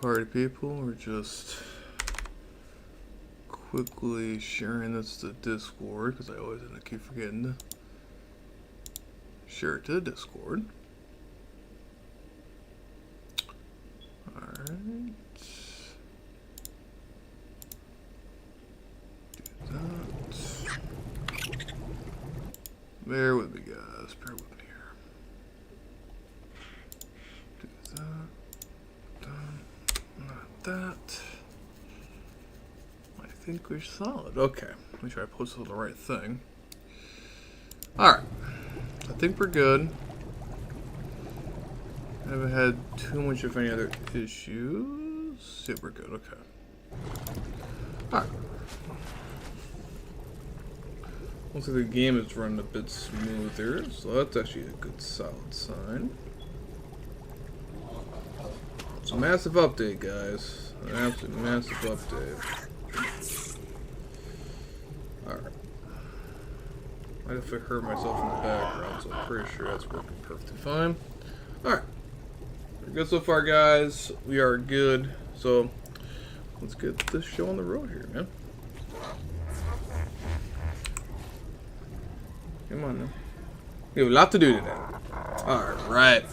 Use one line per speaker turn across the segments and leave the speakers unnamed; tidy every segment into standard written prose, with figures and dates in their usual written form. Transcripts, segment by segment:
party people. We're just quickly sharing this to Discord because I always end up keep forgetting to share it to Discord. Alright. Do that. Bear with me, guys. Bear with me here. Do that. Done. Not that. I think we're solid. Okay. Make sure I posted the right thing. Alright. I think we're good. I haven't had too much of any other issues. Yeah, we're good. Okay. Alright. Looks like the game is running a bit smoother, so that's actually a good solid sign. It's a massive update, guys. An absolute massive update. Alright. I definitely heard myself in the background, so I'm pretty sure that's working perfectly fine. Alright. We're good so far, guys. We are good. So, let's get this show on the road here, man. Come on now. We have a lot to do today. Alright.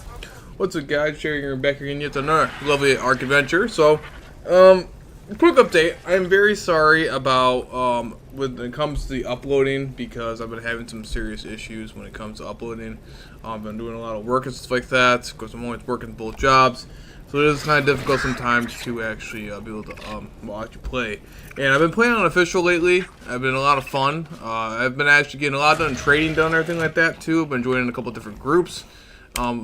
What's up, guys? Sharing your back again yet another lovely Ark adventure. So, quick update. I'm very sorry about when it comes to the uploading because I've been having some serious issues when it comes to uploading. I've been doing a lot of work and stuff like that because I'm always working both jobs. So it is kind of difficult sometimes to actually be able to actually play. And I've been playing unofficial lately. I've been a lot of fun. I've been actually getting a lot done, trading done, everything like that too. I've been joining a couple different groups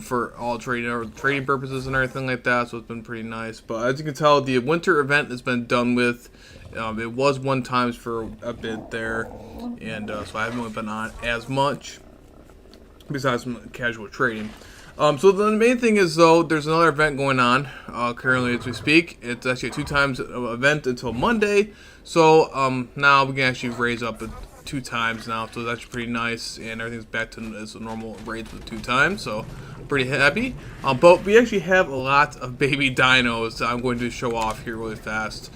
for all trading purposes and everything like that. So it's been pretty nice. But as you can tell, the winter event has been done with. It was 1 time for a bit there, and so I haven't really been on as much besides some casual trading. So the main thing is, though, there's another event going on currently as we speak. It's actually a 2 times event until Monday. So now we can actually raise up 2 times now. So that's actually pretty nice, and everything's back to as a normal rate with 2 times. So I'm pretty happy. But we actually have a lot of baby dinos that I'm going to show off here really fast.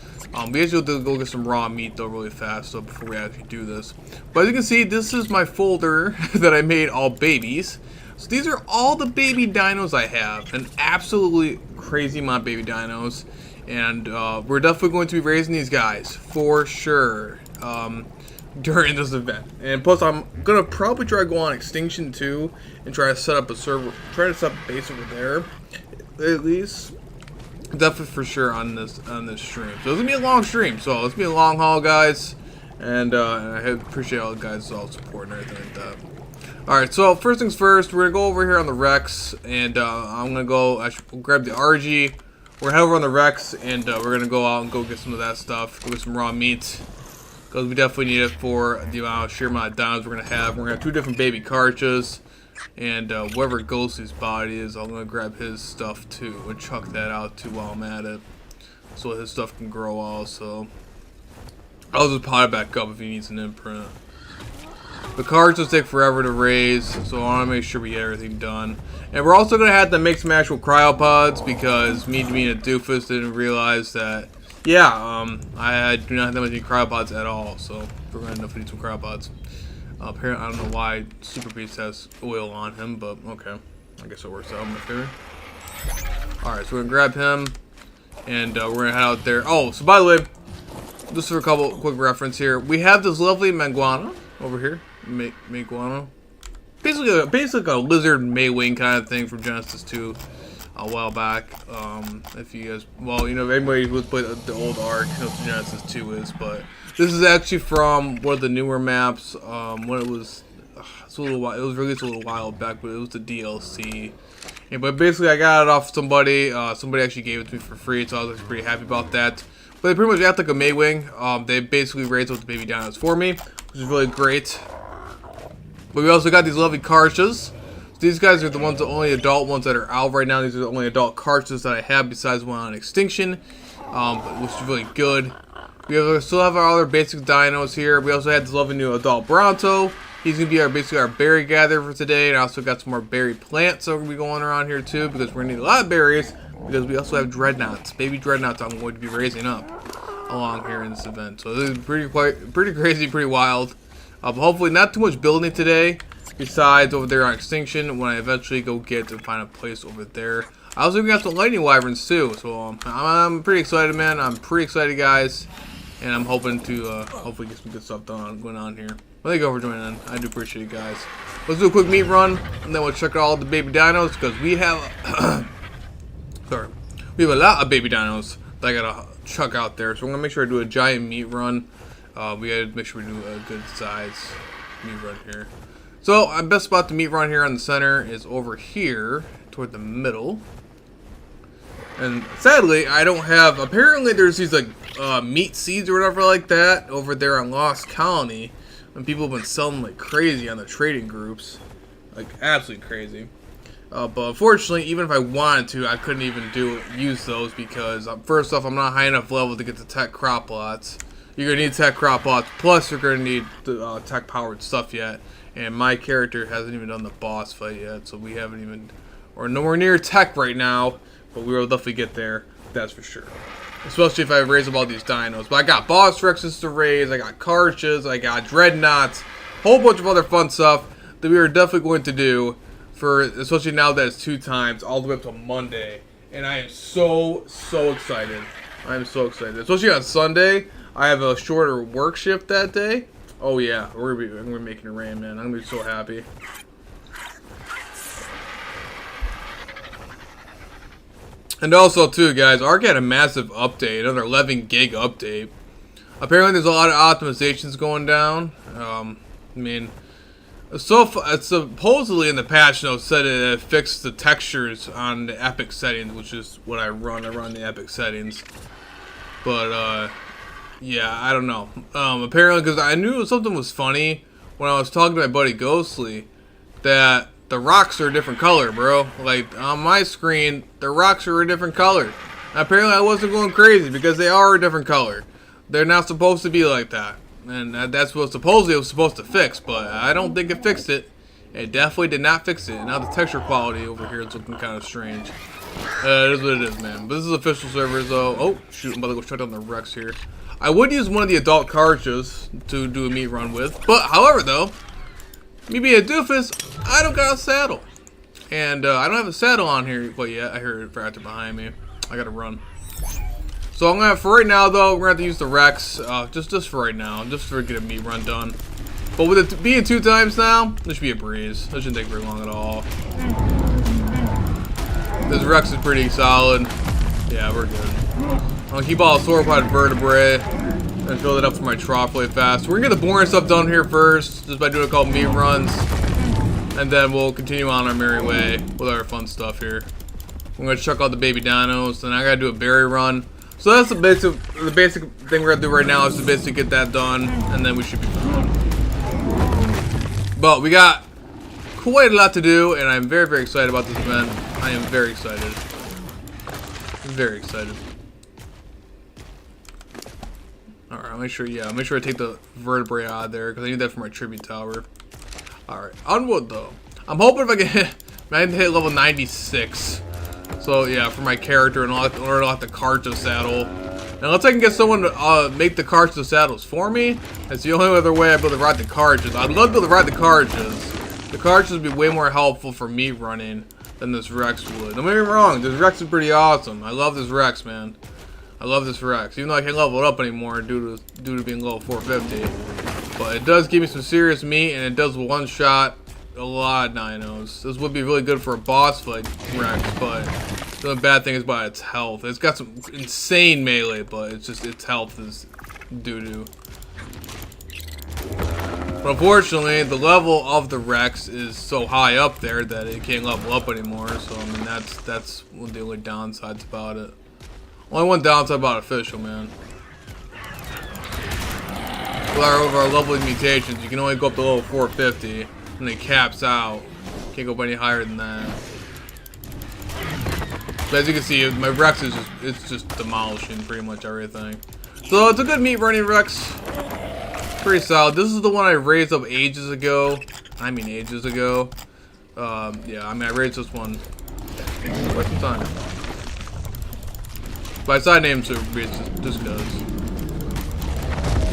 We actually have to go get some raw meat though really fast so before we actually do this. But as you can see, this is my folder that I made all babies. So these are all the baby dinos I have. An absolutely crazy amount of baby dinos. And we're definitely going to be raising these guys for sure during this event. And plus I'm going to probably try to go on Extinction too and try to set up a server, try to set up a base over there at least. Definitely for sure on this stream. So it's gonna be a long stream. So it's gonna be a long haul, guys. And I appreciate all the guys' all support and everything like that. All right. So first things first, we're gonna go over here on the Rex, and I'm gonna go. I should grab the RG. We're gonna head over on the Rex, and we're gonna go out and go get some of that stuff. Go get some raw meat because we definitely need it for the sheer amount of dinos we're gonna have. We're gonna have 2 different baby cartridges. And whoever Ghostly's body is, I'm gonna grab his stuff too and chuck that out too while I'm at it, so his stuff can grow also. I'll just pot it back up if he needs an imprint. The cards will take forever to raise, so I want to make sure we get everything done. And we're also gonna have to make some actual cryopods because me being a doofus didn't realize that. Yeah, I do not have that many cryopods at all, so we're gonna end up need some cryopods. Apparently, I don't know why Super Beast has oil on him, but okay. I guess it works out in my favor. Alright, so we're going to grab him, and we're going to head out there. Oh, so by the way, just for a couple quick reference here, we have this lovely Manguana over here. Manguana. Basically a lizard Maywing kind of thing from Genesis 2 a while back. If you guys, well, you know, anybody who's played the old Ark knows what Genesis 2 is, but this is actually from one of the newer maps. When it was, it's a little while. It was released a little while back, but it was the DLC. Yeah, but basically, I got it off somebody. Somebody actually gave it to me for free, so I was pretty happy about that. But they pretty much act like a Maywing. They basically raised up the baby dinos for me, which is really great. But we also got these lovely cartridges. So these guys are the ones, the only adult ones that are out right now. These are the only adult cartridges that I have besides one on Extinction, which is really good. We still have our other basic dinos here. We also had this lovely new adult Bronto. He's gonna be basically our berry gatherer for today, and I also got some more berry plants that are gonna be going around here too, because we're gonna need a lot of berries. Because we also have dreadnoughts, baby dreadnoughts. I'm going to be raising up along here in this event. So this is pretty crazy, pretty wild. Hopefully not too much building today. Besides over there on Extinction, when I eventually go get and find a place over there. I also got some lightning wyverns too, so I'm pretty excited, man. I'm pretty excited, guys, and I'm hoping to hopefully get some good stuff going on here. Well, thank you all for joining in. I do appreciate you guys. Let's do a quick meat run, and then we'll check out all the baby dinos because we have sorry, we have a lot of baby dinos that I gotta chuck out there. So I'm gonna make sure I do a giant meat run. We gotta make sure we do a good size meat run here. So our best spot to meat run here on the center is over here toward the middle. And sadly, I don't have. Apparently, there's these like meat seeds or whatever like that over there on Lost Colony, and people have been selling like crazy on the trading groups, like absolutely crazy. But unfortunately, even if I wanted to, I couldn't even use those because first off, I'm not high enough level to get the tech crop lots. You're gonna need tech crop lots, plus you're gonna need the tech powered stuff yet. And my character hasn't even done the boss fight yet, so we haven't even, or nowhere near tech right now. But we will definitely get there, that's for sure. Especially if I raise up all these dinos. But I got boss rexes to raise, I got Karchas, I got dreadnoughts, a whole bunch of other fun stuff that we are definitely going to do for, especially now that it's 2 times, all the way up to Monday. And I am so excited. I am so excited. Especially on Sunday, I have a shorter work shift that day. Oh yeah, we're making it rain, man. I'm gonna be so happy. And also, too, guys, Ark had a massive update, another 11 gig update. Apparently, there's a lot of optimizations going down. I mean, supposedly in the patch notes said it fixed the textures on the epic settings, which is what I run. I run the epic settings, but yeah, I don't know. Apparently, because I knew something was funny when I was talking to my buddy Ghostly, that the rocks are a different color, bro. Like, on my screen, the rocks are a different color. Apparently, I wasn't going crazy because they are a different color. They're not supposed to be like that. And that's what supposedly it was supposed to fix, but I don't think it fixed it. It definitely did not fix it. Now the texture quality over here is looking kind of strange. It is what it is, man. But this is official servers, though. Oh, shoot, I'm about to go shut down the Rex here. I would use one of the adult Karchas to do a meat run with. But, however, though, me being a doofus, I don't got a saddle. And I don't have a saddle on here quite yet. I heard it right behind me. I gotta run. So I'm gonna, for right now though, we're gonna have to use the Rex, just for right now, just to get a meat run done. But with it being 2 times now, this should be a breeze. This shouldn't take very long at all. This Rex is pretty solid. Yeah, we're good. I'm gonna keep all the sauropod vertebrae and fill it up for my trough really fast. We're gonna get the boring stuff done here first, just by doing a couple meat runs, and then we'll continue on our merry way with our fun stuff here. I'm gonna chuck out the baby dinos, and I gotta do a berry run. So that's the basic thing we're gonna do right now is to basically get that done, and then we should be fine. But we got quite a lot to do, and I'm very excited about this event. I am very excited. Very excited. Alright, make sure I take the vertebrae out of there, because I need that for my tribute tower. Alright, onward though. I'm hoping if I can hit level 96. So yeah, for my character, and I'll have the Karcha saddle. And unless I can get someone to make the Karcha saddles for me, that's the only other way I'd be able to ride the Karchas. I'd love to be able to ride the Karchas. The Karchas would be way more helpful for me running than this Rex would. Don't get me wrong, this Rex is pretty awesome. I love this Rex, man. I love this Rex, even though I can't level it up anymore due to being level 450. But it does give me some serious meat, and it does one-shot a lot of dinos. This would be really good for a boss fight Rex, but the bad thing is about its health. It's got some insane melee, but it's just its health is doo-doo. But unfortunately, the level of the Rex is so high up there that it can't level up anymore. So I mean, that's one of the only downsides about it. Only one downside about official, man. With our leveling mutations, you can only go up to level 450, and it caps out. Can't go any higher than that. But as you can see, my Rex is just demolishing pretty much everything. So it's a good meat running Rex. Pretty solid. This is the one I raised up ages ago. I mean ages ago. Yeah, I mean I raised this one quite some time. By side names are just cause.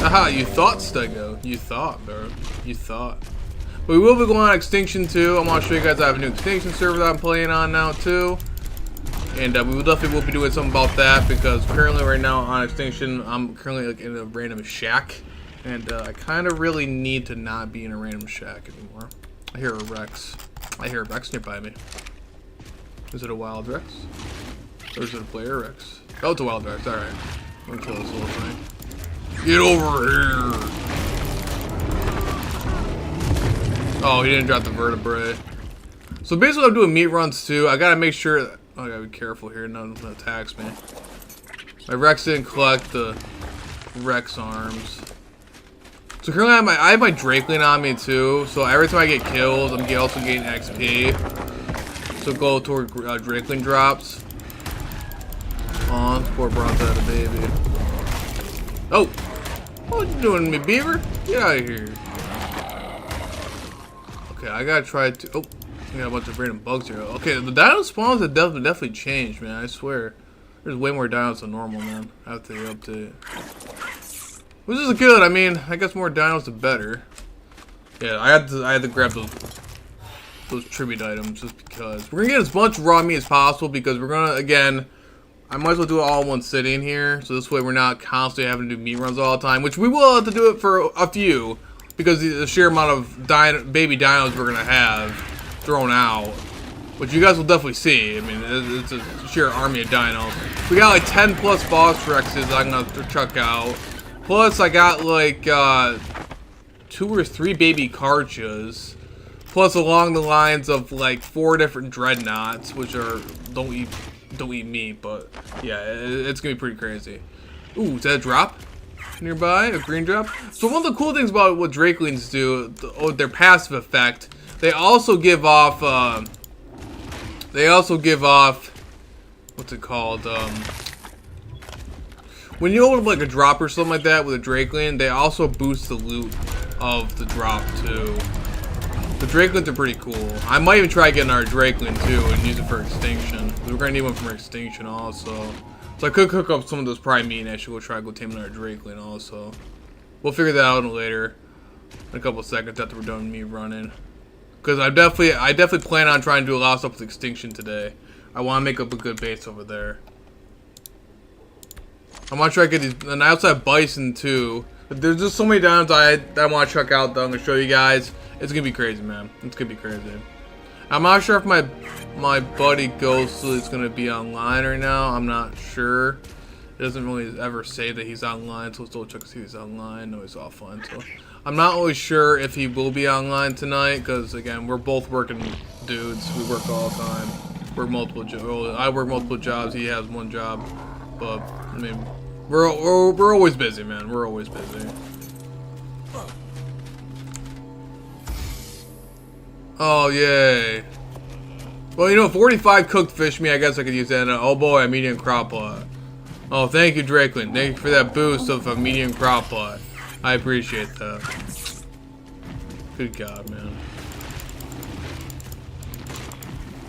Aha, you thought, Stego. You thought, bro. You thought. But we will be going on Extinction 2. I want to show you guys I have a new Extinction server that I'm playing on now too. And we will definitely be doing something about that because currently right now on Extinction, I'm currently like in a random shack. And I kind of really need to not be in a random shack anymore. I hear a Rex. I hear a Rex nearby me. Is it a wild Rex? Or is it a player Rex? Oh, it's a wild Rex. Alright. I'm gonna kill this little thing. Get over here! Oh, he didn't drop the vertebrae. So basically I'm doing meat runs too. I gotta make sure that, oh, I gotta be careful here, none attacks me. My Rex didn't collect the Rex arms. So currently I have my Drakeling on me too. So every time I get killed, I'm also getting XP. So go toward Drakeling drops. On, poor Bronze had a baby. Oh! What you doing to me, Beaver? Get out of here. Okay, I gotta try to. Oh, I got a bunch of random bugs here. Okay, the dino spawns have definitely changed, man. I swear. There's way more dinos than normal, man. After the update. Which is good. I mean, I guess more dinos the better. Yeah, I had to grab those tribute items just because. We're gonna get as much raw meat as possible because we're gonna, again, I might as well do it all in one sitting here. So this way we're not constantly having to do meat runs all the time. Which we will have to do it for a few. Because the sheer amount of baby dinos we're going to have thrown out. Which you guys will definitely see. I mean, it's a sheer army of dinos. We got like 10 plus boss Rexes I'm going to chuck out. Plus I got like 2 or 3 baby Karchas. Plus along the lines of like 4 different Dreadnoughts. Which are, don't eat meat, but yeah, it's gonna be pretty crazy. Ooh, is that a drop nearby? A green drop? So one of the cool things about what Drakelings do, their passive effect, they also give off, what's it called? When you open up like a drop or something like that with a Drakeling, they also boost the loot of the drop too. The Drakelings are pretty cool. I might even try getting our Drakeling too and use it for Extinction. We're gonna need one for Extinction also. So I could cook up some of those prime meat and actually go taming our Drakeling also. We'll figure that out later. In a couple seconds after we're done me running. Because I definitely plan on trying to do a lot of stuff with Extinction today. I want to make up a good base over there. I want to try to get these, and I also have Bison too. There's just so many dinos I want to check out that I'm going to show you guys. It's going to be crazy, man. It's going to be crazy. I'm not sure if my buddy Ghostly is going to be online right now. I'm not sure. It doesn't really ever say that he's online, so let's still check to see if he's online. No, he's offline. So I'm not really sure if he will be online tonight because, again, we're both working dudes. We work all the time. Work multiple jobs. I work multiple jobs. He has one job. But, I mean, we're always busy, man. We're always busy. Oh, yay. Well, you know, 45 cooked fish meat, I guess I could use that. Oh boy, a medium crop pot. Oh, thank you, Drakeling. Thank you for that boost of a medium crop pot. I appreciate that. Good God, man.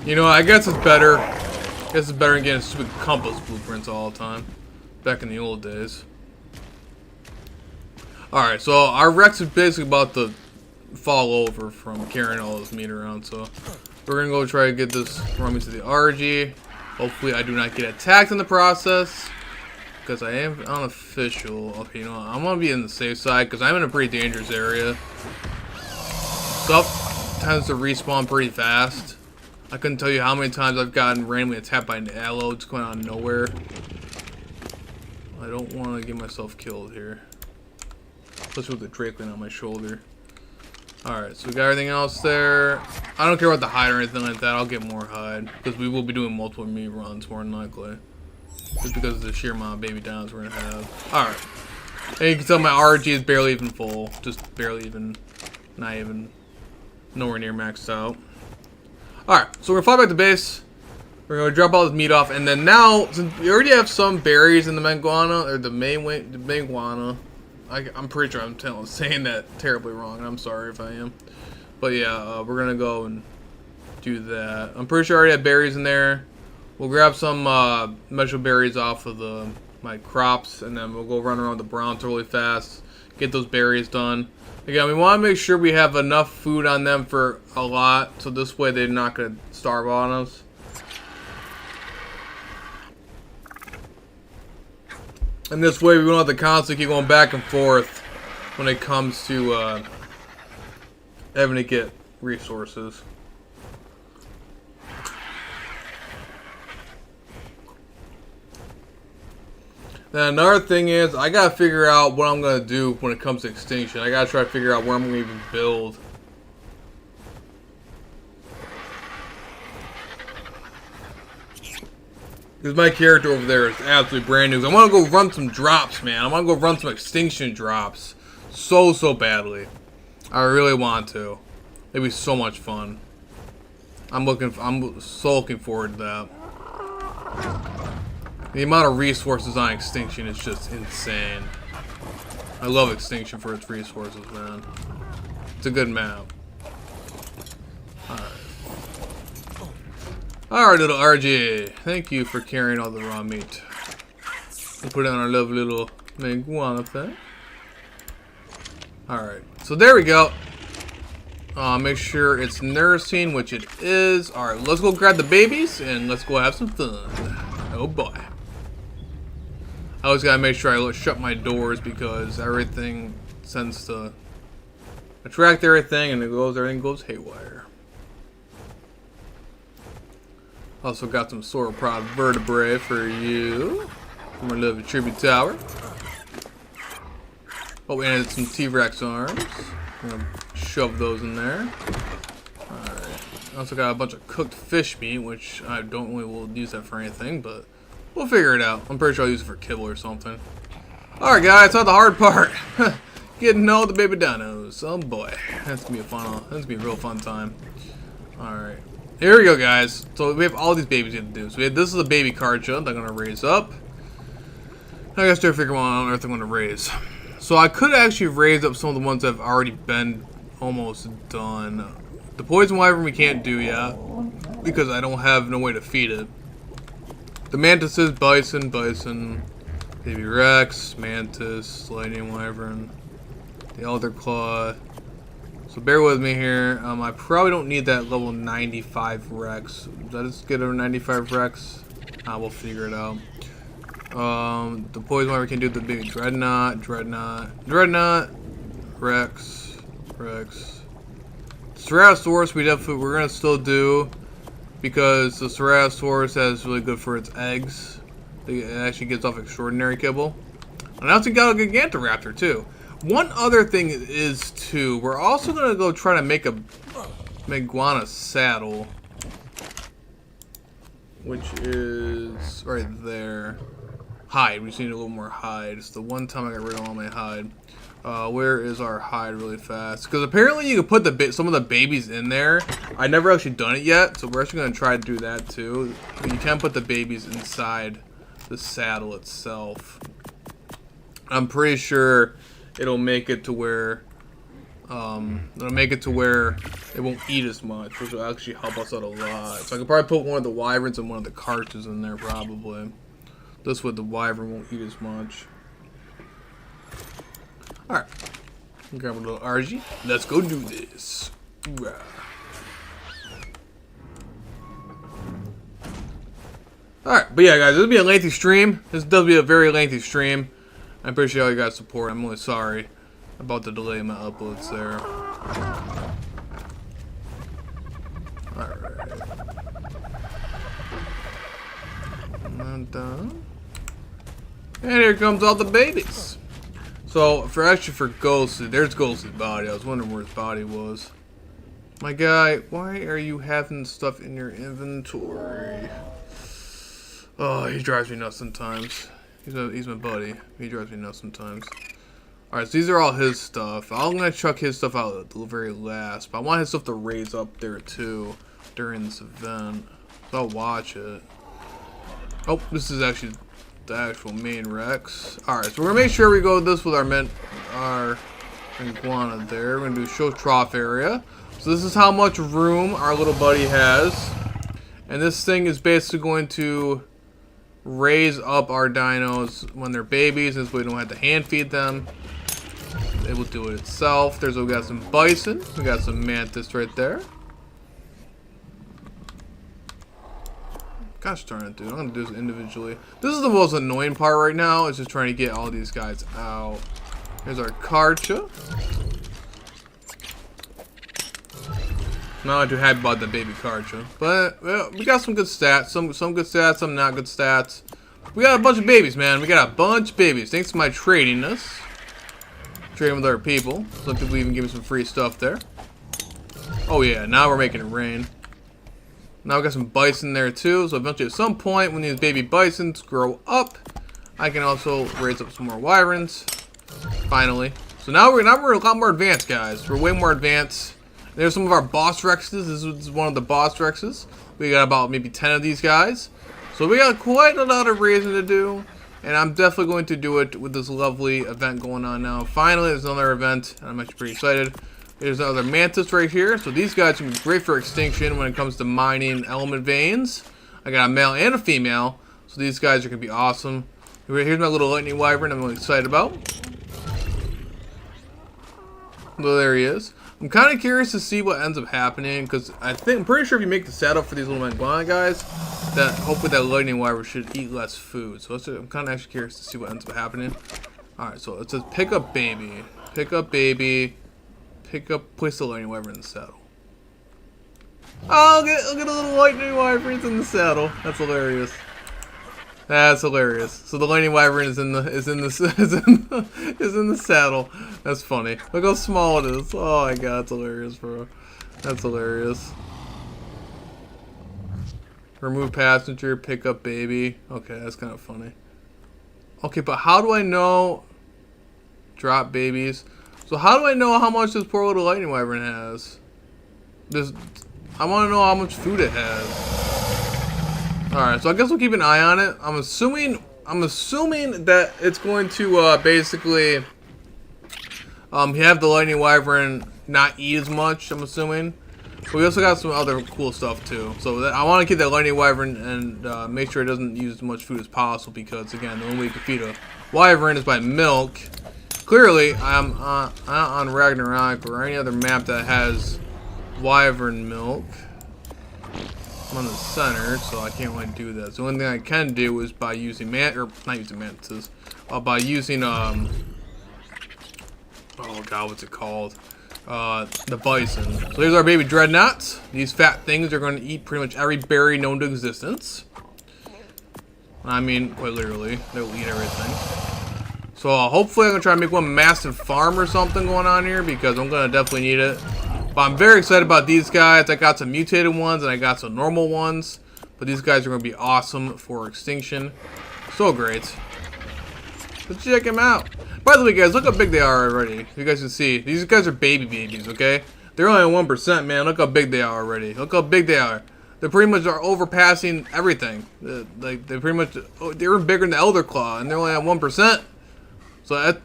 You know, I guess it's better. I guess it's better than getting stupid compass blueprints all the time. Back in the old days. Alright, so our Rex is basically about to fall over from carrying all this meat around, so we're gonna go try to get this from me to the RG. Hopefully I do not get attacked in the process, because I am unofficial. Okay, you know what? I'm gonna be in the safe side because I'm in a pretty dangerous area. Stuff tends to respawn pretty fast. I couldn't tell you how many times I've gotten randomly attacked by an aloe just going out of nowhere. I don't want to get myself killed here, especially with the Drakeling on my shoulder. Alright, so we got everything else there. I don't care about the hide or anything like that. I'll get more hide. Because we will be doing multiple meat runs, more than likely. Just because of the sheer amount of baby dinos we're going to have. Alright. And you can tell my RG is barely even full. Just barely even. Not even. Nowhere near maxed out. Alright, so we're going to fly back to base. We're going to drop all this meat off. And then now, since we already have some berries in the Manguana, or the Manguana. I'm pretty sure I'm saying that terribly wrong. And I'm sorry if I am. But yeah, we're gonna go and do that. I'm pretty sure I already have berries in there. We'll grab some metro berries off of my crops, and then we'll go run around the Browns really fast. Get those berries done. Again, we want to make sure we have enough food on them for a lot, so this way they're not gonna starve on us. And this way we don't have to constantly keep going back and forth when it comes to having to get resources. Now another thing is, I gotta figure out what I'm gonna do when it comes to extinction. I gotta try to figure out where I'm gonna even build. Because my character over there is absolutely brand new. I want to go run some drops, man. I want to go run some extinction drops. So badly. I really want to. It'd be so much fun. I'm so looking forward to that. The amount of resources on extinction is just insane. I love extinction for its resources, man. It's a good map. Alright, little RJ. Thank you for carrying all the raw meat. We'll put it on our lovely little iguana thing. Alright, so there we go. Make sure it's nursing, which it is. Alright, let's go grab the babies and let's go have some fun. Oh boy. I always gotta make sure I shut my doors because everything tends to attract everything and everything goes haywire. Also got some sauropod vertebrae for you. From our little tribute tower. Oh, we added some T-Rex arms. I'm gonna shove those in there. Alright. Also got a bunch of cooked fish meat, which I don't really will use that for anything, but we'll figure it out. I'm pretty sure I'll use it for kibble or something. Alright guys, that's the hard part. Getting to know the baby dinos. Oh boy. That's gonna be a real fun time. Alright. Here we go, guys. So we have all these babies we have to do. So this is a baby Karja that I'm gonna raise up. I gotta start figuring out what on earth I'm gonna raise. So I could actually raise up some of the ones that have already been almost done. The poison wyvern we can't do yet because I don't have no way to feed it. The mantises, bison, baby rex, mantis, lightning wyvern, the elder claw. So bear with me here. I probably don't need that level 95 Rex. Did I just get a 95 Rex? We'll figure it out. The poison wyvern can do the baby dreadnought, Rex. Ceratosaurus we're gonna still do because the Ceratosaurus is really good for its eggs. It actually gives off extraordinary kibble. And I also got a Gigantoraptor too. One other thing is too, we're also gonna go try to make a iguana saddle, which is right there. Hide. We just need a little more hide. It's the one time I got rid of all my hide. Where is our hide really fast? Because apparently you can put some of the babies in there. I never actually done it yet, so we're actually gonna try to do that too. You can put the babies inside the saddle itself. I'm pretty sure it'll make it to where it won't eat as much, which will actually help us out a lot. So I could probably put one of the wyverns and one of the carches in there probably. This way the wyvern won't eat as much. Alright. Grab a little RG. Let's go do this. Alright, but yeah guys, this will be a lengthy stream. This does be a very lengthy stream. I appreciate all you guys' support. I'm really sorry about the delay in my uploads there. Alright. And here comes all the babies. So, for Ghosty, there's Ghosty's body. I was wondering where his body was. My guy, why are you having stuff in your inventory? Oh, he drives me nuts sometimes. He's my buddy. He drives me nuts sometimes. Alright, so these are all his stuff. I'm gonna chuck his stuff out at the very last, but I want his stuff to raise up there too during this event. So I'll watch it. Oh, this is actually the actual main Rex. Alright, so we're gonna make sure we go this with our iguana there. We're gonna do show trough area. So this is how much room our little buddy has. And this thing is basically going to raise up our dinos when they're babies. This way we don't have to hand feed them. It will do it itself. We got some bison. We got some mantis right there. Gosh darn it, dude. I'm gonna do this individually. This is the most annoying part right now, is just trying to get all these guys out. Here's our Karcha. Not too happy about the baby Karcha. But well, we got some good stats. Some good stats, some not good stats. We got a bunch of babies, man. We got a bunch of babies. Thanks to my trading this. Trading with other people. Some people even give me some free stuff there. Oh yeah, now we're making it rain. Now we got some bison there too, so eventually at some point when these baby bisons grow up, I can also raise up some more wyverns. Finally. So now we're a lot more advanced, guys. We're way more advanced. There's some of our boss Rexes. This is one of the boss Rexes. We got about maybe 10 of these guys. So we got quite a lot of reason to do. And I'm definitely going to do it with this lovely event going on now. Finally, there's another event, and I'm actually pretty excited. There's another mantis right here. So these guys are going to be great for extinction when it comes to mining element veins. I got a male and a female. So these guys are going to be awesome. Here's my little lightning wyvern I'm really excited about. Well, there he is. I'm kind of curious to see what ends up happening, because I'm pretty sure if you make the saddle for these little iguana guys, that hopefully that lightning wyvern should eat less food. So I'm kind of actually curious to see what ends up happening. Alright, so it says pick up baby. Pick up baby. Place the lightning wyvern in the saddle. Oh, look at the little lightning wyverns in the saddle. That's hilarious. That's hilarious. So the lightning wyvern is in the saddle. That's funny. Look how small it is. Oh my god, that's hilarious, bro. That's hilarious. Remove passenger, pick up baby. Okay, that's kind of funny. Okay, but how do I know? Drop babies. So how do I know how much this poor little lightning wyvern has? I want to know how much food it has. Alright, so I guess we'll keep an eye on it. I'm assuming that it's going to basically have the lightning wyvern not eat as much, I'm assuming. But we also got some other cool stuff too. So I want to keep that lightning wyvern and make sure it doesn't use as much food as possible, because again, the only way you can feed a wyvern is by milk. Clearly, I'm on Ragnarok or any other map that has wyvern milk. I'm on the center, so I can't really do that. So the only thing I can do is by using by using oh god, what's it called? The bison. So here's our baby dreadnoughts. These fat things are going to eat pretty much every berry known to existence. I mean, quite literally, they'll eat everything. So hopefully I'm going to try to make one massive farm or something going on here, because I'm going to definitely need it. But I'm very excited about these guys. I got some mutated ones and I got some normal ones. But these guys are going to be awesome for extinction. So great. Let's check them out. By the way, guys, look how big they are already. You guys can see. These guys are babies, okay? They're only at 1%, man. Look how big they are already. Look how big they are. They pretty much are overpassing everything. They pretty much, they're bigger than the Elder Claw, and they're only at 1%. So that's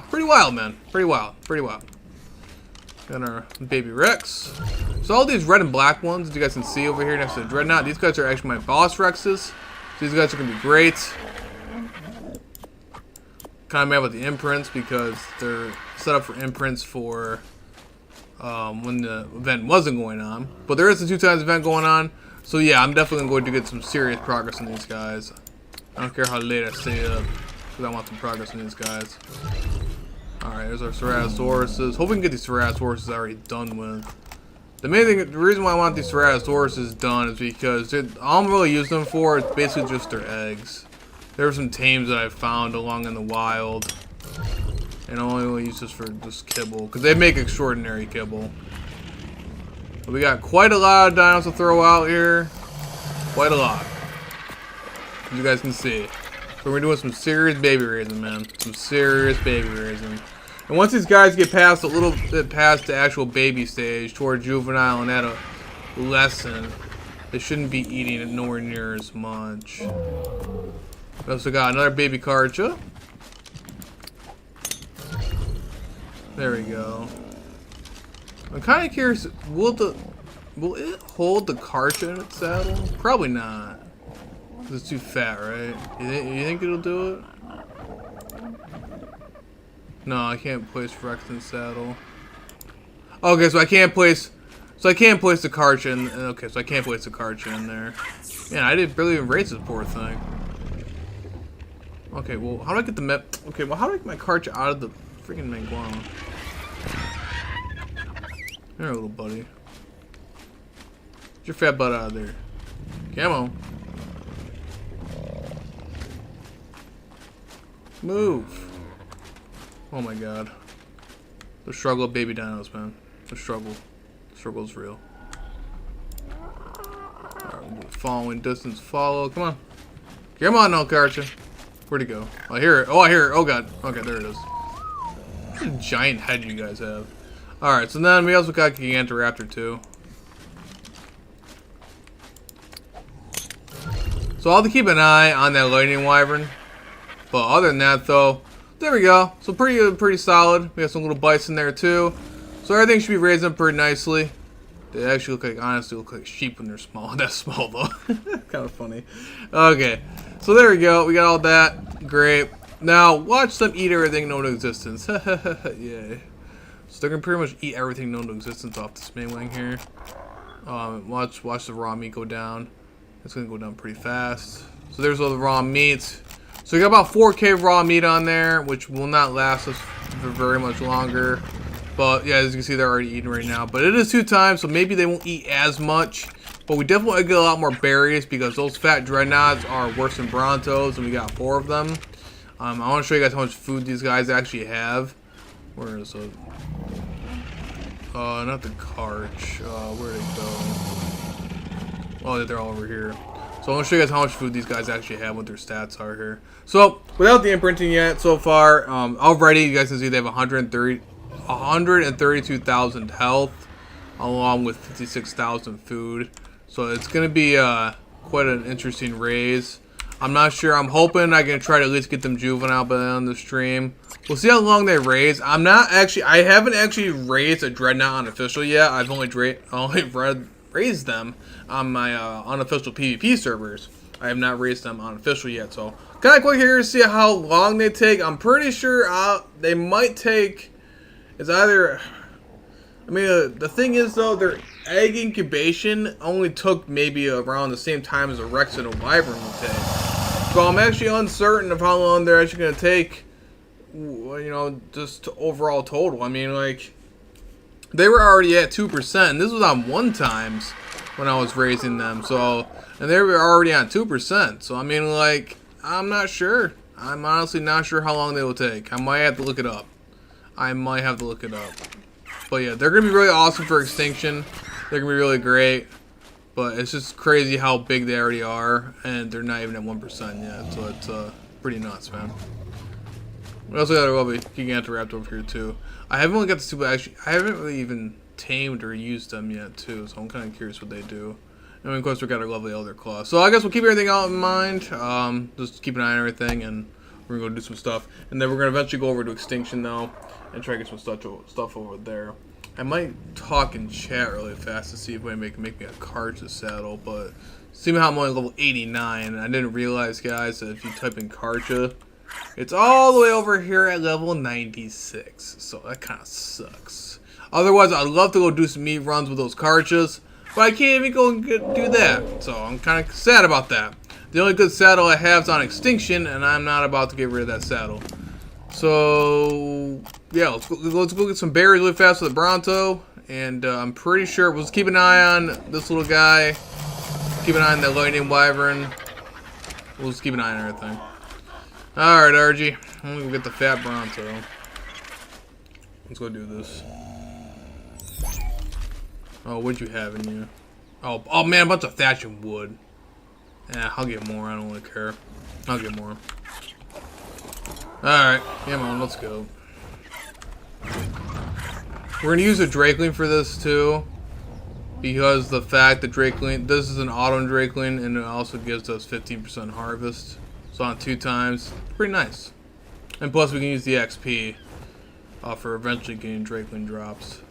pretty wild, man. Pretty wild. Got our baby Rex. So all these red and black ones, as you guys can see over here next to the Dreadnought, these guys are actually my boss Rexes. So these guys are going to be great. Kind of mad with the imprints, because they're set up for imprints for when the event wasn't going on. But there is a 2 times event going on. So yeah, I'm definitely going to get some serious progress on these guys. I don't care how late I stay up, because I want some progress on these guys. Alright, there's our Ceratosauruses. Hope we can get these Ceratosauruses already done with. The reason why I want these Ceratosauruses done is because all I'm really using them for is basically just their eggs. There are some tames that I found along in the wild, and I only really use this for just kibble, because they make extraordinary kibble. But we got quite a lot of dinos to throw out here. Quite a lot, as you guys can see. So we're doing some serious baby raising, man. Some serious baby raising. And once these guys get past a little bit past the actual baby stage, toward juvenile and at a lesson, they shouldn't be eating it nowhere near as much. We also got another baby Karcha. There we go. I'm kind of curious, will it hold the Karcha in its saddle? Probably not. 'Cause it's too fat, right? You think it'll do it? No, I can't place Rex in saddle. Okay, so I can't place the Karcha in. Okay, so I can't place the Karcha in there. Man, I didn't barely even raise this poor thing. Okay, well, how do I get the map? Okay, well, how do I get my Karcha out of the freaking Manguana? There, little buddy. Get your fat butt out of there. Come on. Move. Oh my god. The struggle of baby dinos, man. The struggle. The struggle is real. Alright, following distance, follow. Come on. Come on now, Karcha. Where'd he go? I hear it. Oh, I hear it. Oh god. Okay, there it is. What a giant head you guys have. Alright, so then we also got Gigantoraptor too. So I'll have to keep an eye on that lightning wyvern. But other than that though, there we go. So pretty solid. We got some little bites in there too. So everything should be raising up pretty nicely. They actually look like, honestly, look like sheep when they're small. That's small though. Kind of funny. Okay, so there we go. We got all that. Great. Now watch them eat everything known to existence. Yay. So they're gonna pretty much eat everything known to existence off this main wing here. Watch the raw meat go down. It's gonna go down pretty fast. So there's all the raw meat. So we got about 4K raw meat on there, which will not last us for very much longer. But yeah, as you can see, they're already eating right now. But it is 2 times, so maybe they won't eat as much. But we definitely get a lot more berries because those fat dreadnoughts are worse than Brontos, and we got 4 of them. I want to show you guys how much food these guys actually have. Where is it? Not the Karch. Where'd it go? Oh, they're all over here. So I'm going to show you guys how much food these guys actually have, what their stats are here. So, without the imprinting yet, so far, already you guys can see they have 132,000 health, along with 56,000 food. So it's going to be quite an interesting raise. I'm not sure. I'm hoping I can try to at least get them juvenile by the end of the stream. We'll see how long they raise. I haven't actually raised a Dreadnought unofficial yet. I've only raised them on my unofficial PvP servers. I have not raised them unofficial yet. So, kind of quick here to see how long they take. I'm pretty sure they might take. It's either. I mean, the thing is though, their egg incubation only took maybe around the same time as a Rex and a Wyvern would take. So I'm actually uncertain of how long they're actually going to take. You know, just overall total. I mean, like, they were already at 2%. And this was on 1 times when I was raising them. So, and they were already on 2%. So I mean, like, I'm not sure. I'm honestly not sure how long they will take. I might have to look it up. But yeah, they're gonna be really awesome for extinction. They're gonna be really great. But it's just crazy how big they already are, and they're not even at 1% yet. So it's pretty nuts, man. We also got a lovely Gigantoraptor over here too. I haven't really got to see, but actually, I haven't really even tamed or used them yet too. So I'm kind of curious what they do. And of course, we got our lovely Elder Claw. So I guess we'll keep everything out in mind. Just keep an eye on everything, and we're gonna go do some stuff. And then we're gonna eventually go over to extinction though, and try to get some stuff over there. I might talk in chat really fast to see if I make me a Karcha saddle, but seeing how I'm only level 89, I didn't realize, guys, that if you type in Karcha, it's all the way over here at level 96. So that kind of sucks. Otherwise, I'd love to go do some meat runs with those Karchas, but I can't even go and do that. So I'm kind of sad about that. The only good saddle I have is on extinction, and I'm not about to get rid of that saddle. So yeah, let's go get some berries really fast with the Bronto, and I'm pretty sure we'll just keep an eye on this little guy. Keep an eye on that lightning wyvern. We'll just keep an eye on everything. All right, RG, I'm gonna go get the fat Bronto. Let's go do this. Oh, what'd you have in you? Oh man, a bunch of thatch and wood. Yeah, I'll get more. I don't really care. I'll get more. Alright, come on, let's go. We're gonna use a Drakeling for this too, because the fact that Drakeling, this is an autumn Drakeling, and it also gives us 15% harvest. So on 2 times, pretty nice. And plus we can use the XP for eventually getting Drakeling drops.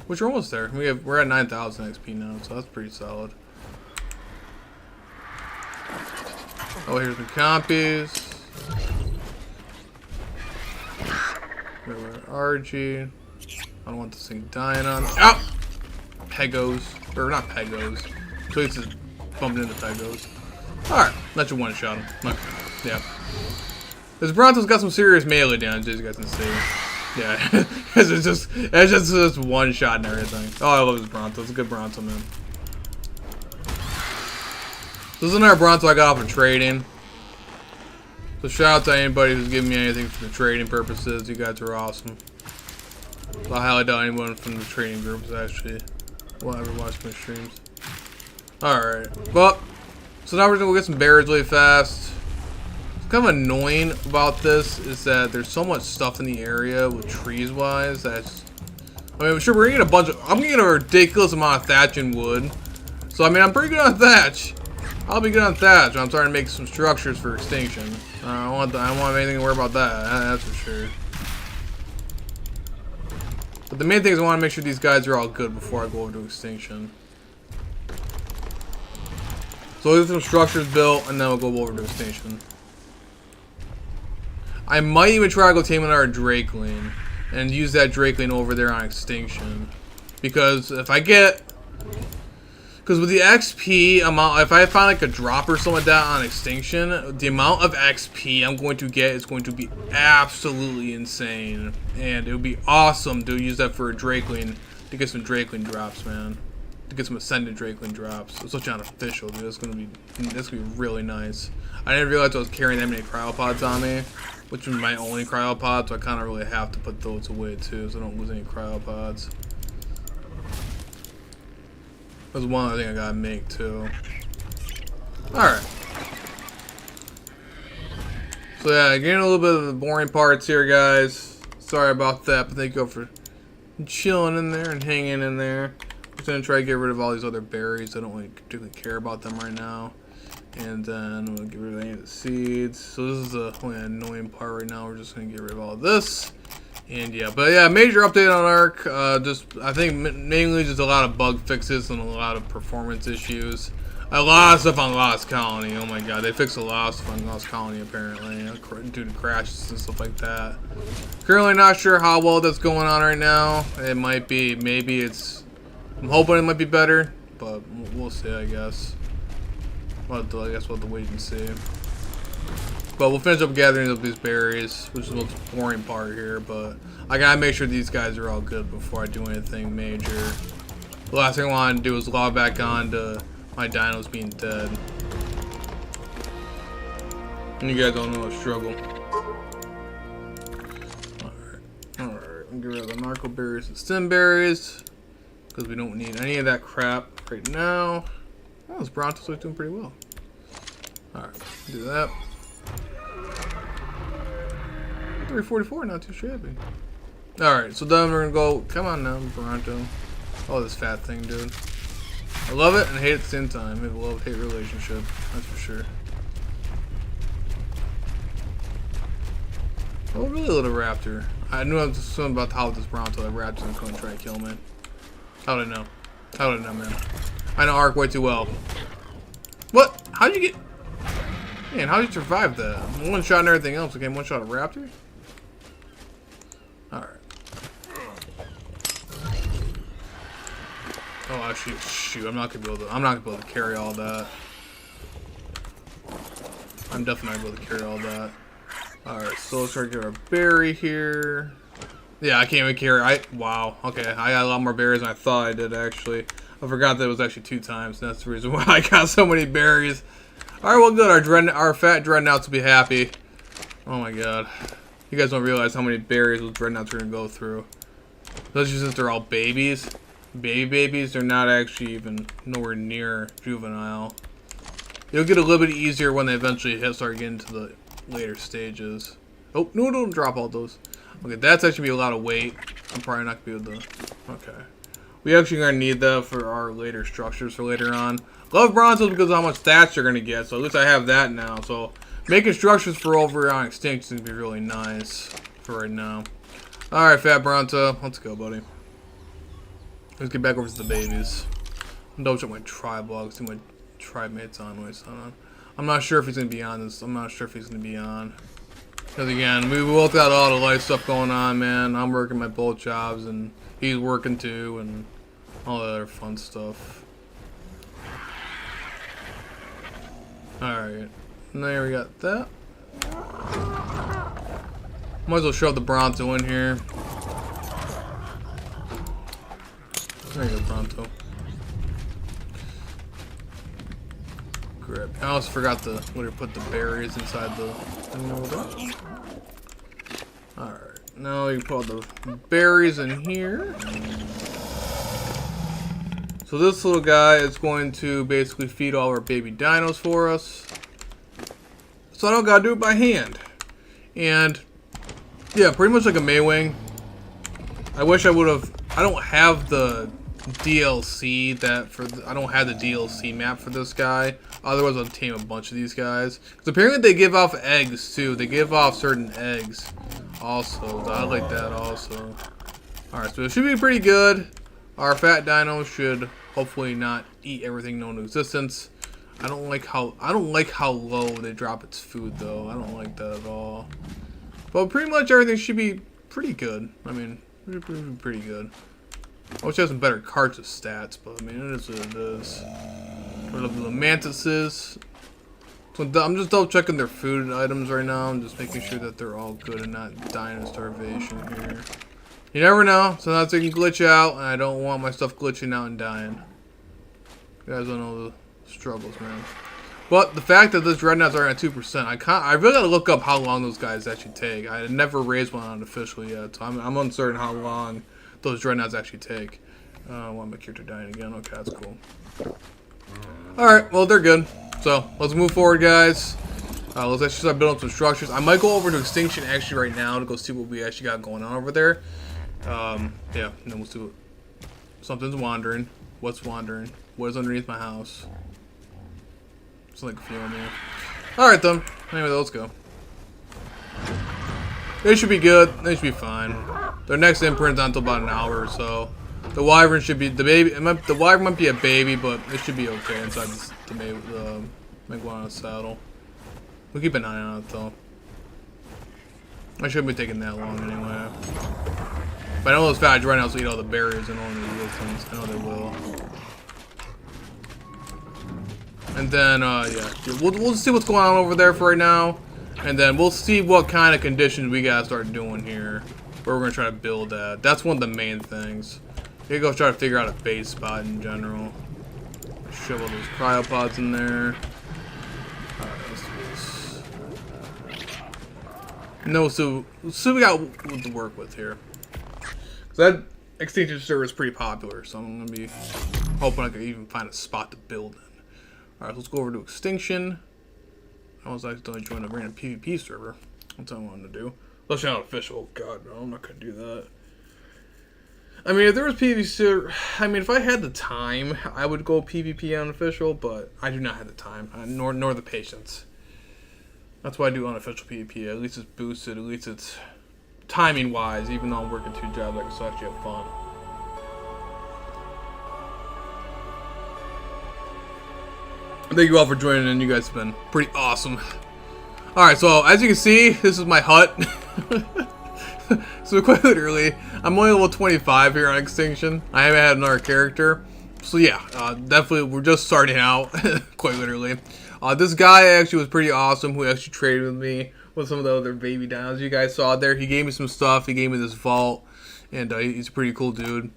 Which we're almost there. We're at 9,000 XP now, so that's pretty solid. Oh, here's the compies. RG. I don't want this thing dying on. Ow! Pegos. Or not Pegos. So it's just bumping into Pegos. Alright, that should one-shot him. Okay. Yeah. This Bronto's got some serious melee damage, as you guys can see. Yeah. it's just one shot and everything. Oh, I love this Bronto. It's a good Bronto, man. This is another Bronto I got off of trading. So shout out to anybody who's giving me anything for the trading purposes. You guys are awesome. So I highly doubt anyone from the trading groups actually will ever watch my streams. Alright. Well, so now we're gonna go get some berries really fast. What's kind of annoying about this is that there's so much stuff in the area with trees wise that's, I mean, sure, we're gonna get a bunch of, I'm gonna get a ridiculous amount of thatch and wood. So I mean, I'm pretty good on thatch. I'll be good on thatch. I'm starting to make some structures for extinction. I don't want anything to worry about that. That's for sure. But the main thing is I want to make sure these guys are all good before I go over to extinction. So we'll get some structures built, and then we'll go over to extinction. I might even try to go tame another Drakeling and use that Drakeling over there on extinction. Because if I get... Because with the XP amount, if I find like a drop or something like that on extinction, the amount of XP I'm going to get is going to be absolutely insane. And it would be awesome to use that for a Drakeling, to get some Drakeling drops, man. To get some Ascendant Drakeling drops. It's such unofficial, dude. That's gonna be really nice. I didn't realize I was carrying that many cryopods on me, which was my only cryopod, so I kind of really have to put those away too, so I don't lose any cryopods. That's one other thing I gotta make too. Alright. So yeah, getting a little bit of the boring parts here, guys. Sorry about that, but thank you all for chilling in there and hanging in there. I'm just gonna try to get rid of all these other berries. I don't really particularly care about them right now. And then I'm gonna get rid of any of the seeds. So this is the only annoying part right now. We're just gonna get rid of all of this. And yeah, but yeah, major update on Ark. Just I think mainly just a lot of bug fixes and a lot of performance issues. A lot of stuff on Lost Colony. Oh my god, they fixed a lot of stuff on Lost Colony apparently due to crashes and stuff like that. Currently not sure how well that's going on right now. It might be, maybe it's. I'm hoping it might be better, but we'll see. I guess. I guess we'll have to wait and see. But we'll finish up gathering up these berries, which is the most boring part here, but I gotta make sure these guys are all good before I do anything major. The last thing I want to do is log back on to my dinos being dead. And you guys don't know the struggle. Alright, I'm gonna get rid of the narco berries and stem berries, because we don't need any of that crap right now. Oh, this Bronto's are doing pretty well. Alright, do that. 344, not too shabby. Alright, so then we're gonna go. Come on now, Bronto. Oh, this fat thing, dude. I love it and hate it at the same time. We have a love-hate relationship, that's for sure. Oh, really, little raptor. I knew something about how this Bronto, that raptor's gonna come and try to kill me. How did I know? How did I know, man? I know Ark way too well. What? How'd you get... Man, how did you survive that? One shot and everything else. Okay, one shot a raptor? Alright. Oh, actually, shoot. I'm not gonna be able to carry all that. I'm definitely not gonna be able to carry all that. Alright, so let's try to get our berry here. Yeah, I can't even carry. Wow. Okay, I got a lot more berries than I thought I did, actually. I forgot that it was actually 2 times. That's the reason why I got so many berries. Alright, well, good. Our fat dreadnoughts will be happy. Oh my god. You guys don't realize how many berries those dreadnoughts are going to go through. Especially since they're all babies. Babies, they're not actually even nowhere near juvenile. It'll get a little bit easier when they eventually start getting to the later stages. Oh, no, don't drop all those. Okay, that's actually be a lot of weight. I'm probably not going to be able to... Okay. We actually going to need that for our later structures for later on. Love bronzes because of how much stats you're going to get, so at least I have that now. So Making structures for over on extinction would be really nice for right now. Alright, Fat Bronto. Let's go, buddy. Let's get back over to the babies. I'm double check my tribe logs, see my tribe mates on. Wait, on. I'm not sure if he's going to be on this. I'm not sure if he's going to be on. Because again, we both got all the life stuff going on, man. I'm working my both jobs, and he's working too, and all the other fun stuff. Alright. There we got that. Might as well shove the Bronto in here. There you go, Bronto. Grab. I also forgot to put the berries inside the thing over there. Alright. Now you put all the berries in here. So this little guy is going to basically feed all our baby dinos for us. So I don't gotta do it by hand. And yeah, pretty much like a Maywing. I wish I would have. I don't have the DLC I don't have the DLC map for this guy. Otherwise, I'll tame a bunch of these guys. Because apparently they give off eggs too. They give off certain eggs. Also, I like that also. All right, so it should be pretty good. Our fat dino should hopefully not eat everything known to existence. I don't like how low they drop its food though. I don't like that at all. But pretty much everything should be pretty good. I mean, pretty good. I wish I had some better cards of stats, but I mean, it is what it is. What the mantises. So I'm just double checking their food items right now. I'm just making sure that they're all good and not dying of starvation here. You never know. Sometimes they can glitch out, and I don't want my stuff glitching out and dying. You guys don't know the struggles, man. But the fact that those dreadnoughts are at 2%, I really gotta look up how long those guys actually take. I never raised one on official yet, so I'm uncertain how long those dreadnoughts actually take. I want my character dying again. Okay, that's cool. Alright, well, they're good. So, let's move forward, guys. Let's actually start building some structures. I might go over to Extinction actually right now to go see what we actually got going on over there. Yeah, and then we'll see what... Something's wandering. What's wandering? What is underneath my house? It's like a few on there. Alright, then. Anyway, let's go. They should be good. They should be fine. Their next imprint's not until about an hour or so. The wyvern should be the baby. The wyvern might be a baby, but it should be okay inside the Meguana saddle. We'll keep an eye on it though. I shouldn't be taking that long anyway. But I know those fat rhinos will eat all the berries and all the little things. I know they will. And then yeah, we'll see what's going on over there for right now. And then we'll see what kind of conditions we gotta start doing here. Where we're gonna try to build at. That's one of the main things. You go try to figure out a base spot in general. Shove all those cryopods in there. Alright, let's do this. No, so we got what to work with here. Cause that Extinction server is pretty popular, so I'm gonna be hoping I can even find a spot to build in. Alright, let's go over to Extinction. I was actually join a random PvP server. That's what I wanted to do. Unless you're not official. God, no, I'm not gonna do that. I mean, if there was PvP, I mean, if I had the time, I would go PvP unofficial, but I do not have the time, nor the patience. That's why I do unofficial PvP. At least it's boosted. At least it's timing-wise. Even though I'm working 2 jobs, I can still actually have fun. Thank you all for joining in. You guys have been pretty awesome. Alright, so as you can see, this is my hut. So quite literally, I'm only level 25 here on Extinction. I haven't had another character. So yeah, definitely we're just starting out, quite literally. This guy actually was pretty awesome, who actually traded with me with some of the other baby dinos you guys saw there. He gave me some stuff, he gave me this vault, and he's a pretty cool dude.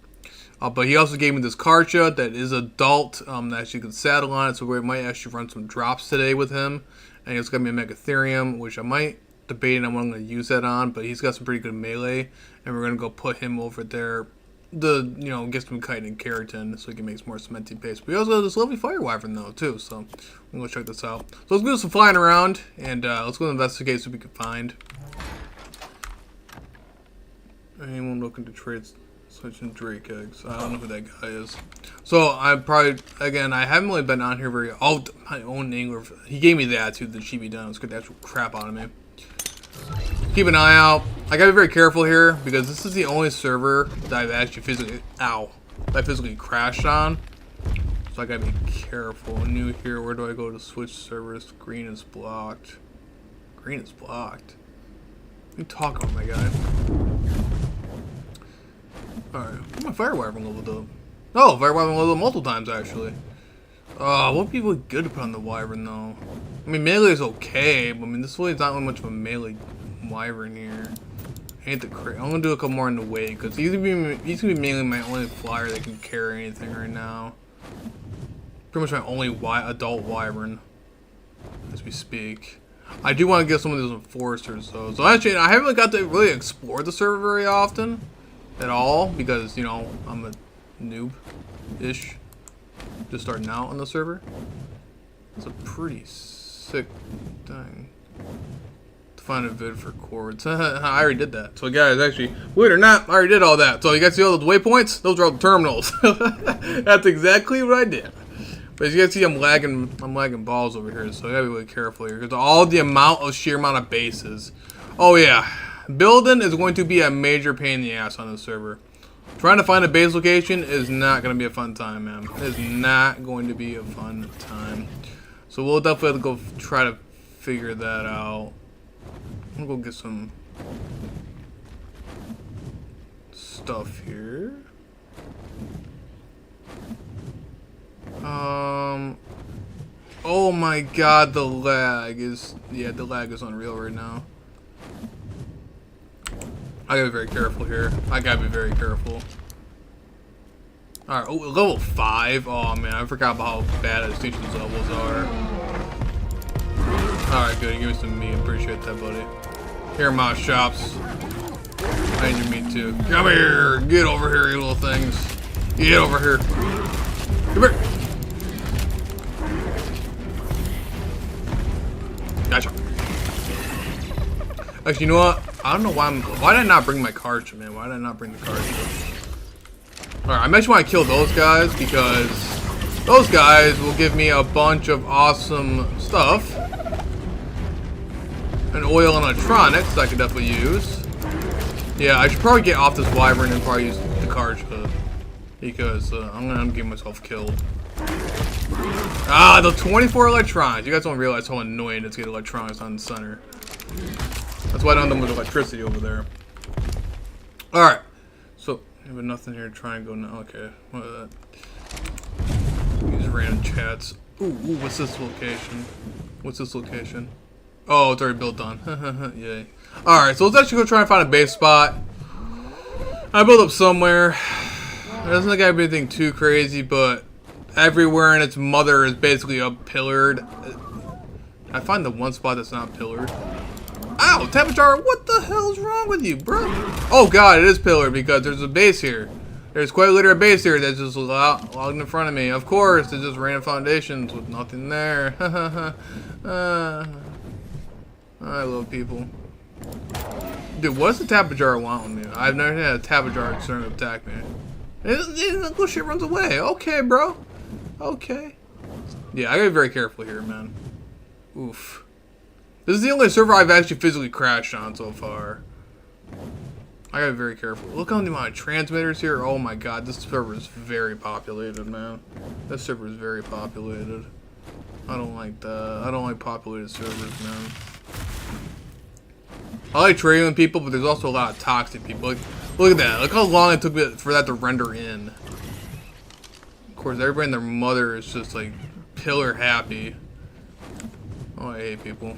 But he also gave me this Karcha that is adult, that you can saddle on it, so we might actually run some drops today with him. And it's going to be a Megatherium, which I might debate on what I'm going to use that on, but he's got some pretty good melee, and we're going to go put him over there get some chitin and keratin so he can make some more cementing paste. We also have this lovely fire wyvern though too, so we'll go check this out. So let's do some flying around, and let's go investigate so we can find anyone looking to trade Switching Drake eggs. I don't know who that guy is. So I probably, again, I haven't really been on here very. Oh, my own angler. He gave me the attitude that she be done. It's good the actual crap out of me. Keep an eye out. I gotta be very careful here because this is the only server that I've actually physically, that I physically crashed on. So I gotta be careful. New here. Where do I go to switch servers? Green is blocked. Green is blocked. What are you talking about, my guy? Alright, my fire wyvern leveled up. Oh, fire wyvern leveled up multiple times actually. What would be really good to put on the wyvern though? I mean, melee is okay, but I mean, this way is not really much of a melee wyvern here. Ain't the crazy. I'm gonna do a couple more in the way because he's gonna be mainly my only flyer that can carry anything right now. Pretty much my only adult wyvern as we speak. I do want to get some of those enforcers though. So actually, I haven't got to really explore the server very often. At all, because, you know, I'm a noob-ish, just starting out on the server. It's a pretty sick thing to find a vid for chords. I already did that. So guys, actually, believe it or not, I already did all that. So you guys see all those waypoints? Those are all the terminals. That's exactly what I did. But as you guys see, I'm lagging balls over here, so I gotta be really careful here, because all the sheer amount of bases. Oh yeah. Building is going to be a major pain in the ass on this server. Trying to find a base location is not going to be a fun time, man. It is not going to be a fun time. So we'll definitely have to go try to figure that out. I'm going to go get some stuff here. Oh my god, the lag is unreal right now. I gotta be very careful here. I gotta be very careful. Alright, oh, level 5. Oh man, I forgot about how bad these levels are. Alright, good. Give me some meat. Appreciate that, buddy. Here are my shops. I need your meat too. Come here! Get over here, you little things. Get over here. Come here! Gotcha. Actually, you know what? I don't know why did I not bring my cartridge, man? Why did I not bring the cartridge? Alright, I actually want to kill those guys because those guys will give me a bunch of awesome stuff. And oil and electronics that I could definitely use. Yeah, I should probably get off this wyvern and probably use the cartridge because I'm gonna get myself killed. Ah, the 24 electronics. You guys don't realize how annoying it is to get electronics on the center. That's why I don't have much electricity over there. Alright. So, I have nothing here to try and go now. Okay. What is that? These random chats. Ooh, what's this location? What's this location? Oh, it's already built on. Yay. Alright, so let's actually go try and find a base spot. I built up somewhere. It doesn't look like anything too crazy, but everywhere in its mother is basically pillared. I find the one spot that's not pillared. Ow, Tapajar, what the hell is wrong with you, bro? Oh god, it is pillared because there's a base here. There's quite literally a base here that's just logged in front of me. Of course, it's just random foundations with nothing there. I love people. Dude, what does the Tapajar want with me? I've never had a Tapajar trying to attack me. Little shit runs away. Okay, bro. Okay. Yeah, I gotta be very careful here, man. Oof. This is the only server I've actually physically crashed on so far. I gotta be very careful. Look how many amount of transmitters here. Oh my god, this server is very populated, man. This server is very populated. I don't like that. I don't like populated servers, man. I like trading with people, but there's also a lot of toxic people. Like, look at that. Look how long it took for that to render in. Of course, everybody and their mother is just like pillar happy. Oh, I hate people.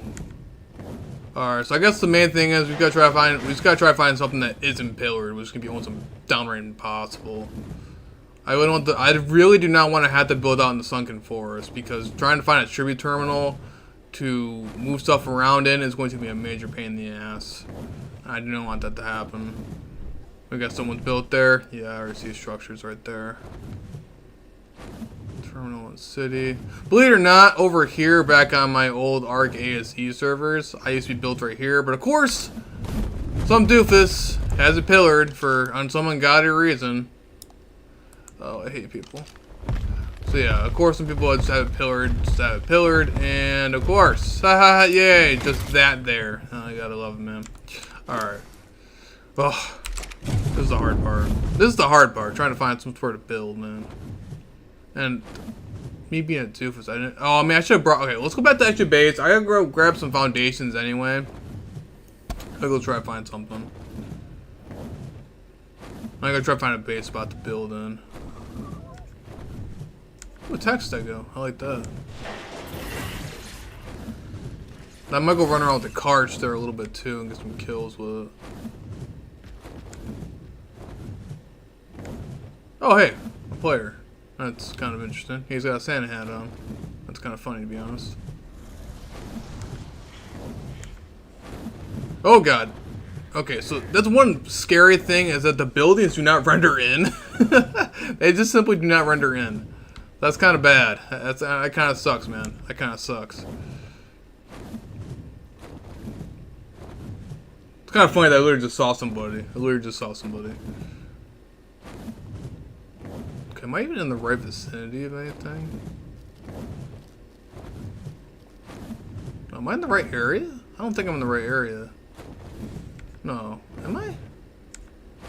Alright, so I guess the main thing is we just gotta try to find something that isn't pillared, which can be almost downright impossible. I really do not want to have to build out in the sunken forest because trying to find a tribute terminal to move stuff around in is going to be a major pain in the ass. I do not want that to happen. We got someone's built there. Yeah, I already see structures right there. Terminal and city. Believe it or not, over here, back on my old ARC ASE servers, I used to be built right here, but of course, some doofus Has it pillared for on some ungodly reason. Oh, I hate people. So yeah, of course some people just have it pillared, and of course, haha, yay, just that there. Oh, you gotta love it, man. Alright. Oh, this is the hard part. This is the hard part, trying to find some sort of build, man. And me being a doofus, I didn't. Oh, I mean, I should have brought. Okay, let's go back to extra base. I gotta go grab some foundations anyway. I gotta go try to find something. I gotta try to find a base spot to build in. What text I go? I like that. I might go run around with the carts there a little bit too and get some kills with it. Oh, hey, a player. That's kind of interesting. He's got a Santa hat on. That's kind of funny, to be honest. Oh, God. Okay, so that's one scary thing is that the buildings do not render in. They just simply do not render in. That's kind of bad. That kind of sucks, man. That kind of sucks. It's kind of funny that I literally just saw somebody. Okay, am I even in the right vicinity of anything? Am I in the right area? I don't think I'm in the right area. No. Am I?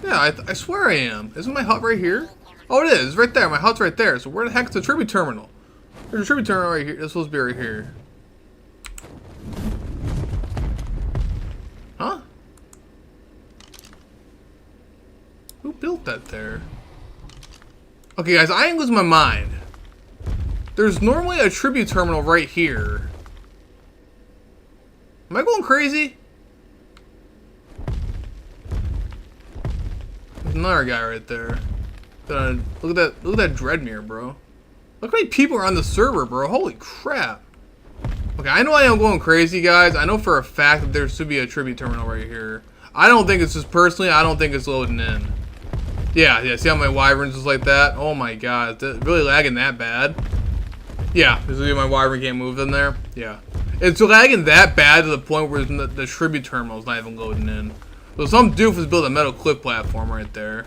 Yeah, I swear I am. Isn't my hut right here? Oh, it is. It's right there. My hut's right there. So where the heck is the tribute terminal? There's a tribute terminal right here. It's supposed to be right here. Huh? Who built that there? Okay, guys, I ain't losing my mind. There's normally a tribute terminal right here. Am I going crazy? There's another guy right there. Look at that Dreadmere, bro. Look how many people are on the server, bro. Holy crap. Okay, I know I am going crazy, guys. I know for a fact that there should be a tribute terminal right here. I don't think it's just personally, I don't think it's loading in. Yeah, see how my wyverns is like that? Oh my god, is it really lagging that bad? Yeah, this is my wyvern can't move in there. Yeah. It's lagging that bad to the point where the tribute terminal is not even loading in. So some doofus built a metal cliff platform right there.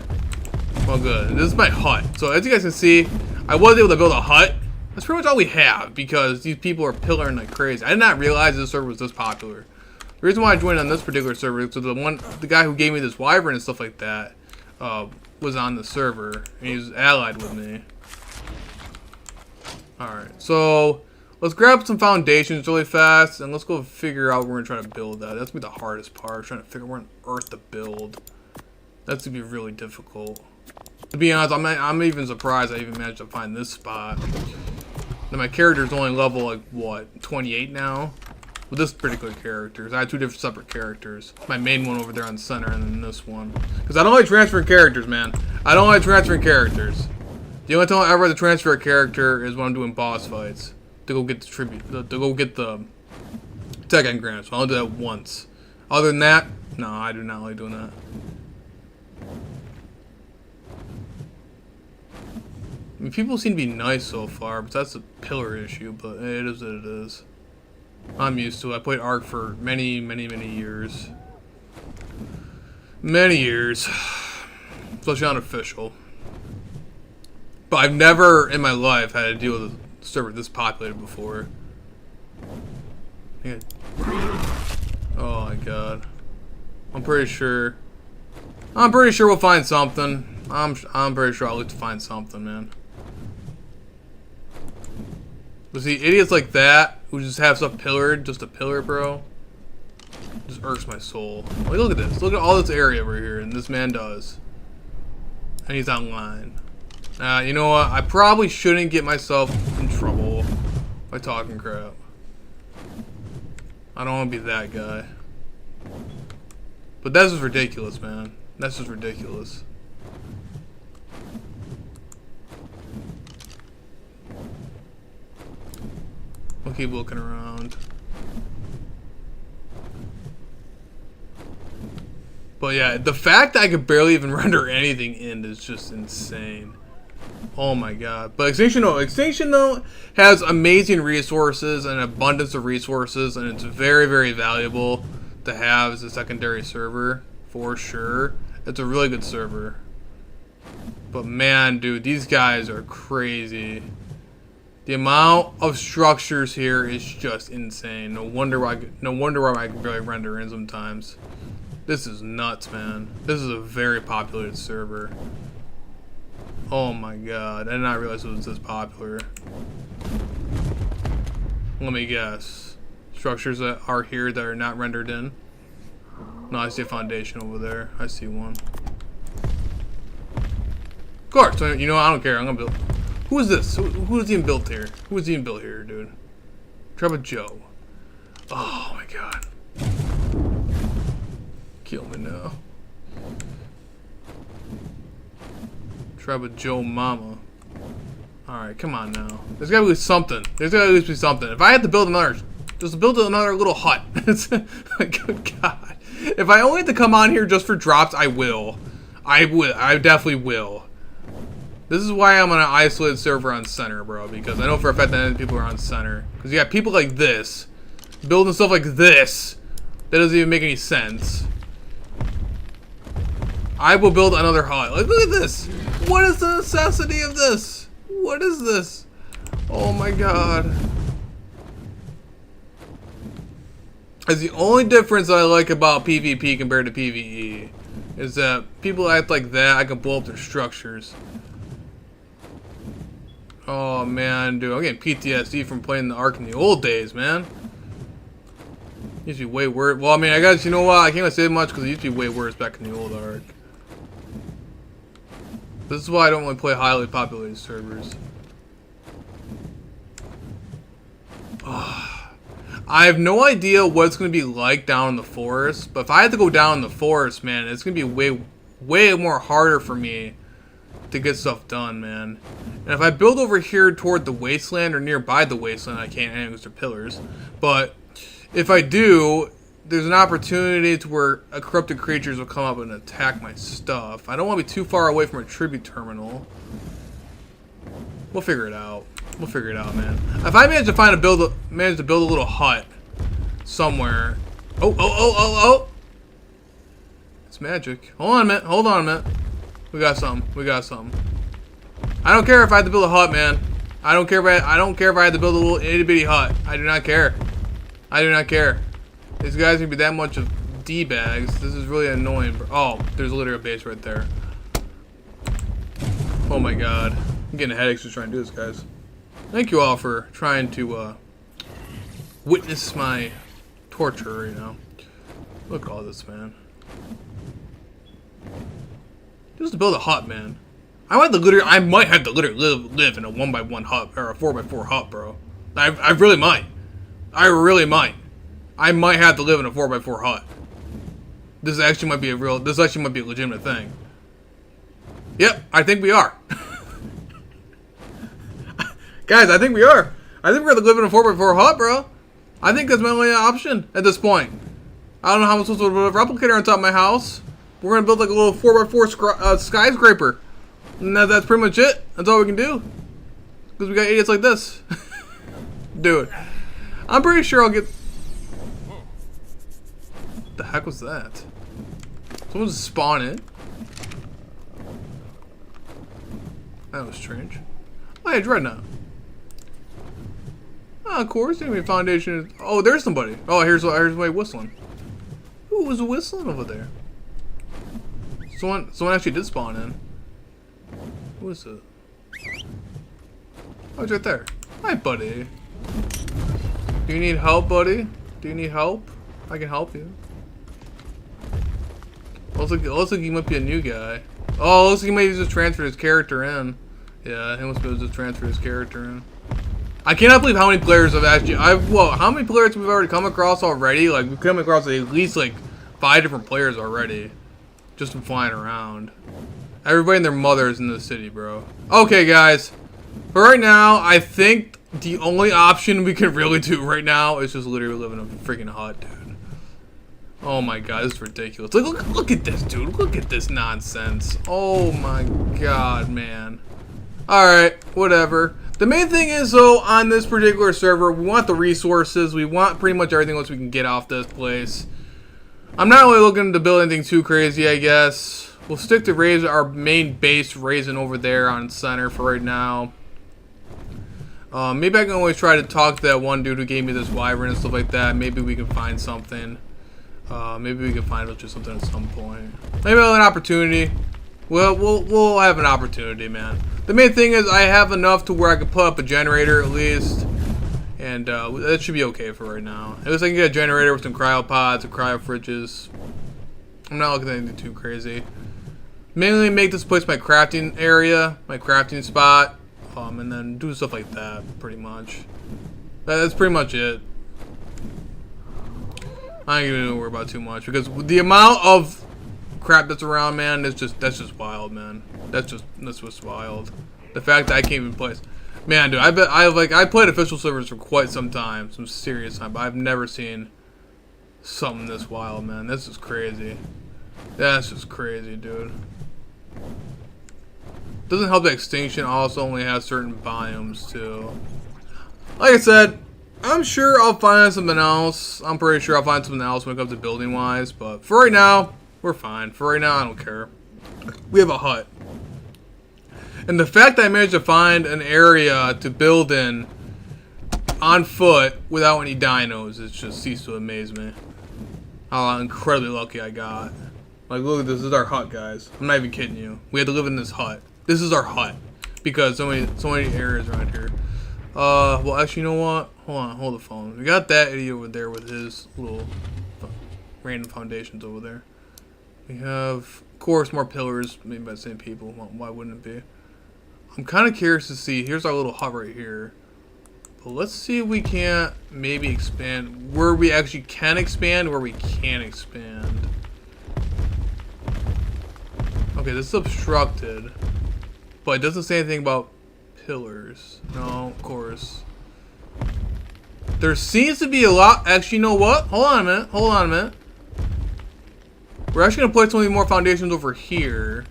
Well, good. This is my hut. So as you guys can see, I was able to build a hut. That's pretty much all we have because these people are pillaring like crazy. I did not realize this server was this popular. The reason why I joined on this particular server is so the guy who gave me this wyvern and stuff like that was on the server and he was allied with me. Alright, so let's grab some foundations really fast and let's go figure out where we're gonna try to build that. That's gonna be the hardest part, trying to figure out where on earth to build. That's gonna be really difficult. To be honest, I'm even surprised I even managed to find this spot. Now my character's only level like what, 28 now? With this particular character, I have two different separate characters. My main one over there on the center, and then this one. Because I don't like transferring characters, man. I don't like transferring characters. The only time I ever have to transfer a character is when I'm doing boss fights to go get the tribute, to go get the tech engrams. So I'll do that once. Other than that, no, I do not like doing that. I mean, people seem to be nice so far, but that's a pillar issue. But it is what it is. I'm used to it. I played Ark for many years. Many years. Especially unofficial. But I've never in my life had to deal with a server this populated before. Oh my god. I'm pretty sure we'll find something. I'm pretty sure I'll look to find something, man. But see, idiots like that who just have stuff pillared, just a pillar, bro, just irks my soul. Like, look at this. Look at all this area over here, and this man does. And he's online. You know what? I probably shouldn't get myself in trouble by talking crap. I don't want to be that guy. But that's just ridiculous, man. That's just ridiculous. I'll keep looking around. But yeah, the fact that I could barely even render anything in is just insane. Oh my god. But Extinction though has amazing resources and abundance of resources, and it's very valuable to have as a secondary server for sure. It's a really good server. But man, dude, these guys are crazy. The amount of structures here is just insane. No wonder why I can barely render in sometimes. This is nuts, man. This is a very populated server. Oh my god, I did not realize it was this popular. Let me guess. Structures that are here that are not rendered in. No, I see a foundation over there. I see one. Of course, you know what? I don't care. I'm gonna build. Who is this? Who is even built here? Who is even built here, dude? Trouble Joe. Oh my god. Kill me now. Trouble Joe Mama. Alright, come on now. There's gotta be something. There's gotta at least be something. If I had to build another, just build another little hut. Good god. If I only had to come on here just for drops, I will. I definitely will. This is why I'm on an isolated server on center, bro. Because I know for a fact that people are on center. Because you got people like this. Building stuff like this. That doesn't even make any sense. I will build another hut. Like, look at this. What is the necessity of this? What is this? Oh my god. That's the only difference that I like about PvP compared to PvE. Is that people act like that, I can blow up their structures. Oh man, dude, I'm getting PTSD from playing the Ark in the old days, man. Used to be way worse. Well, I mean, I guess, you know what? I can't really say much because it used to be way worse back in the old Ark. This is why I don't really play highly populated servers. Oh, I have no idea what it's going to be like down in the forest, but if I had to go down in the forest, man, it's going to be way more harder for me to get stuff done, man. And if I build over here toward the wasteland or nearby the wasteland, I can't anyway because they're pillars. But if I do, there's an opportunity to where corrupted creatures will come up and attack my stuff. I don't want to be too far away from a tribute terminal. We'll figure it out. We'll figure it out, man. If I manage to build a little hut somewhere. Oh! It's magic. Hold on a minute. Hold on a minute. We got something. We got something. I don't care if I had to build a hut, man. I don't care if I had to build a little itty bitty hut. I do not care. I do not care. These guys can be that much of D-bags. This is really annoying. Oh, there's literally a base right there. Oh my god. I'm getting headaches just trying to do this, guys. Thank you all for trying to witness my torture, you know. Look at all this, man. Just to build a hut, man. I might have to literally live in a 1x1 hut or a 4x4 hut, bro. I really might. I really might. I might have to live in a 4x4 hut. This actually might be a legitimate thing. Yep, I think we are. Guys, I think we are. I think we're gonna live in a 4x4 hut, bro. I think that's my only option at this point. I don't know how I'm supposed to build a replicator on top of my house. We're gonna build like a little 4x4 skyscraper. And that's pretty much it. That's all we can do. Because we got idiots like this. Dude. I'm pretty sure I'll get... What the heck was that? Someone's spawning. That was strange. Oh, hey, Dreadnought. Oh, of course. Enemy foundation. Oh, there's somebody. Oh, here's somebody whistling. Who was whistling over there? Someone actually did spawn in. Who is it? Oh, it's right there. Hi, buddy. Do you need help, buddy? Do you need help? I can help you. Looks like he might be a new guy. Oh, looks like he might have just transferred his character in. Yeah, he must have just transferred his character in. I cannot believe how many players have actually... how many players we've already come across already? Like, we've come across at least, like, 5 different players already. Just from flying around. Everybody and their mother is in the city, bro. Okay, guys. For right now, I think the only option we can really do right now is just literally live in a freaking hut, dude. Oh my god, this is ridiculous. Look at this, dude. Look at this nonsense. Oh my god, man. Alright, whatever. The main thing is, though, on this particular server, we want the resources. We want pretty much everything else we can get off this place. I'm not really looking to build anything too crazy, I guess. We'll stick to raise our main base raising over there on center for right now. Maybe I can always try to talk to that one dude who gave me this wyvern and stuff like that. Maybe we can find something. Maybe we can find just something at some point. Maybe an opportunity. Well, we'll have an opportunity, man. The main thing is I have enough to where I can put up a generator at least. And that should be okay for right now. At least I can get a generator with some cryopods and cryo fridges. I'm not looking at anything too crazy. Mainly make this place my crafting area, my crafting spot. And then do stuff like that, pretty much. That's pretty much it. I ain't gonna worry about too much because the amount of crap that's around, man, that's just wild, man. That's just wild. The fact that I can't even play, man, dude. I played official servers for quite some time, some serious time, but I've never seen something this wild, man. This is crazy. That's just crazy, dude. Doesn't help that extinction also only has certain biomes too. Like I said, I'm sure I'll find something else. I'm pretty sure I'll find something else when it comes to building wise, but for right now, we're fine. For right now, I don't care. We have a hut. And the fact that I managed to find an area to build in on foot without any dinos, it just ceased to amaze me. How incredibly lucky I got. Like, look, this is our hut, guys. I'm not even kidding you. We had to live in this hut. This is our hut because so many areas around here. Well, actually, you know what? Hold on, hold the phone. We got that idiot over there with his little random foundations over there. We have, of course, more pillars made by the same people. Well, why wouldn't it be? I'm kind of curious to see. Here's our little hut right here. But let's see if we can't maybe expand where we actually can expand, where we can't expand. Okay, this is obstructed. But it doesn't say anything about pillars. No, of course. There seems to be a lot. Actually, you know what? Hold on a minute. Hold on a minute. We're actually going to place some more foundations over here.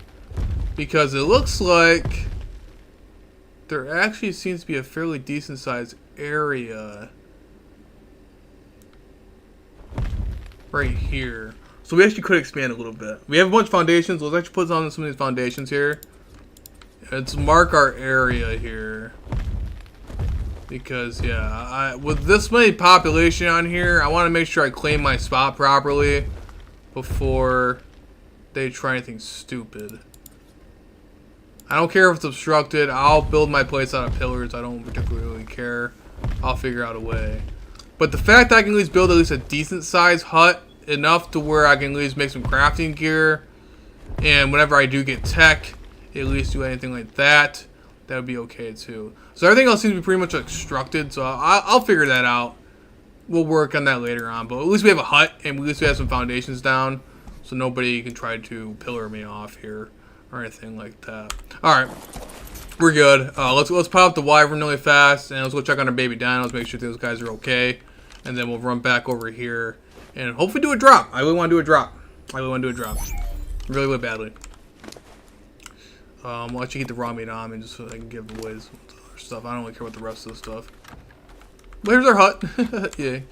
Because it looks like there actually seems to be a fairly decent sized area right here. So we actually could expand a little bit. We have a bunch of foundations. Let's actually put on some of these foundations here. Let's mark our area here. Because, yeah, with this many population on here, I want to make sure I claim my spot properly before they try anything stupid. I don't care if it's obstructed. I'll build my place out of pillars. I don't particularly care. I'll figure out a way. But the fact that I can at least build at least a decent sized hut, enough to where I can at least make some crafting gear, and whenever I do get tech, at least do anything like that, that would be okay too. So everything else seems to be pretty much obstructed, so I'll figure that out. We'll work on that later on, but at least we have a hut, and at least we have some foundations down, so nobody can try to pillar me off here or anything like that. All right, we're good. Let's pop up the wyvern really fast, and let's go check on our baby dinos, make sure those guys are okay, and then we'll run back over here and hopefully do a drop. I really want to do a drop. Really, really badly. We'll actually get the raw meat on me just so I can give away some other stuff. I don't really care about the rest of the stuff. But here's our hut. Yay.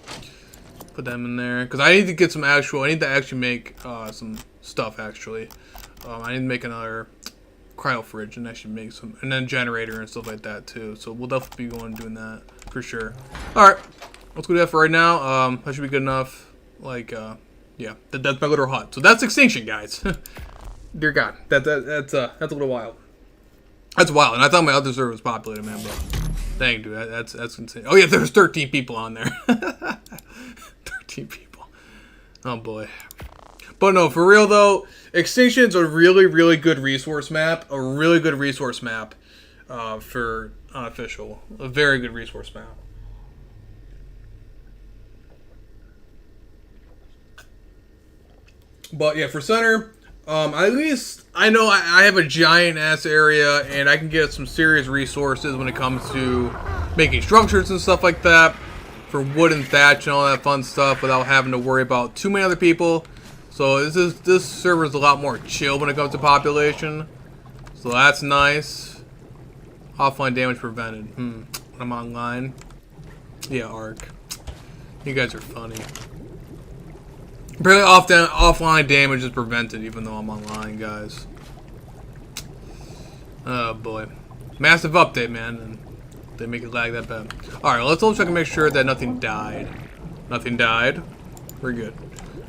Put them in there. Because I need to get some actual, I need to actually make some stuff actually. I need to make another cryo fridge and actually make some, and then generator and stuff like that too. So we'll definitely be going and doing that for sure. Alright. Let's go do that for right now. That should be good enough. Like, yeah. That's my little hut. So that's extinction, guys. Dear God, that's a little wild. That's wild, and I thought my other server was populated, man. But dang, dude, that's insane. Oh yeah, there's 13 people on there. 13 people. Oh boy. But no, for real though, Extinction's a really, really good resource map. A really good resource map for unofficial. A very good resource map. But yeah, for center. At least I know I have a giant ass area and I can get some serious resources when it comes to making structures and stuff like that for wood and thatch and all that fun stuff without having to worry about too many other people. So this server is a lot more chill when it comes to population. So that's nice. Offline damage prevented. I'm online. Yeah, Ark. You guys are funny. Apparently offline damage is prevented even though I'm online, guys. Oh boy. Massive update, man. And they make it lag that bad. Alright, let's double check and make sure that nothing died. Nothing died. We're good.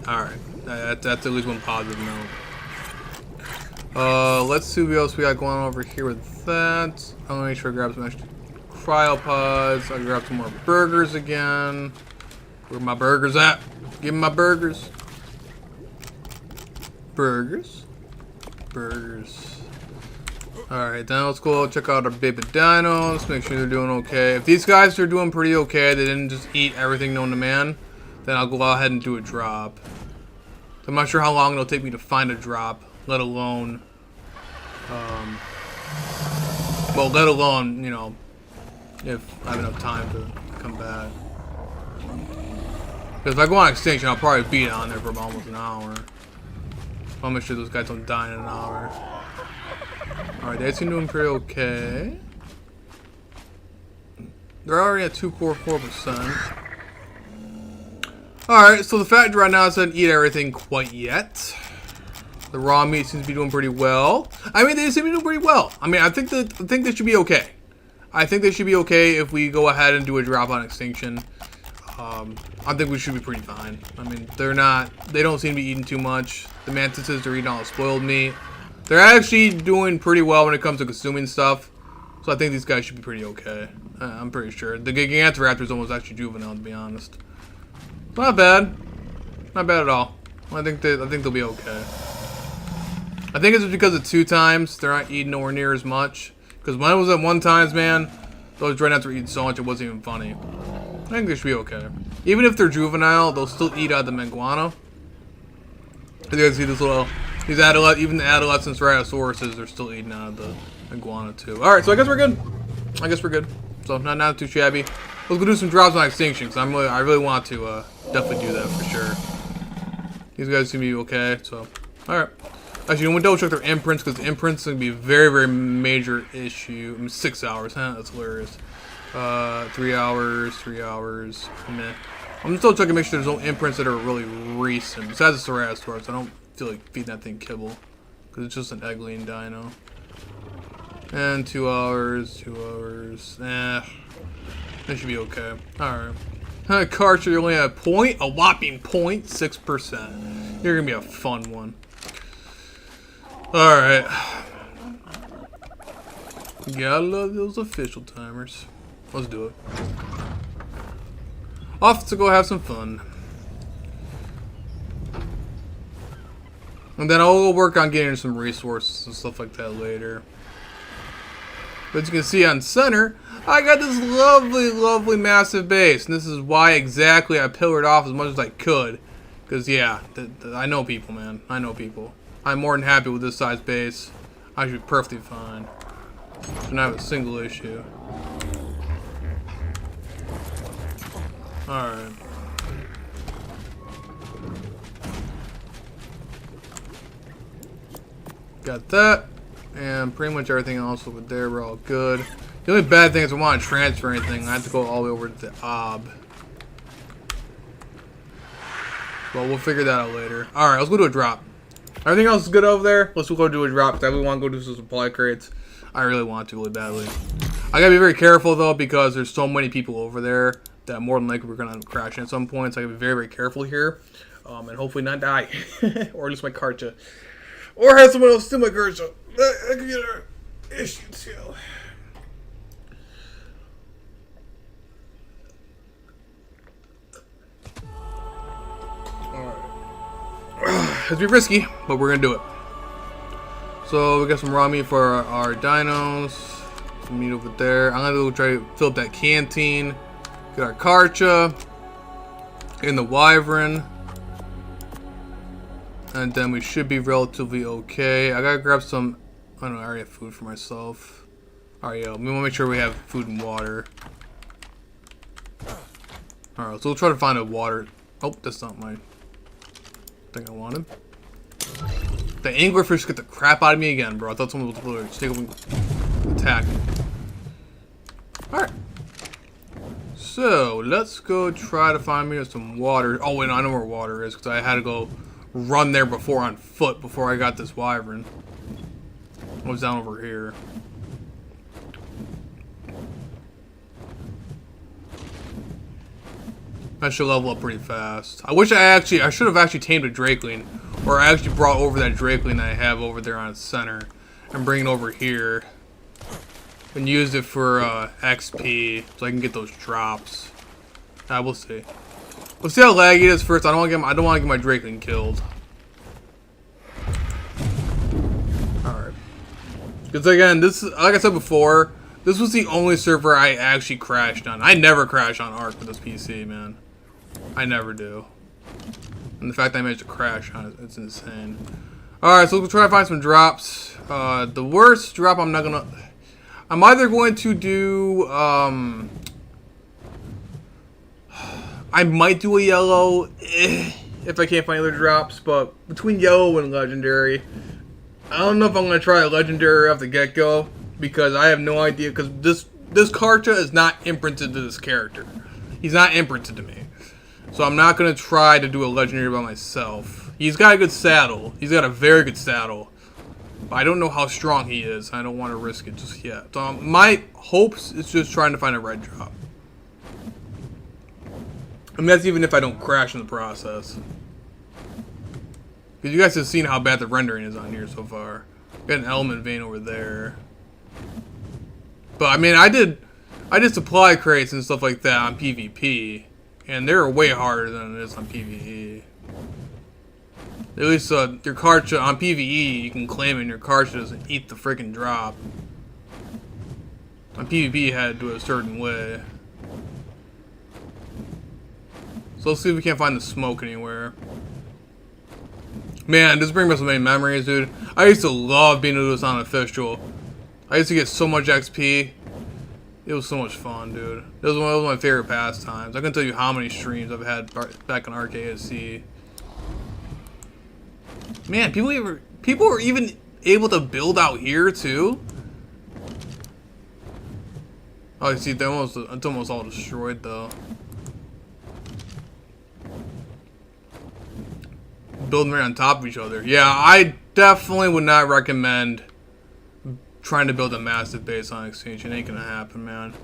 Alright. That's at least one positive note. Let's see what else we got going on over here with that. I'm gonna make sure I grab some extra cryopods. I'll grab some more burgers again. Where my burgers at? Give me my burgers. Burgers. Burgers. Alright, then let's go check out our baby dinos. Make sure they're doing okay. If these guys are doing pretty okay, they didn't just eat everything known to man, then I'll go ahead and do a drop. I'm not sure how long it'll take me to find a drop, let alone, let alone, you know, if I have enough time to come back. Because if I go on extinction, I'll probably be on there for almost an hour. I'll make sure those guys don't die in an hour. Alright, they seem doing pretty okay. They're already at 244%. Alright, so the factory right now doesn't eat everything quite yet. The raw meat seems to be doing pretty well. I mean, they seem to be doing pretty well. I mean, I think they should be okay. I think they should be okay if we go ahead and do a drop on extinction. I think we should be pretty fine. I mean, they don't seem to be eating too much. The mantises are eating all the spoiled meat. They're actually doing pretty well when it comes to consuming stuff. So I think these guys should be pretty okay. I'm pretty sure. The Gigantoraptor is almost actually juvenile, to be honest. Not bad. Not bad at all. I think they'll be okay. I think it's because of 2 times. They're not eating nowhere near as much. Because when it was at 1 times, man, those dreadnoughts were eating so much it wasn't even funny. I think they should be okay. Even if they're juvenile, they'll still eat out of the Manguano. You guys see this little... even the adolescent Ceratosaurus, they're still eating out of the iguana too. Alright, so I guess we're good. So not too shabby. Let's go do some drops on extinction, because I really want to definitely do that for sure. These guys seem to be okay, so alright. Actually, I'm gonna double check their imprints, because the imprints are gonna be a very, very major issue. I mean, 6 hours, huh? That's hilarious. 3 hours, 3 hours, meh. I'm still checking to make sure there's no imprints that are really recent. Besides the Ceratosaurus, I don't feel like feeding that thing kibble, because it's just an egg-laying dino. And 2 hours, 2 hours. That should be okay. Alright. Karcher, you're only at a whopping 0.6%. You're gonna be a fun one. Alright. Gotta love those official timers. Let's do it. Off to go have some fun. And then I'll go work on getting some resources and stuff like that later. But as you can see on center, I got this lovely, lovely massive base. And this is why exactly I pillared off as much as I could. Because, yeah, I know people, man. I know people. I'm more than happy with this size base. I should be perfectly fine. Shouldn't have a single issue. Alright. Got that. And pretty much everything else over there, we're all good. The only bad thing is I want to transfer anything. I have to go all the way over to the Ob. Well, we'll figure that out later. Alright, let's go do a drop. Everything else is good over there. Let's go do a drop, because I really want to go do some supply crates. I really want to, really badly. I gotta be very careful, though, because there's so many people over there that more than likely we're gonna crash at some point. So I gotta be very, very careful here. And hopefully not die. Or lose my Karcha. Or have someone else steal my Karcha. That could be an issue, too. Alright. It's be risky, but we're gonna do it. So we got some raw meat for our dinos. Some meat over there. I'm gonna go try to fill up that canteen. Get our Karcha. In the wyvern. And then we should be relatively okay. I gotta grab some... I don't know, I already have food for myself. Alright, yo, we wanna make sure we have food and water. Alright, so we'll try to find a water... Oh, that's not my thing I wanted. The anglerfish get the crap out of me again, bro. I thought someone was literally just take up and attack me. Alright. So, let's go try to find me some water. Oh, wait, no, I know where water is because I had to go run there before on foot before I got this wyvern. I was down over here. I should level up pretty fast. I wish I should have actually tamed a drakeling. Or I actually brought over that drakeling that I have over there on center. And bring it over here. And use it for XP. So I can get those drops. We'll see. Let's see how laggy it is first. I don't want to get my drakeling killed. Alright. Because again, this is, like I said before, this was the only server I actually crashed on. I never crash on Ark with this PC, man. I never do. And the fact that I managed to crash on it, it's insane. Alright, so we'll try to find some drops. The worst drop I'm either going to do, I might do a yellow, if I can't find other drops, but between yellow and legendary, I don't know if I'm going to try a legendary off the get-go, because I have no idea, because this Karcha is not imprinted to this character. He's not imprinted to me. So I'm not going to try to do a legendary by myself. He's got a good saddle. He's got a very good saddle. But I don't know how strong he is. I don't want to risk it just yet. So my hopes is just trying to find a red drop. And that's even if I don't crash in the process. Because you guys have seen how bad the rendering is on here so far. Got an element vein over there. But I mean, I did supply crates and stuff like that on PvP. And they're way harder than it is on PvE. At least your Karcha on PvE, you can claim it and your Karcha doesn't eat the freaking drop. On PvP, you had to do it a certain way. So let's see if we can't find the smoke anywhere. Man, this brings back so many memories, dude. I used to love being able to do this on official. I used to get so much XP. It was so much fun, dude. It was one of my favorite pastimes. I can tell you how many streams I've had back on RKSC. Man, people were even able to build out here too. Oh, you see, it's almost all destroyed though. Building right on top of each other. Yeah, I definitely would not recommend trying to build a massive base on Exchange. It ain't gonna happen, man.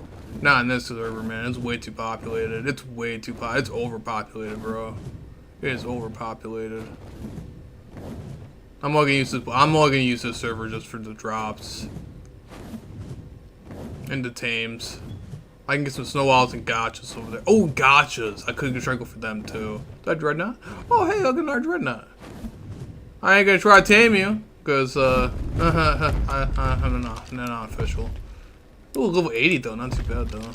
Not in this server, man. It's way too populated. It's way too it's overpopulated, bro. It is overpopulated. I'm only gonna use this server just for the drops and the tames. I can get some snow owls and gotchas over there. Oh, gotchas! I could try to go for them too. Is that dreadnought? Oh, hey, look at our dreadnought. I ain't gonna try to tame you. Because, I'm not official. Ooh, level 80 though, not too bad though.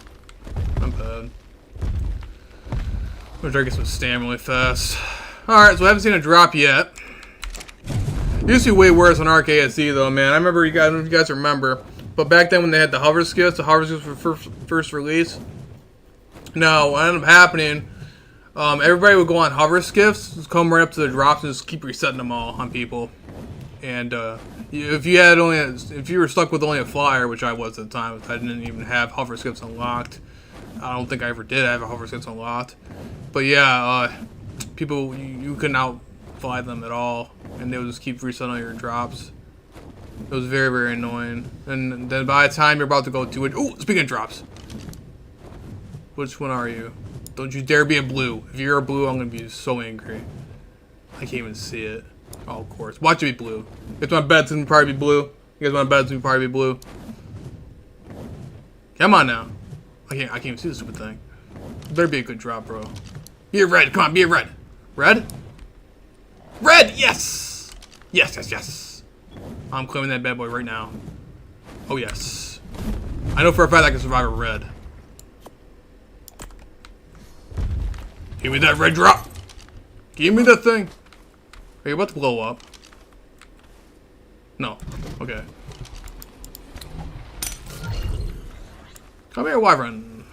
Not bad. I'm gonna try to get some stamina really fast. Alright, so I haven't seen a drop yet. It used to be way worse on RKSE though, man. I remember, I don't know if you guys remember, but back then when they had the hover skiffs were first release. Now, what ended up happening, everybody would go on hover skiffs, just come right up to the drops and just keep resetting them all on people. And if you were stuck with only a flyer, which I was at the time, I didn't even have hover skips unlocked. I don't think I ever did have a hover skips unlocked. But yeah, people you couldn't outfly them at all, and they would just keep resetting all your drops. It was very, very annoying. And then by the time you're about to go to it, ooh, speaking of drops, which one are you? Don't you dare be a blue. If you're a blue, I'm gonna be so angry. I can't even see it. Oh, of course. Watch it be blue. You guys want to bet it's going to probably be blue? You guys want to bet it's going to probably be blue? Come on now. I can't even see the stupid thing. Better be a good drop, bro. Be a red. Come on, be a red. Red? Red! Yes! Yes, yes, yes. I'm claiming that bad boy right now. Oh, yes. I know for a fact I can survive a red. Give me that red drop. Give me that thing. Are you about to blow up? No. Okay. Come here, wyvern.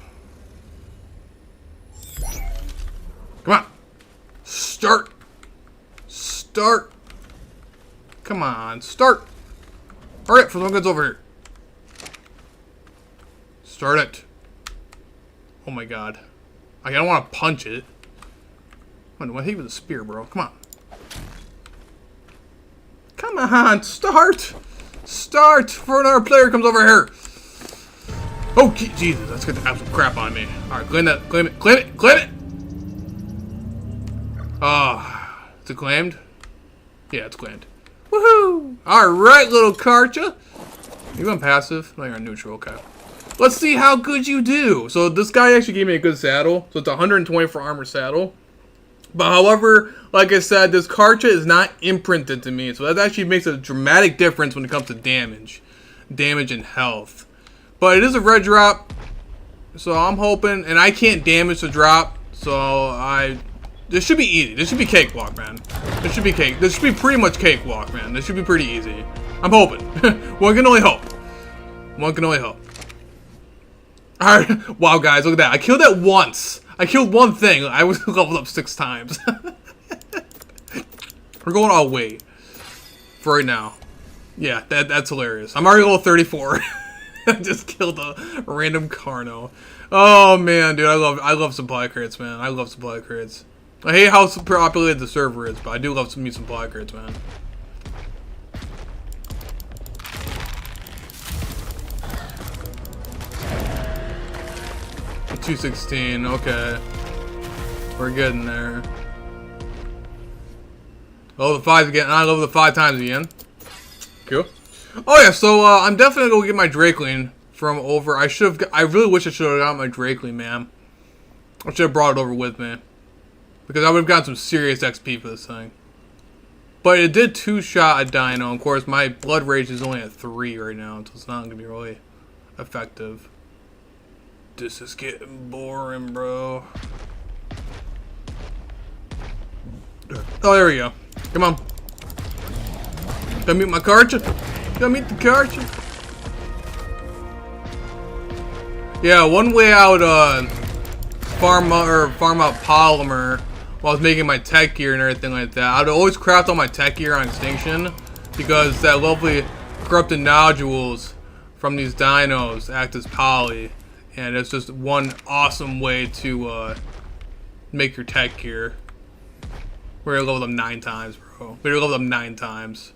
Come on. Start. Start. Come on. Start. Hurry up for someone gets over here. Start it. Oh my god. I don't want to punch it. What hit with a spear, bro? Come on. Come on, start! Start before another player comes over here. Oh, Jesus, that's gonna have some crap on me. Alright, claim that, claim it, claim it, claim it! Is it claimed? Yeah, it's claimed. Woohoo! Alright, little Karcha. You going passive? No, you're on neutral, okay. Let's see how good you do. So this guy actually gave me a good saddle. So it's 124 armor saddle. But however, like I said, this Karcha is not imprinted to me. So that actually makes a dramatic difference when it comes to damage. Damage and health. But it is a red drop. So I'm hoping, and I can't damage the drop. So this should be easy. This should be cakewalk, man. This should be cake. This should be pretty much cakewalk, man. This should be pretty easy. I'm hoping. One can only hope. One can only hope. Alright. Wow, guys, look at that. I killed that once. I killed one thing. I was leveled up 6 times. We're going all weight for right now. Yeah, that's hilarious. I'm already level 34. I just killed a random Carno. Oh man, dude, I love supply crates, man. I love supply crates. I hate how populated the server is, but I do love some supply crates, man. $216, okay. We're getting there. Oh, the 5 again. I love the 5 times again. Cool. Oh yeah, so I'm definitely gonna get my Drakeling from over. I really wish I should have got my Drakeling, man. I should have brought it over with me. Because I would have gotten some serious XP for this thing. But it did 2-shot a dino. Of course, my blood rage is only at 3 right now, so it's not going to be really effective. This is getting boring, bro. Oh, there we go. Come on. Gotta meet my Karcha. Gotta meet the Karcha. Yeah, one way I would farm out polymer while I was making my tech gear and everything like that. I'd always craft all my tech gear on Extinction because that lovely corrupted nodules from these dinos act as poly, and it's just one awesome way to make your tech gear. We're gonna level them 9 times, bro. We're gonna level them 9 times.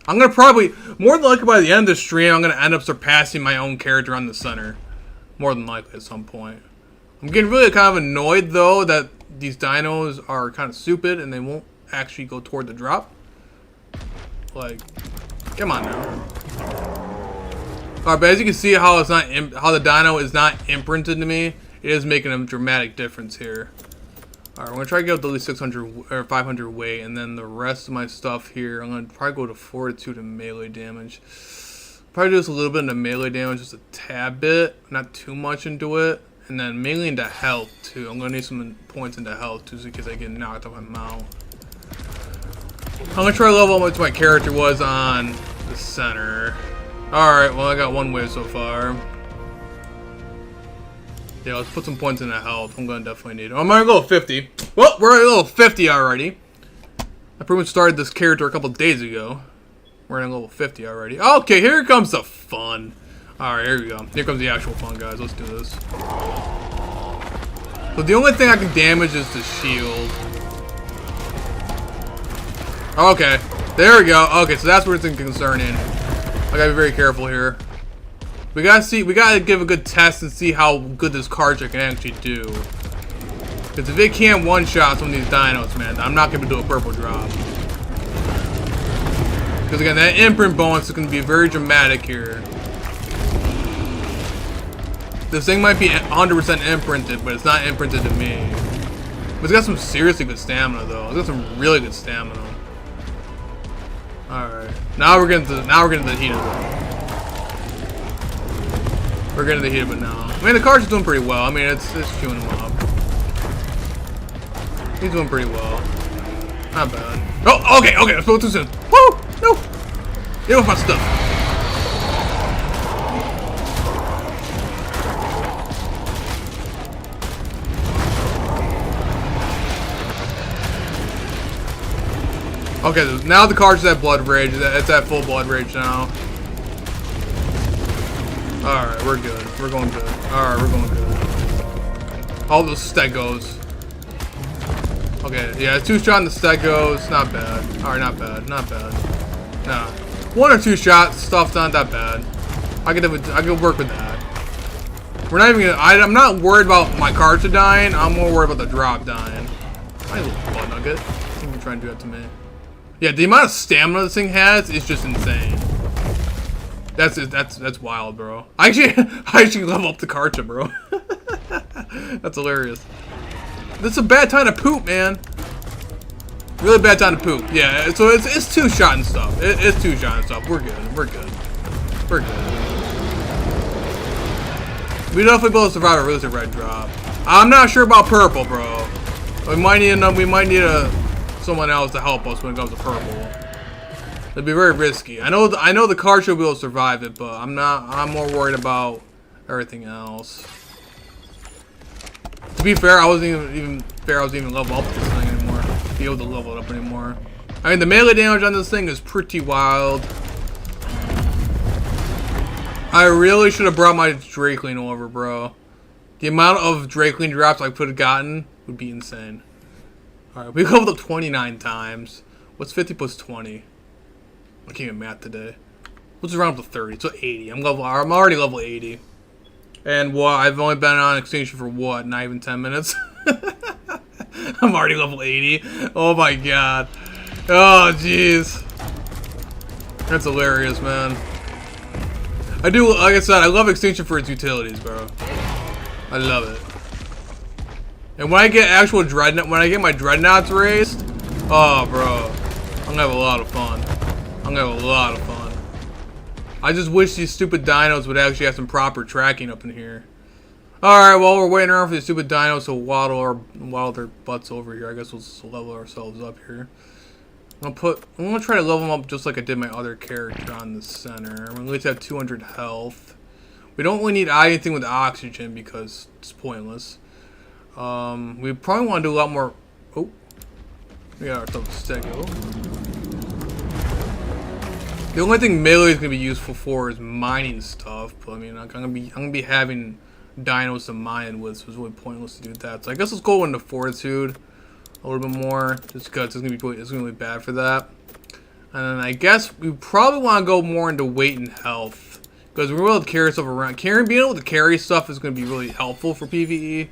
I'm gonna probably, more than likely by the end of the stream, I'm gonna end up surpassing my own character on the center. More than likely at some point. I'm getting really kind of annoyed though that these dinos are kind of stupid and they won't actually go toward the drop. Like, come on now. Alright, but as you can see how it's not how the dino is not imprinted to me, it is making a dramatic difference here. Alright, we're gonna try to get up to at least 600 or 500 weight, and then the rest of my stuff here, I'm gonna probably go to fortitude and melee damage. Probably do just a little bit into melee damage, just a tad bit, not too much into it. And then mainly into health too. I'm gonna need some points into health too, because I get knocked off my mount. I'm gonna try to level how much my character was on the center. Alright, well I got 1 wave so far. Yeah, let's put some points into health. I'm gonna definitely need it. I'm gonna go 50. Well, we're at level 50 already. I pretty much started this character a couple days ago. We're at level 50 already. Okay, here comes the fun. Alright, here we go. Here comes the actual fun, guys. Let's do this. So the only thing I can damage is the shield. Okay. There we go. Okay, so that's where it's concerning. I gotta be very careful here. We gotta give a good test and see how good this Karcha can actually do. Because if it can't one-shot some of these dinos, man, I'm not gonna do a purple drop. Because again, that imprint bonus is gonna be very dramatic here. This thing might be 100% imprinted, but it's not imprinted to me. But it's got some seriously good stamina, though. It's got some really good stamina. All right, now we're getting to the heat of it. We're getting to the heat of it now. I mean, the Karcha's doing pretty well. I mean, it's chewing him up. He's doing pretty well. Not bad. Oh, okay. I spoke too soon. Woo! No. Get off my stuff. Okay, now the Karcha's at blood rage. It's at full blood rage now. Alright, we're good. We're going good. Alright, we're going good. All those stegos. Okay, yeah, 2-shot on the stegos. Not bad. Alright, not bad. Not bad. Nah. 1 or 2 shots. Stuff's not that bad. I could work with that. We're not even gonna, I'm not worried about my cards dying. I'm more worried about the drop dying. My little butt nugget. Don't try and do that to me. Yeah, the amount of stamina this thing has is just insane. That's wild, bro. I actually level up the Karcha, bro. That's hilarious. This is a bad time to poop, man. Really bad time to poop. Yeah, so it's 2-shot and stuff. It's 2-shot and stuff. We're good. We're good. We're good. We definitely be able to survive a really red drop. I'm not sure about purple, bro. We might need someone else to help us when it comes to purple. It'd be very risky. I know the card should be able to survive it, but I'm more worried about everything else. To be fair, I wasn't even level up this thing anymore. Be able to level it up anymore. I mean, the melee damage on this thing is pretty wild. I really should have brought my Drakeling over, bro. The amount of Drakeling drops I could have gotten would be insane. Alright, we leveled up 29 times. What's 50 plus 20? I can't even math today. Let's round up to 30, so 80. I'm already level 80. And what? I've only been on extinction for what? Not even 10 minutes? I'm already level 80. Oh my god. Oh jeez. That's hilarious, man. I do, like I said, I love extinction for its utilities, bro. I love it. And when I get actual dreadnought, when I get my dreadnoughts raised, oh, bro, I'm gonna have a lot of fun. I'm gonna have a lot of fun. I just wish these stupid dinos would actually have some proper tracking up in here. Alright, well, we're waiting around for these stupid dinos to waddle their butts over here. I guess we'll just level ourselves up here. I'm gonna try to level them up just like I did my other character on the center. I'm gonna at least have 200 health. We don't really need anything with oxygen because it's pointless. We probably want to do a lot more. Oh, we got ourselves a stego. The only thing melee is gonna be useful for is mining stuff. But I mean, I'm gonna be having dinos to mine with, so it's really pointless to do that. So I guess let's go into fortitude a little bit more, just because it's gonna be bad for that. And then I guess we probably want to go more into weight and health, because we're able to carry stuff around. Being able to carry stuff is going to be really helpful for PvE.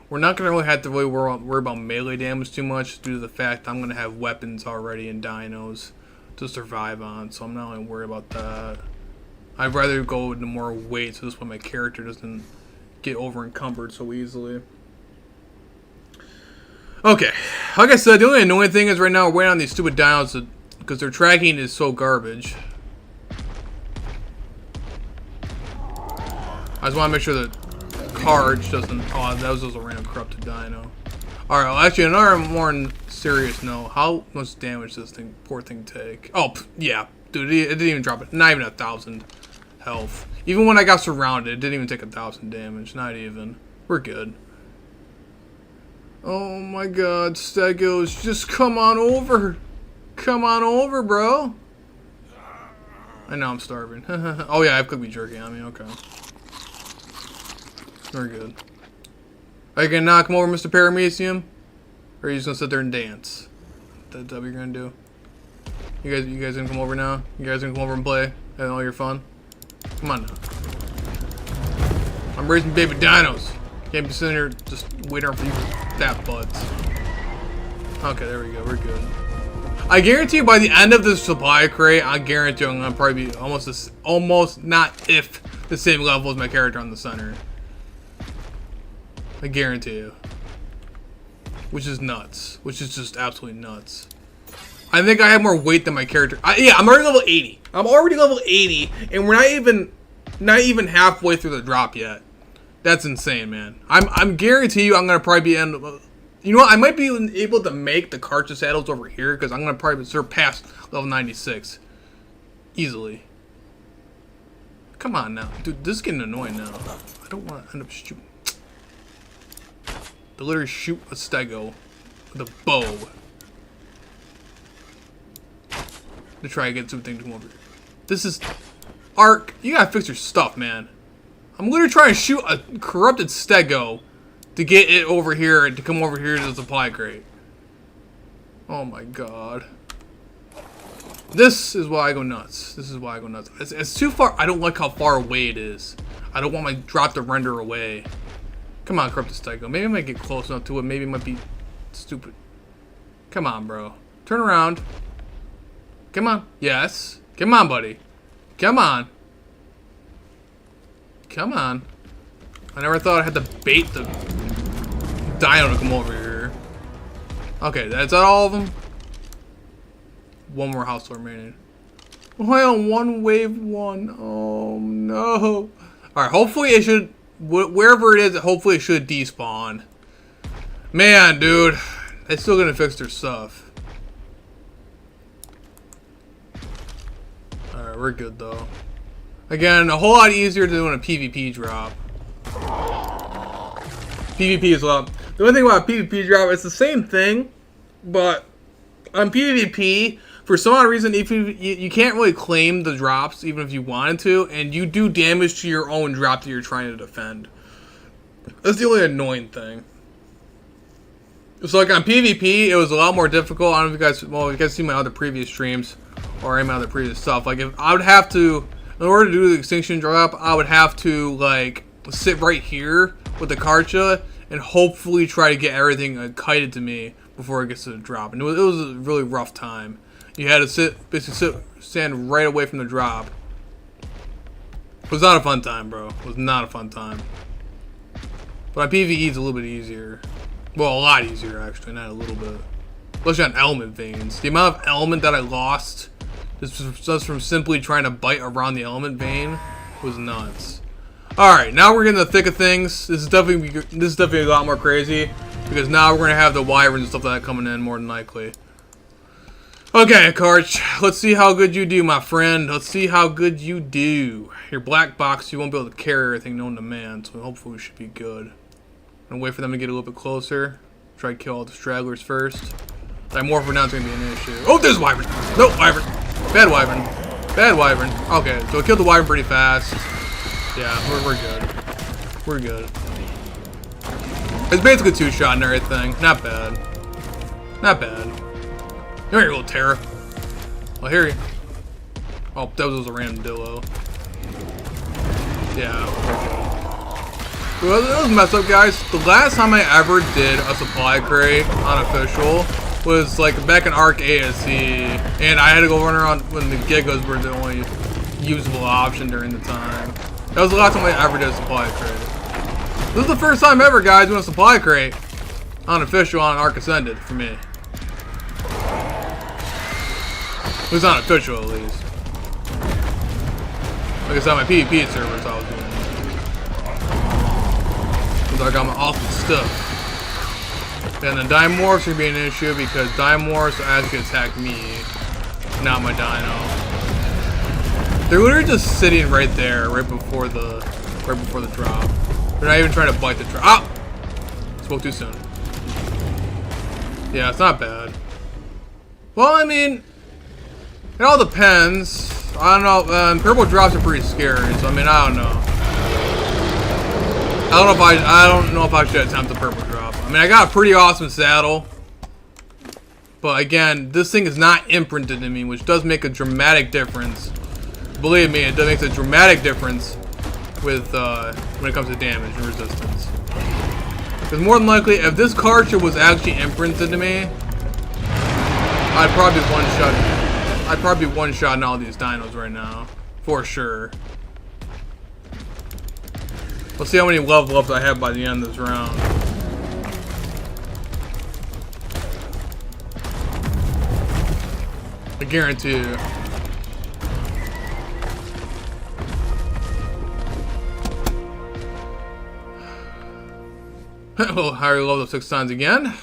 We're not going to really have to really worry about melee damage too much, due to the fact I'm going to have weapons already and dinos to survive on, so I'm not really worried about that. I'd rather go into more weight, so this way my character doesn't get over encumbered so easily. Okay, like I said, the only annoying thing is right now we're waiting on these stupid dinos because their tracking is so garbage. I just want to make sure that Carge doesn't. Oh, that was just a random corrupted dino. Alright, well, actually, another more serious note. How much damage does this poor thing take? Oh, yeah, dude, it didn't even drop it. Not even 1,000 health. Even when I got surrounded, it didn't even take 1,000 damage. Not even. We're good. Oh my god, Stegos, just come on over. Come on over, bro. I know I'm starving. Oh yeah, I have cookie jerky on me, okay. We're good. Are you gonna knock him over, Mr. Paramecium? Or are you just gonna sit there and dance? That's what you're gonna do. You guys gonna come over now? You guys gonna come over and play? Having all your fun? Come on now. I'm raising baby dinos. Can't be sitting here just waiting for you fat butts. Okay, there we go. We're good. I guarantee you by the end of this supply crate, I guarantee you I'm gonna probably be almost not if the same level as my character on the center. I guarantee you. Which is nuts. Which is just absolutely nuts. I think I have more weight than my character. Yeah, I'm already level 80. I'm already level 80, and we're not even halfway through the drop yet. That's insane, man. I'm guarantee you I'm gonna probably be you know what? I might be able to make the Karcha saddles over here because I'm gonna probably surpass level 96 easily. Come on now, dude. This is getting annoying now. I don't want to end up shooting. To literally shoot a stego with a bow to try to get something to come over here. This is Ark. You gotta fix your stuff, man. I'm literally trying to shoot a corrupted stego to get it over here and to come over here to the supply crate. Oh my god. This is why I go nuts. This is why I go nuts. It's too far. I don't like how far away it is. I don't want my drop to render away. Come on, Corrupted Psycho. Maybe I might get close enough to it. Maybe it might be stupid. Come on, bro. Turn around. Come on. Yes. Come on, buddy. Come on. Come on. I never thought I had to bait the Dino to come over here. Okay, that's all of them. One more house remaining. Well, one wave one. Oh no. Alright, hopefully it should, wherever it is, hopefully it should despawn. Man, dude. They're still gonna fix their stuff. Alright, we're good though. Again, a whole lot easier than doing a PvP drop. PvP is a lot. The only thing about PvP drop, it's the same thing, but on PvP, for some odd reason, if you can't really claim the drops, even if you wanted to, and you do damage to your own drop that you're trying to defend. That's the only annoying thing. So like on PvP, it was a lot more difficult. I don't know if you guys, well, you guys see my other previous streams, or any of my other previous stuff. Like if I would have to, in order to do the extinction drop, I would have to like sit right here with the Karcha and hopefully try to get everything kited to me before it gets to the drop. And it was a really rough time. You had to stand right away from the drop. It was not a fun time, bro. It was not a fun time. But on PvE, it's a little bit easier. Well, a lot easier, actually, not a little bit. Especially on element veins. The amount of element that I lost just from simply trying to bite around the element vein was nuts. Alright, now we're getting the thick of things. This is definitely a lot more crazy. Because now we're going to have the wyverns and stuff like that coming in more than likely. Okay, Karch. Let's see how good you do, my friend. Let's see how good you do. Your black box, you won't be able to carry everything known to man. So hopefully we should be good. I'm going to wait for them to get a little bit closer. Try to kill all the stragglers first. Dimorpho now is going to be an issue. Oh, there's wyvern. Nope, wyvern. Bad wyvern. Bad wyvern. Okay, so we killed the wyvern pretty fast. Yeah, we're good. We're good. It's basically two-shot and everything. Not bad. Not bad. Here you go, Terra. I'll hear you. Oh, that was a random dillo. Yeah, we're good. Well, that was messed up, guys. The last time I ever did a supply crate unofficial was like back in Arc ASC, and I had to go run around when the Gigas were the only usable option during the time. That was the last time I ever did a supply crate. This is the first time ever, guys, doing a supply crate unofficial on Arc Ascended for me. It was unofficial, at least. Like I said, my PvP servers I was doing. Because I got my awesome stuff. And the Dimorphs are being an issue because Dimorphs actually attack me, not my Dino. They're literally just sitting right there, right before the drop. They're not even trying to bite the drop. Ah! Spoke too soon. Yeah, it's not bad. Well, I mean, it all depends. I don't know. Purple drops are pretty scary, so I mean, I don't know. I don't know if I should attempt the purple drop. I mean, I got a pretty awesome saddle, but again, this thing is not imprinted in me, which does make a dramatic difference. Believe me, it does make a dramatic difference with when it comes to damage and resistance. Because more than likely, if this Karcher was actually imprinted to me, I'd probably be one-shotting all these dinos right now, for sure. Let's see how many level ups I have by the end of this round. I guarantee you. Oh, I already leveled up 6 times again.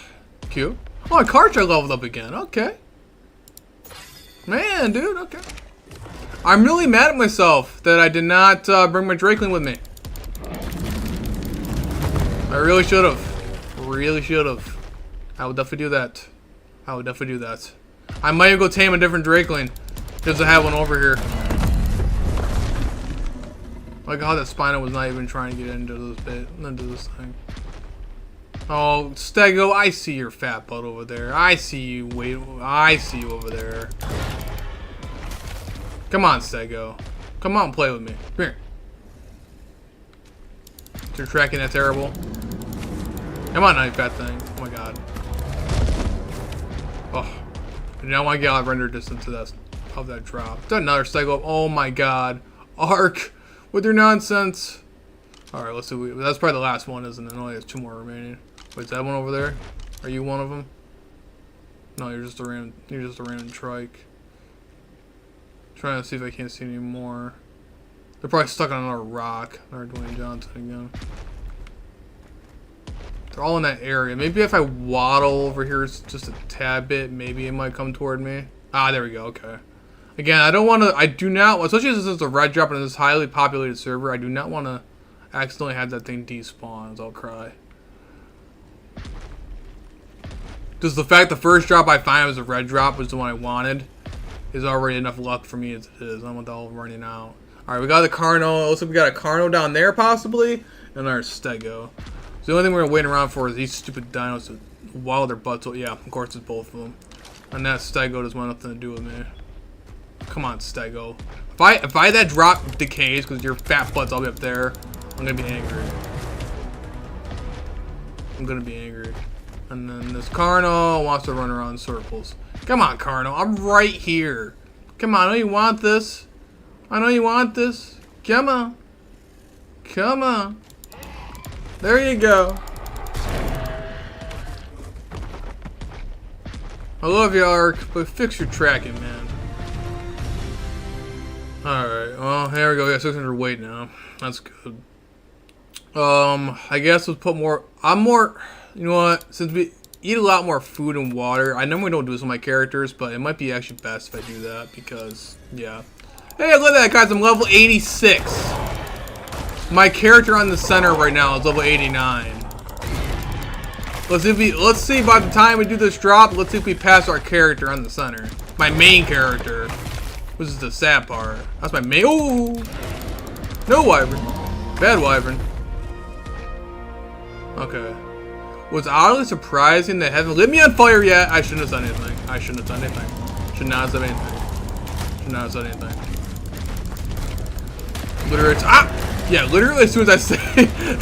Cute. Oh, and Karcher leveled up again. Okay. Man, dude, okay. I'm really mad at myself that I did not bring my Drakeling with me. I really should have. Really should have. I would definitely do that. I would definitely do that. I might go tame a different Drakeling just to have one over here. Like how that Spino was not even trying to get into this thing. Oh, Stego, I see your fat butt over there. I see you. Wait, I see you over there. Come on, Stego. Come on, play with me. Come here. You're tracking that terrible. Come on, now, you fat thing. Oh my god. Oh. I now want to get out of render distance of that drop. Is that another Stego? Oh my god. Arc with your nonsense. Alright, let's see. That's probably the last one, isn't it? Only has 2 more remaining. Wait, is that one over there? Are you one of them? No, you're just a random trike. Trying to see if I can't see any more. They're probably stuck on another rock. Another Dwayne Johnson again. They're all in that area. Maybe if I waddle over here just a tad bit, maybe it might come toward me. Ah, there we go. Okay. Again, I don't want to. I do not, especially since it's a red drop in this highly populated server. I do not want to accidentally have that thing despawn. I'll cry. Just the fact the first drop I find was a red drop was the one I wanted is already enough luck for me as it is. I don't want the whole running out. Alright, we got the Carno. It looks like we got a Carno down there possibly. And our Stego. So the only thing we're waiting around for is these stupid dinos to waddle their butts. So yeah, of course it's both of them. And that Stego doesn't want nothing to do with me. Come on, Stego. If I that drop decays because your fat butt's all the way up there, I'm gonna be angry. I'm gonna be angry. And then this Carno wants to run around in circles. Come on, Carno. I'm right here. Come on, I know you want this. I know you want this. Come on. Come on. There you go. I love you, Ark, but fix your tracking, man. Alright, well, there we go. We got 600 weight now. That's good. I guess let's put more. You know what? Since we eat a lot more food and water, I normally don't do this with my characters, but it might be actually best if I do that because, yeah. Hey, look at that, guys! I'm level 86. My character on the center right now is level 89. Let's see by the time we do this drop. Let's see if we pass our character on the center. My main character. This is the sad part. That's my main. Oh, no wyvern. Bad wyvern. Okay. Was oddly surprising that haven't lit me on fire yet. I shouldn't have done anything. I shouldn't have done anything. Should not have done anything. Should not have done anything. Literally, yeah, literally as soon as I say,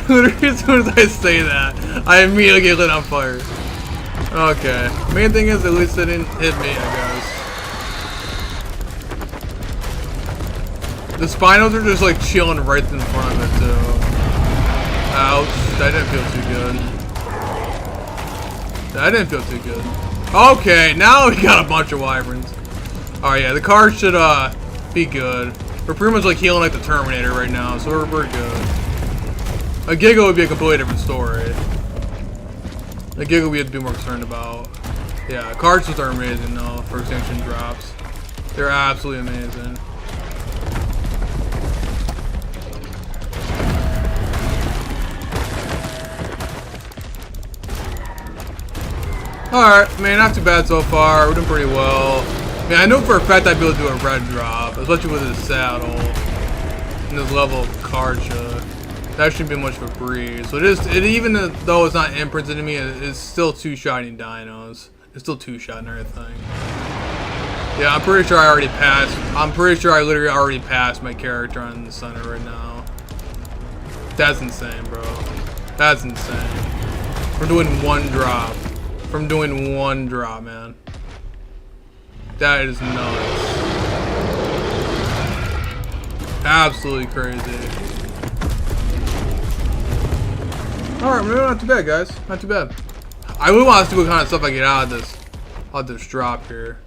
literally as soon as I say that, I immediately get lit on fire. Okay. Main thing is at least it didn't hit me, I guess. The Spinos are just like chilling right in front of it too. Ouch! That didn't feel too good. That didn't feel too good. Okay, now we got a bunch of wyverns. Alright, yeah, the car should be good. We're pretty much like healing like the Terminator right now, so we're good. A Giga would be a completely different story. A Giga we have to be more concerned about. Yeah, cartridges are amazing though for extinction drops. They're absolutely amazing. Alright, man, not too bad so far. We're doing pretty well. I mean, I know for a fact I'd be able to do a red drop, especially with his saddle and this level of Karcha. That shouldn't be much of a breeze. So even though it's not imprinted in me, it's still 2-shotting dinos. It's still 2-shot and everything. Yeah, I'm pretty sure I already passed. I'm pretty sure I literally already passed my character on the center right now. That's insane, bro. That's insane. We're doing one drop. From doing one drop, man. That is nuts. Absolutely crazy. Alright, maybe not too bad, guys. Not too bad. I really want to see what kind of stuff I get out of this drop here.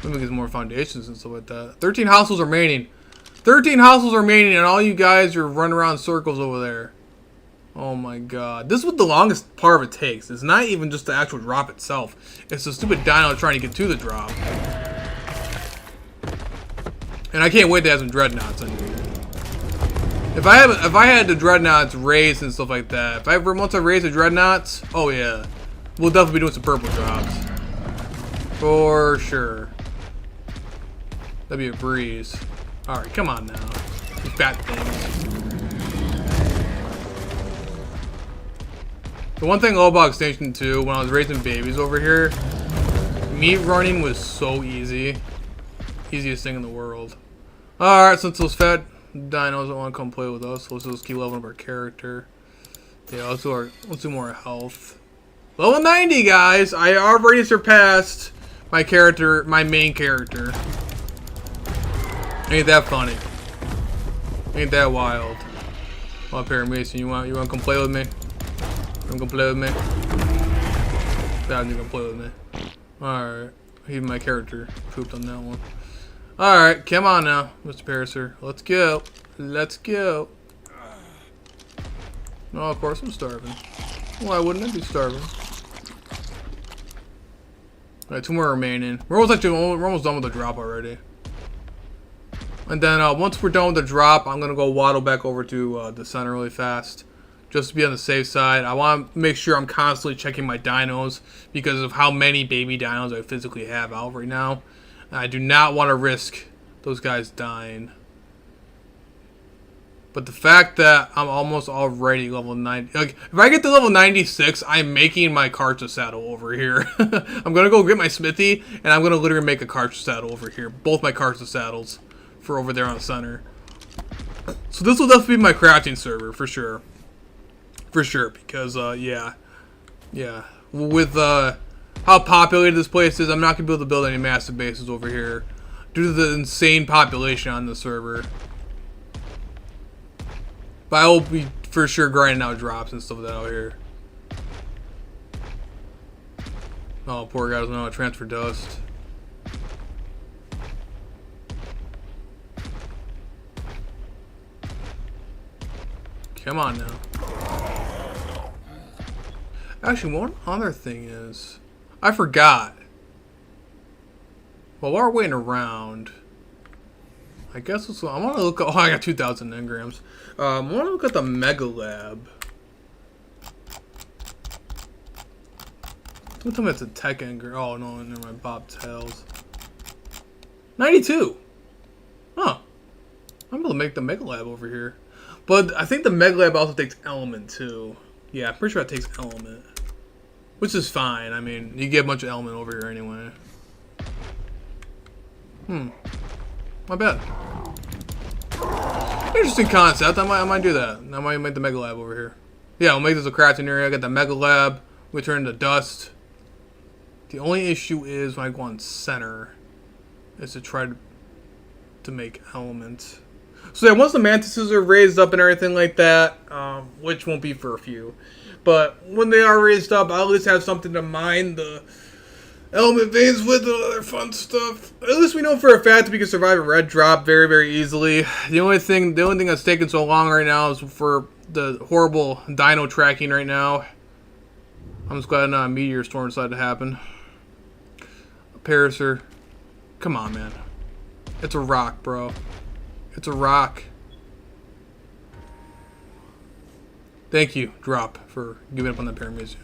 Let me get some more foundations and stuff like that. 13 households remaining. 13 households remaining, and all you guys are running around in circles over there. Oh my god. This is what the longest part of it takes. It's not even just the actual drop itself. It's the stupid dino trying to get to the drop. And I can't wait to have some dreadnoughts in here. If I had the dreadnoughts raised and stuff like that, once I raise the dreadnoughts, oh yeah. We'll definitely be doing some purple drops. For sure. That'd be a breeze. Alright, come on now. You fat things. The one thing about Extinction 2, when I was raising babies over here, meat running was so easy. Easiest thing in the world. Alright, since those fat dinos don't want to come play with us, let's just keep leveling up our character. Yeah, let's do more health. Level 90, guys! I already surpassed my character, my main character. Ain't that funny? Ain't that wild? Come up here, Mason. You want to come play with me? You want to come play with me? Dad, you gonna play with me? All right. Even my character pooped on that one. All right, come on now, Mr. Paraser. Let's go. Let's go. No, of course I'm starving. Why wouldn't I be starving? All right, 2 more remaining. We're almost done with the drop already. And then once we're done with the drop, I'm gonna go waddle back over to the center really fast, just to be on the safe side. I want to make sure I'm constantly checking my dinos because of how many baby dinos I physically have out right now. I do not want to risk those guys dying. But the fact that I'm almost already level 90... Like, if I get to level 96, I'm making my cartridge saddle over here. I'm going to go get my smithy, and I'm going to literally make a cartridge saddle over here. Both my cartridge saddles for over there on the center. So this will definitely be my crafting server, for sure. For sure, because, yeah. Yeah. With, how populated this place is, I'm not going to be able to build any massive bases over here due to the insane population on the server. But I will be for sure grinding out drops and stuff like that out here. Oh, poor guy doesn't know how to transfer dust. Come on now. Actually, one other thing is, I forgot. Well, while we're waiting around, I guess I want to look at. Oh, I got 2,000 engrams. I want to look at the Mega Lab. Don't tell me it's a tech engram. Oh no, never mind. Bobtails. 92. Huh. I'm able to make the Mega Lab over here, but I think the Mega Lab also takes element too. Yeah, I'm pretty sure it takes element. Which is fine. I mean, you get a bunch of element over here anyway. My bad. Interesting concept. I might do that. I might make the Mega Lab over here. Yeah, we'll make this a crafting area. I got the Mega Lab. We turn into dust. The only issue is when I go on center, is to try to make element. So yeah, once the mantises are raised up and everything like that, which won't be for a few. But when they are raised up, I'll at least have something to mine the element veins with and other fun stuff. At least we know for a fact that we can survive a red drop very, very easily. The only thing that's taking so long right now is for the horrible dino tracking right now. I'm just glad a meteor storm decided to happen. Paraser, come on, man. It's a rock, bro. It's a rock. Thank you, Drop, for giving up on that Paramecium.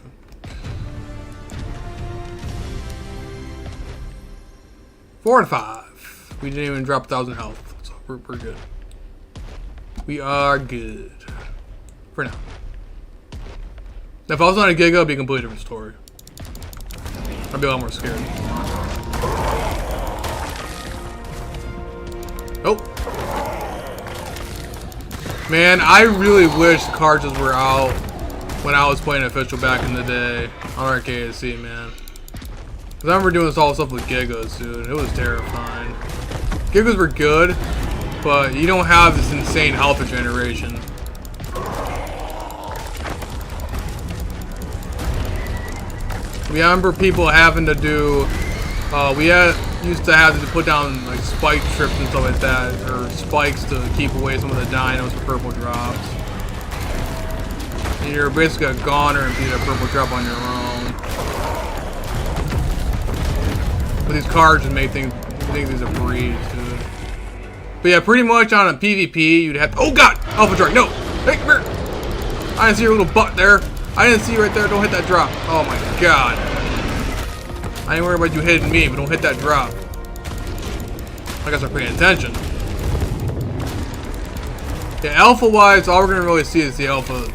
Four and 5. We didn't even drop 1,000 health, so we're good. We are good. For now. If I was on a Giga, it'd be a completely different story. I'd be a lot more scared. Nope. Man, I really wish the cartridges were out when I was playing official back in the day on RKSC, man. Because I remember doing this all stuff with Gigas, dude. It was terrifying. Gigas were good, but you don't have this insane health regeneration. We remember people having to do, used to have to put down like spike trips and stuff like that, or spikes to keep away some of the dinos with purple drops. And you're basically a goner and beat a purple drop on your own. But these cards just make things, I think these are breeds, dude. But yeah, pretty much on a PvP, you'd have to, oh god! Alpha Drake, no! Hey, come here! I didn't see your little butt there. I didn't see you right there, don't hit that drop. Oh my god. I ain't worried about you hitting me, but don't hit that drop. I guess I'm paying attention. Yeah, alpha-wise, all we're gonna really see is the alpha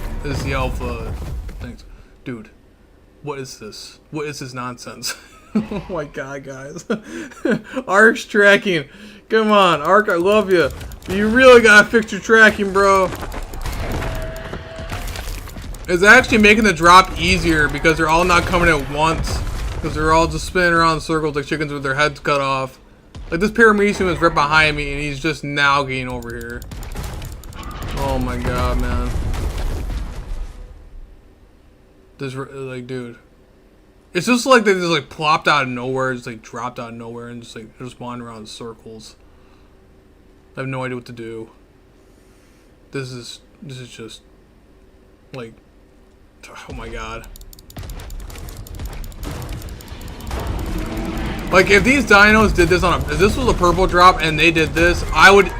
things. Dude, what is this? What is this nonsense? Oh my god, guys. Ark's tracking. Come on, Ark, I love you. But you really gotta fix your tracking, bro. It's actually making the drop easier because they're all not coming at once. Because they're all just spinning around in circles like chickens with their heads cut off. Like this Paramecium is right behind me and he's just now getting over here. Oh my god, man. This, like, dude. It's just like they just like plopped out of nowhere, just like dropped out of nowhere and just like just wandering around in circles. I have no idea what to do. This is just like, oh my god. Like if these dinos did this on a, if this was a purple drop and they did this, I would,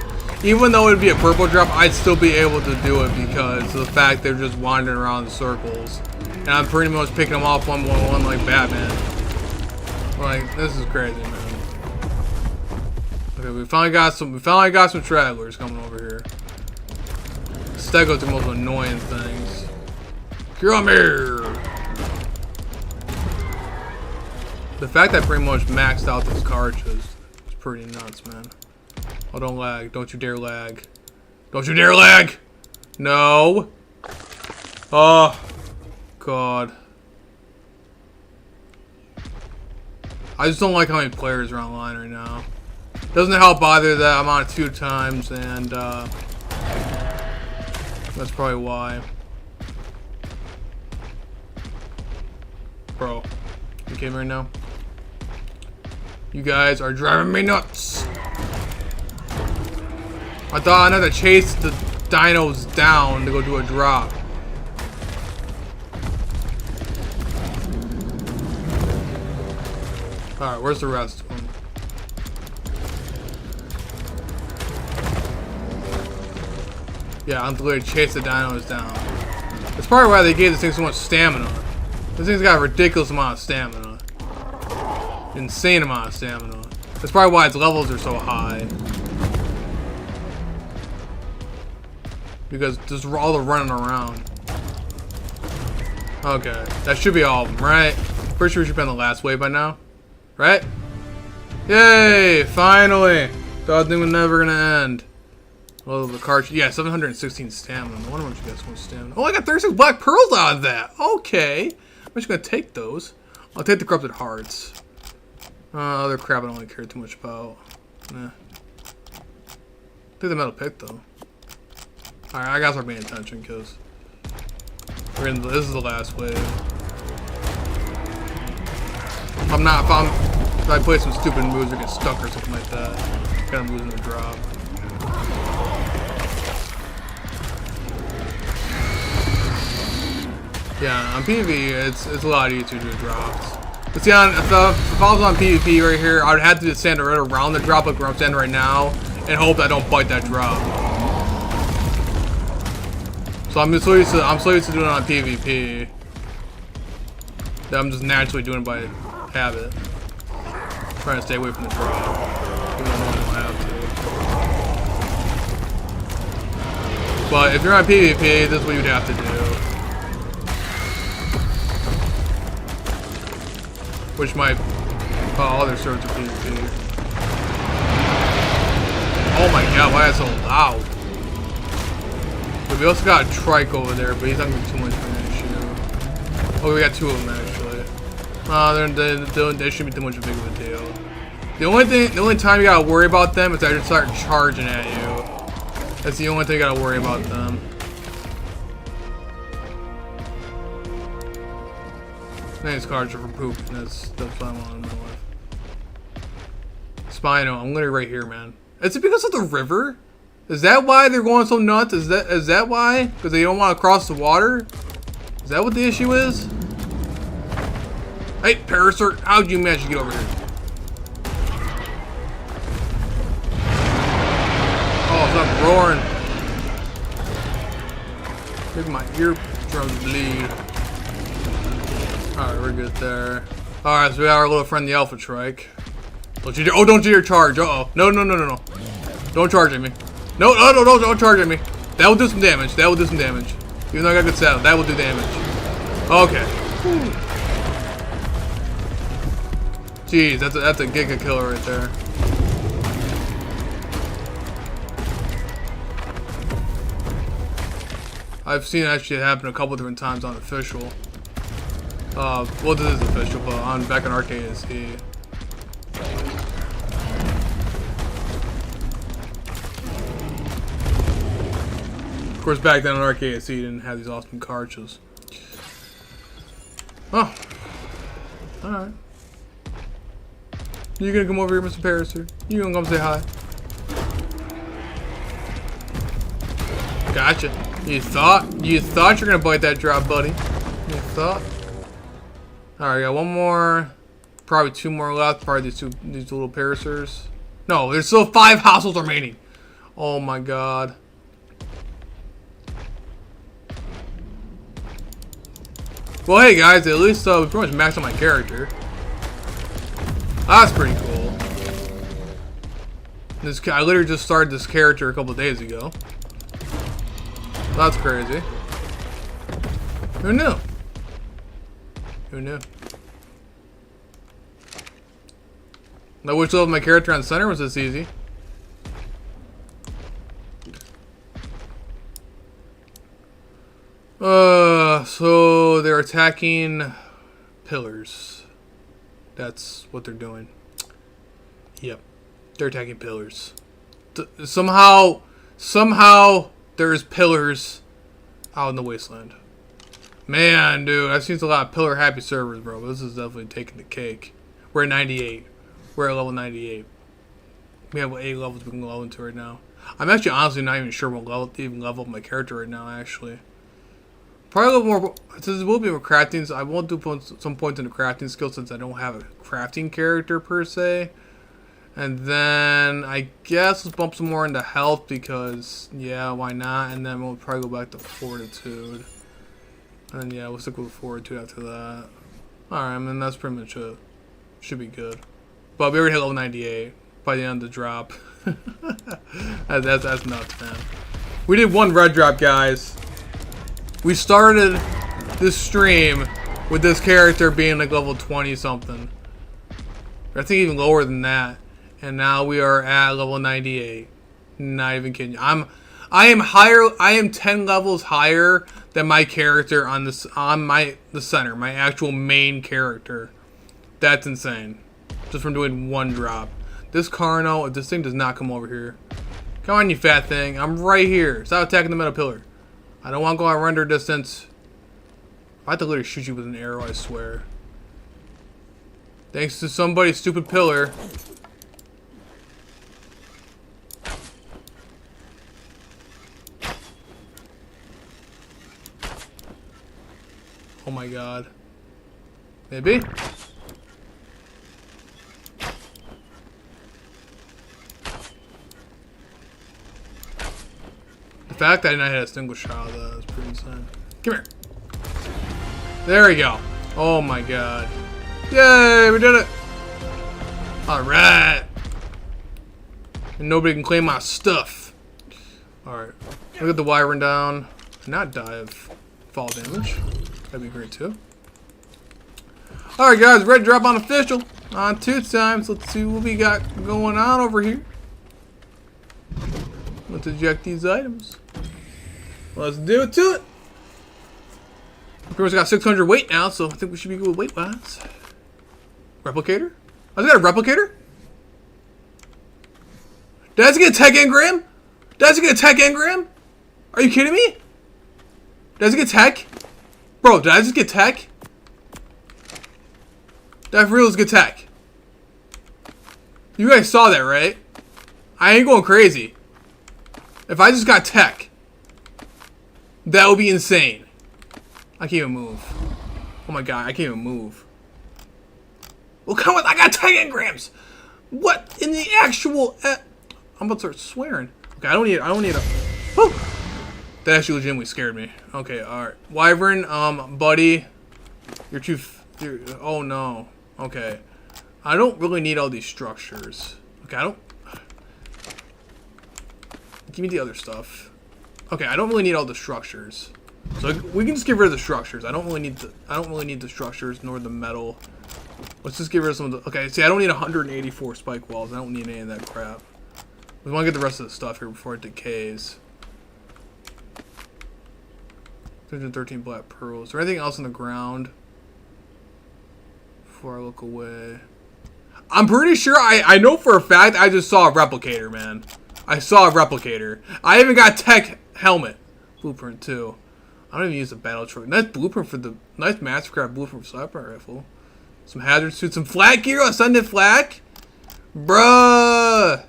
even though it would be a purple drop, I'd still be able to do it because of the fact they're just wandering around in circles. And I'm pretty much picking them off one by one like Batman. Like, this is crazy, man. Okay, we finally got some travelers coming over here. Stego's the most annoying things. Come here! The fact that I pretty much maxed out this cartridge is pretty nuts, man. Oh, don't lag. Don't you dare lag. Don't you dare lag! No! Oh, God. I just don't like how many players are online right now. Doesn't help either that I'm on it 2 times, and that's probably why. Bro, you kidding me right now? You guys are driving me nuts. I thought I'd have to chase the dinos down to go do a drop. Alright, where's the rest of them? Yeah, I'm literally chase the dinos down. That's probably why they gave this thing so much stamina. This thing's got a ridiculous amount of stamina. Insane amount of stamina. That's probably why its levels are so high. Because just all the running around. Okay, that should be all of them, right? Pretty sure we should be on the last wave by now. Right? Yay! Finally! Thought the thing was never gonna end. Well, the cartridge, yeah, 716 stamina. I wonder what you guys want stamina. Oh, I got 36 black pearls out of that! Okay! I'm just gonna take those. I'll take the corrupted hearts. Other crap I don't really care too much about. Nah. Take the metal pick though. Alright, I gotta start paying attention because this is the last wave. If I play some stupid moves or get stuck or something like that, kind of losing the drop. Yeah, on PvP, it's a lot easier to do drops. But see, if I was on PvP right here, I would have to just stand right around the drop like where I'm standing right now, and hope that I don't bite that drop. So I'm so used to doing it on PvP that I'm just naturally doing it by habit. Trying to stay away from the drop, even though I don't have to. But if you're on PvP, this is what you'd have to do. Which might... Oh, other servers are PvP. Oh my god, why is it so loud? But we also got a trike over there, but he's not going to be too much of an issue. Oh, we got 2 of them actually. They shouldn't be too much of a big of a deal. The only time you gotta worry about them is that they start charging at you. That's the only thing you gotta worry about them. These cards are for poop. That's what I want to know with. Spino, I'm literally right here, man. Is it because of the river? Is that why they're going so nuts? Is that why? Because they don't want to cross the water? Is that what the issue is? Hey, Parasert, how'd you manage to get over here? Oh, stop roaring. Make my eardrums bleed. Alright, we're good there. Alright, so we got our little friend the Alpha Trike. Don't you dare charge. Uh-oh. No. Don't charge at me. No, don't charge at me. That will do some damage. Even though I got good saddle, that will do damage. Okay. Jeez, that's a giga killer right there. I've seen that shit happen a couple different times on official. Well, this is official, but on back on Arcade SE. Of course, back then on Arcade SE, you didn't have these awesome cartridges. Oh, all right. You gonna come over here, Mr. Paraser? You gonna come say hi? Gotcha. You thought you're gonna bite that drop, buddy. You thought. All right, got one more, probably two more left. Probably these little Parasers. No, there's still 5 households remaining. Oh my god. Well, hey guys, at least we pretty much maxed out my character. That's pretty cool. I literally just started this character a couple of days ago. That's crazy. Who knew? Who knew? I wish level my character on center was this easy. So they're attacking pillars. That's what they're doing. Yep. They're attacking pillars. Somehow there's pillars out in the wasteland. Man, dude, I've seen a lot of pillar happy servers, bro. This is definitely taking the cake. We're at 98. We're at level 98. We have 8 levels we can go into right now. I'm actually honestly not even sure what level even level up my character right now, actually. Probably a little more, since it will be more crafting, so I won't do some points in the crafting skill since I don't have a crafting character per se. And then I guess let's bump some more into health because, yeah, why not? And then we'll probably go back to fortitude. And yeah, we'll stick with fortitude after that. Alright, I mean, that's pretty much it. Should be good. But we already hit level 98 by the end of the drop. that's nuts, man. We did 1 red drop, guys. We started this stream with this character being like level 20 something. I think even lower than that. And now we are at level 98. Not even kidding you. I am higher. I am 10 levels higher than my character on this the center, my actual main character. That's insane. Just from doing 1 drop. This Carno, if this thing does not come over here. Come on, you fat thing. I'm right here. Stop attacking the metal pillar. I don't want to go out render distance. I have to literally shoot you with an arrow, I swear. Thanks to somebody's stupid pillar. Oh my god. Maybe? The fact that I did not hit a single shot of that is pretty insane. Come here. There we go. Oh my god. Yay, we did it. Alright. And nobody can claim my stuff. Alright. Look at the wiring down. Not die of fall damage. That'd be great too. Alright guys, red drop on official. On 2 times. Let's see what we got going on over here. Let's eject these items. Let's do it to it. Of course, I got 600 weight now, so I think we should be good with weight wise. Replicator? I got a replicator? Did I just get a tech engram? Did I just get a tech engram? Are you kidding me? Did I just get tech? Bro, did I just get tech? Did I for real just get tech? You guys saw that, right? I ain't going crazy. If I just got tech, that would be insane. I can't even move. Oh my god, I can't even move. Well, come on, I got 10 engrams. What in the actual? I'm about to start swearing. Okay, I don't need a. Whew. That actually legitimately scared me. Okay, all right, Wyvern, buddy, you're too. Oh no. Okay, I don't really need all these structures. Okay, I don't. Give me the other stuff. Okay, I don't really need all the structures. So we can just get rid of the structures. I don't really need the structures nor the metal. Let's just get rid of some of the. Okay, see, I don't need 184 spike walls. I don't need any of that crap. We want to get the rest of the stuff here before it decays. 213 black pearls. Is there anything else on the ground? Before I look away. I'm pretty sure, I know for a fact I just saw a replicator, man. I saw a replicator. I even got tech helmet. Blueprint, too. I don't even use the battle truck. Nice blueprint for the... Nice Mastercraft blueprint for sniper rifle. Some hazard suits. Some flak gear. Ascendant flak. Bruh.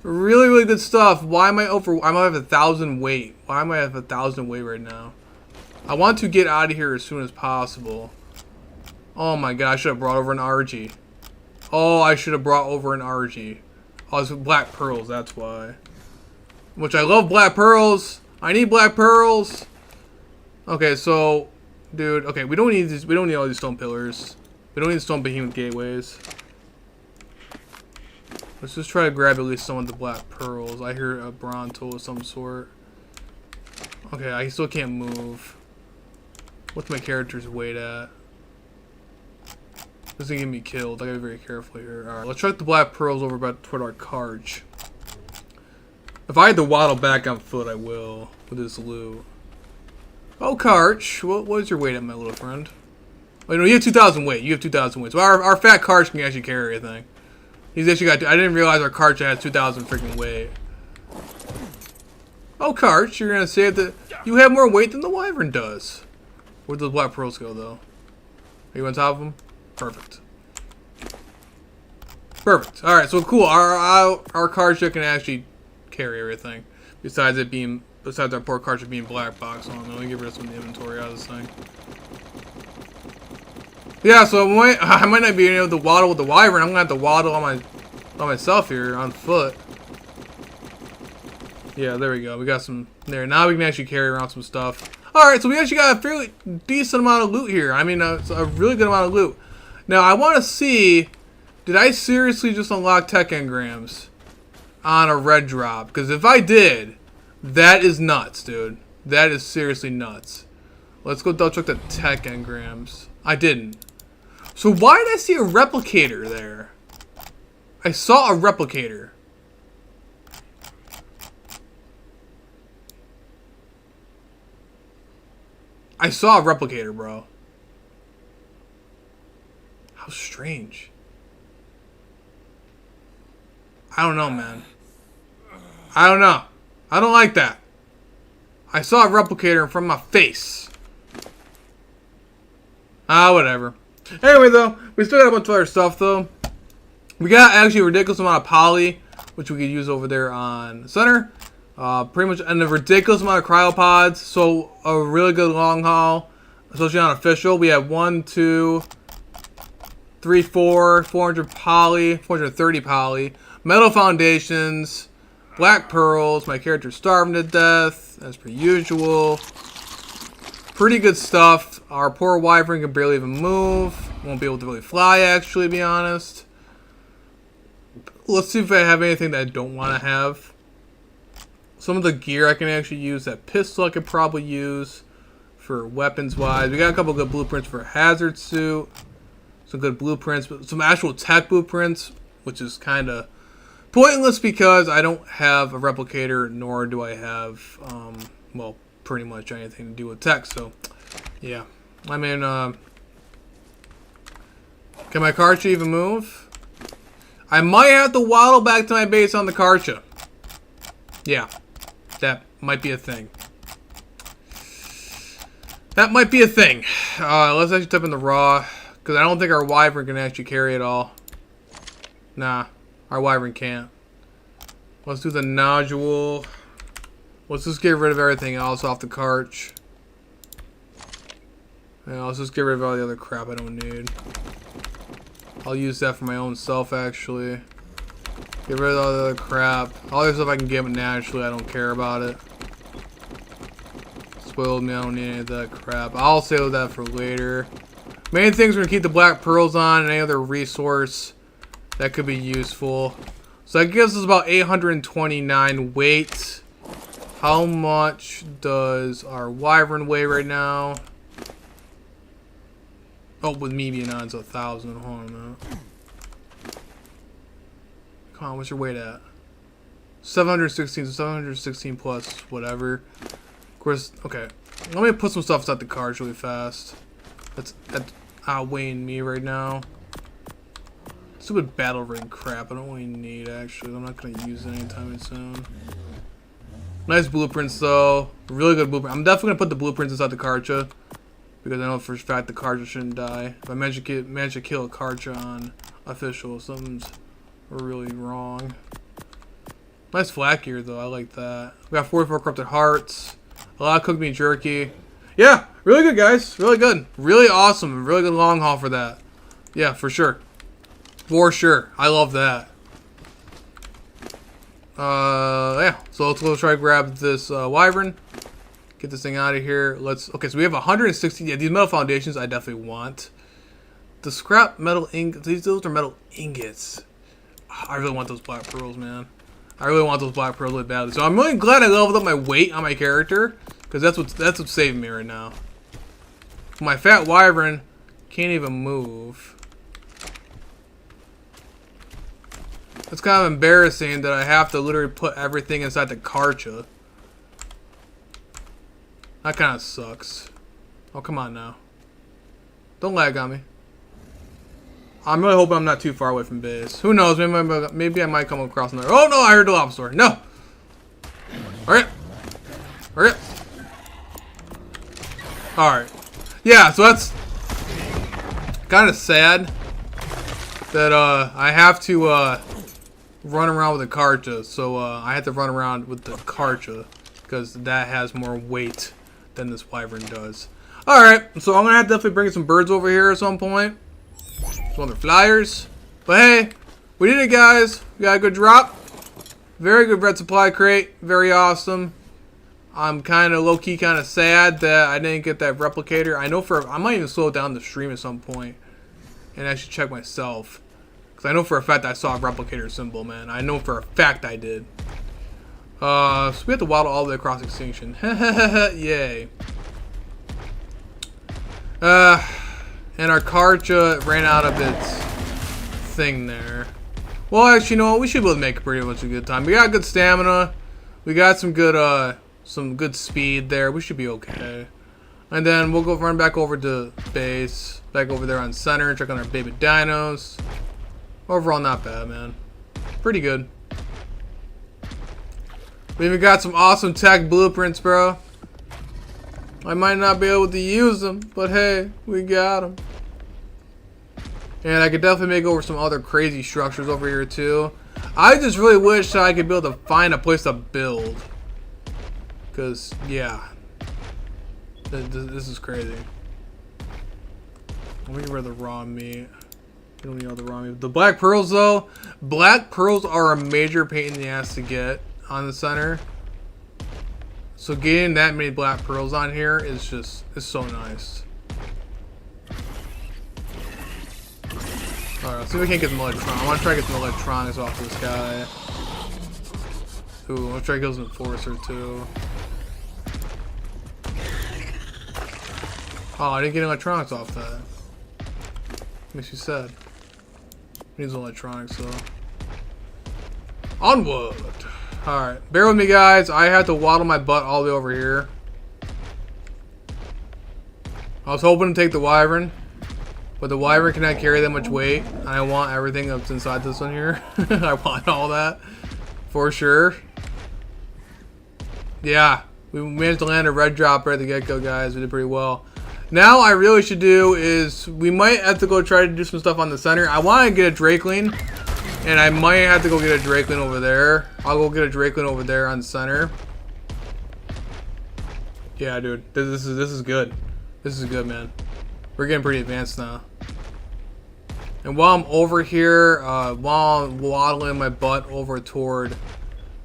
Really, really good stuff. Why am I over... I might have 1,000 weight. Why am I at 1,000 weight right now? I want to get out of here as soon as possible. Oh my god, I should have brought over an RG. Oh, I should have brought over an RG. Oh, it's black pearls, that's why. Which I love black pearls. I need black pearls. Okay, so... Dude, okay, we don't need these, we don't need all these stone pillars. We don't need stone behemoth gateways. Let's just try to grab at least some of the black pearls. I hear a bronto of some sort. Okay, I still can't move. What's my character's weight at? This is gonna get me killed. I gotta be very careful here. Alright, let's chuck the black pearls over back toward our carch. If I had to waddle back on foot, I will with this loot. Oh, Karch, what is your weight at, my little friend? Oh, no, you have 2,000 weight. You have 2,000 weight. So our fat Karch can actually carry everything. He's actually got. I didn't realize our Karch had 2,000 freaking weight. Oh, Karch, you're gonna say that you have more weight than the Wyvern does. Where'd those black pearls go, though? Are you on top of them? Perfect. Perfect. All right, so cool. Our Karch can actually carry everything. Besides our poor Karch being black box. Hold on, let me get rid of some of the inventory out of this thing. Yeah, so I might not be able to waddle with the Wyvern. I'm gonna have to waddle on myself here on foot. Yeah, there we go. We got some there. Now we can actually carry around some stuff. All right, so we actually got a fairly decent amount of loot here. I mean, it's a really good amount of loot. Now I want to see, did I seriously just unlock tech engrams on a red drop? Because if I did, that is nuts, dude. That is seriously nuts. Let's go double check the tech engrams. I didn't. So why did I see a replicator there? I saw a replicator. I saw a replicator, bro. How strange. I don't know, man. I don't know. I don't like that. I saw a replicator in front of my face. Whatever. Anyway, though, we still got a bunch of other stuff, though. We got actually a ridiculous amount of poly, which we could use over there on center. Pretty much, and a ridiculous amount of cryopods. So, a really good long haul, especially on official. We have 1, 2, 3, 4, 400 poly, 430 poly. Metal foundations, black pearls. My character's starving to death, as per usual. Pretty good stuff. Our poor Wyvern can barely even move. Won't be able to really fly, actually, to be honest. Let's see if I have anything that I don't want to have. Some of the gear I can actually use. That pistol I could probably use for weapons-wise. We got a couple good blueprints for a hazard suit. Some good blueprints. But some actual tech blueprints, which is kind of pointless because I don't have a replicator, nor do I have, well, pretty much anything to do with tech. So, yeah. I mean, can my Karcha even move? I might have to waddle back to my base on the Karcha. Yeah. That might be a thing. That might be a thing. Let's actually type in the raw. Because I don't think our Wyvern can actually carry it all. Nah. Our Wyvern can't. Let's do the nodule. Let's just get rid of everything else off the Karch. Yeah, let's just get rid of all the other crap I don't need. I'll use that for my own self, actually. Get rid of all the other crap. All the stuff I can get naturally, I don't care about it. Spoiled me, I don't need any of that crap. I'll save that for later. Main things are going to keep the black pearls on and any other resource that could be useful. So that gives us about 829 weight. How much does our wyvern weigh right now? Oh, with me being on, it's 1,000. Hold on a minute. Come on, what's your weight at? 716, so 716 plus whatever. Of course, okay. Let me put some stuff inside the cards really fast. That's outweighing me right now. Stupid battle ring crap. I don't really need, actually. I'm not going to use it anytime soon. Nice blueprints, though. Really good blueprint. I'm definitely going to put the blueprints inside the Karcha. Because I know for a fact the Karcha shouldn't die. If I manage to kill a Karcha on official, something's really wrong. Nice flat gear, though. I like that. We got 44 corrupted hearts. A lot of cooked meat jerky. Yeah, really good, guys. Really good. Really awesome. Really good long haul for that. Yeah, for sure. For sure. I love that. Yeah. So let's go try to grab this wyvern. Get this thing out of here. Okay, so we have 160. Yeah, these metal foundations I definitely want. The scrap metal ingots. Those are metal ingots. I really want those black pearls, man. I really want those black pearls really badly. So I'm really glad I leveled up my weight on my character. Because that's what's saving me right now. My fat wyvern can't even move. It's kind of embarrassing that I have to literally put everything inside the Karcha. That kind of sucks. Oh, come on now. Don't lag on me. I'm really hoping I'm not too far away from base. Who knows? Maybe I might come across another. Oh, no, I heard the lava store. No. Hurry up. Hurry up. Alright. Yeah, so that's kind of sad that I have to run around with a Karcha. So I have to run around with the Karcha because that has more weight than this wyvern does. Alright, so I'm going to have to definitely bring some birds over here at some point. Some other flyers. But hey, we did it, guys. We got a good drop. Very good red supply crate. Very awesome. I'm kind of low-key kind of sad that I didn't get that replicator. I might even slow down the stream at some point and actually check myself. Because I know for a fact I saw a replicator symbol, man. I know for a fact I did. So we have to waddle all the way across extinction. Yay. And our Karcha ran out of its thing there. Well, actually, you know what? We should be able to make pretty much a good time. We got good stamina. We got some good speed there. We should be okay. And then we'll go run back over to base. Back over there on center. Check on our baby dinos. Overall, not bad, man. Pretty good. We even got some awesome tech blueprints, bro. I might not be able to use them, but hey, we got them. And I could definitely make over some other crazy structures over here too. I just really wish that I could be able to find a place to build. Because, yeah. This is crazy. Let me get rid of the raw meat. We don't need all the raw meat. The black pearls, though. Black pearls are a major pain in the ass to get on the center. So getting that many black pearls on here is so nice. Alright, let's see if we can't get some electronics. I want to try to get some electronics off this guy. Ooh, let's try to kill some enforcer too. Oh, I didn't get electronics off that. Makes you sad. Needs electronics though. Onward! Alright, bear with me guys. I had to waddle my butt all the way over here. I was hoping to take the wyvern, but the wyvern cannot carry that much weight. And I want everything that's inside this one here. I want all that. For sure. Yeah, we managed to land a red drop right at the get-go, guys. We did pretty well. Now, I really should do is, we might have to go try to do some stuff on the center. I want to get a Drakeling. And I might have to go get a Drakeling over there. I'll go get a Drakeling over there on center. Yeah, dude. This is good. This is good, man. We're getting pretty advanced now. And while I'm over here, while I'm waddling my butt over toward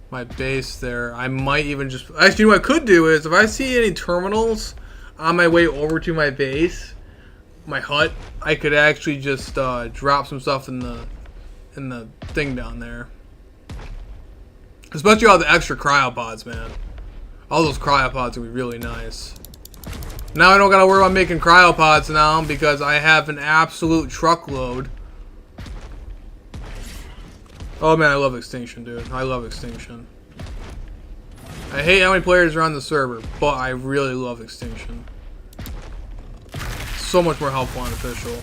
my base there, I might even just... Actually, what I could do is, if I see any terminals on my way over to my base, my hut, I could actually just drop some stuff in the thing down there. Especially all the extra cryopods, man. All those cryopods would be really nice. Now I don't gotta worry about making cryopods now because I have an absolute truckload. Oh man, I love Extinction, dude. I love Extinction. I hate how many players are on the server, but I really love Extinction. So much more helpful and official.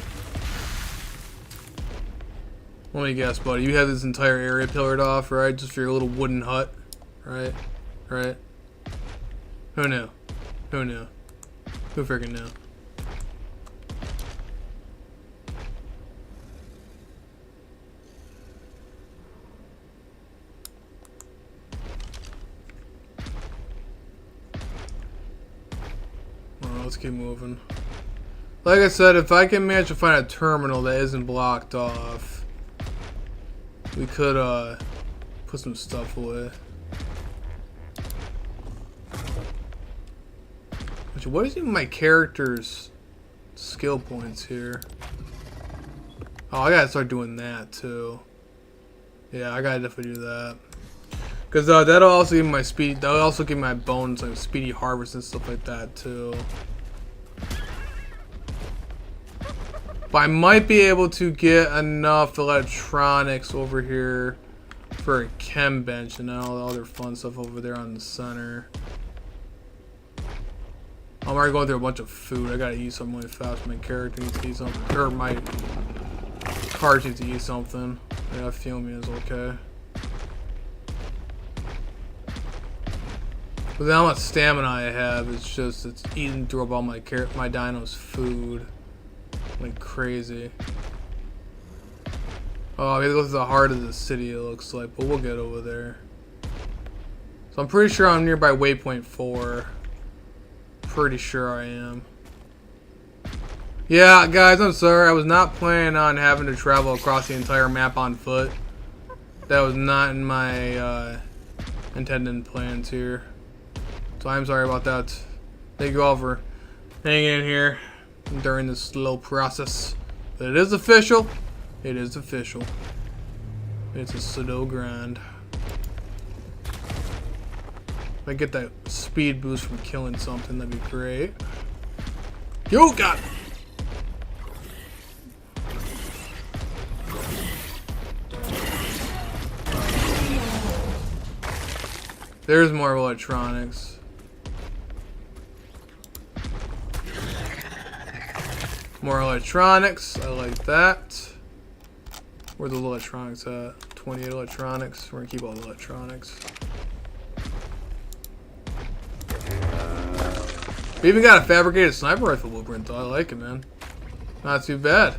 Let me guess, buddy. You have this entire area pillared off, right? Just for your little wooden hut, right? Right? Who knew? Who knew? Who freaking knew? Well, let's keep moving. Like I said, if I can manage to find a terminal that isn't blocked off, we could put some stuff away. What is even my character's skill points here? Oh, I gotta start doing that too. Yeah, I gotta definitely do that. Cause that'll also give me my speed. That'll also give me my bones like speedy harvest and stuff like that too. But I might be able to get enough electronics over here for a chem bench and all the other fun stuff over there on the center. I'm already going through a bunch of food. I gotta eat something really fast. My character needs to eat something. Or my card needs to eat something. Yeah, feeling me is okay. But how much stamina I have, it's eating through up all my Dinos food. Like crazy. Oh, we have to go through the heart of the city, it looks like. But we'll get over there. So I'm pretty sure I'm nearby waypoint 4. Pretty sure I am. Yeah, guys, I'm sorry. I was not planning on having to travel across the entire map on foot. That was not in my intended plans here. So I'm sorry about that. Thank you all for hanging in here during this slow process. But it is official. It is official. It's a slow grind. If I get that speed boost from killing something, that'd be great. Yo, God! There's more electronics. More electronics. I like that. Where the electronics at? 28 electronics. We're gonna keep all the electronics. We even got a fabricated sniper rifle blueprint though. I like it, man. Not too bad.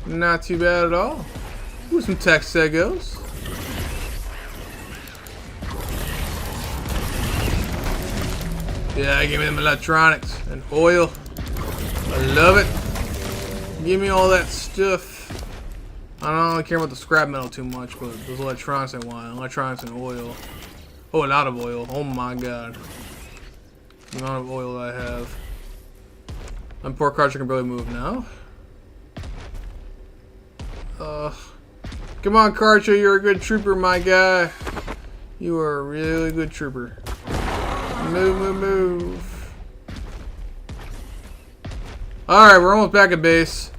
Not too bad at all. Ooh, some tech segos. Yeah, give me them electronics and oil. I love it. Give me all that stuff. I don't really care about the scrap metal too much, but those electronics I want. Electronics and oil. Oh, a lot of oil. Oh my god. The amount of oil I have. My poor Karcher can barely move now. Come on, Karcher, you're a good trooper, my guy. You are a really good trooper. Move, move, move. Alright, we're almost back at base.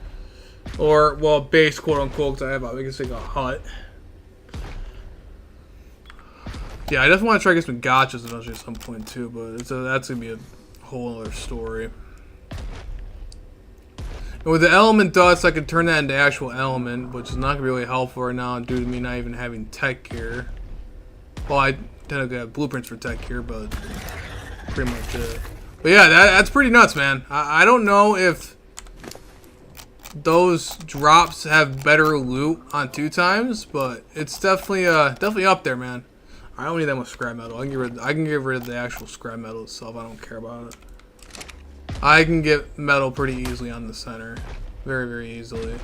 Or, well, base, quote unquote, because I have, I guess, like a hut. Yeah, I definitely want to try to get some gotchas eventually at some point too, but that's going to be a whole other story. And with the element dust, I can turn that into actual element, which is not going to be really helpful right now due to me not even having tech gear. Well, I technically have blueprints for tech gear, but pretty much it. But yeah, that's pretty nuts, man. I don't know if those drops have better loot on 2 times, but it's definitely up there, man. I don't need that much scrap metal. I can get rid of the actual scrap metal itself. I don't care about it. I can get metal pretty easily on the center. Very, very easily.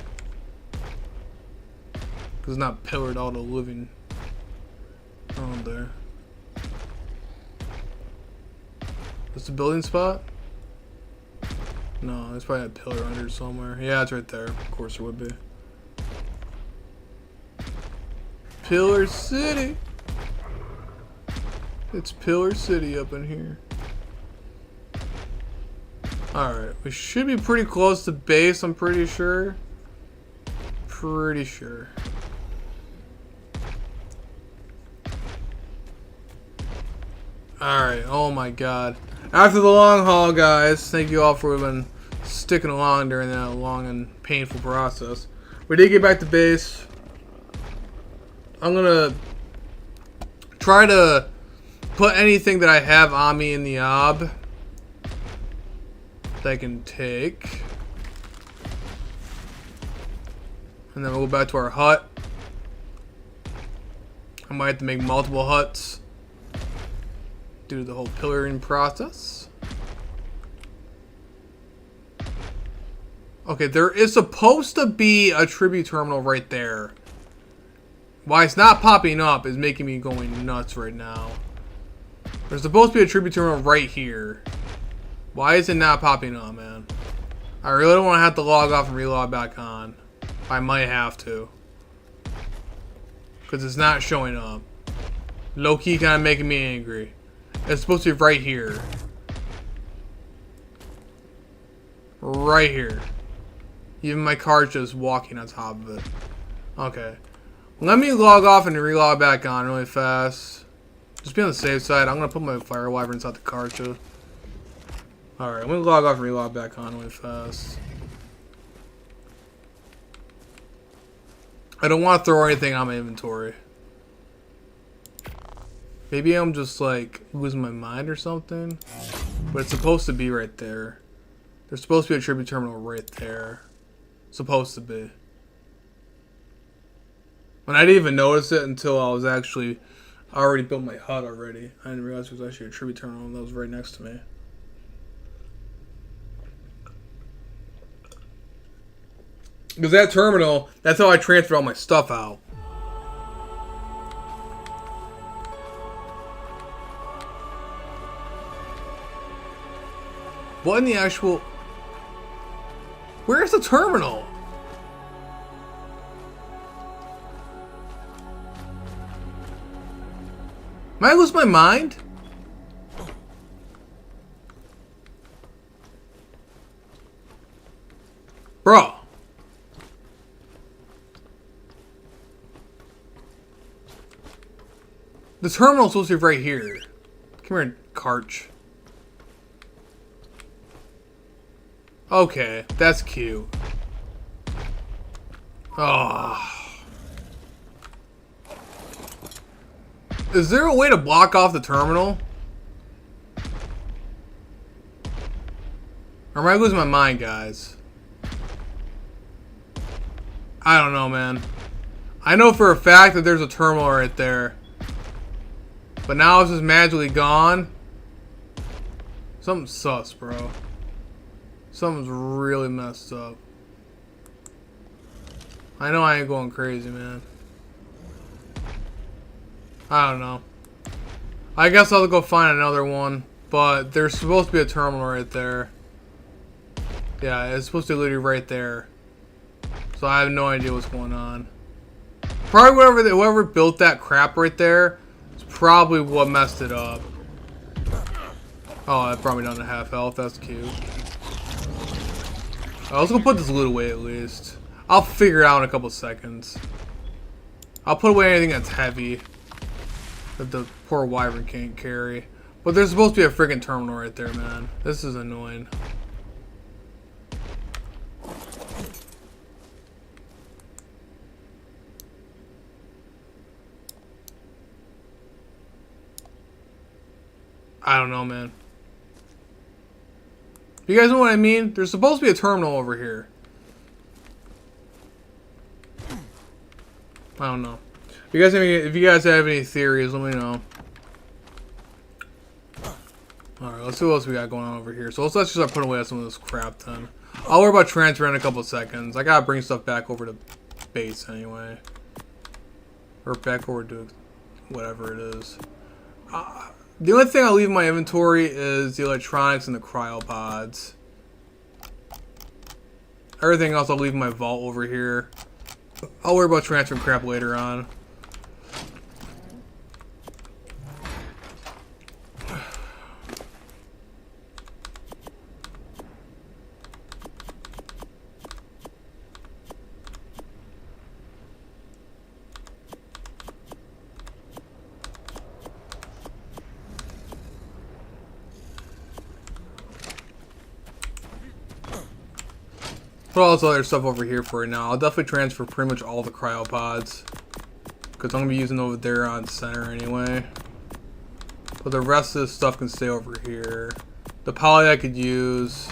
Because it's not pillared all the living on there. Is the building spot? No, there's probably a pillar under somewhere. Yeah, it's right there. Of course it would be. Pillar City. It's Pillar City up in here. Alright, we should be pretty close to base, I'm pretty sure. Pretty sure. Alright, oh my god. After the long haul, guys, thank you all for been sticking along during that long and painful process. We did get back to base. I'm gonna try to put anything that I have on me in the ob that I can take. And then we'll go back to our hut. I might have to make multiple huts due to the whole pillaring process. Okay, there is supposed to be a tribute terminal right there. Why it's not popping up is making me going nuts right now. There's supposed to be a tribute terminal right here. Why is it not popping up, man? I really don't want to have to log off and relog back on. I might have to. Because it's not showing up. Low-key kind of making me angry. It's supposed to be right here. Right here. Even my car's just walking on top of it. Okay. Let me log off and relog back on really fast. Just be on the safe side. I'm going to put my fire wyvern inside the car too. Alright, I'm going to log off and relog back on really fast. I don't want to throw anything on my inventory. Maybe I'm just like losing my mind or something. But it's supposed to be right there. There's supposed to be a tribute terminal right there. Supposed to be. And I didn't even notice it until I was actually... I already built my hut already. I didn't realize there was actually a tribute terminal that was right next to me. Because that terminal, that's how I transferred all my stuff out. What in the actual... Where's the terminal? Might I lose my mind? Bro. The terminal's supposed to be right here. Come here, Karch. Okay, that's cute. Oh. Is there a way to block off the terminal? Or am I losing my mind, guys? I don't know, man. I know for a fact that there's a terminal right there. But now it's just magically gone. Something's sus, bro. Something's really messed up. I know I ain't going crazy, man. I don't know. I guess I'll go find another one. But there's supposed to be a terminal right there. Yeah, it's supposed to be literally right there. So I have no idea what's going on. Probably whoever built that crap right there is probably what messed it up. Oh, that brought me down to half health. That's cute. Let's go put this loot away at least. I'll figure it out in a couple seconds. I'll put away anything that's heavy that the poor wyvern can't carry. But there's supposed to be a freaking terminal right there, man. This is annoying. I don't know, man. You guys know what I mean? There's supposed to be a terminal over here. I don't know. If you guys have any theories, let me know. Alright, let's see what else we got going on over here. So let's just start putting away some of this crap then. I'll worry about transferring in a couple of seconds. I gotta bring stuff back over to base anyway. Or back over to whatever it is. The only thing I'll leave in my inventory is the electronics and the cryopods. Everything else I'll leave in my vault over here. I'll worry about transferring crap later on. put all this other stuff over here for right now. I'll definitely transfer pretty much all the cryopods, because I'm going to be using over there on center anyway. But the rest of this stuff can stay over here. The poly I could use.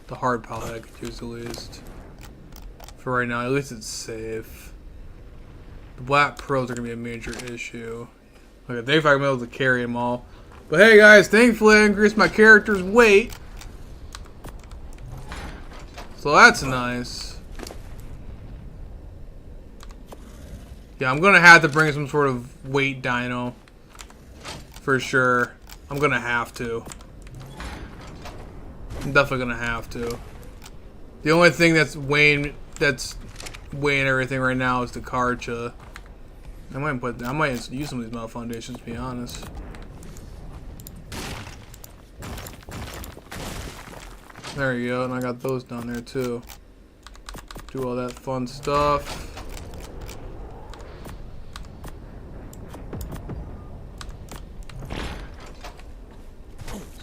The hard poly I could use at least. For right now, at least it's safe. The black pearls are going to be a major issue. Okay, I think if I'm able to carry them all. But hey guys, thankfully I increased my character's weight. So that's nice. Yeah, I'm going to have to bring some sort of weight dino. For sure. I'm going to have to. I'm definitely going to have to. The only thing that's weighing everything right now is the Karcha. I might use some of these metal foundations, to be honest. There you go, and I got those down there too. Do all that fun stuff.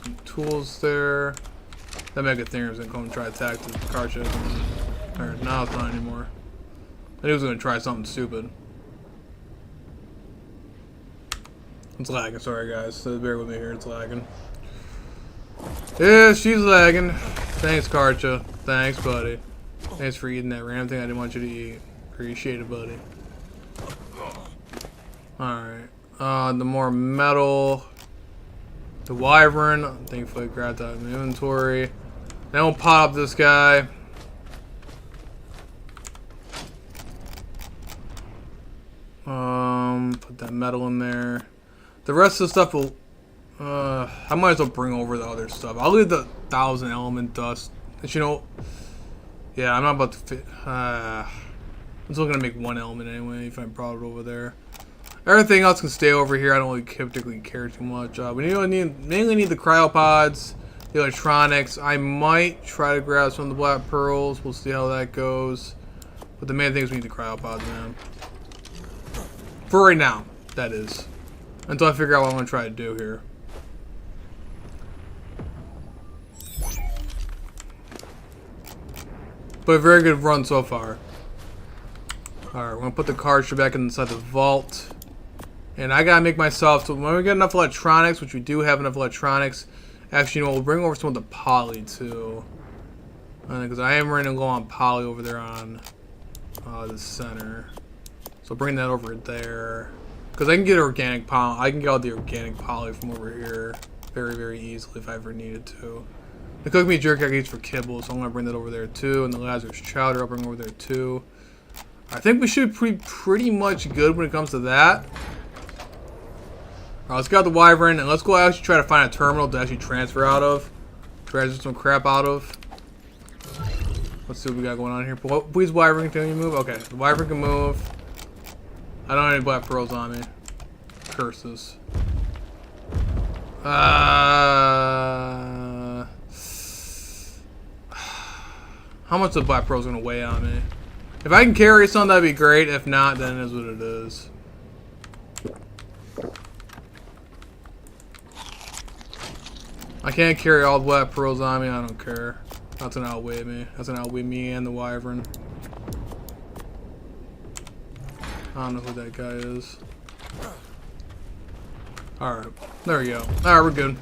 Some tools there. That Megatherium's gonna come and try to attack the Karcha. Or, no, it's not anymore. I knew he was gonna try something stupid. It's lagging, sorry guys. So bear with me here, it's lagging. Yeah, she's lagging. Thanks, Karcha. Thanks, buddy. Thanks for eating that random thing I didn't want you to eat. Appreciate it, buddy. Alright. The more metal. The wyvern. Thankfully, grabbed that in the inventory. Then we'll pop this guy. Put that metal in there. The rest of the stuff will. I might as well bring over the other stuff. I'll leave the 1,000 element dust. But you know, yeah, I'm not about to fit. I'm still gonna make one element anyway if I brought it over there. Everything else can stay over here. I don't really particularly care too much. We mainly need the cryopods, the electronics. I might try to grab some of the black pearls. We'll see how that goes. But the main thing is we need the cryopods, man. For right now, that is. Until I figure out what I'm gonna try to do here. But a very good run so far. Alright, we're gonna put the Karcha back inside the vault. And I gotta make myself, so when we get enough electronics, which we do have enough electronics, actually, you know, we'll bring over some of the poly too. Because I am running low on poly over there on the center. So bring that over there. Because I can get organic poly, I can get all the organic poly from over here very, very easily if I ever needed to. The cook meat jerky I can use for kibble, so I'm going to bring that over there too. And the Lazarus chowder I'll bring over there too. I think we should be pretty much good when it comes to that. Alright, let's get out the wyvern and let's go actually try to find a terminal to actually transfer out of. Transfer some crap out of. Let's see what we got going on here. Please, wyvern, can you move? Okay, the wyvern can move. I don't have any black pearls on me. Curses. How much the black pearl's gonna weigh on me? If I can carry some, that'd be great. If not, then it is what it is. I can't carry all the black pearls on me. I don't care. That's gonna outweigh me. That's gonna outweigh me and the wyvern. I don't know who that guy is. Alright, there we go. Alright, we're good.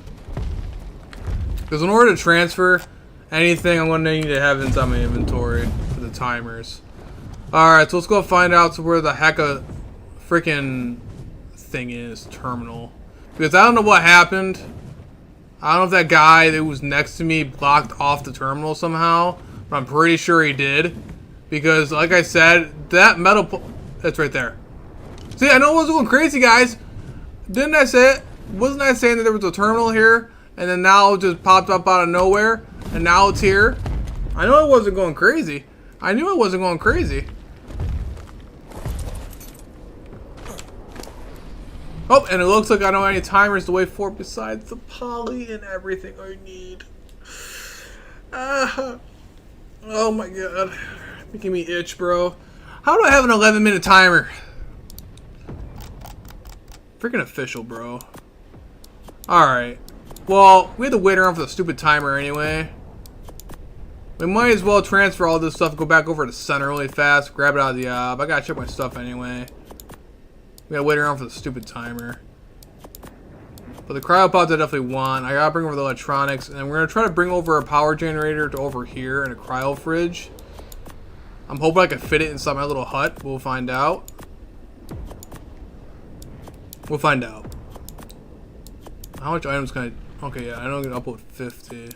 Because in order to transfer anything, I'm going to need to have inside my inventory for the timers. Alright, so let's go find out where the heck a freaking thing is. Terminal. Because I don't know what happened. I don't know if that guy that was next to me blocked off the terminal somehow. But I'm pretty sure he did. Because, like I said, that metal... That's right there. See, I know it wasn't going crazy, guys. Didn't I say it? Wasn't I saying that there was a terminal here? And then now it just popped up out of nowhere? And now it's here? I know it wasn't going crazy. I knew it wasn't going crazy. Oh, and it looks like I don't have any timers to wait for besides the poly and everything I need. Oh my god. Making me itch, bro. How do I have an 11-minute timer? Freaking official, bro. Alright. Well, we had to wait around for the stupid timer anyway. We might as well transfer all this stuff, go back over to center really fast, grab it out of the I gotta check my stuff anyway. We gotta wait around for the stupid timer. But the cryopods I definitely want. I gotta bring over the electronics, and we're gonna try to bring over a power generator to over here and a cryo fridge. I'm hoping I can fit it inside my little hut. We'll find out. We'll find out. How much items can I... Okay, yeah, I know I can upload 50.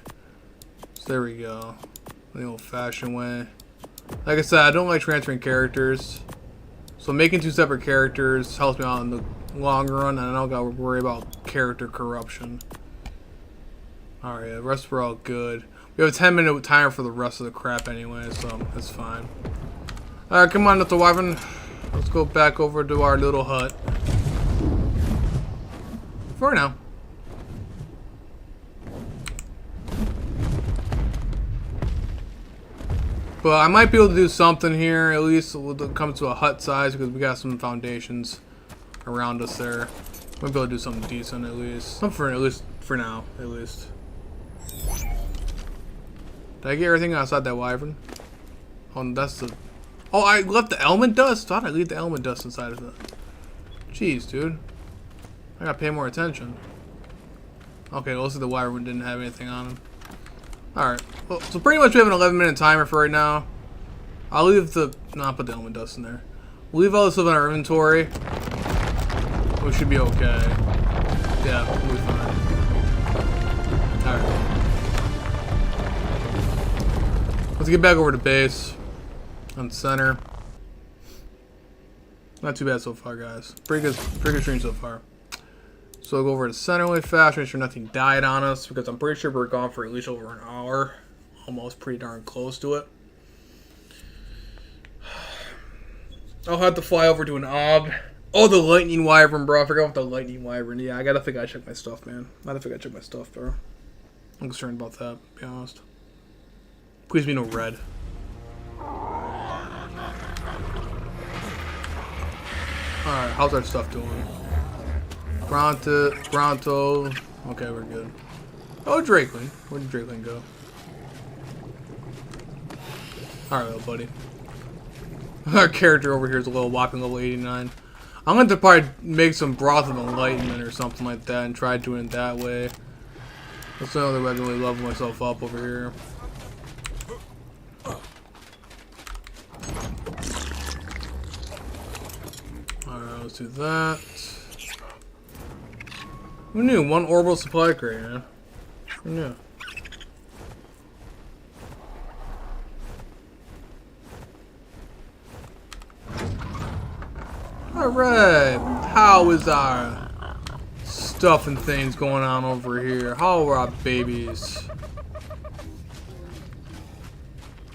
So there we go. The old-fashioned way. Like I said, I don't like transferring characters. So making 2 separate characters helps me out in the long run, and I don't gotta worry about character corruption. Alright, the rest we're all good. We have a 10-minute timer for the rest of the crap anyway, so that's fine. Alright, come on, little wyvern. Let's go back over to our little hut. For now. But I might be able to do something here, at least when it comes to a hut size, because we got some foundations around us there. Might be able to do something decent at least. At least for now, at least. Did I get everything outside that wyvern? Oh, that's the... Oh, I left the element dust? Thought I'd leave the element dust inside of it. Jeez, dude. I gotta pay more attention. Okay, well, looks like the wyvern didn't have anything on him. Alright, well, so pretty much we have an 11-minute timer for right now. I'll leave the... No, I'll put the element dust in there. We'll leave all this stuff in our inventory. We should be okay. Yeah, we'll be fine. Alright. Let's get back over to base. On center. Not too bad so far, guys. Pretty good stream so far. So we'll go over to center really fast, make sure nothing died on us, because I'm pretty sure we're gone for at least over an hour. Almost pretty darn close to it. I'll have to fly over to an ob. Oh, the lightning wyvern, bro. I forgot about the lightning wyvern. Yeah, I gotta check my stuff, man. Check my stuff, bro. I'm concerned about that, to be honest. Please be no red. Alright, how's our stuff doing? Bronto. Okay, we're good. Oh, Drakeling. Where did Drakeling go? Alright, little buddy. Our character over here is a little whopping level 89. I'm going to probably make some broth of enlightenment or something like that and try doing it that way. That's another way I can really level myself up over here. Alright, let's do that. Who knew? One orbital supply crate, man. Who knew? Alright. How is our stuff and things going on over here? How are our babies?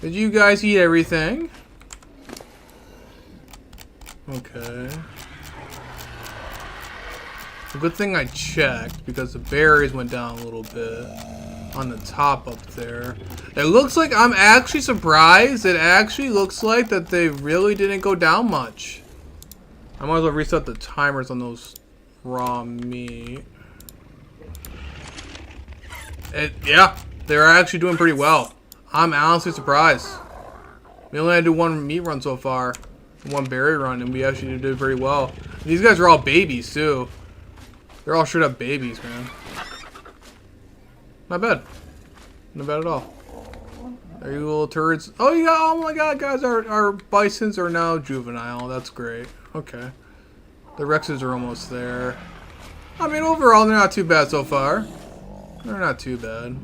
Did you guys eat everything? Okay. A good thing I checked, because the berries went down a little bit on the top up there. It looks like, I'm actually surprised. It actually looks like that they really didn't go down much. I might as well reset the timers on those raw meat. Yeah, they're actually doing pretty well. I'm honestly surprised. We only had to do one meat run so far. One berry run, and we actually did very well. These guys are all babies, too. They're all straight up babies, man. Not bad. Not bad at all. Are you little turds? Oh, yeah. Oh my god, guys. Our bisons are now juvenile. That's great. Okay. The Rexes are almost there. I mean, overall, they're not too bad so far. They're not too bad.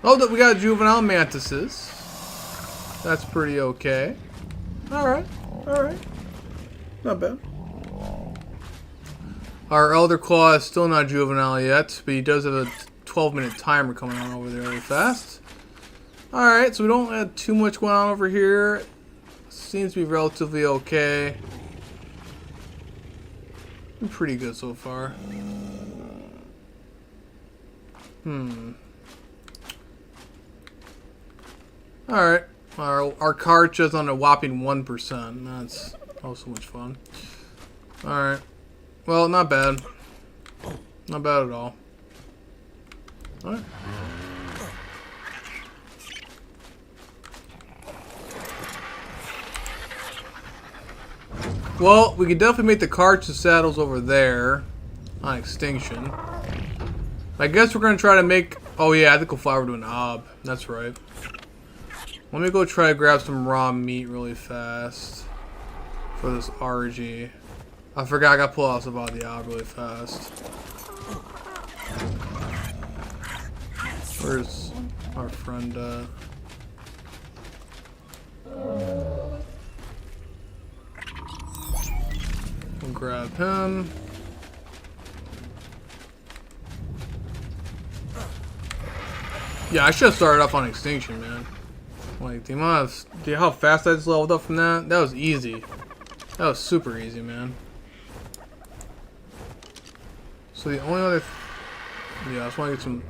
Oh, we got juvenile mantises. That's pretty okay. Alright. Alright. Not bad. Our Elder Claw is still not juvenile yet, but he does have a 12-minute timer coming on over there really fast. Alright, so we don't have too much going on over here. Seems to be relatively okay. Been pretty good so far. Alright. Our cart is on a whopping 1%. That's also much fun. Alright. Well, not bad. Not bad at all. Alright. Well, we can definitely make the carts and saddles over there on extinction. I guess we're gonna try to make. Oh yeah, I think we'll fly over to an ob. That's right. Let me go try to grab some raw meat really fast for this RG. I forgot I got to pull out about the ob really fast. Where's our friend? We'll grab him. Yeah, I should have started off on extinction, man. Like, the amount of... how fast I just leveled up from that? That was easy. That was super easy, man. So the only other... yeah, I just want to get some...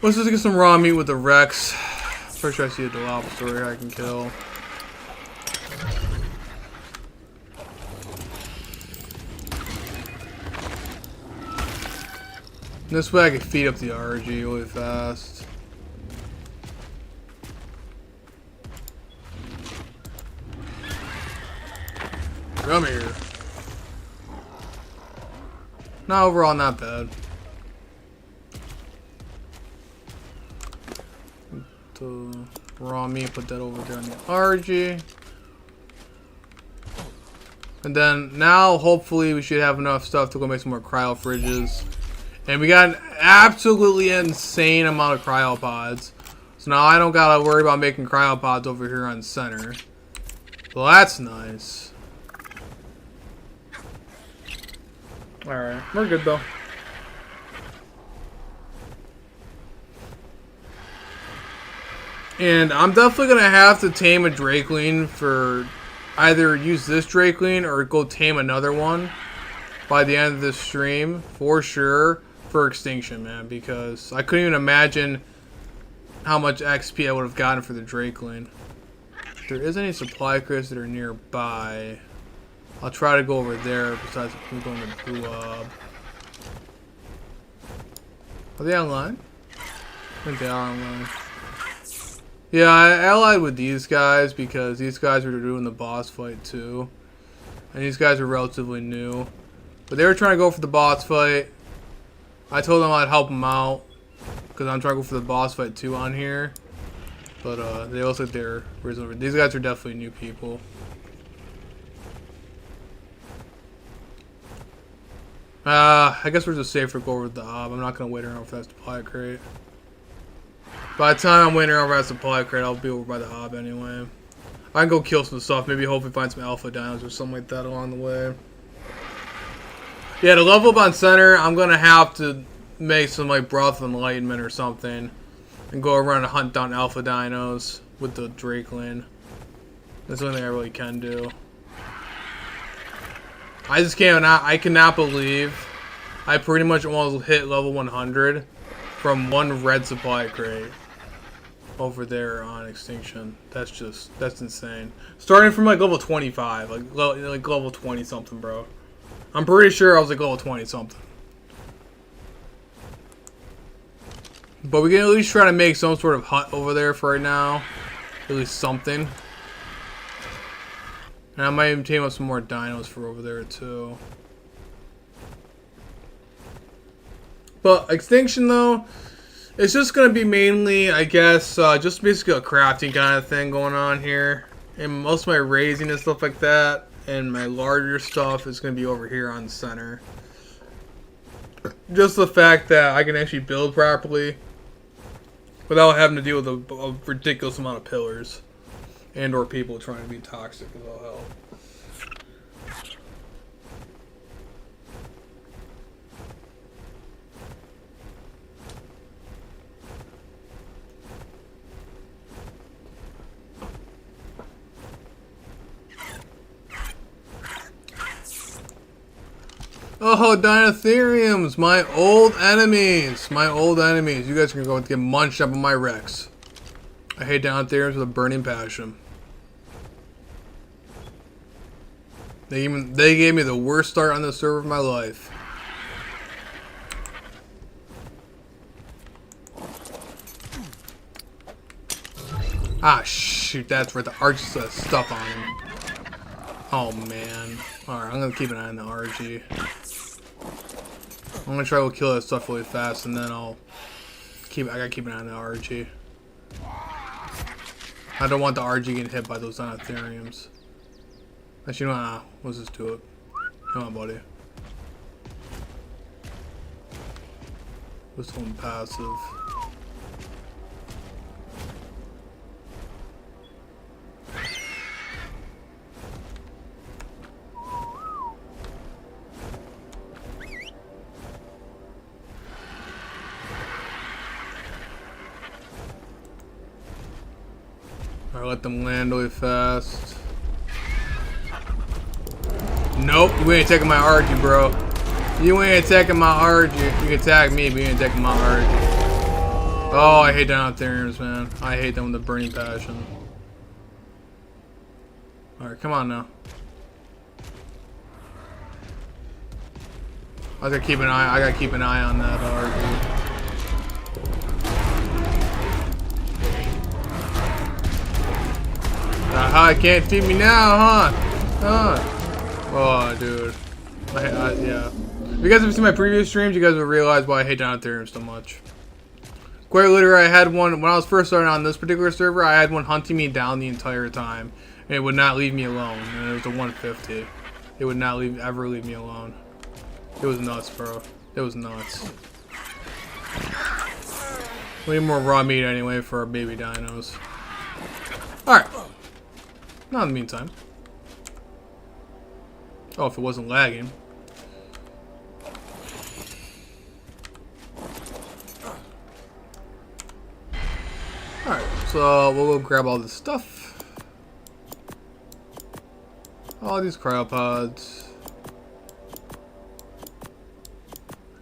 let's just get some raw meat with the Rex. Pretty sure I see a Dilophosaur I can kill. This way I can feed up the RG really fast. Come here. Not overall not bad. The raw meat, put that over there on the RG. And then now hopefully we should have enough stuff to go make some more cryo fridges. And we got an absolutely insane amount of cryopods. So now I don't gotta worry about making cryopods over here on center. Well, that's nice. Alright, we're good though. And I'm definitely gonna have to tame a Drakeling for either use this Drakeling or go tame another one by the end of this stream for sure. For extinction, man, because I couldn't even imagine how much XP I would have gotten for the Drakeling. If there is any supply crates that are nearby, I'll try to go over there besides going to Blue Ob. Are they online? I think they are online. Yeah, I allied with these guys because these guys were doing the boss fight too. And these guys are relatively new. But they were trying to go for the boss fight. I told them I'd help them out because I'm trying to go for the boss fight too on here. But they also they're original. These guys are definitely new people. I guess we're just safer to go over the ob. I'm not gonna wait around for that supply crate. By the time I'm waiting around for that supply crate, I'll be over by the ob anyway. I can go kill some stuff. Maybe hopefully find some alpha dinos or something like that along the way. Yeah, to level up on center, I'm gonna have to make some like Breath of Enlightenment or something, and go around and hunt down alpha dinos with the Drakeling. That's the only thing I really can do. I just can't. I cannot believe I pretty much almost hit level 100 from one red supply crate over there on extinction. That's insane. Starting from like level 25, like level 20 something, bro. I'm pretty sure I was like level 20 something. But we can at least try to make some sort of hut over there for right now. At least something. And I might even tame up some more dinos for over there too. But extinction though, it's just going to be mainly, I guess, just basically a crafting kind of thing going on here. And most of my raising and stuff like that. And my larger stuff is going to be over here on center. Just the fact that I can actually build properly without having to deal with a ridiculous amount of pillars and or people trying to be toxic as all hell. Oh, Dinotheriums, my old enemies. My old enemies. You guys are going to get munched up on my Rex. I hate Dinotheriums with a burning passion. They gave me the worst start on the server of my life. Ah, shoot, that's right. The arch stuff on him. Oh man. Alright, I'm gonna keep an eye on the RG. I'm gonna try to kill that stuff really fast, and then I gotta keep an eye on the RG. I don't want the RG getting hit by those Dinotheriums. Actually, no, let's just do it. Come on, buddy. This one passive. Alright, let them land really fast. Nope, you ain't taking my RG, bro. You ain't attacking my RG. You can attack me, but you ain't attacking my RG. Oh, I hate Dinotheriums, man. I hate them with a burning passion. Alright, come on now. I gotta keep an eye on that RG. Aha, can't defeat me now, huh? Oh, dude. Yeah. If you guys have seen my previous streams, you guys will realize why I hate Dinotherium so much. Quite literally, I had one, when I was first starting on this particular server, I had one hunting me down the entire time. And it would not leave me alone. And it was a 150. It would not ever leave me alone. It was nuts, bro. It was nuts. We need more raw meat anyway for our baby dinos. Alright. Not in the meantime. Oh, if it wasn't lagging. Alright, so we'll go grab all this stuff. All these cryopods.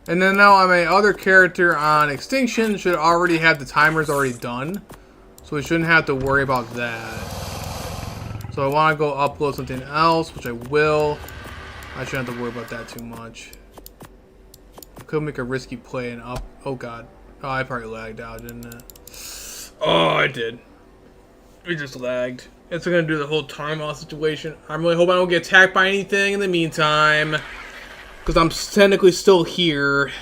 And then now my other character on Extinction should already have the timers already done. So we shouldn't have to worry about that. So I want to go upload something else, which I will. I shouldn't have to worry about that too much. I could make a risky play and up. Oh god. Oh, I probably lagged out, didn't it? Oh, I did. It just lagged. It's gonna do the whole time loss situation. I'm really hoping I don't get attacked by anything in the meantime. Because I'm technically still here.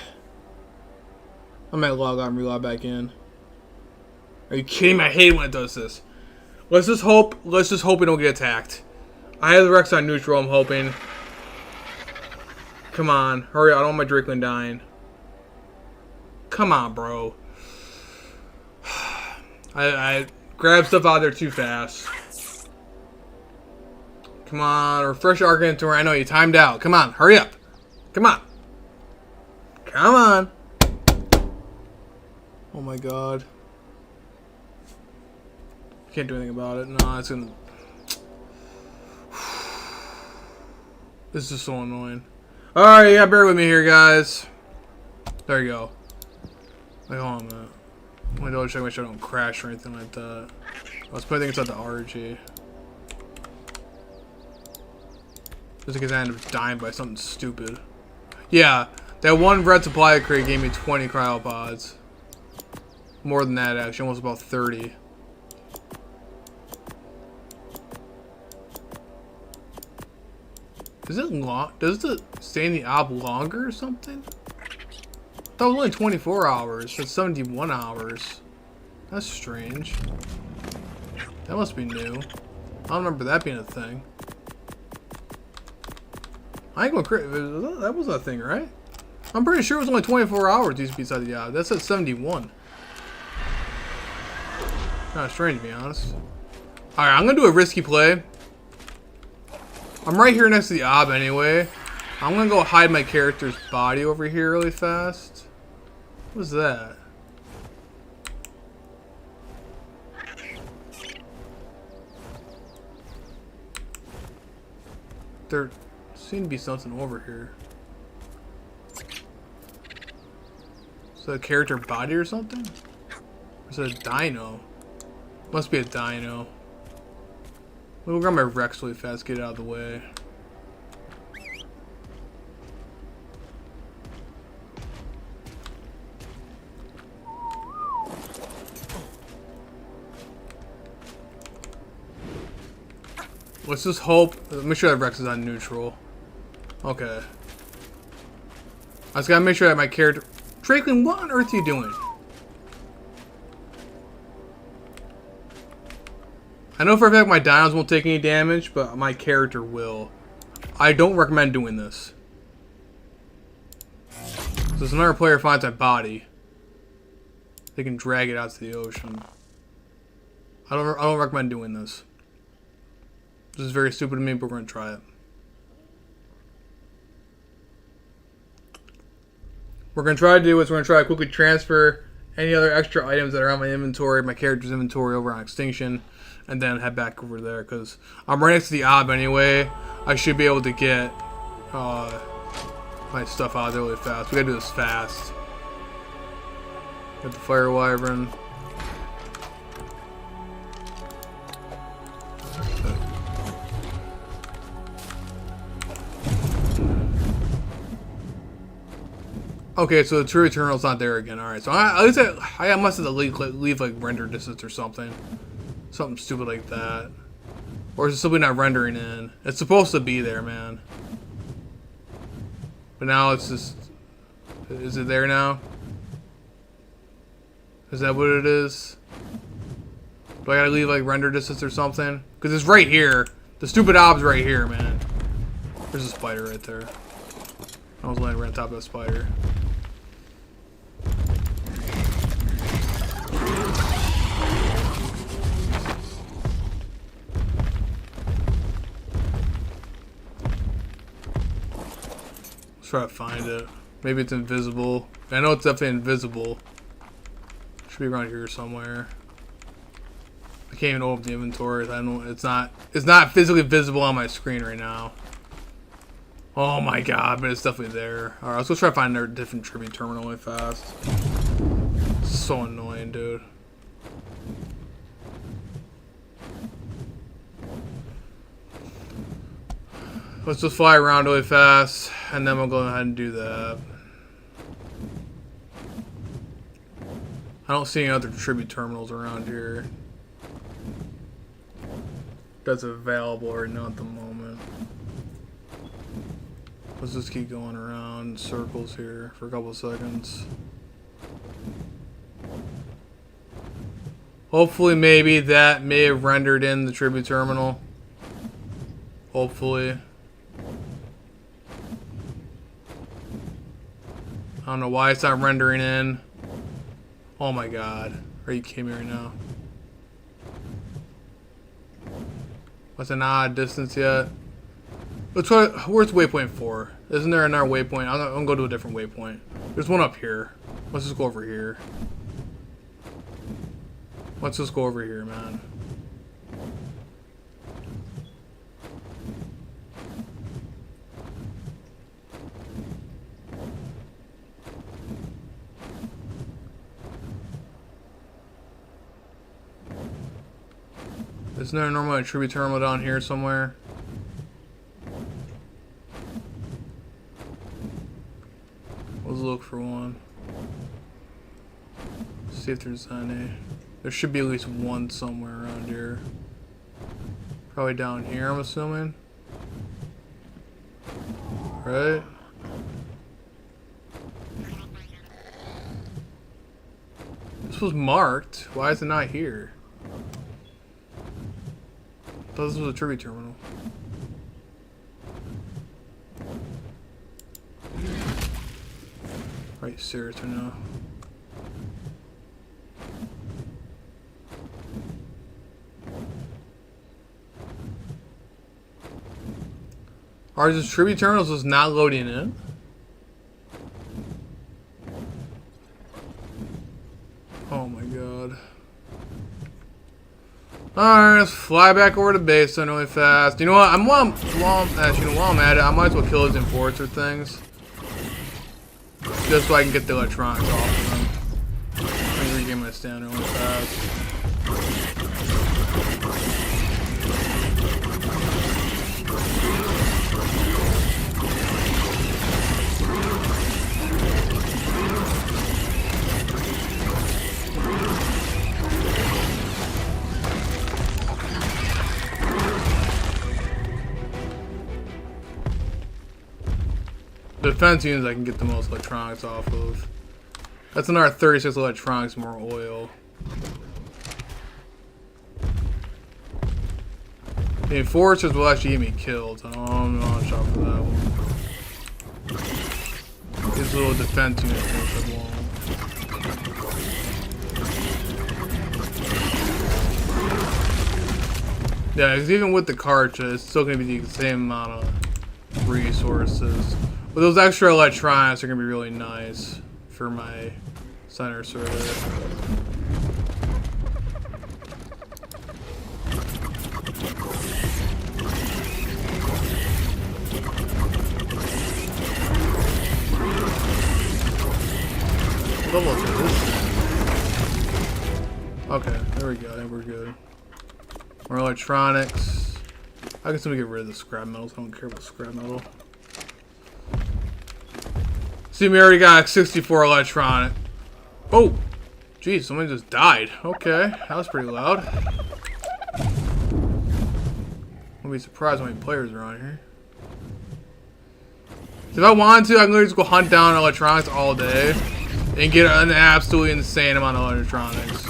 I might log out and relog back in. Are you kidding me? I hate when it does this. Let's just hope we don't get attacked. I have the Rex on neutral, I'm hoping. Come on, hurry up, I don't want my Drakeling dying. Come on, bro. I grabbed stuff out of there too fast. Come on, refresh your Arc Inventory. I know you timed out. Come on, hurry up. Come on. Come on. Oh my god. Can't do anything about it. No, it's gonna... This is so annoying. Alright, yeah, bear with me here, guys. There you go. Wait, hold on a minute. I'm gonna double check make sure I don't crash or anything like that. Let's put things inside the RG. Just in case I end up dying by something stupid. Yeah, that one red supply crate gave me 20 cryopods. More than that, actually. Almost about 30. Is it long? Does it stay in the ob longer or something? That was only 24 hours. That's 71 hours. That's strange. That must be new. I don't remember that being a thing. I ain't gonna crit. That wasn't a thing, right? I'm pretty sure it was only 24 hours these beside the ob. That's at 71. Kinda strange to be honest. Alright, I'm gonna do a risky play. I'm right here next to the ob anyway. I'm gonna go hide my character's body over here really fast. What's that? There seems to be something over here. Is that a character body or something? Or is it a dino? Must be a dino. We'll grab my Rex really fast, get it out of the way. Let's just hope. Make sure that Rex is on neutral. Okay. I just gotta make sure that my character... Drakeling, what on earth are you doing? I know for a fact my Dinos won't take any damage, but my character will. I don't recommend doing this. So if another player finds my body, they can drag it out to the ocean. I don't recommend doing this. This is very stupid of me, but we're gonna try it. We're gonna try to do is we're gonna try to quickly transfer any other extra items that are on my inventory, my character's inventory, over on Extinction, and then head back over there because I'm right next to the ob anyway. I should be able to get my stuff out there really fast. We gotta do this fast. Get the fire wyvern. Okay, so the True Eternal's not there again. Alright, so at least I must have to leave like render distance or something. Something stupid like that. Or is it simply not rendering in? It's supposed to be there, man. But now it's just... Is it there now? Is that what it is? Do I gotta leave like render distance or something? Because it's right here. The stupid ob's right here, man. There's a spider right there. I was laying right on top of that spider. Let's try to find it. Maybe it's invisible. I know it's definitely invisible. Should be around here somewhere. I can't even open the inventory. I don't. It's not physically visible on my screen right now. Oh my god, but it's definitely there. Alright, let's go try to find a different tribute terminal really fast. It's so annoying, dude. Let's just fly around really fast, and then we'll go ahead and do that. I don't see any other tribute terminals around here that's available right now at the moment. Let's just keep going around in circles here for a couple of seconds. Hopefully, maybe that may have rendered in the tribute terminal. Hopefully. I don't know why it's not rendering in. Oh my god. Are you kidding me right now? What's an odd distance yet? Let's try. Where's waypoint 4? Isn't there another waypoint? I'm gonna go to a different waypoint. There's one up here. Let's just go over here. Let's just go over here, man. Isn't there normally a tribute terminal down here somewhere? Let's look for one. See if there's any. There should be at least one somewhere around here. Probably down here, I'm assuming. Right? This was marked. Why is it not here? I thought this was a tribute terminal. Are you serious or no? Are these tribute terminals just not loading in? Oh my god. Alright, let's fly back over to base then really fast. You know what? While I'm at it, I might as well kill these enforcer things. Just so I can get the electronics off of them. I'm gonna regain my stamina really fast. defense units I can get the most electronics off of. That's another 36 electronics, more oil. The enforcers will actually get me killed. So I'm not shot for that one. These little defense units that won't. Yeah, because even with the cartridge, it's still going to be the same amount of resources. But those extra electronics are going to be really nice for my center server. Okay, there we go. I think we're good. More electronics. I can still get rid of the scrap metals. I don't care about scrap metal. See, we already got 64 electronic. Oh! Jeez, someone just died. Okay, that was pretty loud. I'll be surprised how many players are on here. If I wanted to, I can literally just go hunt down electronics all day and get an absolutely insane amount of electronics.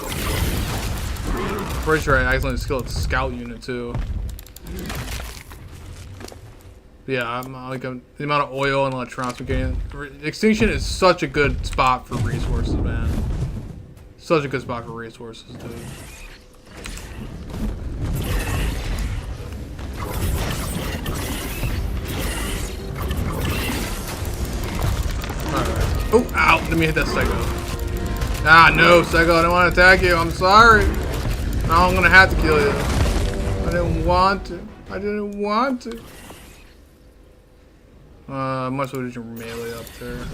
Pretty sure I accidentally skilled scout unit too. Yeah, the amount of oil and electronics we're getting. Extinction is such a good spot for resources, man. Such a good spot for resources, dude. Alright. Oh, ow! Let me hit that Sego. Ah, no, Sego, I don't want to attack you. I'm sorry. Now I'm gonna have to kill you. I didn't want to. I didn't want to. Might as well just melee up there.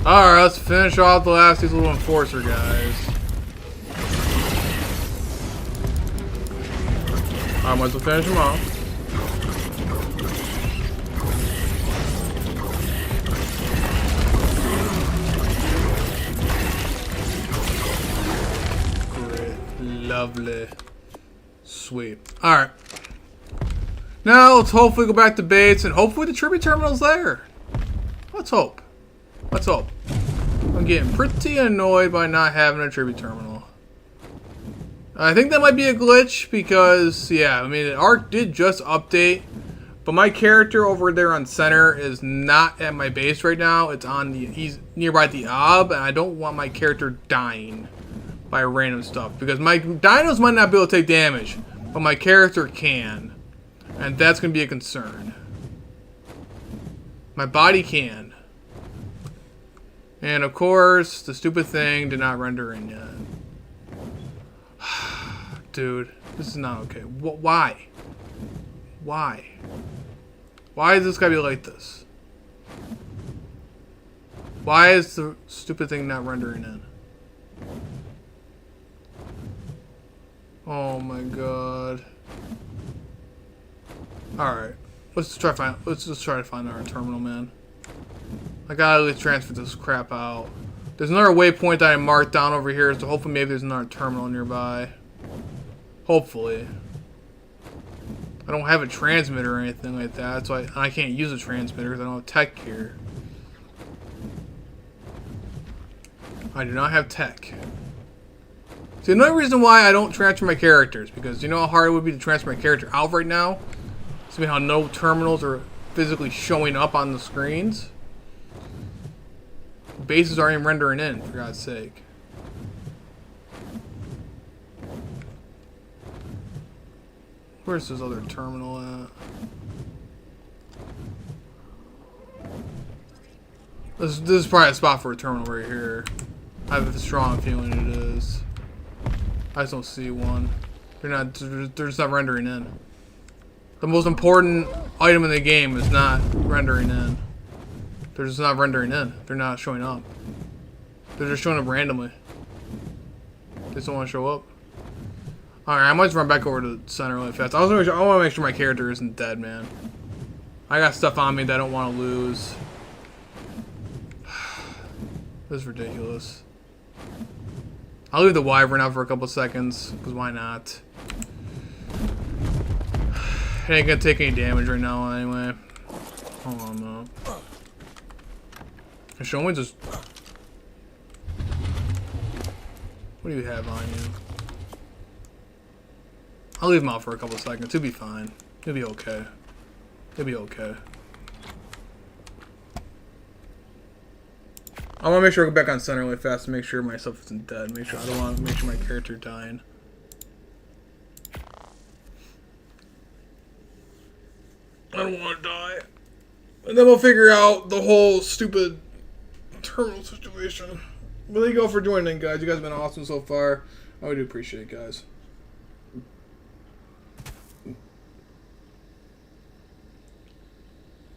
Alright, let's finish off the last of these little enforcer guys. I might as well finish them off. Lovely. Sweet. Alright. Now, let's hopefully go back to base and hopefully the tribute terminal's there. Let's hope. Let's hope. I'm getting pretty annoyed by not having a tribute terminal. I think that might be a glitch because, yeah, I mean, the Ark did just update, but my character over there on center is not at my base right now. It's on the, he's nearby the Ob, and I don't want my character dying by random stuff because my dinos might not be able to take damage, but my character can, and that's going to be a concern. My body can, and of course the stupid thing did not render in yet. Dude, this is not okay. Why? Why is this gotta be like this? Why is the stupid thing not rendering in? Oh my god. Alright. Let's just try to find our terminal, man. I gotta at least transfer this crap out. There's another waypoint that I marked down over here, so hopefully maybe there's another terminal nearby. Hopefully. I don't have a transmitter or anything like that, so I can't use a transmitter because I don't have tech here. I do not have tech. See, another reason why I don't transfer my characters, because you know how hard it would be to transfer my character out right now? See how no terminals are physically showing up on the screens? Bases aren't even rendering in, for God's sake. Where's this other terminal at? This is probably a spot for a terminal right here. I have a strong feeling it is. I just don't see one. They're just not rendering in. The most important item in the game is not rendering in. They're just not rendering in. They're not showing up. They're just showing up randomly. They just don't want to show up. Alright, I might just run back over to the center really fast. I want to make sure my character isn't dead, man. I got stuff on me that I don't want to lose. This is ridiculous. I'll leave the wyvern out for a couple seconds, because why not? It ain't gonna take any damage right now anyway. Hold on, man. Show me just... What do you have on you? I'll leave him out for a couple seconds. He'll be fine. He'll be okay. He'll be okay. I want to make sure I go back on center really fast to make sure myself isn't dead. Make sure I don't want to make sure my character dying. I don't want to die. And then we'll figure out the whole stupid terminal situation. Well, thank you all for joining, guys. You guys have been awesome so far. I do appreciate it, guys.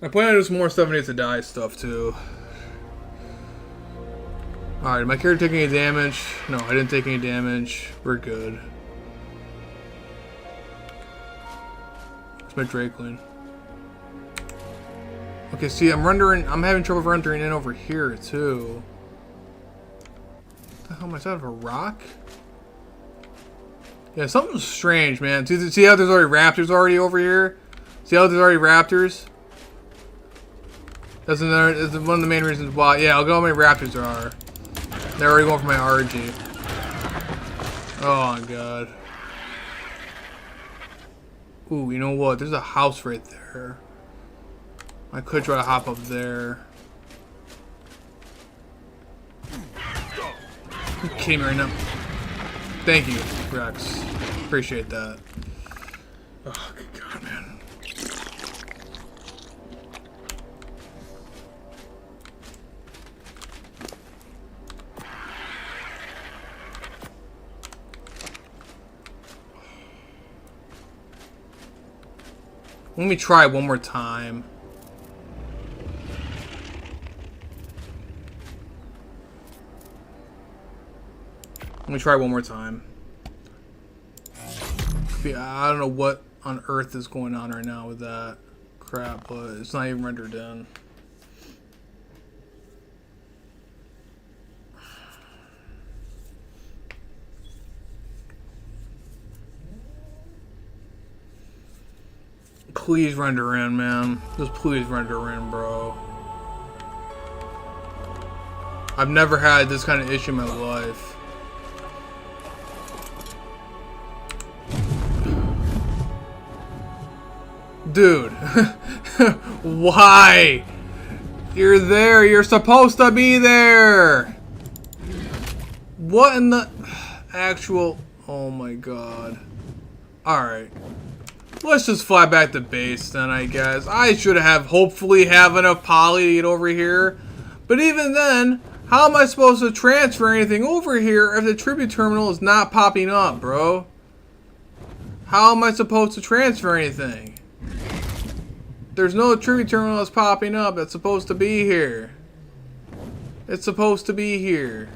I plan on doing some more 7 days to die stuff, too. Alright, my character taking any damage? No, I didn't take any damage. We're good. Where's my Drakeling? Okay, see, I'm having trouble rendering in over here, too. What the hell am I, out of a rock? Yeah, something's strange, man. See how there's already raptors already over here? See how there's already raptors? That's one of the main reasons why. Yeah, I'll go how many raptors there are. They're already going for my RG. Oh, my God. Ooh, you know what? There's a house right there. I could try to hop up there. You kidding me right now? Thank you, Rex. Appreciate that. Oh, good God, man. Let me try one more time. Let me try one more time. I don't know what on earth is going on right now with that crap, but it's not even rendered in. Please render in, man. Just please render in, bro. I've never had this kind of issue in my life. Dude. Why? You're there. You're supposed to be there. What in the actual... Oh my God. Alright. Let's just fly back to base then, I guess. I should hopefully have enough poly to get over here. But even then, how am I supposed to transfer anything over here if the tribute terminal is not popping up, bro? How am I supposed to transfer anything? There's no tribute terminal that's popping up that's supposed to be here. It's supposed to be here.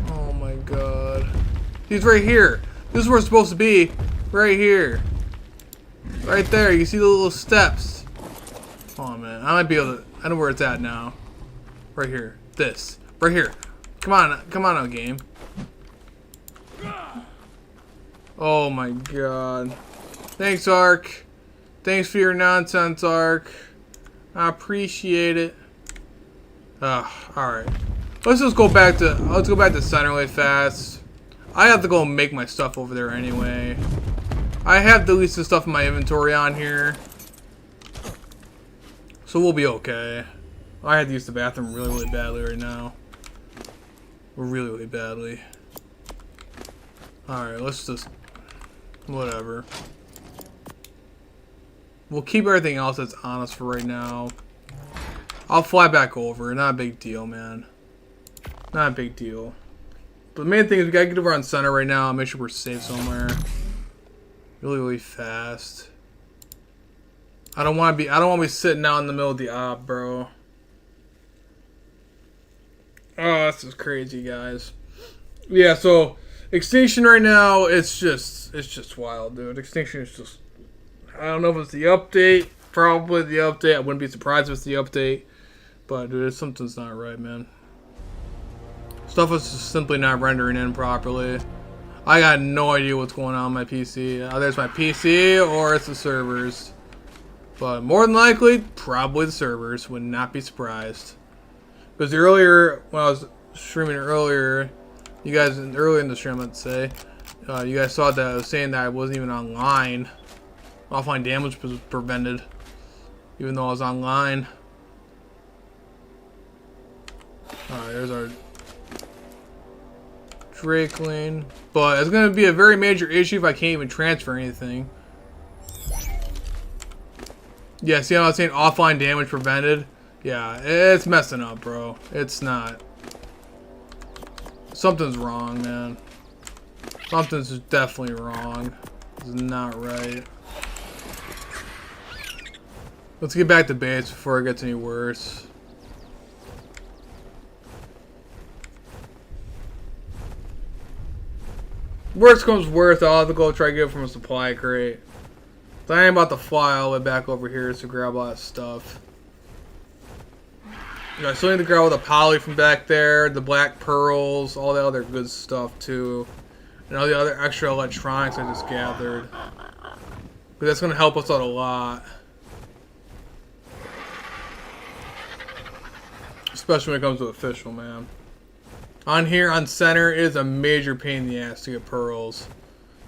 Oh my God. He's right here. This is where it's supposed to be. Right here. Right there. You see the little steps. Oh man. I might be able to... I know where it's at now. Right here. This. Right here. Come on. Come on now, game. Oh my God. Thanks, Ark. Thanks for your nonsense, Ark. I appreciate it. Alright. Let's just go back to... Let's go back to center really fast. I have to go make my stuff over there anyway. I have the least of stuff in my inventory on here. So we'll be okay. I had to use the bathroom really, really badly right now. Really, really badly. Alright, let's just... Whatever. We'll keep everything else that's on us for right now. I'll fly back over. Not a big deal, man. Not a big deal. But the main thing is we gotta get over on center right now and make sure we're safe somewhere. Really, really fast. I don't want to be sitting out in the middle of the op, bro. Oh, this is crazy, guys. Yeah, so Extinction right now, it's just wild, dude. Extinction is just... I don't know if it's the update. Probably the update. I wouldn't be surprised if it's the update. But, dude, something's not right, man. Stuff is just simply not rendering in properly. I got no idea what's going on my PC. Either it's my PC or it's the servers. But more than likely, probably the servers. Would not be surprised. Because earlier, when I was streaming earlier, you guys, earlier in the stream, let's say, you guys saw that I was saying that I wasn't even online. Offline damage was prevented, even though I was online. Alright, there's our Drakeling. But it's going to be a very major issue if I can't even transfer anything. Yeah, see how I was saying offline damage prevented? Yeah, it's messing up, bro. It's not. Something's wrong, man. Something's definitely wrong. It's not right. Let's get back to base before it gets any worse. Worst comes worst, I'll have to go try to get it from a supply crate. So I ain't about to fly all the way back over here to grab all that stuff. You know, I still need to grab all the poly from back there, the black pearls, all the other good stuff too. And all the other extra electronics I just gathered. But that's going to help us out a lot. Especially when it comes to official, man. On here, on center, it is a major pain in the ass to get pearls.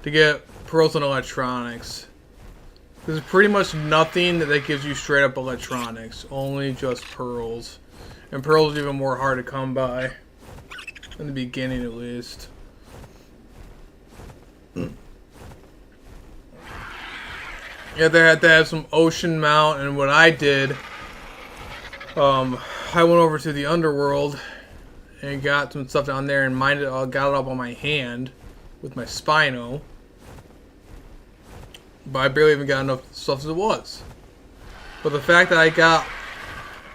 To get pearls and electronics. There's pretty much nothing that gives you straight up electronics. Only just pearls. And pearls are even more hard to come by. In the beginning, at least. Yeah, they had to have some ocean mount, and what I did, I went over to the underworld and got some stuff down there and mined it. Got it up on my hand with my Spino. But I barely even got enough stuff as it was. But the fact that I got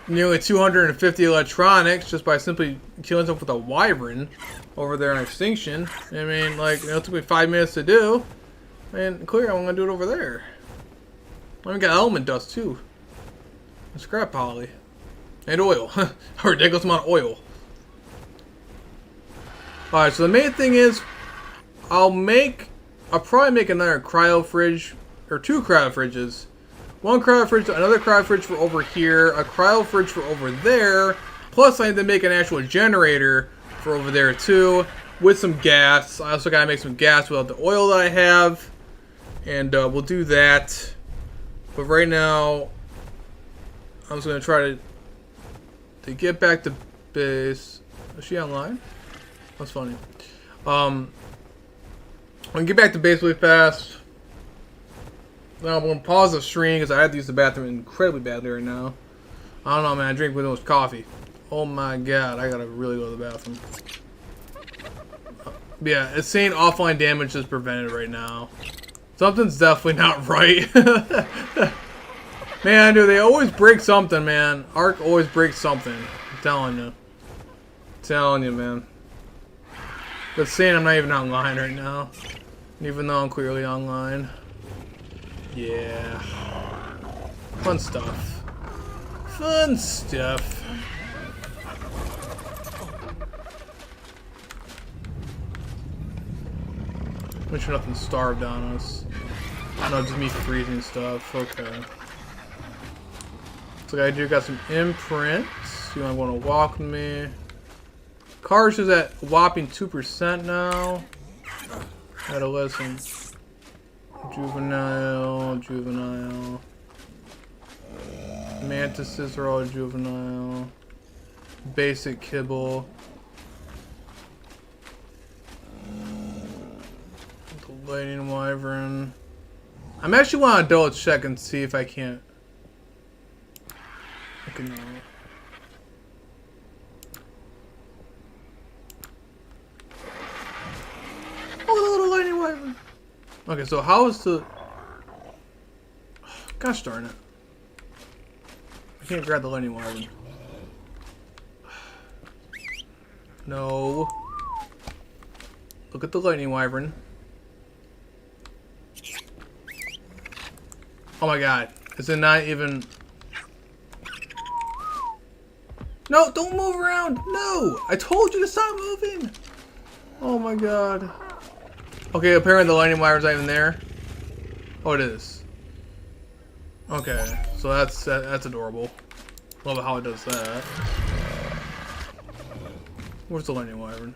nearly 250 electronics just by simply killing stuff with a wyvern over there in Extinction. I mean, like, it took me 5 minutes to do. And clear, I'm gonna do it over there. I even got element dust too. And scrap poly. And oil. A ridiculous amount of oil. Alright, so the main thing is I'll probably make another cryo fridge, or 2 cryo fridges. One cryo fridge, another cryo fridge for over here, a cryo fridge for over there, plus I need to make an actual generator for over there too, with some gas. I also gotta make some gas without the oil that I have, and we'll do that. But right now, I'm just gonna try to get back to base. Is she online? That's funny. I'm gonna get back to base really fast. Now I'm gonna pause the stream because I have to use the bathroom incredibly badly right now. I don't know, man. I drink with much coffee. Oh my god, I gotta really go to the bathroom. But yeah, it's saying offline damage is prevented right now. Something's definitely not right. Man, dude, they always break something, man. Arc always breaks something. I'm telling you. I'm telling you, man. But saying I'm not even online right now. Even though I'm clearly online. Yeah. Fun stuff. Fun stuff. Make sure nothing starved on us. No, just me freezing stuff. Okay. So I do got some imprints. You want to walk with me? Cars is at whopping 2% now. Gotta listen. Juvenile, juvenile. Mantises are all juvenile. Basic kibble. The lightning wyvern. I'm actually want to double check and see if I can't. I can. Oh, the little lightning wyvern. Okay, so how is the... Gosh darn it. I can't grab the lightning wyvern. No. Look at the lightning wyvern. Oh my god. Is it not even... No, don't move around. No. I told you to stop moving. Oh my god. Okay, apparently the lightning wyvern's not even there. Oh, it is. Okay, so that's adorable. Love how it does that. Where's the lightning wyvern?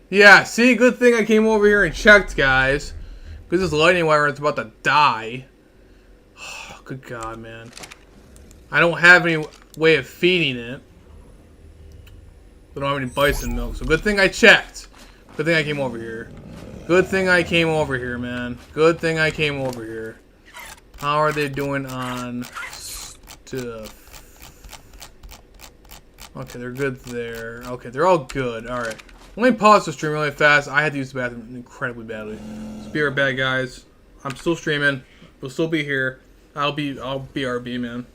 Yeah, see, good thing I came over here and checked, guys. Because this lightning wyvern's about to die. Oh, good God, man. I don't have any way of feeding it. I don't have any bison milk, so good thing I checked. Good thing I came over here. Good thing I came over here, man. Good thing I came over here. How are they doing on stuff? Okay, they're good there. Okay, they're all good. Alright. Let me pause the stream really fast. I had to use the bathroom incredibly badly. So be right back, guys. I'm still streaming. We'll still be here. I'll be RB, man.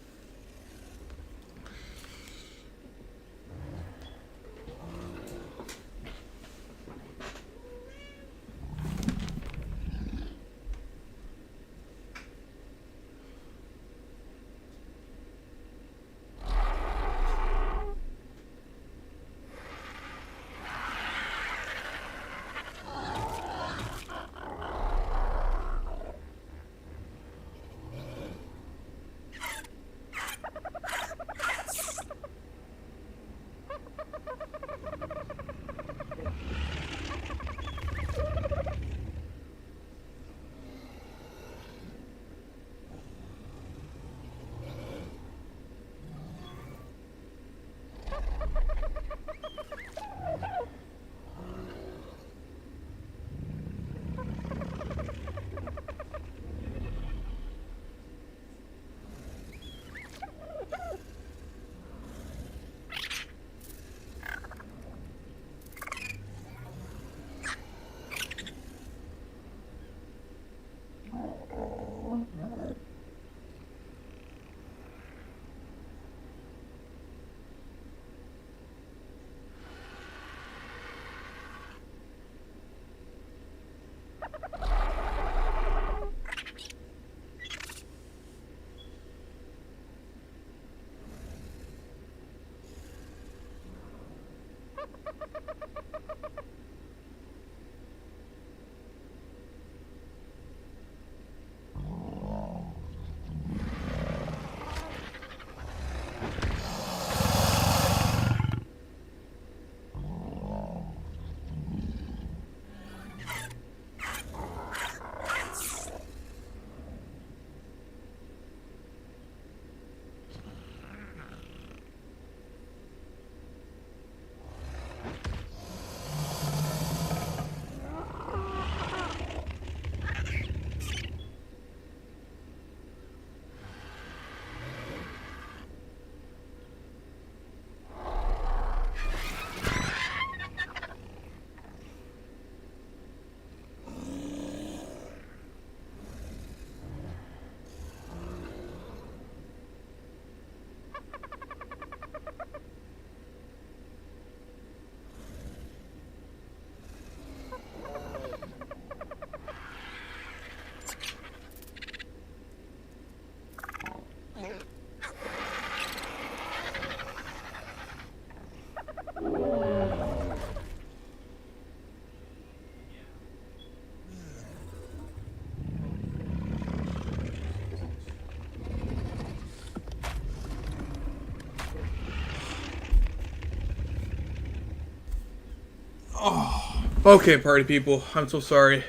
Oh, okay, party people. I'm so sorry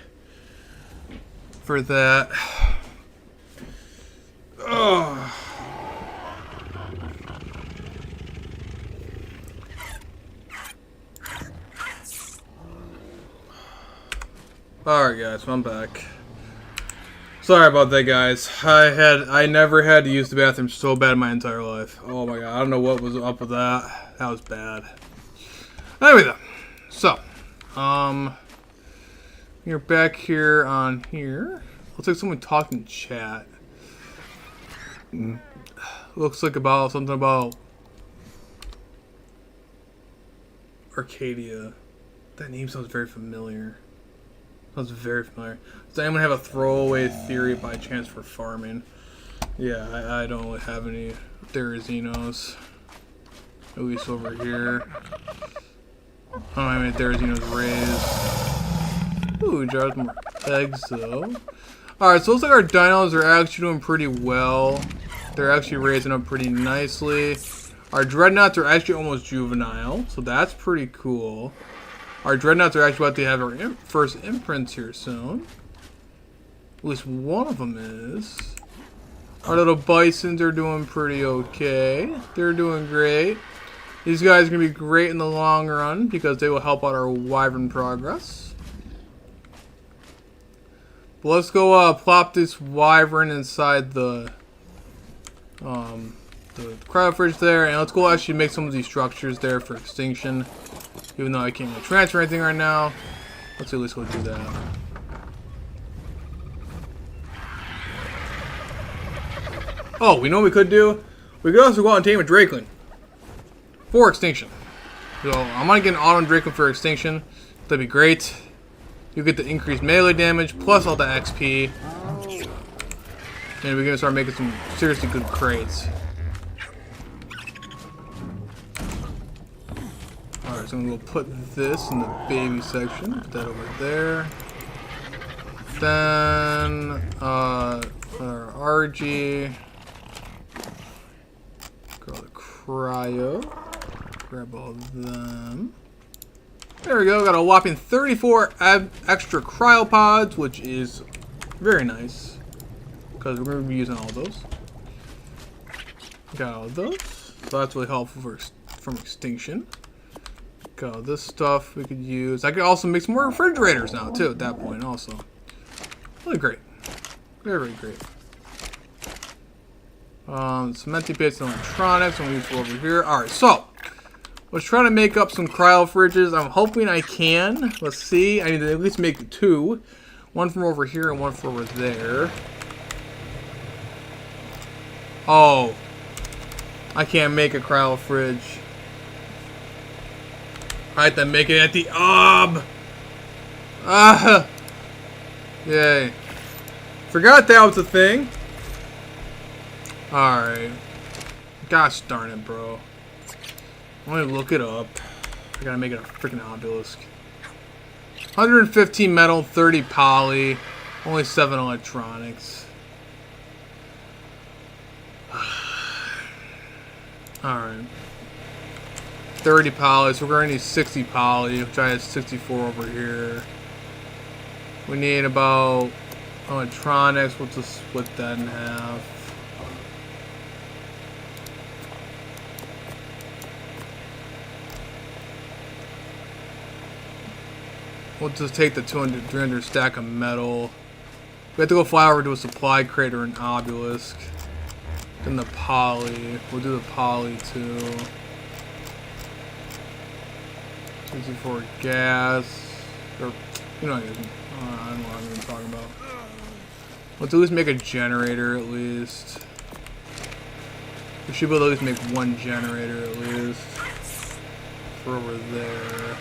for that. Oh. Alright guys, I'm back. Sorry about that, guys. I never had to use the bathroom so bad in my entire life. Oh my god, I don't know what was up with that. That was bad. Anyway though. So, you're back here on here. Looks like someone talked in chat. Looks like about something about Arcadia. That name sounds very familiar. Sounds very familiar. Does anyone have a throwaway theory by chance for farming? Yeah, I don't have any Dinos. At least over here. I don't have any Dinos raised. Ooh, jars more eggs though. Alright, so it looks like our dinos are actually doing pretty well. They're actually raising up pretty nicely. Our dreadnoughts are actually almost juvenile, so that's pretty cool. Our dreadnoughts are actually about to have our first imprints here soon. At least one of them is. Our little bisons are doing pretty okay. They're doing great. These guys are going to be great in the long run because they will help out our wyvern progress. But let's go plop this wyvern inside the cryo fridge there, and let's go actually make some of these structures there for extinction. Even though I can't really transfer anything right now, let's at least go do that. Oh, we know what we could do? We could also go out and tame a Drakeling for extinction. So I'm gonna get an auto Drakeling for extinction. That'd be great. You get the increased melee damage plus all the XP, and we're gonna start making some seriously good crates. Alright, so I'm gonna go put this in the baby section. Put that over there. Then our RG. Grab the cryo. Grab all of them. There we go. Got a whopping 34 extra cryopods, which is very nice because we're going to be using all those. Got all those, so that's really helpful from extinction. Got all this stuff we could use. I could also make some more refrigerators now too. At that point, also, really great, very great. Cementing bits and electronics. I'm going to use over here. Alright, so let's try to make up some cryo fridges. I'm hoping I can. Let's see. I need to at least make two. One from over here and one from over there. Oh. I can't make a cryo fridge. Alright, then make it at the ob. Ah. Yay. Forgot that was a thing. Alright. Gosh darn it, bro. I'm gonna look it up. I gotta make it a freaking obelisk. 115 metal, 30 poly, only 7 electronics. Alright. 30 poly, so we're gonna need 60 poly, which I have 64 over here. We need about electronics. We'll just split that in half. We'll just take the 200, 300 stack of metal. We have to go fly over to a supply crate or an obelisk. Then the poly. We'll do the poly too. 64 gas. Or, you know, I don't know what I'm even talking about. Let's at least make a generator at least. We should be able to at least make one generator at least. For over there.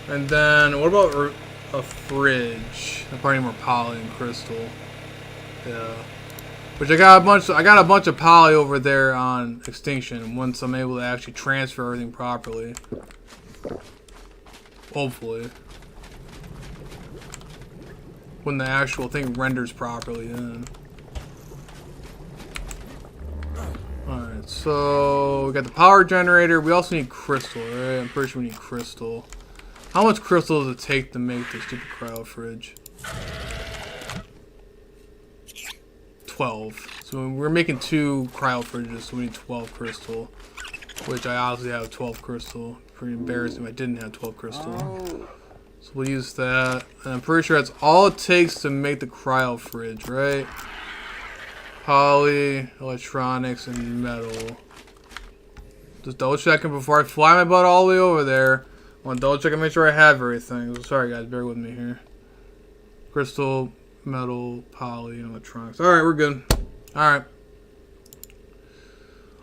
And then, what about a fridge? I probably need more poly and crystal. Yeah. Which I got a bunch of poly over there on extinction. Once I'm able to actually transfer everything properly, hopefully, when the actual thing renders properly, then. Alright, so we got the power generator. We also need crystal, right? I'm pretty sure we need crystal. How much crystal does it take to make this stupid cryo fridge? 12. So we're making 2 cryo fridges, so we need 12 crystal. Which I obviously have 12 crystal. Pretty embarrassing if I didn't have 12 crystal. So we'll use that. And I'm pretty sure that's all it takes to make the cryo fridge, right? Poly, electronics, and metal. Just double checking before I fly my butt all the way over there. I want to double check and make sure I have everything. So sorry guys, bear with me here. Crystal, metal, poly, and electronics. Alright, we're good. Alright.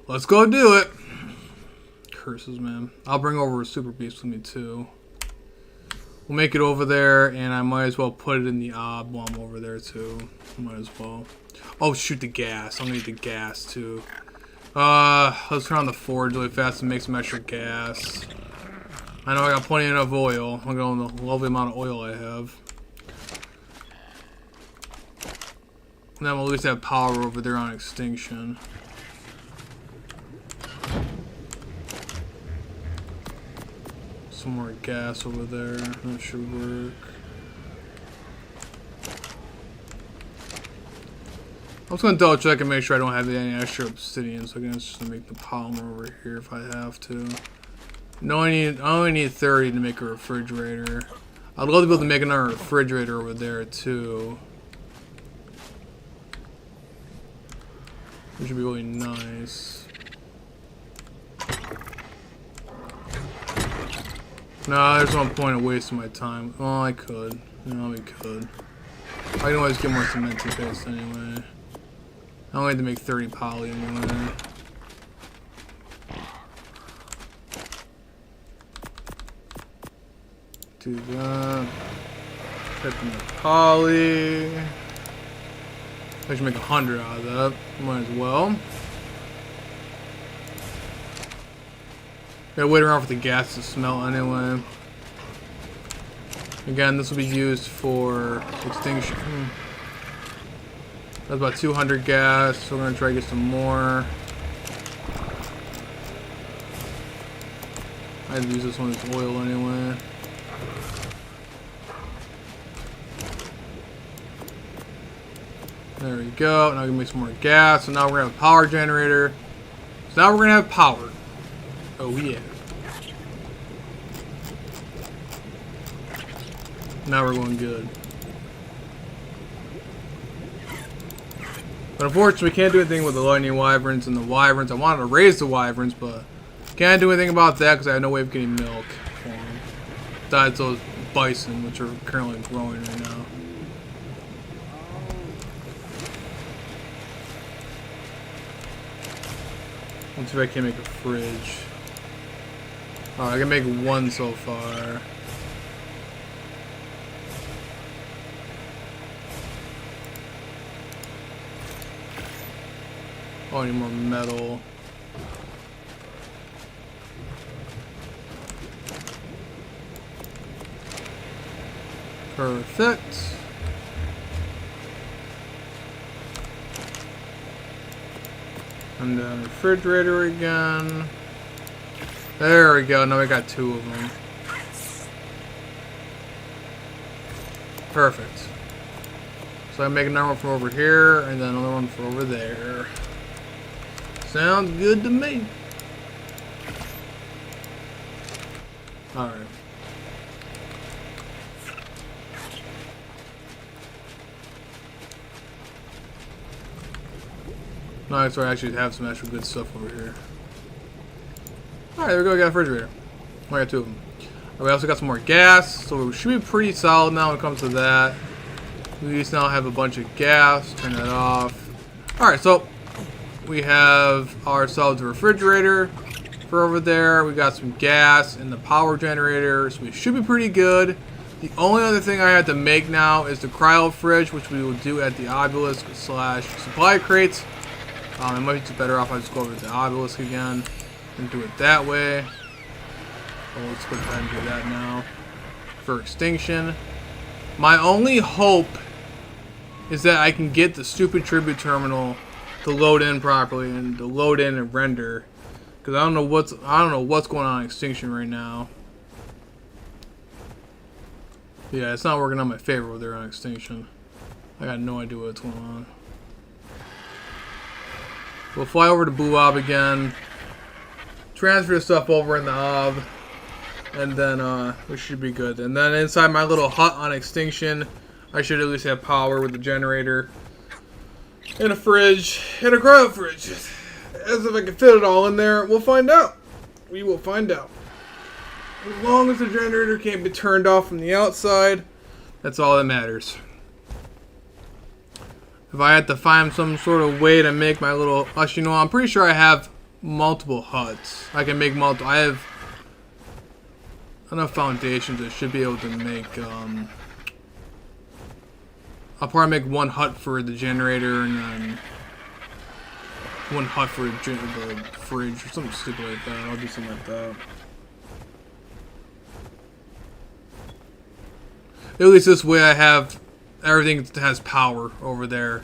Let's go do it. Curses, man. I'll bring over a super beast with me too. We'll make it over there, and I might as well put it in the ob while I'm over there too. Might as well. Oh shoot, the gas. I'll need the gas too. Let's turn on the forge really fast and make some extra gas. I know I got plenty enough oil. I'm going the lovely amount of oil I have. And then we'll at least have power over there on extinction. Some more gas over there. That should work. I'm just gonna double check and make sure I don't have any extra obsidian, so I can just make the polymer over here if I have to. No, I only need 30 to make a refrigerator. I'd love to be able to make another refrigerator over there too. Which would be really nice. Nah, there's no point of wasting my time. Oh, I could. No, we could. I can always get more cemented paste anyway. I only had to make 30 poly anyway. Do that. Put in the poly. I should make 100 out of that. Might as well. Gotta wait around for the gas to smelt anyway. Again, this will be used for extinction. That's about 200 gas, so we're gonna try to get some more. I had to use this one as oil anyway. There we go. Now we can make some more gas. So now we're gonna have a power generator. So now we're gonna have power. Oh yeah. Now we're going good. But unfortunately, we can't do anything with the lightning wyverns and the wyverns. I wanted to raise the wyverns, but can't do anything about that because I have no way of getting milk for them. Besides those bison, which are currently growing right now. Let's see if I can make a fridge. Oh, I can make one so far. Oh, I need more metal. Perfect. And then refrigerator again. There we go. Now we got 2 of them. Perfect. So I make another one from over here, and then another one from over there. Sounds good to me. Alright. Nice, so I actually have some extra good stuff over here. Alright, there we go, we got a refrigerator. I got 2 of them. We also got some more gas, so we should be pretty solid now when it comes to that. We just now have a bunch of gas. Turn that off. Alright, so we have ourselves a refrigerator for over there. We got some gas and the power generator, so we should be pretty good. The only other thing I have to make now is the cryo fridge, which we will do at the obelisk / supply crates. It might be just better off I just go over to the obelisk again and do it that way. So let's go ahead and do that now for extinction. My only hope is that I can get the stupid tribute terminal to load in properly and to load in and render, because I don't know what's going on in extinction right now. Yeah, it's not working on my favor over there on extinction. I got no idea what's going on. We'll fly over to Blue Ob again, transfer the stuff over in the Ob, and then we should be good. And then inside my little hut on extinction, I should at least have power with the generator, and a fridge, and a cryo fridge. As if I can fit it all in there, we'll find out. We will find out. As long as the generator can't be turned off from the outside, that's all that matters. If I had to find some sort of way to make my little hut, you know, I'm pretty sure I have multiple huts. I can make multiple. I have enough foundations that should be able to make. I'll probably make one hut for the generator and then one hut for the fridge or something stupid like that. I'll do something like that. At least this way I have everything that has power over there.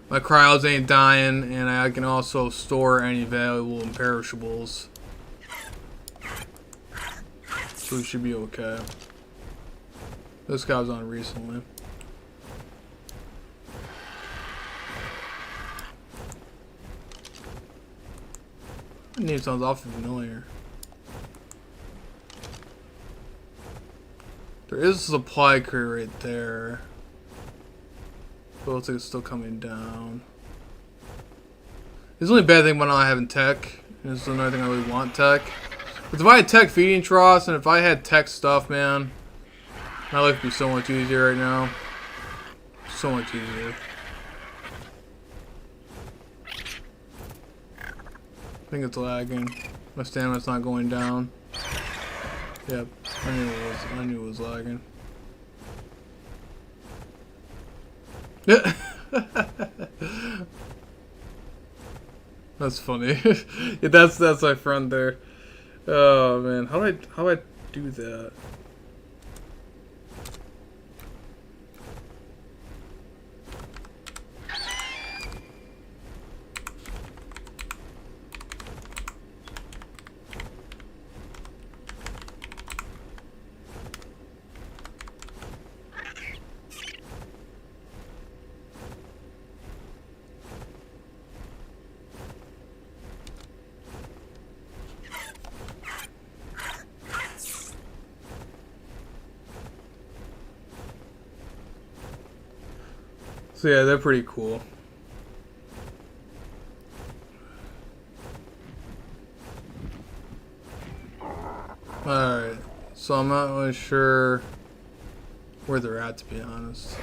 My cryos ain't dying, and I can also store any valuable imperishables. So we should be okay. This guy was on recently. That name sounds awfully familiar. There is a supply crate right there. But it looks like it's still coming down. The only bad thing about not having tech. And this is another thing I really want tech. But if I had tech feeding troughs and if I had tech stuff, man, my life would be so much easier right now. So much easier. I think it's lagging. My stamina's not going down. Yep, I knew it was lagging. That's funny. Yeah, that's my friend there. Oh man, how do I do that? So yeah, they're pretty cool. Alright, so I'm not really sure where they're at, to be honest.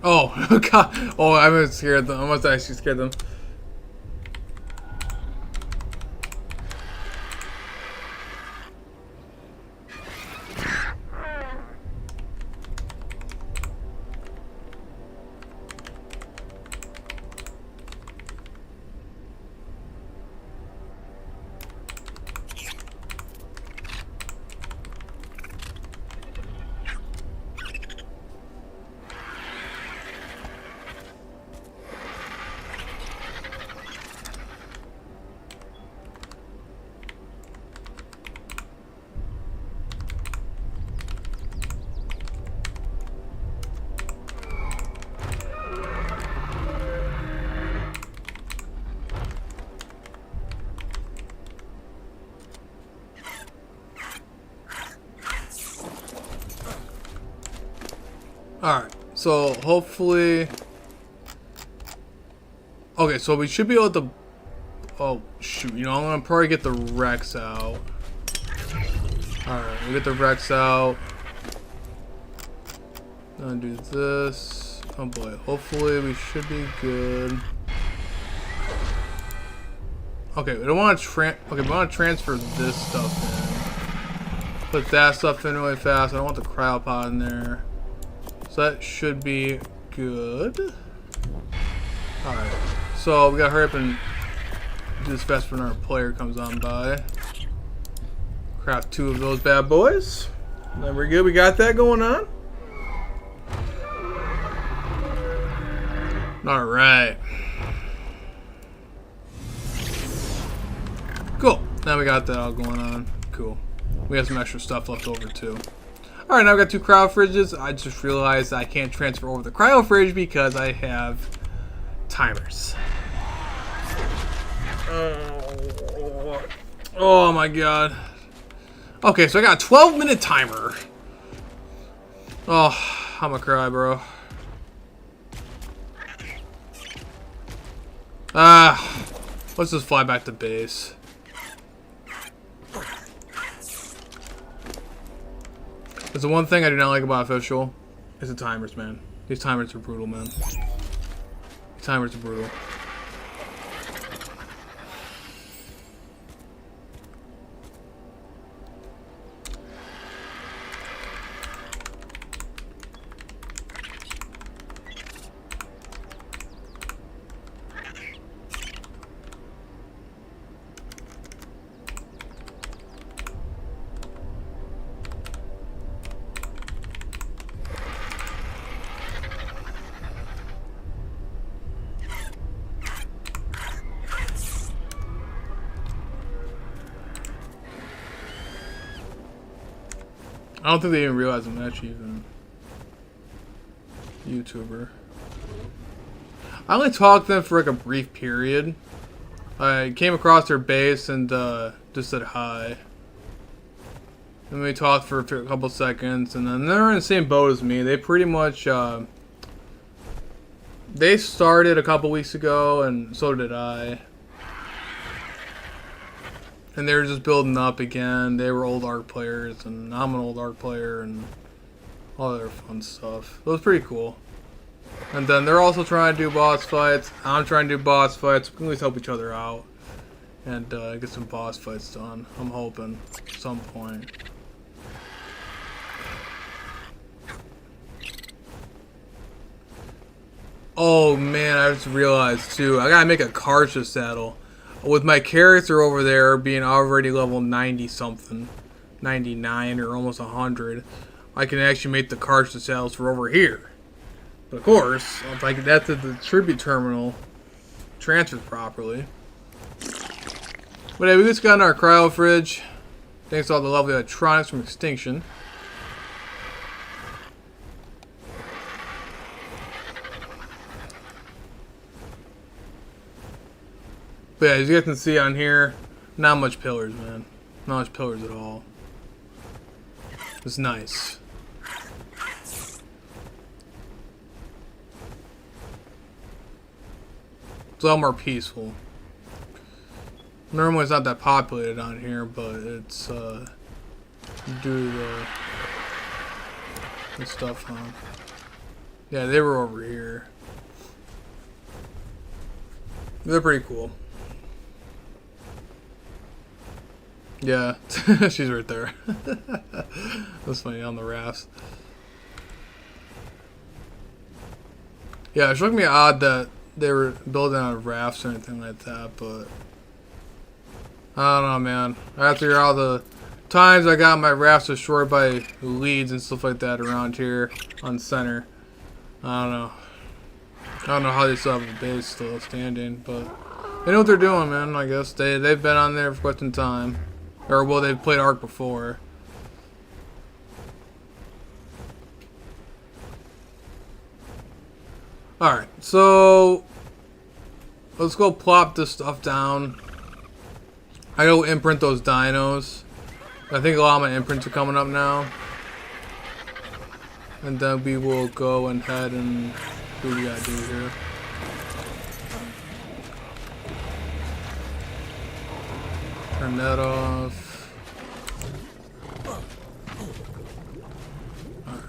Oh, God. Oh, I was scared them. I must actually scared them. Alright, so hopefully... Okay, so we should be able to... Oh, shoot, you know, I'm gonna probably get the Rex out. Alright, we'll get the Rex out. Gonna do this. Oh boy, hopefully we should be good. Okay, we don't want to we want to transfer this stuff in. Put that stuff in really fast. I don't want the cryopod in there. So that should be good. Alright, so we gotta hurry up and do this fast when our player comes on by. Craft 2 of those bad boys. Then we're good, we got that going on. Alright. Cool, now we got that all going on. Cool. We have some extra stuff left over too. Alright, now I've got 2 cryo fridges. I just realized I can't transfer over the cryo fridge because I have timers. Oh my god. Okay, so I got a 12-minute timer. Oh, I'm gonna cry, bro. Let's just fly back to base. There's the one thing I do not like about official. It's the timers, man. These timers are brutal, man. These timers are brutal. I don't think they even realize I'm actually even a YouTuber. I only talked to them for like a brief period. I came across their base and just said hi. And we talked for a couple seconds, and then they're in the same boat as me. They pretty much, they started a couple weeks ago, and so did I. And they were just building up again. They were old ARC players, and I'm an old ARC player, and all other fun stuff. It was pretty cool. And then they're also trying to do boss fights. I'm trying to do boss fights. We can always help each other out and get some boss fights done. I'm hoping at some point. Oh man, I just realized too, I gotta make a Karcha saddle. With my character over there being already level 90 something, 99 or almost 100, I can actually make the Karcha saddles for over here. But of course, if I get that to the tribute terminal, transferred properly. But hey, we just got in our cryo fridge. Thanks to all the lovely electronics from Extinction. But yeah, as you guys can see on here, not much pillars, man. Not much pillars at all. It's nice. It's a lot more peaceful. Normally it's not that populated on here, but it's due to the stuff on. Yeah, they were over here. They're pretty cool. Yeah, she's right there. That's funny, on the rafts. Yeah, it struck me odd that they were building out of rafts or anything like that, but I don't know, man. After all the times I got my rafts destroyed by leads and stuff like that around here on center, I don't know. I don't know how they still have a base still standing, but they know what they're doing, man. I guess they've been on there for quite some time. Or, well, they've played ARC before. Alright, so let's go plop this stuff down. I go imprint those dinos. I think a lot of my imprints are coming up now. And then we will go ahead and do what we gotta do here. Turn that off. Alright.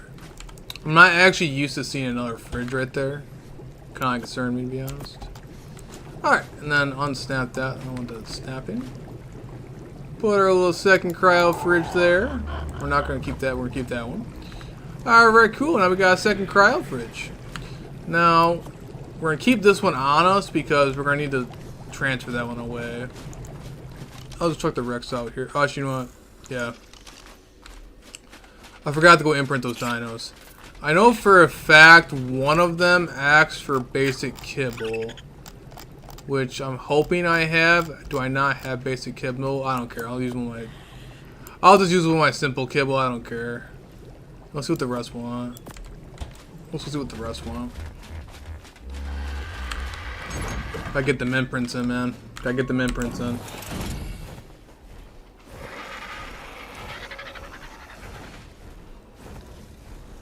I'm not actually used to seeing another fridge right there. Kinda concerned me, to be honest. Alright, and then unsnap that. I don't want that snapping. Put our little second cryo fridge there. We're not gonna keep that, we're gonna keep that one. Alright, very cool. Now we got a second cryo fridge. Now, we're gonna keep this one on us because we're gonna need to transfer that one away. I'll just chuck the Rex out here. Oh, actually, you know what? Yeah. I forgot to go imprint those dinos. I know for a fact one of them asks for basic kibble, which I'm hoping I have. Do I not have basic kibble? I don't care. I'll use one of my. I'll just use one of my simple kibble. I don't care. Let's see what the rest want. Let's see what the rest want. Gotta get the imprints in, man. Gotta get the imprints in.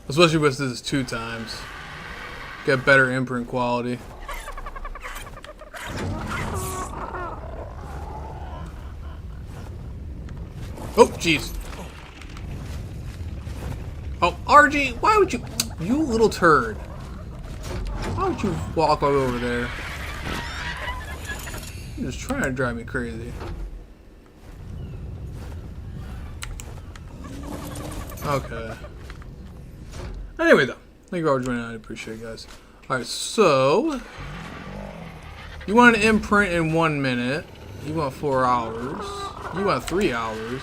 Especially with this 2 times. Get better imprint quality. Oh, jeez. Oh, RG, why would you... You little turd. Why would you walk all over there? You're just trying to drive me crazy. Okay. Anyway, though, thank you all for joining. I appreciate it, guys. Alright, so you want an imprint in 1 minute. You want 4 hours. You want 3 hours.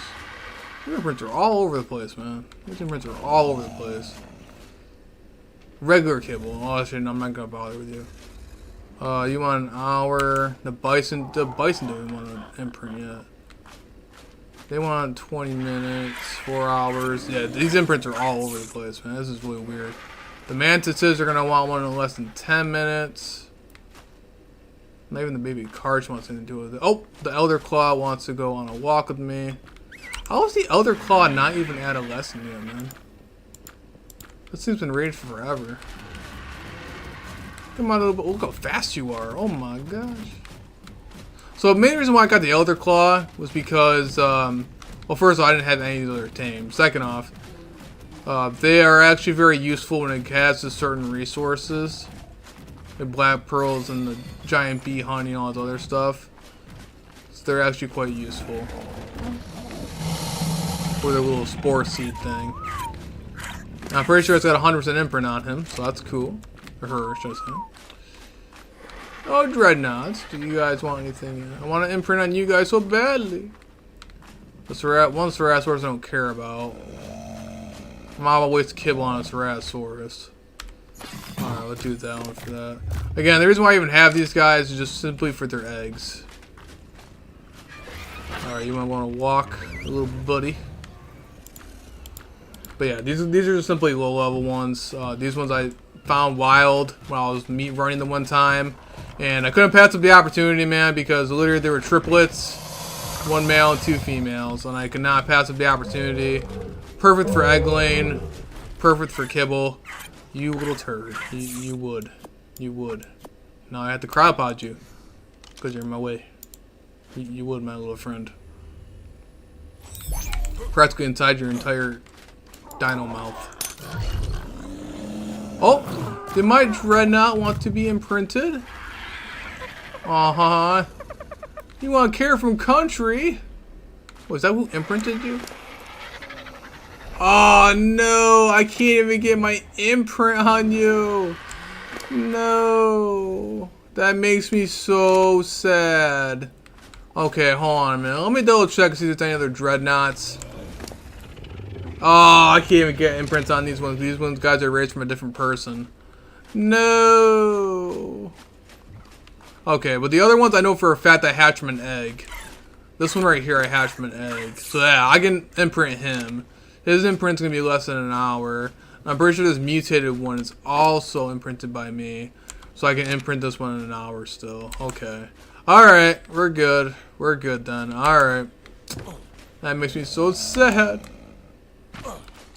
Your imprints are all over the place, man. These imprints are all over the place. Regular kibble. Oh, shit, I'm not gonna bother with you. You want an hour. The bison doesn't want to imprint yet. They want 20 minutes, 4 hours. Yeah, these imprints are all over the place, man. This is really weird. The mantises are going to want one in less than 10 minutes. Not even the baby Karch wants anything to do with it. Oh, the Elder Claw wants to go on a walk with me. How is the Elder Claw not even adolescent yet, man? This thing's been raised for forever. Come on, little bit. Look how fast you are. Oh my gosh. So the main reason why I got the Elder Claw was because, well, first of all, I didn't have any of the other tames. Second off, they are actually very useful when it has to certain resources. The black pearls and the giant bee honey and all that other stuff. So they're actually quite useful. For their little spore seed thing. Now, I'm pretty sure it's got 100% imprint on him, so that's cool. Or her, should I say. Oh, Dreadnoughts, do you guys want anything? I want to imprint on you guys so badly. The one Ceratosaurus I don't care about. I'm gonna waste kibble on a Ceratosaurus. Alright, let's do that one for that. Again, the reason why I even have these guys is just simply for their eggs. Alright, you might want to walk, a little buddy. But yeah, these are just simply low level ones. These ones I found wild when I was running them one time. And I couldn't pass up the opportunity, man, because literally there were triplets, 1 male and 2 females, and I could not pass up the opportunity. Perfect for egg laying, perfect for kibble. You little turd, you would. Now I have to cryopod you, because you're in my way. You would, my little friend. Practically inside your entire dino mouth. Oh, did my Dreadnought want to be imprinted? Uh-huh. You want care from country? Was that who imprinted you? Oh no, I can't even get my imprint on you. No. That makes me so sad. Okay, hold on a minute. Let me double check and see if there's any other Dreadnoughts. Oh, I can't even get imprints on these ones. These ones guys are raised from a different person. No. Okay, but the other ones I know for a fact I hatched from an egg. This one right here I hatched from an egg. So yeah, I can imprint him. His imprint's gonna be less than an hour. I'm pretty sure this mutated one is also imprinted by me. So I can imprint this one in an hour still. Okay. Alright, we're good. We're good then. Alright. That makes me so sad.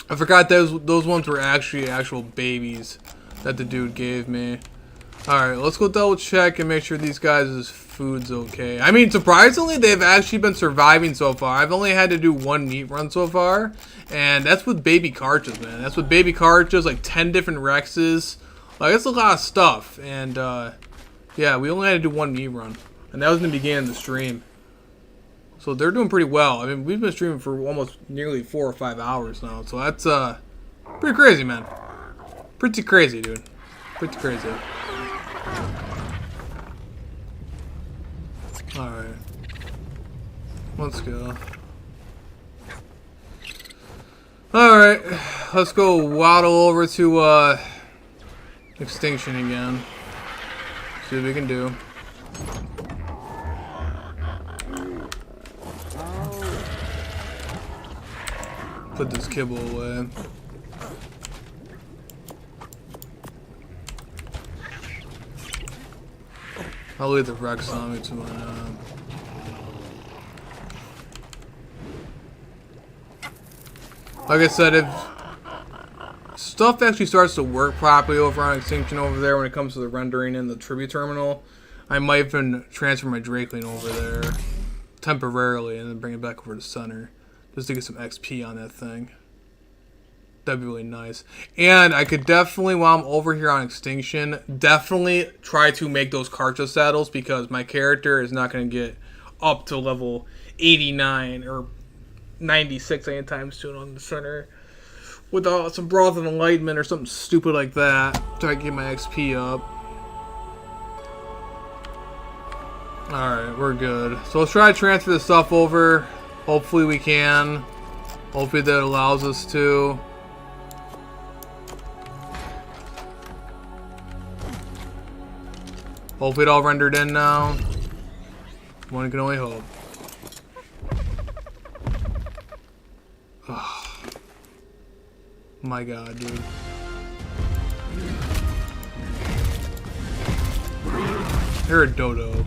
I forgot those ones were actually actual babies that the dude gave me. Alright, let's go double check and make sure these guys' food's okay. I mean, surprisingly, they've actually been surviving so far. I've only had to do 1 meat run so far. And that's with baby Karches, man. That's with baby Karches, like 10 different Rexes. Like, that's a lot of stuff. And, yeah, we only had to do 1 meat run. And that was in the beginning of the stream. So they're doing pretty well. I mean, we've been streaming for almost nearly 4 or 5 hours now. So that's, pretty crazy, man. Pretty crazy, dude. Pretty crazy. Alright. Let's go. Alright. Let's go waddle over to, Extinction again. See what we can do. Put this kibble away. I'll leave the Rex on me to my like I said, if stuff actually starts to work properly over on Extinction over there when it comes to the rendering and the tribute terminal, I might even transfer my Drakeling over there temporarily and then bring it back over to center just to get some XP on that thing. That'd be really nice. And I could definitely, while I'm over here on Extinction, definitely try to make those Karcha saddles because my character is not going to get up to level 89 or 96 anytime soon on the center without some Broth of Enlightenment or something stupid like that. Try to get my XP up. Alright, we're good. So let's try to transfer this stuff over. Hopefully we can. Hopefully that allows us to. Hopefully it all rendered in now. One can only hope. My god, dude. I hear a dodo.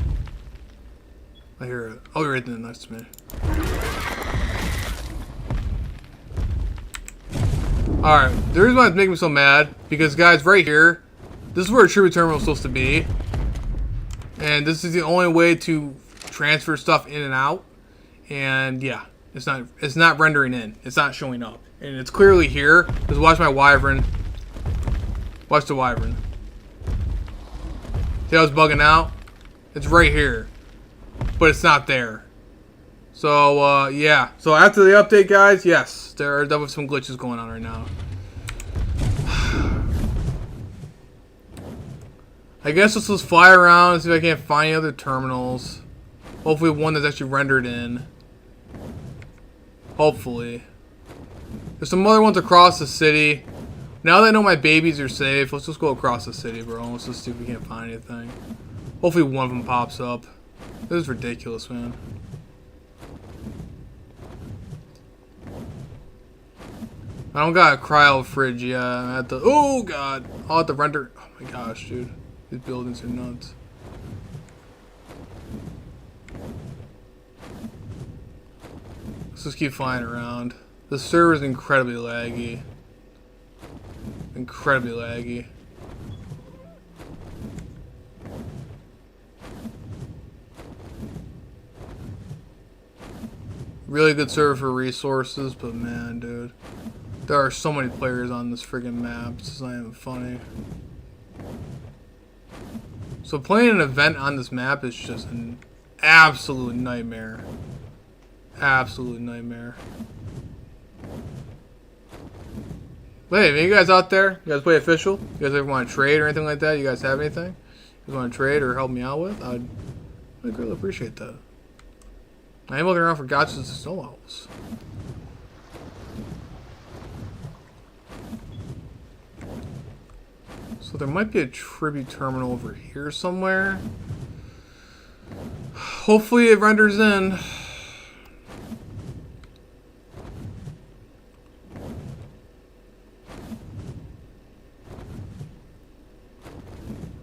I hear it. Oh, you're right there next to me. Alright, the reason why it's making me so mad, because guys, right here, this is where a tribute terminal is supposed to be. And this is the only way to transfer stuff in and out. And yeah, it's not rendering in. It's not showing up. And it's clearly here. Just watch my wyvern. Watch the wyvern. See how it's bugging out? It's right here. But it's not there. So, yeah. So after the update, guys, yes, there are definitely some glitches going on right now. I guess let's just fly around and see if I can't find any other terminals. Hopefully one that's actually rendered in. Hopefully. There's some other ones across the city. Now that I know my babies are safe, let's just go across the city, bro. Let's just see if we can't find anything. Hopefully one of them pops up. This is ridiculous, man. I don't got a cryo fridge yet. I have to. Oh god! I'll have to render. Oh my gosh, dude. These buildings are nuts. Let's just keep flying around. The server is incredibly laggy. Incredibly laggy. Really good server for resources, but man, dude. There are so many players on this friggin' map. It's not even funny. So playing an event on this map is just an absolute nightmare. Absolute nightmare. Hey, you guys out there? You guys play official? You guys ever want to trade or anything like that? You guys have anything you want to trade or help me out with? I'd really appreciate that. I am looking around for gotchas and snow owls. So there might be a tribute terminal over here somewhere. Hopefully it renders in.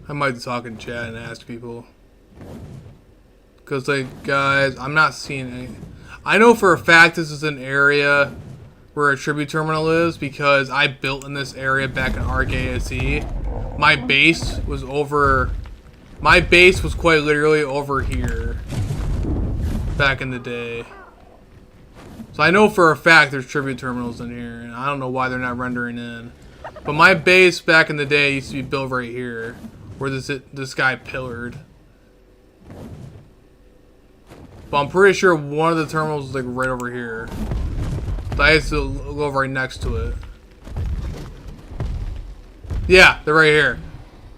I might talk in chat and ask people. Because, like, guys, I'm not seeing any. I know for a fact this is an area where a tribute terminal is because I built in this area back in ARC-ASE. My base was over. My base was quite literally over here back in the day. So I know for a fact there's tribute terminals in here, and I don't know why they're not rendering in. But my base back in the day used to be built right here, where this guy pillared. But I'm pretty sure one of the terminals is like right over here. So I used to go right next to it. Yeah, they're right here.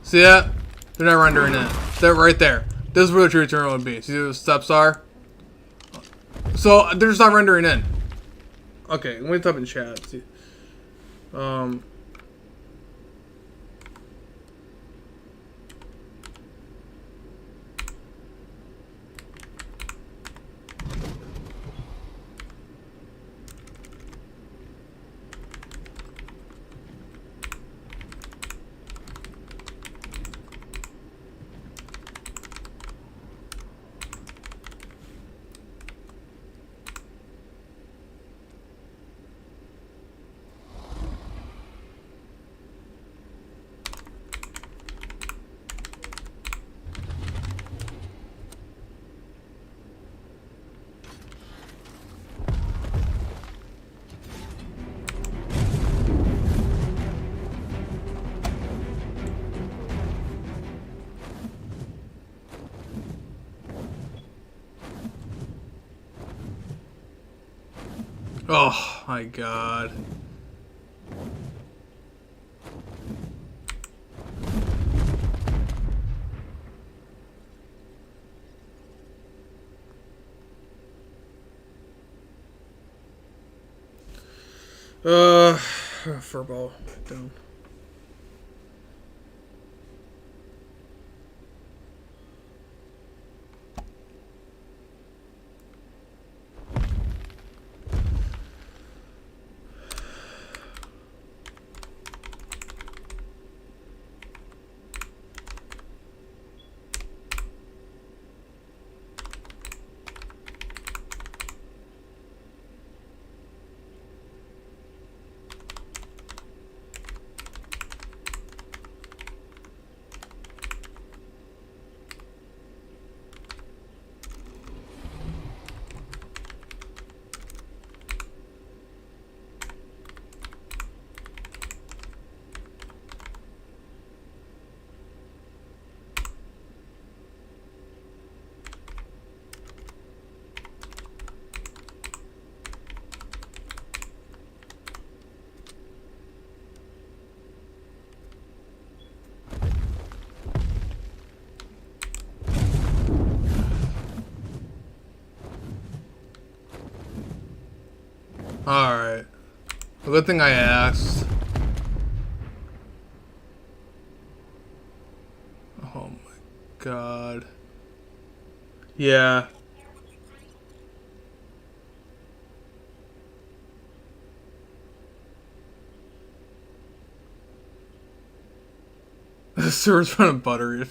See that? They're not rendering in. They're right there. This is where the true terminal would be. See where the steps are? So they're just not rendering in. Okay, let me type in chat. See. Oh my god. Furball down. Good thing I asked. Oh my god. Yeah. The server's running buttery.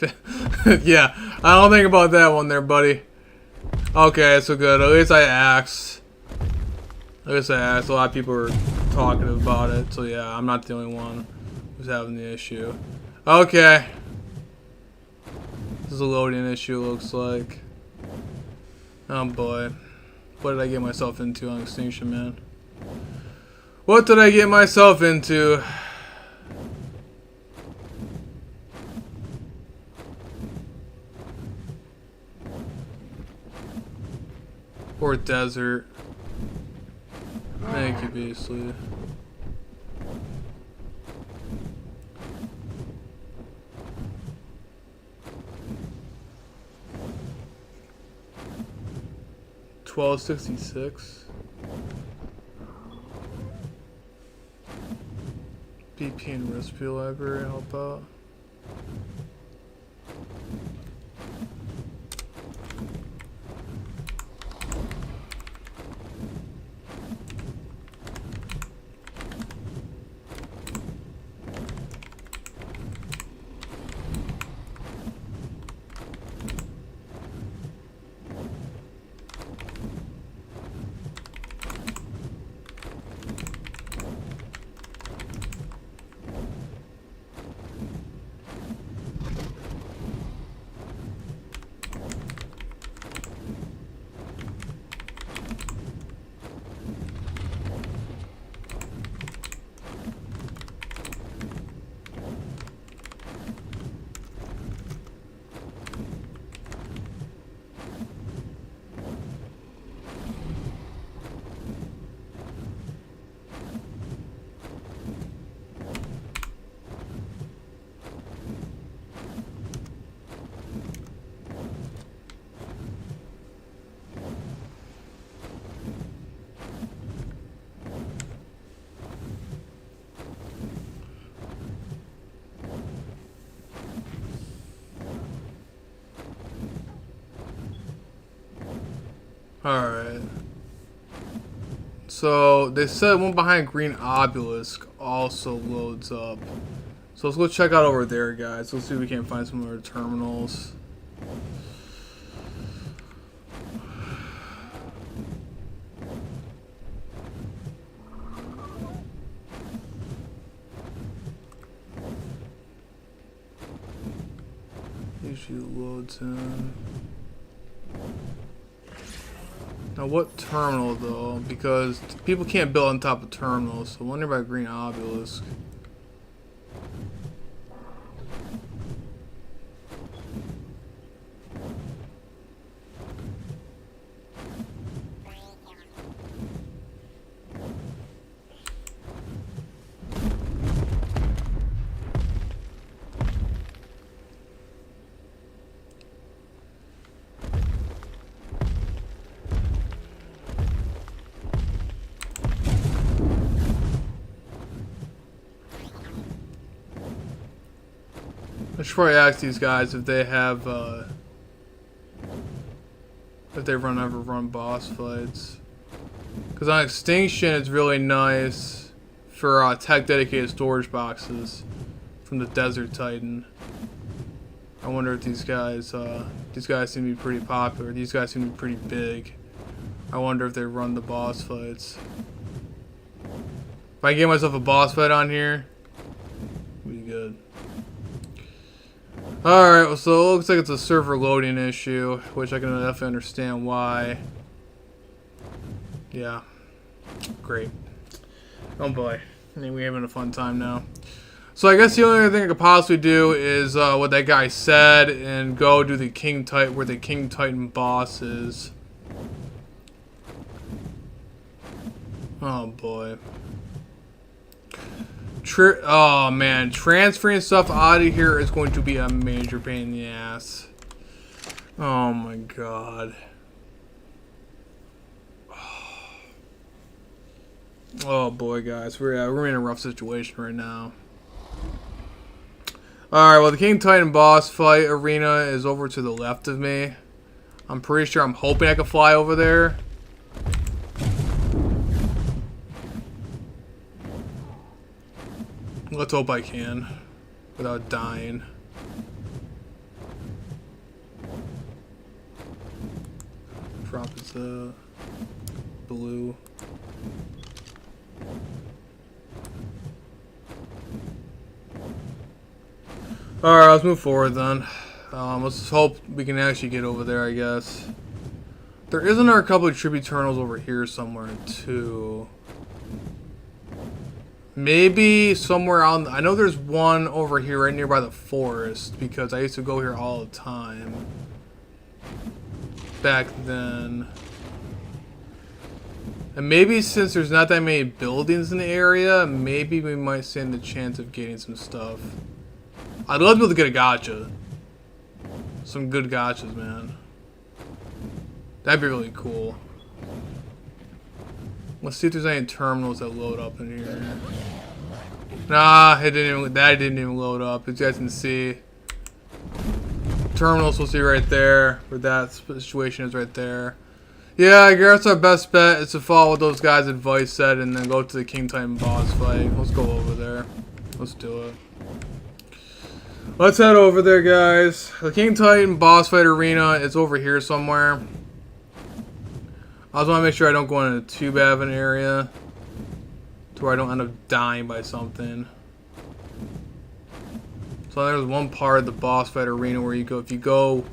Yeah, I don't think about that one there, buddy. Okay, so good. At least I asked. At least I asked. A lot of people are talking about it, so yeah, I'm not the only one who's having the issue. Okay. This is a loading issue, looks like. Oh boy. What did I get myself into on Extinction, man? What did I get myself into? Or desert. Thank you, Beastly. $12.66. BP and recipe library help out. Alright. So, they said one behind Green Obelisk also loads up. So let's go check out over there, guys. Let's see if we can't find some other terminals. Usually loads in. Now what terminal though? Because people can't build on top of terminals, so I wonder about Green Obelisk. I should probably ask these guys if they have, if they ever run boss fights. Because on Extinction, it's really nice for tech dedicated storage boxes from the Desert Titan. I wonder if these guys seem to be pretty popular. These guys seem to be pretty big. I wonder if they run the boss fights. If I get myself a boss fight on here, it'll be good. Alright, well, so it looks like it's a server loading issue, which I can definitely understand why. Yeah. Great. Oh boy. I think we're having a fun time now. So I guess the only other thing I could possibly do is what that guy said and go do the King Titan, where the King Titan boss is. Oh boy. Oh man, transferring stuff out of here is going to be a major pain in the ass. Oh my god. Oh boy, guys, we're in a rough situation right now. All right, well, the King Titan boss fight arena is over to the left of me. I'm pretty sure. I'm hoping I can fly over there. Let's hope I can, without dying. Drop is blue. Alright, let's move forward then. Let's hope we can actually get over there, I guess. There isn't a couple of tribute terminals over here somewhere, too. Maybe somewhere on... I know there's one over here right nearby the forest, because I used to go here all the time. Back then. And maybe since there's not that many buildings in the area, maybe we might stand a chance of getting some stuff. I'd love to be able to get a gacha. Some good gachas, man. That'd be really cool. Let's see if there's any terminals that load up in here. Nah, that didn't even load up. As you guys can see, terminals we'll see right there, where that situation is right there. Yeah, I guess our best bet is to follow what those guys' advice said and then go to the King Titan boss fight. Let's go over there. Let's do it. Let's head over there, guys. The King Titan boss fight arena is over here somewhere. I just want to make sure I don't go into too bad of an area to where I don't end up dying by something. So there's one part of the boss fight arena where you go, if you go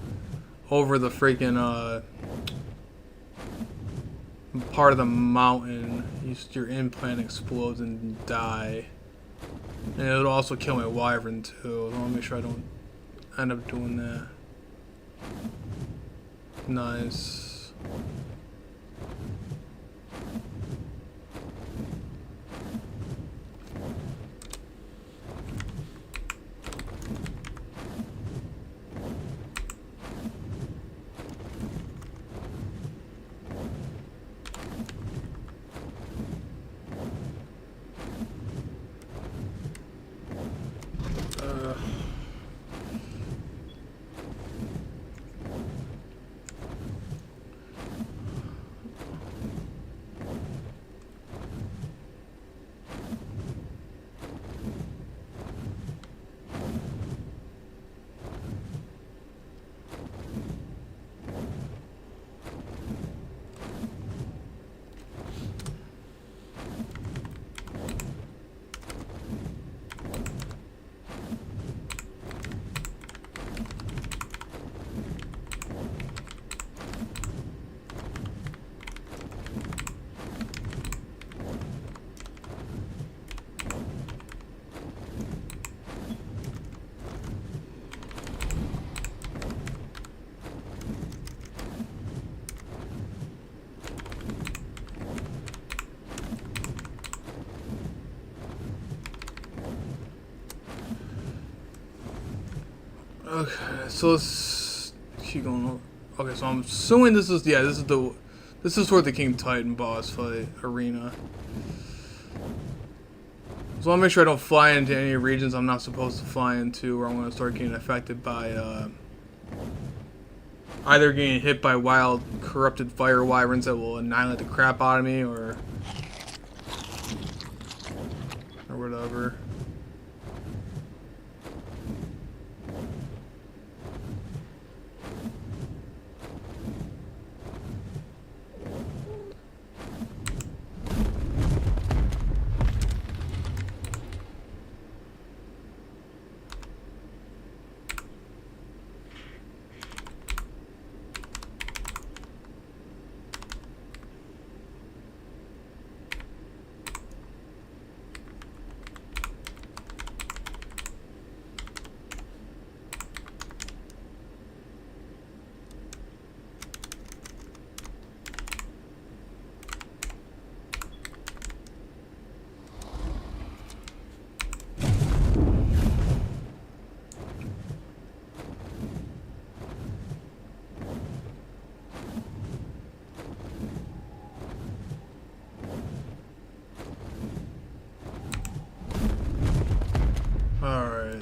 over the freaking part of the mountain, your implant explodes and die. And it'll also kill my wyvern too. I want to make sure I don't end up doing that. Nice. Okay, so let's keep going. Okay, so I'm assuming this is this is for the King Titan boss fight arena. So I want to make sure I don't fly into any regions I'm not supposed to fly into, or I'm going to start getting affected by either getting hit by wild corrupted fire wyverns that will annihilate the crap out of me, or whatever.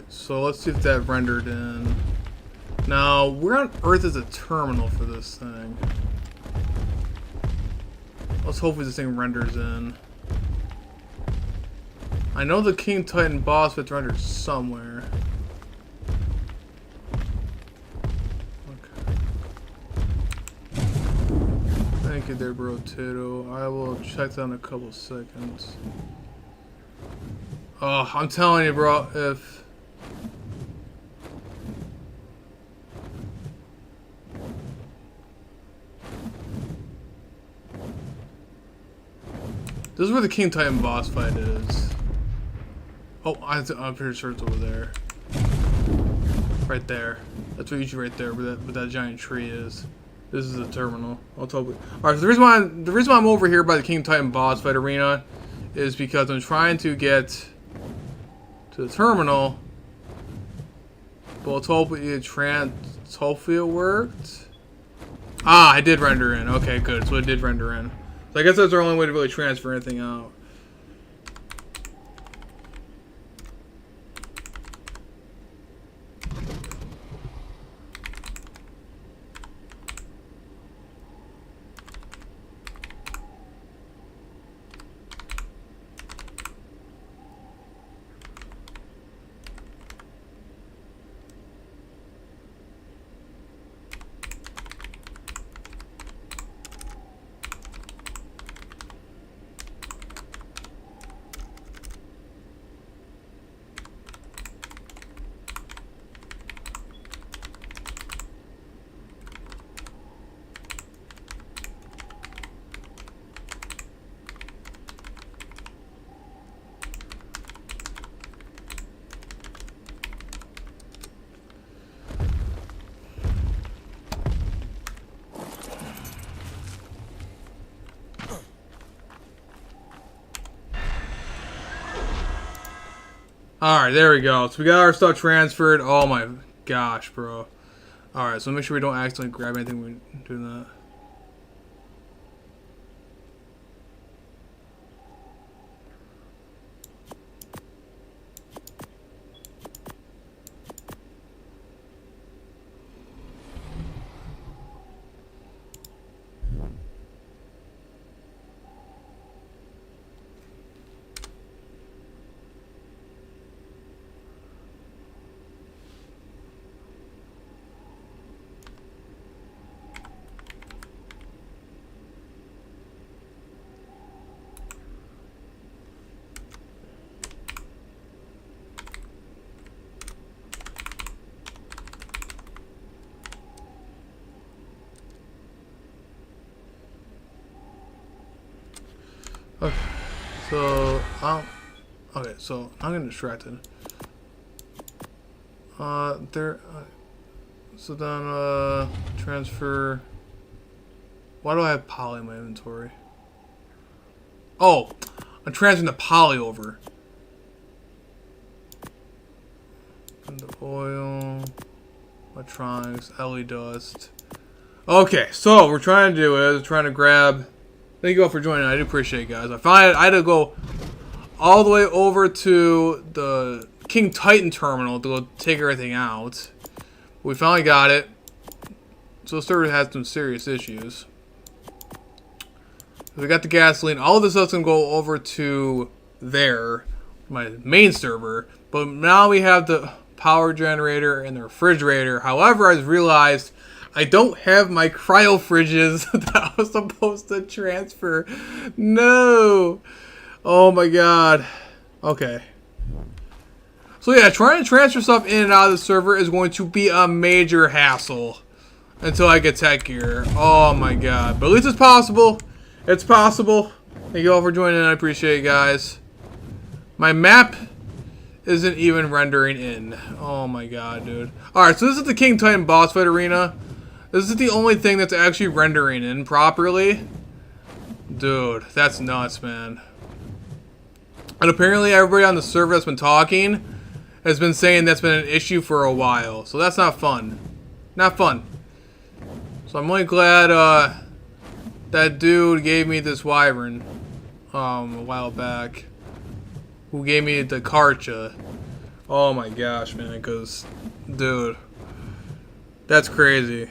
so let's see if that rendered in. Now, where on earth is a terminal for this thing? Let's hope this thing renders in. I know the King Titan boss fits rendered somewhere. Okay. Thank you there, bro, Tito. I will check that in a couple seconds. Oh, I'm telling you, bro, if... This is where the King Titan boss fight is. Oh, I'm pretty sure it's over there. Right there. That's what usually right there, where that giant tree is. This is the terminal. I'll tell you. All right. So the reason why I'm over here by the King Titan boss fight arena is because I'm trying to get to the terminal. But hopefully it worked. Ah, I did render in. Okay, good. So it did render in. So I guess that's our only way to really transfer anything out. Alright, there we go. So we got our stuff transferred. Oh my gosh, bro. Alright, so make sure we don't accidentally grab anything when we do that. Okay, so okay, so I'm getting distracted. So then transfer. Why do I have poly in my inventory? Oh, I'm transferring the poly over. And the oil, electronics, LED dust. Okay, so what we're trying to do is trying to grab. Thank you all for joining. I do appreciate it, guys. I had to go all the way over to the King Titan terminal to go take everything out. We finally got it. So the server has some serious issues. We got the gasoline. All of this stuff's gonna go over to there, my main server. But now we have the power generator and the refrigerator. However, I realized I don't have my cryo fridges that I was supposed to transfer. No. Oh my god. Okay. So yeah, trying to transfer stuff in and out of the server is going to be a major hassle until I get tech gear. Oh my god. But at least it's possible. It's possible. Thank you all for joining. I appreciate it, guys. My map isn't even rendering in. Oh my god, dude. Alright, so this is the King Titan boss fight arena. This is the only thing that's actually rendering in properly. Dude, that's nuts, man. And apparently everybody on the server that's been talking has been saying that's been an issue for a while. So that's not fun. Not fun. So I'm really glad that dude gave me this wyvern a while back. Who gave me the Karcha. Oh my gosh, man, because, dude, that's crazy.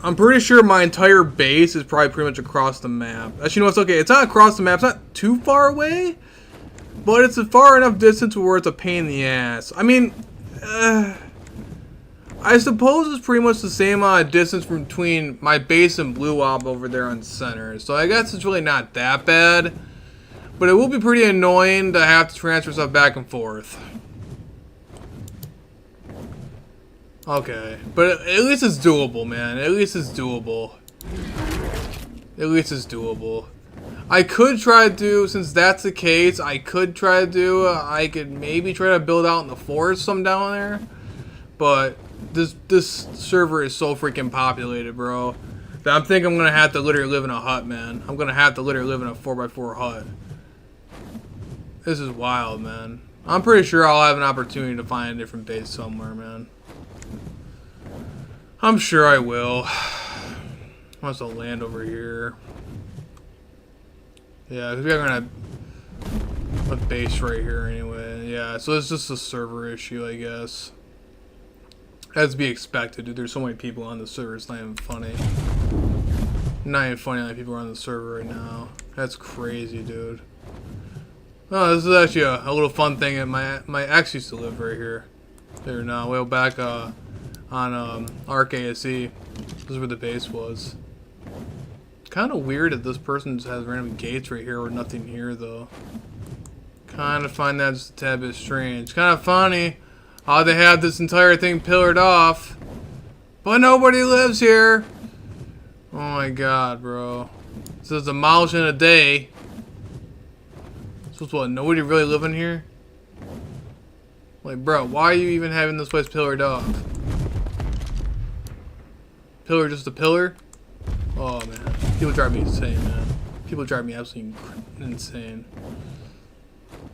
I'm pretty sure my entire base is probably pretty much across the map. Actually, no, it's okay. It's not across the map. It's not too far away, but it's a far enough distance where it's a pain in the ass. I mean, I suppose it's pretty much the same distance between my base and Blue Ob over there on center. So I guess it's really not that bad. But it will be pretty annoying to have to transfer stuff back and forth. Okay, but at least it's doable, man. At least it's doable. At least it's doable. I could try to do, since that's the case, I could maybe try to build out in the forest some down there. But this server is so freaking populated, bro, that I'm thinking I'm gonna have to literally live in a hut, man. I'm gonna have to literally live in a 4x4 hut. This is wild, man. I'm pretty sure I'll have an opportunity to find a different base somewhere, man. I'm sure I will. Wants to land over here. Yeah, because we're gonna have a base right here anyway. Yeah, so it's just a server issue, I guess. As to be expected, dude. There's so many people on the server. It's not even funny. Not even funny how many people are on the server right now. That's crazy, dude. Oh, this is actually a little fun thing. And my ex used to live right here. There now, way back on RKSE. This is where the base was. Kind of weird that this person just has random gates right here with nothing here, though. Kind of find that just a tad bit strange. Kind of funny how they have this entire thing pillared off, but nobody lives here. Oh my god, bro. This is demolished in a day. So what, nobody really living here? Like, bro, why are you even having this place pillared off? Pillar just a pillar? Oh man, people drive me insane, man. People drive me absolutely insane.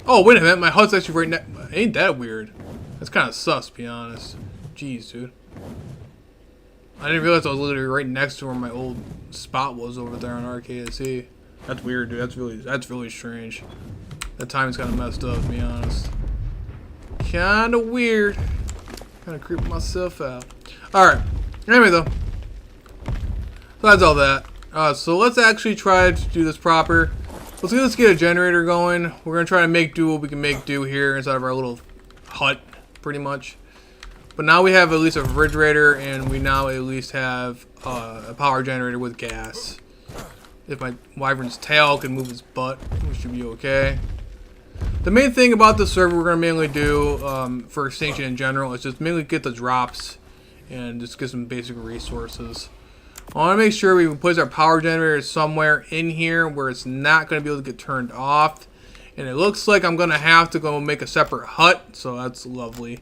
Oh, wait a minute, my hut's actually right next. Ain't that weird? That's kind of sus, to be honest. Jeez, dude. I didn't realize I was literally right next to where my old spot was over there on RKSE. That's weird, dude. That's really strange. That time's kind of messed up, to be honest. Kind of weird. Kind of creeping myself out. All right. Anyway, though. So that's all that. So let's actually try to do this proper. Let's get a generator going. We're gonna try to make do what we can make do here inside of our little hut, pretty much. But now we have at least a refrigerator, and we now at least have a power generator with gas. If my wyvern's tail can move his butt, we should be okay. The main thing about this server we're gonna mainly do for Extinction in general is just mainly get the drops and just get some basic resources. I want to make sure we put our power generator somewhere in here where it's not going to be able to get turned off. And it looks like I'm going to have to go make a separate hut, so that's lovely.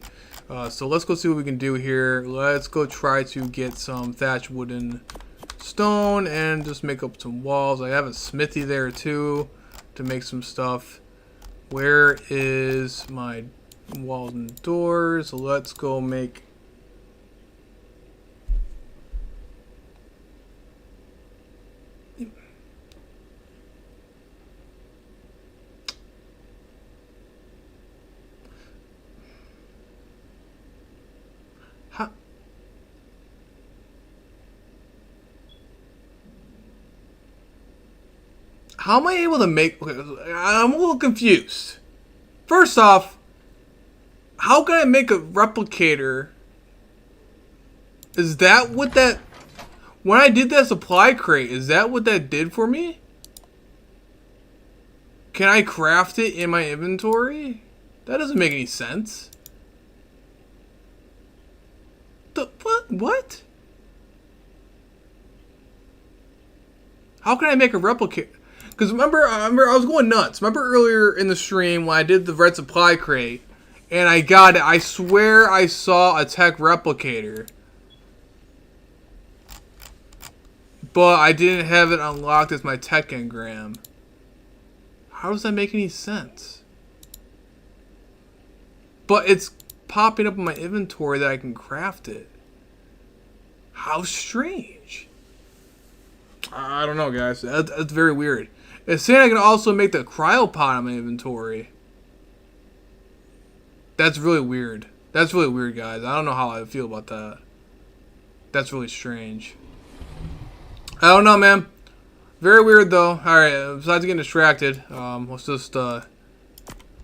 So let's go see what we can do here. Let's go try to get some thatched wooden stone and just make up some walls. I have a smithy there too to make some stuff. Where is my walls and doors? Let's go make... How am I able to make... Okay, I'm a little confused. First off, how can I make a replicator? Is that what that... When I did that supply crate, is that what that did for me? Can I craft it in my inventory? That doesn't make any sense. What? What? How can I make a replicator? Because remember, I was going nuts. Remember earlier in the stream when I did the red supply crate, and I got it. I swear I saw a tech replicator, but I didn't have it unlocked as my tech engram. How does that make any sense? But it's popping up in my inventory that I can craft it. How strange. I don't know, guys. That's very weird. It's saying I can also make the cryopod in my inventory. That's really weird. That's really weird, guys. I don't know how I feel about that. That's really strange. I don't know, man. Very weird, though. Alright, besides getting distracted, let's just, we'll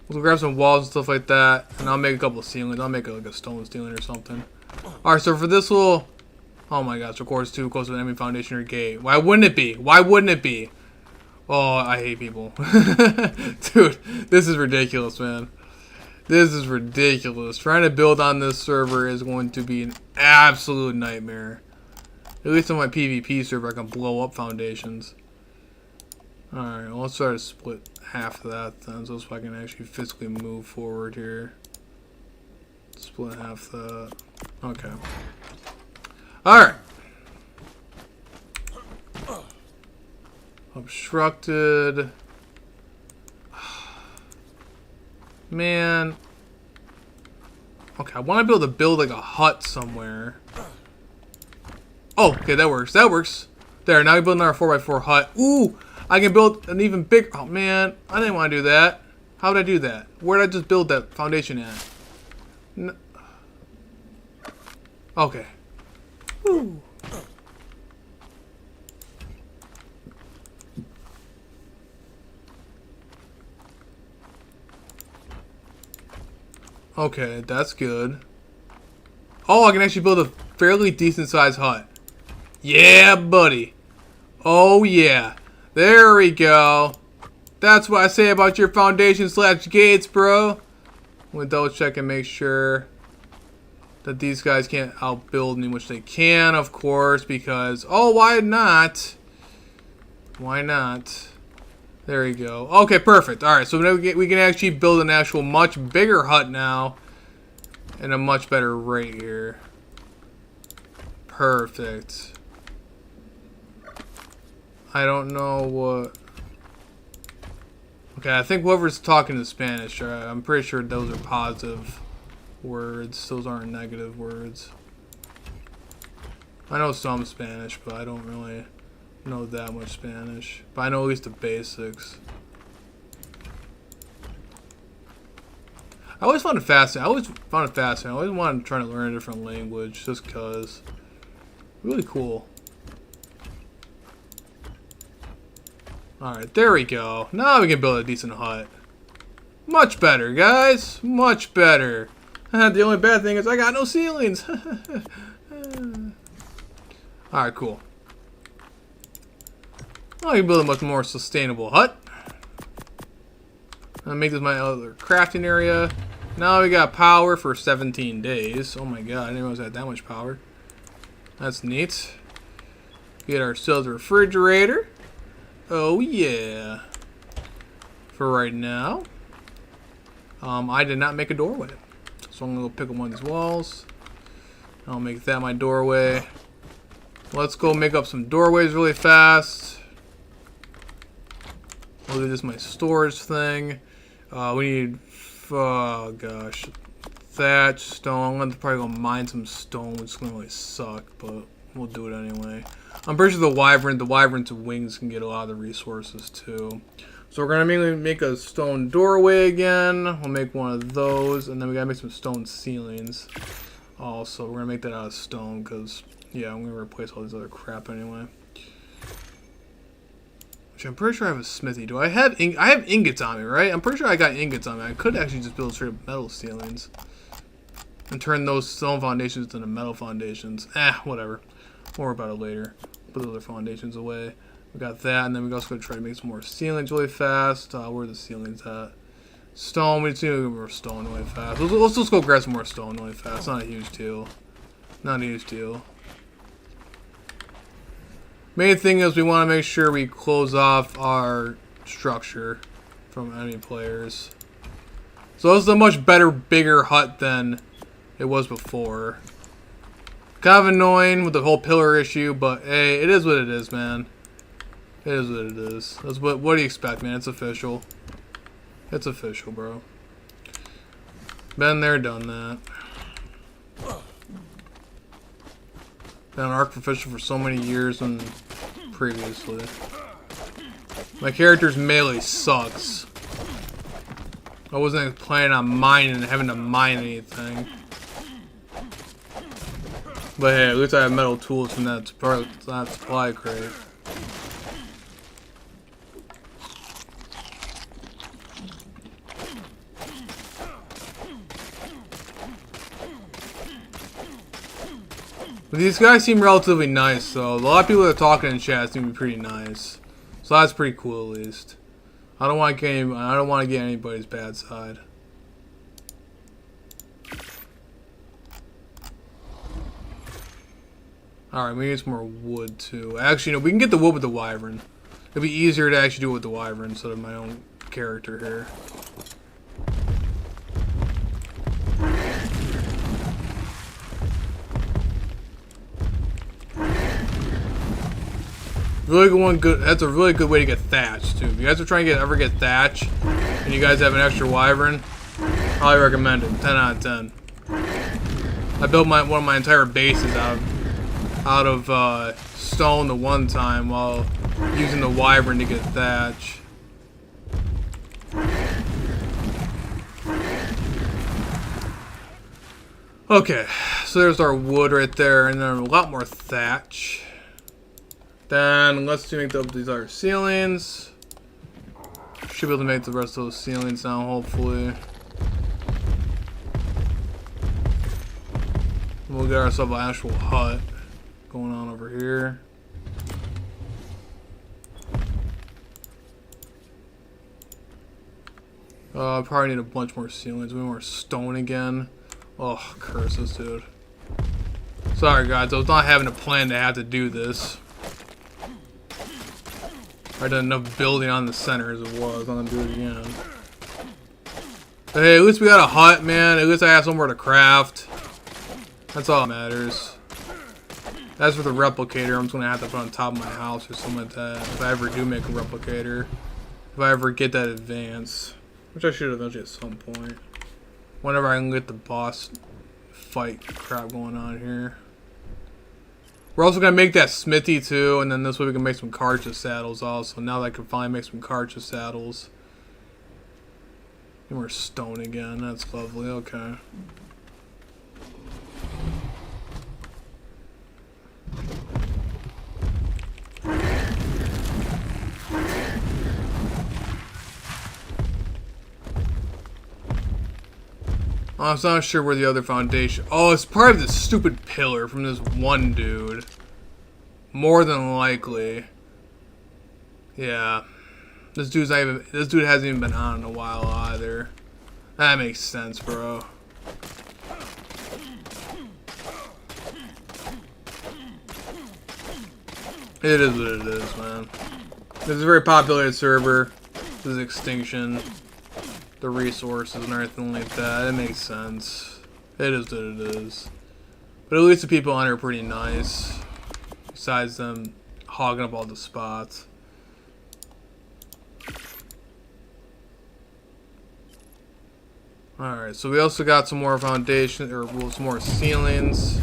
grab some walls and stuff like that, and I'll make a couple of ceilings. I'll make like a stone ceiling or something. Alright, so for this little... Oh my gosh, of course, too close to an enemy foundation or gate. Why wouldn't it be? Why wouldn't it be? Oh, I hate people. Dude, this is ridiculous, man. This is ridiculous. Trying to build on this server is going to be an absolute nightmare. At least on my PvP server, I can blow up foundations. Alright, well, let's try to split half of that then, so I can actually physically move forward here. Split half that. Okay. Alright. Obstructed. Man. Okay, I want to be able to build like a hut somewhere. Oh, okay, that works. That works. There, now we build another 4x4 hut. Ooh, I can build an even bigger... Oh, man. I didn't want to do that. How did I do that? Where did I just build that foundation at? No. Okay. Woo. Okay, that's good. Oh, I can actually build a fairly decent sized hut. Yeah, buddy. Oh, yeah. There we go. That's what I say about your foundation / gates, bro. I'm gonna double check and make sure that these guys can't outbuild me, which they can, of course, because... Oh, why not? Why not? There we go. Okay, perfect. Alright, so now we can actually build an actual much bigger hut now. And a much better rate here. Perfect. I don't know what... Okay, I think whoever's talking in Spanish, I'm pretty sure those are positive words. Those aren't negative words. I know some Spanish, but I don't really know that much Spanish. But I know at least the basics. I always found it fascinating. I always wanted to try to learn a different language just because. Really cool. Alright, there we go. Now we can build a decent hut. Much better, guys. Much better. The only bad thing is I got no ceilings. Alright, cool. Now we can build a much more sustainable hut. I'll make this my other crafting area. Now we got power for 17 days. Oh my god, I didn't realize I had that much power. That's neat. Get ourselves a refrigerator. Oh yeah. For right now. I did not make a doorway. So I'm gonna go pick up one of these walls. I'll make that my doorway. Let's go make up some doorways really fast. I'll do this my storage thing. We need, oh gosh, thatch, stone. I'm gonna probably go mine some stone, which is gonna really suck, but we'll do it anyway. I'm pretty sure the wyvern's wings can get a lot of the resources too. So we're gonna make a stone doorway again. We'll make one of those, and then we gotta make some stone ceilings. Also, we're gonna make that out of stone because, yeah, I'm gonna replace all these other crap anyway. Which I'm pretty sure I have a smithy. Do I have I have ingots on me, right? I'm pretty sure I got ingots on me. I could actually just build straight up metal ceilings and turn those stone foundations into metal foundations. Whatever. We'll worry about it later. Put the other foundations away. We got that, and then we're also gonna try to make some more ceilings really fast. Where are the ceilings at? Stone. We just need to get more stone really fast. Let's just go grab some more stone really fast. Not a huge deal. Not a huge deal. Main thing is we want to make sure we close off our structure from enemy players. So this is a much better, bigger hut than it was before. Kind of annoying with the whole pillar issue, but hey, it is what it is, man. It is what it is. That's what do you expect, man? It's official. It's official, bro. Been there, done that. Been an arc official for so many years and previously. My character's melee sucks. I wasn't planning on mining and having to mine anything. But hey, at least I have metal tools from that supply crate. But these guys seem relatively nice, though. A lot of people that are talking in chat seem to be pretty nice, so that's pretty cool at least. I don't want to get anybody's bad side. Alright, we need some more wood too. Actually, no, we can get the wood with the wyvern. It'd be easier to actually do it with the wyvern instead of my own character here. Really good one. That's a really good way to get thatch too. If you guys are trying to ever get thatch, and you guys have an extra wyvern, highly recommend it. 10 out of 10. I built one of my entire bases out of stone the one time while using the wyvern to get thatch. Okay, so there's our wood right there, and then a lot more thatch. Then let's make up these other ceilings. Should be able to make the rest of those ceilings now, hopefully. We'll get ourselves an actual hut going on over here. I probably need a bunch more ceilings. We need more stone again. Oh, curses, dude. Sorry, guys. I was not having a plan to have to do this. I done enough building on the center as it was. I'm gonna do it again. But hey, at least we got a hut, man. At least I have somewhere to craft. That's all that matters. As for the replicator, I'm just gonna have to put on top of my house or something like that. If I ever do make a replicator. If I ever get that advance. Which I should eventually at some point. Whenever I can get the boss fight crap going on here. We're also going to make that smithy too, and then this way we can make some Karcha saddles also. Now that I can finally make some Karcha saddles. And we're stone again. That's lovely. Okay. I'm not sure where the other foundation... Oh, it's part of this stupid pillar from this one dude. More than likely. Yeah. This dude hasn't even been on in a while either. That makes sense, bro. It is what it is, man. This is a very populated server. This is Extinction. The resources and everything like that. It makes sense. It is what it is. But at least the people on here are pretty nice. Besides them hogging up all the spots. Alright, so we also got some more foundation, or well, some more ceilings.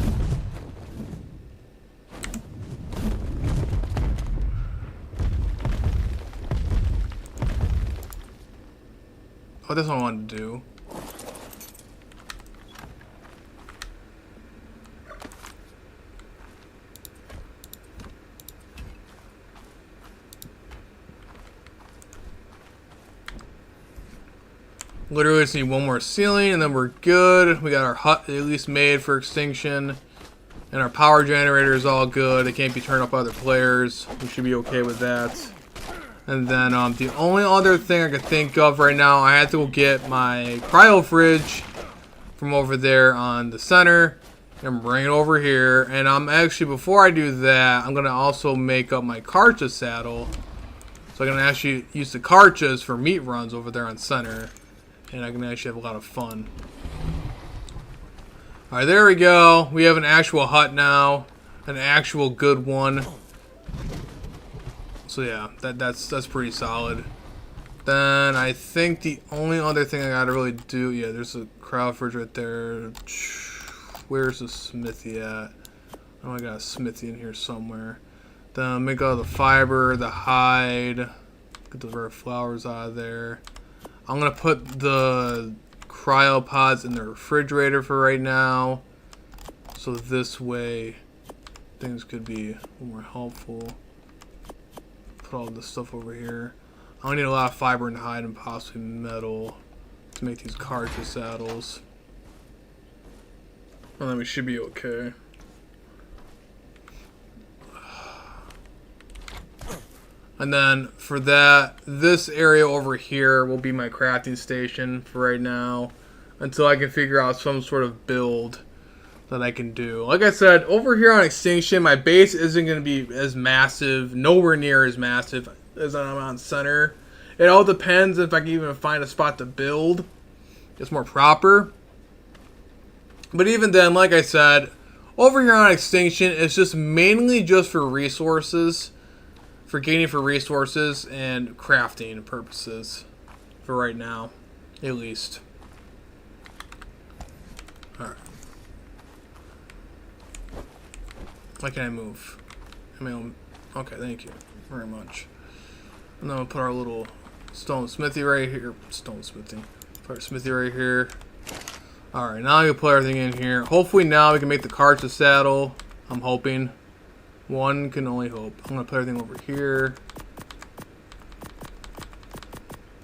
Oh, that's what I wanted to do. Literally just need one more ceiling and then we're good. We got our hut at least made for Extinction. And our power generator is all good. It can't be turned up by other players. We should be okay with that. And then the only other thing I could think of right now, I had to go get my cryo fridge from over there on the center and bring it over here. And I'm actually, before I do that, I'm going to also make up my Karcha saddle. So I'm going to actually use the Karchas for meat runs over there on center. And I can actually have a lot of fun. Alright, there we go. We have an actual hut now. An actual good one. So yeah, that's pretty solid. Then I think the only other thing I gotta really do, yeah, there's a crowd fridge right there. Where's the smithy at? Oh, I got a smithy in here somewhere. Then make all the fiber, the hide, get the rare flowers out of there. I'm gonna put the cryopods in the refrigerator for right now. So this way things could be more helpful. Put all this stuff over here. I'm gonna need a lot of fiber and hide and possibly metal to make these cartridge saddles. And then we should be okay. And then for that, this area over here will be my crafting station for right now until I can figure out some sort of build that I can do. Like I said, over here on Extinction, my base isn't going to be as massive, nowhere near as massive as I'm on Center. It all depends if I can even find a spot to build. It's more proper. But even then, like I said, over here on Extinction, it's just mainly just for resources. For gaining for resources and crafting purposes. For right now. At least. Alright. Why can't I move? Okay, thank you very much. And then we'll put our little stone smithy right here. Stone smithy. Put our smithy right here. Alright, now we can put everything in here. Hopefully now we can make the carts a saddle. I'm hoping. One can only hope. I'm going to put everything over here.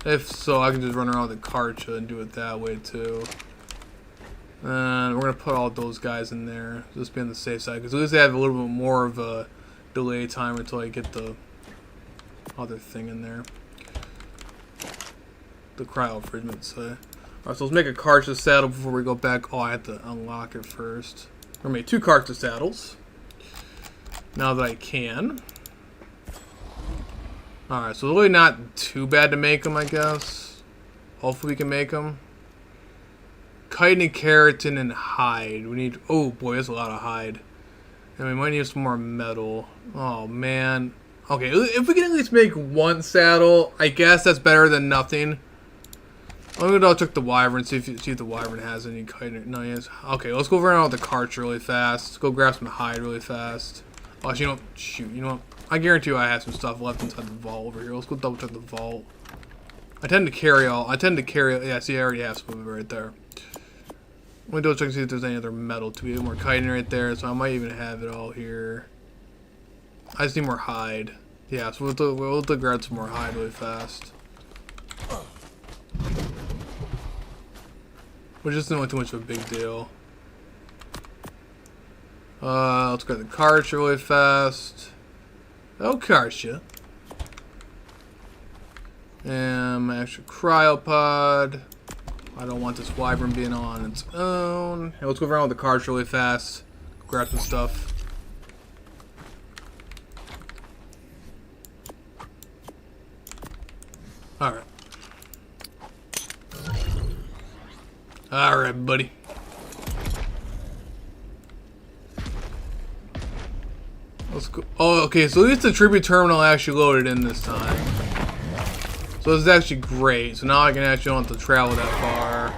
If so, I can just run around with the Karcha and do it that way too. And we're going to put all those guys in there. Just be on the safe side. Because at least they have a little bit more of a delay time until I get the other thing in there. The cryo fridge, let's say. Alright, so let's make a Karcha saddle before we go back. Oh, I have to unlock it first. We're going to make 2 Karcha saddles. Now that I can. Alright, so really not too bad to make them, I guess. Hopefully we can make them. Chitin and keratin and hide. We need... Oh boy, that's a lot of hide. And we might need some more metal. Oh man. Okay, if we can at least make 1 saddle, I guess that's better than nothing. I'm gonna double check the wyvern, see if the wyvern has any chitin. No, he has. Okay, let's go around with the carts really fast. Let's go grab some hide really fast. Oh, actually, you know, shoot, you know what? I guarantee you I have some stuff left inside the vault over here. Let's go double check the vault. I tend to carry, yeah, see, I already have some of it right there. Let me double check and see if there's any other metal to be more chitin right there, so I might even have it all here. I just need more hide. Yeah, so we'll grab some more hide really fast. Which isn't really too much of a big deal. Let's grab the Karcha really fast. Oh, Karcha. And my extra cryopod. I don't want this wyvern being on its own. Hey, let's go around with the Karcha really fast. Grab some stuff. Alright. Alright, buddy. Let's go. Oh, okay, so at least the tribute terminal actually loaded in this time. So this is actually great. So now I can actually don't have to travel that far.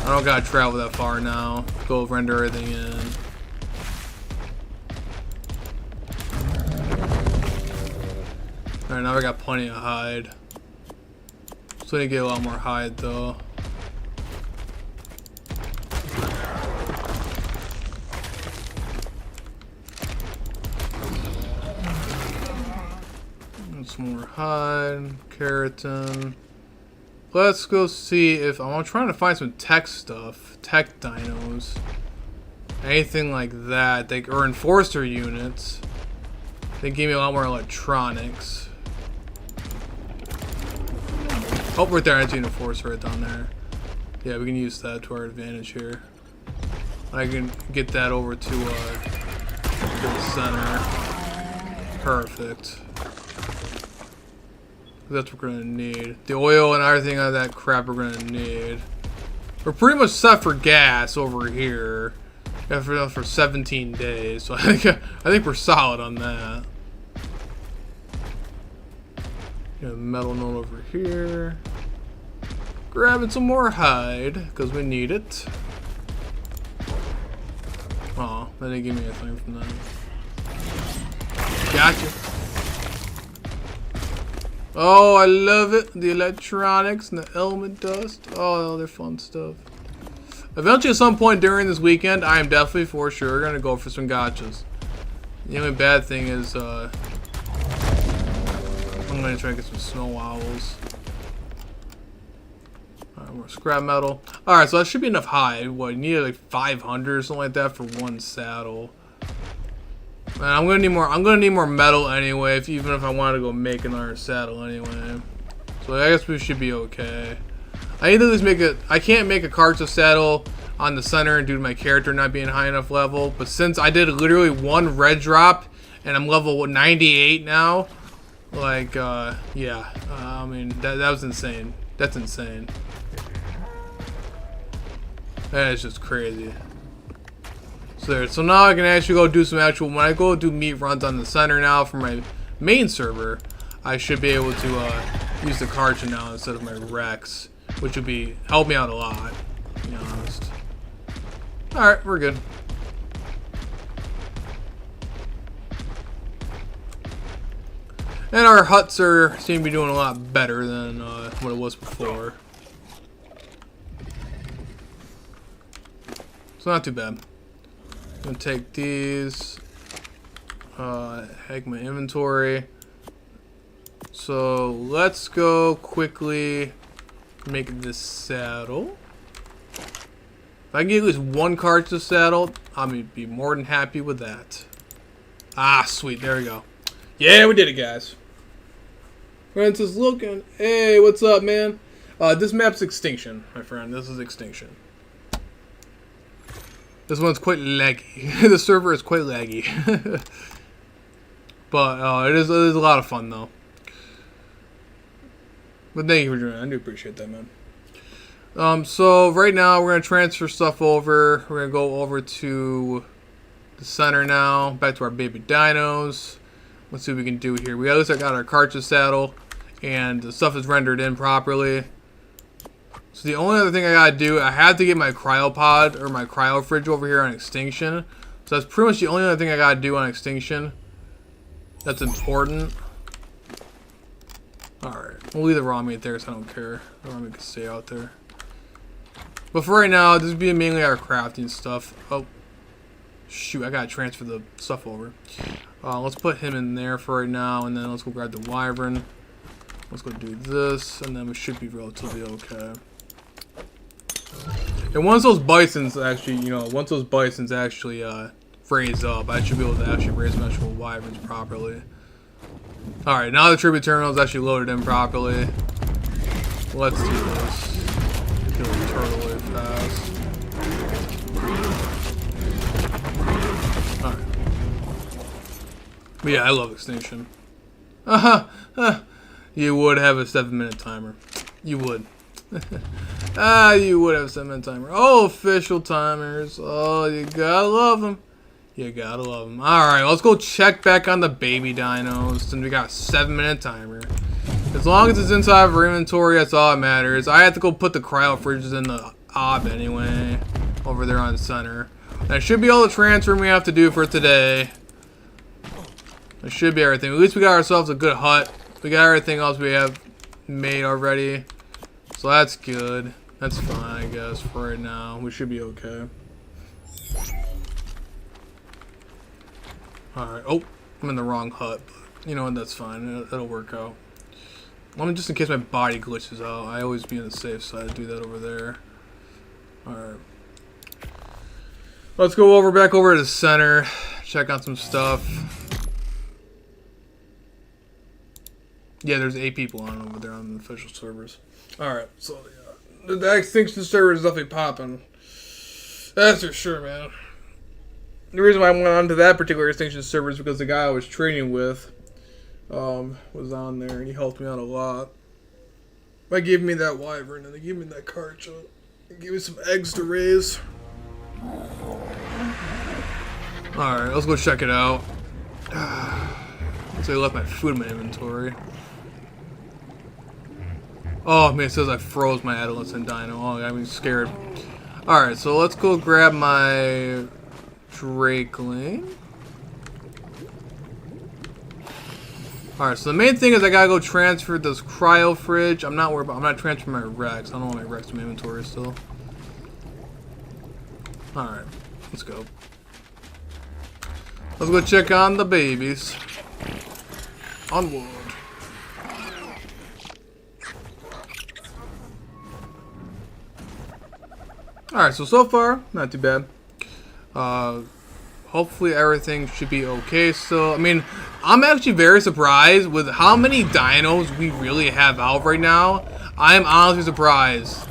I don't gotta travel that far now. Go render everything in. Alright, now we got plenty of hide. So I need to get a lot more hide though. Some more hide, keratin. Let's go see if I'm trying to find some tech stuff, tech dinos, anything like that. Or enforcer units. They gave me a lot more electronics. Oh, right there, I see an enforcer right down there. Yeah, we can use that to our advantage here. I can get that over to the center. Perfect. That's what we're gonna need. The oil and everything of that crap we're gonna need. We're pretty much set for gas over here. For 17 days, so I think we're solid on that. Got a metal note over here. Grabbing some more hide because we need it. Oh, they didn't give me anything from that. Gotcha. Oh, I love it. The electronics and the element dust. Oh, they're fun stuff. Eventually, at some point during this weekend, I am definitely for sure going to go for some gotchas. The only bad thing is, I'm going to try to get some snow owls. Alright, more scrap metal. Alright, so that should be enough hide. What, you need like 500 or something like that for one saddle. And I'm gonna need more metal anyway, even if I wanted to go make another saddle anyway. So I guess we should be okay. I need to at least make a. I can't make a Karcha saddle on the center due to my character not being high enough level. But since I did literally one red drop and I'm level 98 now, like yeah, I mean that was insane. That's insane. That is just crazy. So now I can actually go do some actual, when I go do meat runs on the center now for my main server, I should be able to use the Karcha now instead of my Rex, which would help me out a lot, to be honest. Alright, we're good. And our huts seem to be doing a lot better than what it was before. So not too bad. I'm gonna take these, hack my inventory. So let's go quickly make this saddle. If I can get at least one Karcha saddle, I'm gonna be more than happy with that. Ah, sweet, there we go. Yeah, we did it, guys. Francis looking. Hey, what's up, man? This map's Extinction, my friend. This is Extinction. This one's quite laggy. The server is quite laggy. But it is a lot of fun, though. But thank you for joining. I do appreciate that, man. So right now we're going to transfer stuff over. We're going to go over to the center now. Back to our baby dinos. Let's see what we can do here. We at least got our Karcha saddle. And the stuff is rendered in properly. So the only other thing I gotta do, I have to get my cryopod or my cryo fridge over here on Extinction. So that's pretty much the only other thing I gotta do on Extinction. That's important. Alright, we'll leave the raw meat there, so I don't care. The raw meat can stay out there. But for right now, this is being mainly our crafting stuff. Oh, shoot, I gotta transfer the stuff over. Let's put him in there for right now, and then let's go grab the wyvern. Let's go do this, and then we should be relatively okay. And once those bisons actually, raise up, I should be able to actually raise my actual wyverns properly. Alright, now the tribute terminal is actually loaded in properly. Let's do this. Kill the turtle really fast. Alright. But yeah, I love Extinction. You would have a 7-minute timer. You would. You would have a 7-minute timer. Oh, official timers. Oh, you gotta love them. You gotta love them. Alright, let's go check back on the baby dinos. And we got a 7-minute timer. As long as it's inside of our inventory, that's all that matters. I have to go put the cryo fridges in the ob anyway. Over there on the center. That should be all the transferring we have to do for today. That should be everything. At least we got ourselves a good hut. We got everything else we have made already. So that's good. That's fine, I guess, for right now. We should be okay. Alright. Oh, I'm in the wrong hut. But you know what? That's fine. It'll work out. Let me, just in case my body glitches out, I always be on the safe side. Do that over there. Alright. Let's go back over to the center. Check out some stuff. Yeah, there's 8 people on over there on the official servers. Alright, so yeah, the Extinction server is definitely popping. That's for sure, man. The reason why I went on to that particular Extinction server is because the guy I was training with was on there, and he helped me out a lot. By giving me that wyvern, and they gave me that Karcha. They gave me some eggs to raise. Alright, let's go check it out. So I left my food in my inventory. Oh man, it says I froze my adolescent dino. Oh, I got me scared. Alright, so let's go grab my Drakeling. Alright, so the main thing is I gotta go transfer this cryo fridge. I'm not worried about. I'm not transferring my Rex. I don't want my Rex in my inventory still. Alright, let's go. Let's go check on the babies. Onward. Alright, so far, not too bad. Hopefully everything should be okay still. I mean, I'm actually very surprised with how many dinos we really have out right now. I'm honestly surprised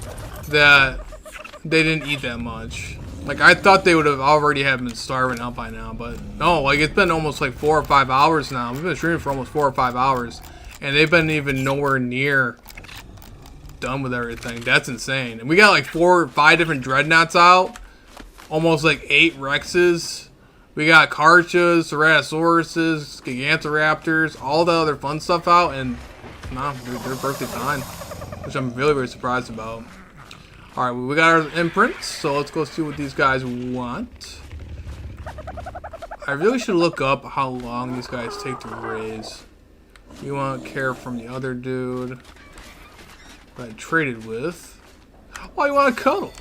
that they didn't eat that much. Like, I thought they would have already have been starving out by now, but no, like, it's been almost like 4 or 5 hours now. We've been streaming for almost 4 or 5 hours, and they've been even nowhere near done with everything. That's insane. And we got like 4 or 5 different dreadnoughts out, almost like 8 Rexes. We got Karchas, Ceratosaurus, Gigantoraptors, all the other fun stuff out, and nah, they're perfectly fine, which I'm really, really surprised about. Alright, well, we got our imprints, so let's go see what these guys want. I really should look up how long these guys take to raise. You want care from the other dude that I traded with. Oh, you want a cuddle?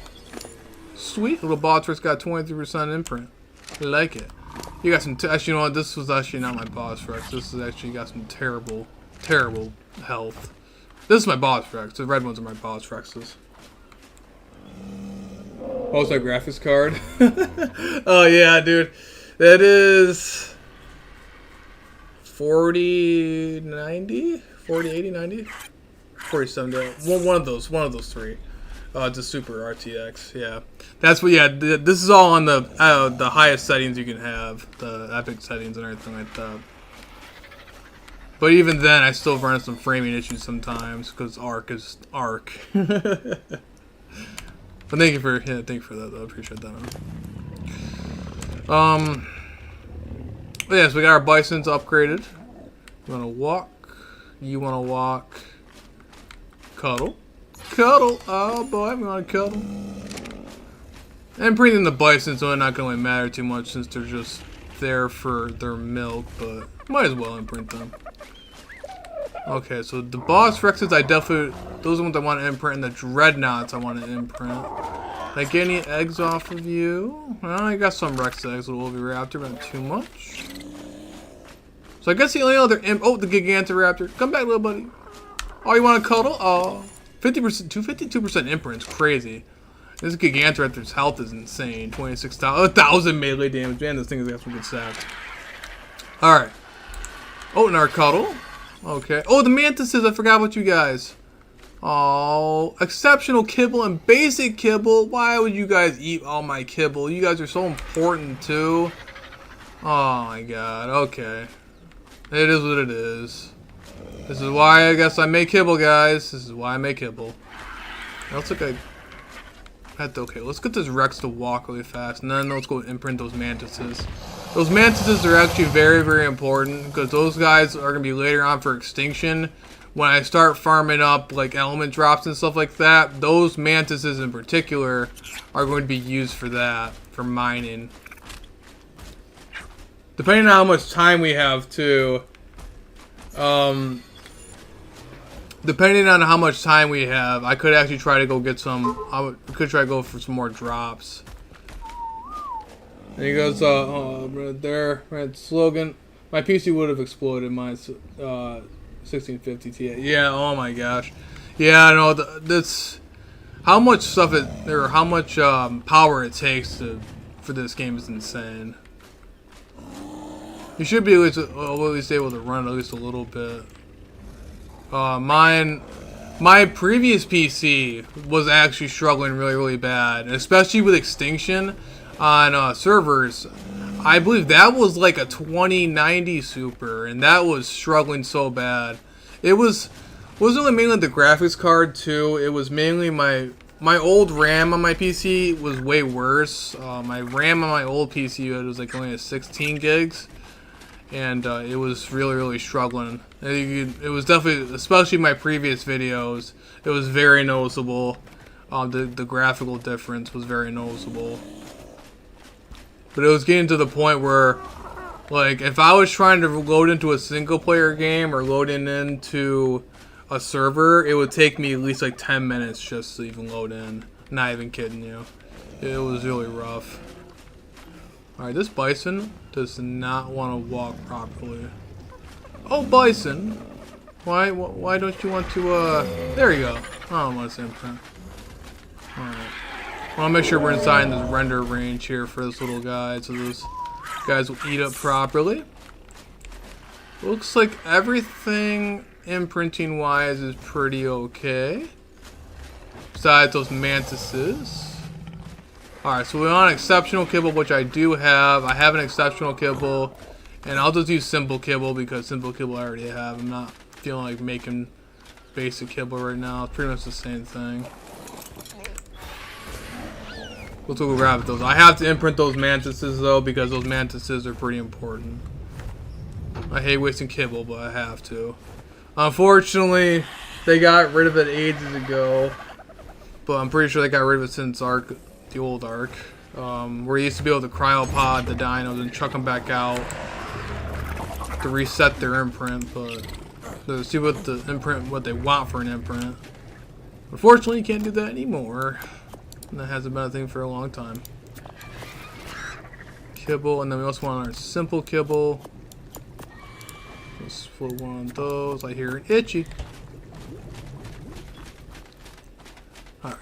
Sweet. Little Botrix got 23% imprint. I like it. You got some, actually, you know what? This was actually not my boss Rex. This is actually got some terrible, terrible health. This is my boss Rex. The red ones are my boss Rexes. Oh, it's my graphics card. Oh yeah, dude. That is 4090, 4080, 90, 47. One of those three. It's a Super RTX. Yeah, that's what. Yeah, this is all on the highest settings you can have, the epic settings and everything like that. But even then, I still run into some framing issues sometimes because Arc is Arc. But thank you for that though. I appreciate that. Yeah, so we got our bisons upgraded. You wanna walk? You wanna walk? Cuddle. Cuddle! Oh boy, we wanna cuddle. And breathing the bisons, so it's not gonna really matter too much since they're just there for their milk, but might as well imprint them. Okay, so the boss Rexes, those are the ones I want to imprint, and the dreadnoughts I want to imprint. Did I get any eggs off of you? Well, I got some Rex eggs with Oviraptor, but not too much. So I guess the only other oh, the Gigantoraptor. Come back, little buddy. Oh, you want to cuddle? Oh, 50%, 52% imprint's crazy. This Gigantoraptor's health is insane. 1,000 melee damage. Man, this thing has got some good stats. All right. Oh, and our cuddle. Okay. Oh, the mantises. I forgot about you guys. Oh, exceptional kibble and basic kibble. Why would you guys eat all my kibble? You guys are so important too. Oh my god. Okay. It is what it is. This is why I guess I make kibble, guys. This is why I make kibble. It looks like I had to, okay, let's get this Rex to walk really fast, and then let's go imprint those mantises. Those mantises are actually very, very important because those guys are going to be later on for extinction. When I start farming up like element drops and stuff like that, those mantises in particular are going to be used for that, for mining. Depending on how much time we have too, depending on how much time we have, I could actually try to go get some, could try to go for some more drops. And he goes, right there, right, slogan. My PC would have exploded, mine's 1650 Ti. Yeah, oh my gosh. Yeah, I know, that's, how much stuff or how much power it takes for this game is insane. You should be at least able to run at least a little bit. My previous PC was actually struggling really, really bad, especially with extinction on servers. I believe that was like a 2090 Super, and that was struggling so bad. It wasn't really mainly the graphics card too. It was mainly my old RAM on my PC was way worse. My RAM on my old PC was like only 16 gigs. And it was really, really struggling. It was definitely, especially my previous videos, it was very noticeable. The graphical difference was very noticeable. But it was getting to the point where Like, if I was trying to load into a single player game or loading into a server, it would take me at least like 10 minutes just to even load in. Not even kidding you. It was really rough. Alright, this bison does not want to walk properly. Oh, bison! Why don't you want to, there you go. Oh, I want to say imprint. Alright. I want to make sure we're inside this render range here for this little guy, so this guys will eat up properly. Looks like everything imprinting wise is pretty okay. Besides those mantises. Alright, so we want an exceptional kibble, which I do have. I have an exceptional kibble. And I'll just use simple kibble because simple kibble I already have. I'm not feeling like making basic kibble right now. It's pretty much the same thing. Let's go grab those. I have to imprint those mantises though because those mantises are pretty important. I hate wasting kibble, but I have to. Unfortunately, they got rid of it ages ago. But I'm pretty sure they got rid of it since Ark, the old Ark. Where you used to be able to cryopod the dinos and chuck them back out to reset their imprint, but to see what the imprint, what they want for an imprint. Unfortunately, you can't do that anymore. And that hasn't been a thing for a long time. Kibble, and then we also want our simple kibble. Let's put one of those. I hear an itchy. Alright.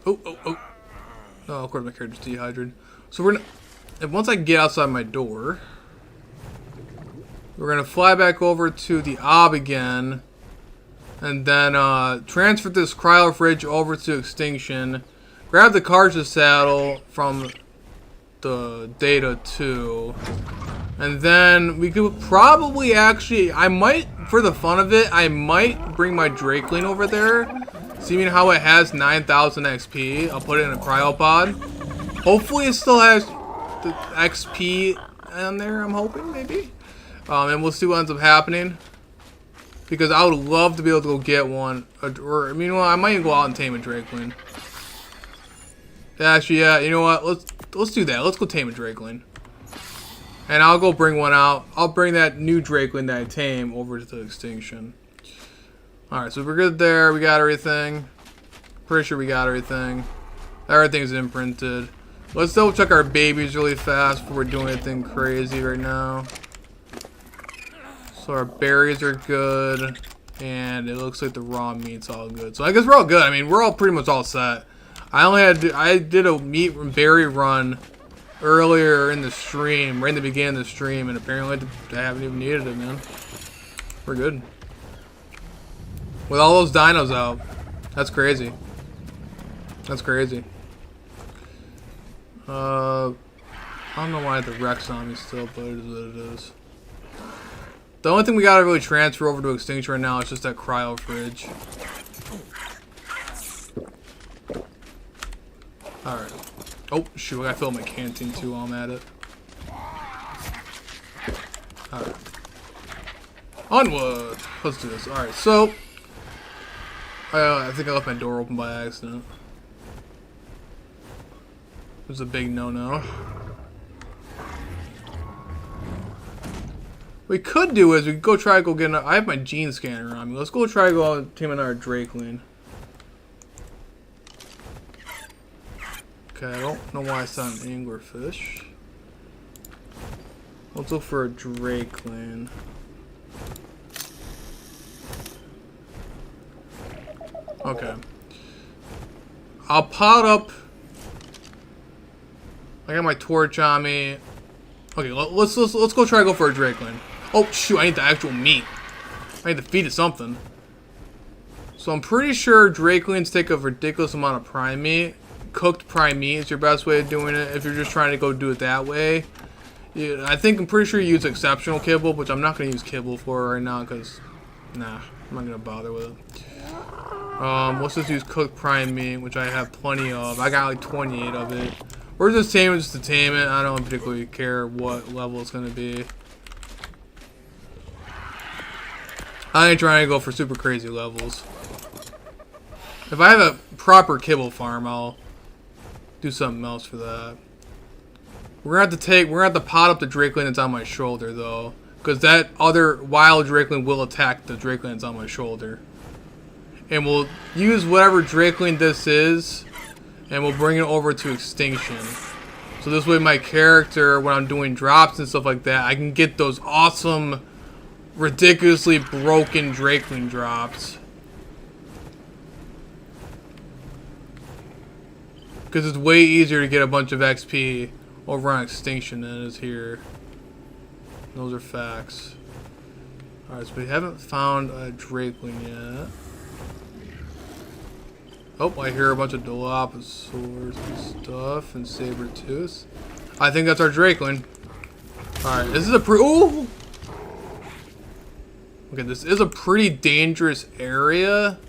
Oh. Oh, of course my character's dehydrated. So we're gonna, and once I get outside my door, we're gonna fly back over to the ob again, and then transfer this cryo fridge over to extinction. Grab the cartridge saddle from the data too, and then we could probably actually, I might, for the fun of it, I might bring my Drakeling over there. Seeing how it has 9,000 XP, I'll put it in a cryopod. Hopefully it still has the XP in there, I'm hoping, maybe. And we'll see what ends up happening. Because I would love to be able to go get one. Or, I mean, well, I might even go out and tame a Drakeling. Actually, yeah, you know what? Let's do that. Let's go tame a Drakeling. And I'll go bring one out. I'll bring that new Drakeling that I tame over to the extinction. Alright, so we're good there. We got everything. Pretty sure we got everything. Everything's imprinted. Let's double check our babies really fast before we're doing anything crazy right now. So our berries are good. And it looks like the raw meat's all good. So I guess we're all good. I mean, we're all pretty much all set. I did a meat and berry run earlier in the stream, right in the beginning of the stream, and apparently I haven't even needed it, man. We're good. With all those dinos out. That's crazy. That's crazy. I don't know why the Rex on me still, but it is what it is. The only thing we gotta really transfer over to extinction right now is just that cryo fridge. Alright. Oh, shoot, I gotta fill my canteen too while I'm at it. Alright. Onward! Let's do this. Alright, so I think I left my door open by accident. It was a big no-no. What we could do is we could go try to go get I have my gene scanner on me. Let's go try to go out and tame another Drakeling. Okay, I don't know why I saw an anglerfish. Let's look for a Drakeling. Okay. I'll pot up. I got my torch on me. Okay, let's go try to go for a Drakeling. Oh shoot! I need the actual meat. I need to feed it something. So I'm pretty sure Drakelings take a ridiculous amount of prime meat. Cooked prime meat is your best way of doing it if you're just trying to go do it that way. Yeah, I'm pretty sure you use exceptional kibble, which I'm not gonna use kibble for right now because, nah, I'm not gonna bother with it. Let's just use cooked prime meat, which I have plenty of. I got like 28 of it. We're just taming just to tame it. I don't particularly care what level it's gonna be. I ain't trying to go for super crazy levels. If I have a proper kibble farm, I'll do something else for that. We're gonna have to pot up the Drakeling that's on my shoulder though, because that other wild Drakeling will attack the Drakeling that's on my shoulder. And we'll use whatever Drakeling this is, and we'll bring it over to extinction. So this way my character, when I'm doing drops and stuff like that, I can get those awesome, ridiculously broken Drakeling drops. Because it's way easier to get a bunch of XP over on extinction than it is here. Those are facts. Alright, so we haven't found a Drakeling yet. Oh, I hear a bunch of Dilophosaurs and stuff, and Saber-tooths. I think that's our Drakeling. Alright, this is a ooh! Okay, this is a pretty dangerous area.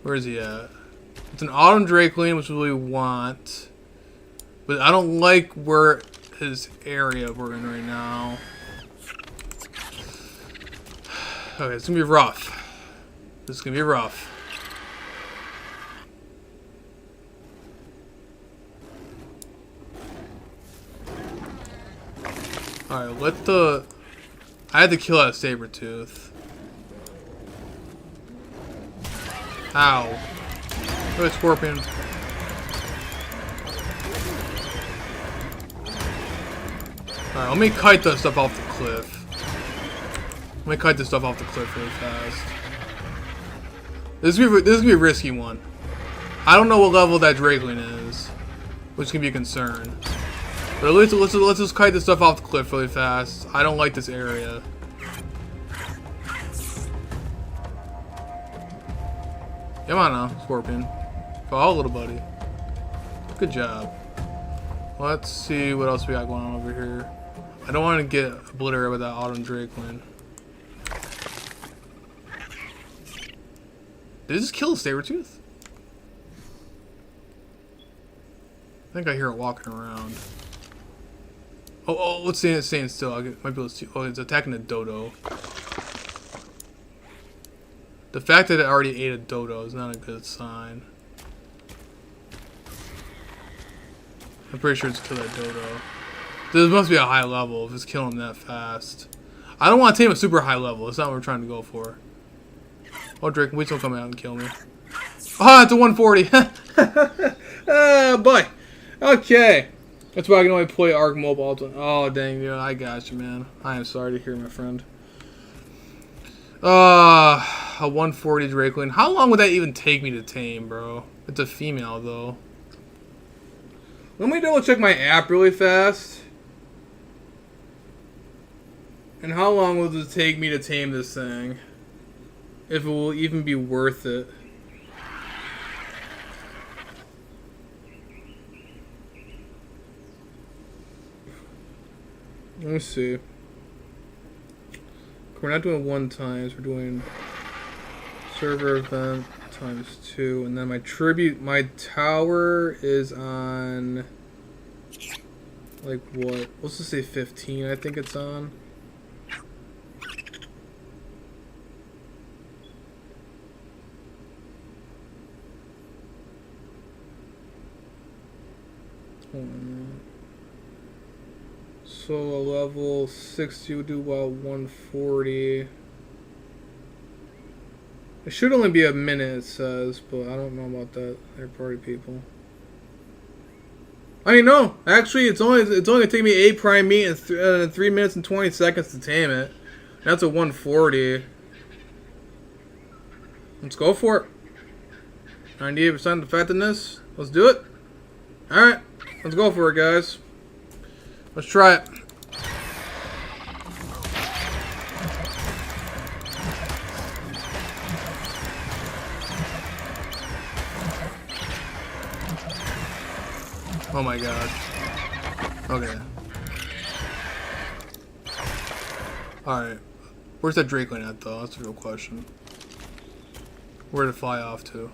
Where is he at? It's an Autumn Drakeling, which we want. But I don't like where his area we're in right now. Okay, it's gonna be rough. This is gonna be rough. Alright, I had to kill that Saber-tooth. Ow. Look at Scorpion. Alright, let me kite this stuff off the cliff. Let me kite this stuff off the cliff really fast. This is gonna be a risky one. I don't know what level that Drakeling is, which can be a concern. But at least let's just kite this stuff off the cliff really fast. I don't like this area. Come on now, Scorpion. Fall, little buddy. Good job. Let's see what else we got going on over here. I don't want to get obliterated with that Autumn Drakeling. Did it just kill a Saber-tooth? I think I hear it walking around. Oh, let's see it staying still. Might be able to see. Oh, it's attacking a dodo. The fact that it already ate a dodo is not a good sign. I'm pretty sure it's killed that dodo. This must be a high level if it's killing that fast. I don't want to tame a super high level. That's not what we're trying to go for. Oh, Drake, wait till come out and kill me. Ah, it's a 140. Boy. Okay. That's why I can only play Arc Mobile. Oh, dang, yeah, I got you, man. I am sorry to hear, my friend. A 140 Drakeling. How long would that even take me to tame, bro? It's a female, though. Let me double check my app really fast. And how long will it take me to tame this thing? If it will even be worth it. Let me see. We're not doing 1 times. We're doing server event ×2, and then my tower is on like what? Let's just say 15. I think it's on. So a level 60 would do about 140. It should only be a minute, it says, but I don't know about that. Third party people. I mean, no. Actually, it's only gonna take me 8 prime meat and 3 minutes and 20 seconds to tame it. That's a 140. Let's go for it. 98% effectiveness. Let's do it. All right, let's go for it, guys. Let's try it. Oh my god. Okay. Alright. Where's that Drakeling at, though? That's a real question. Where did it fly off to?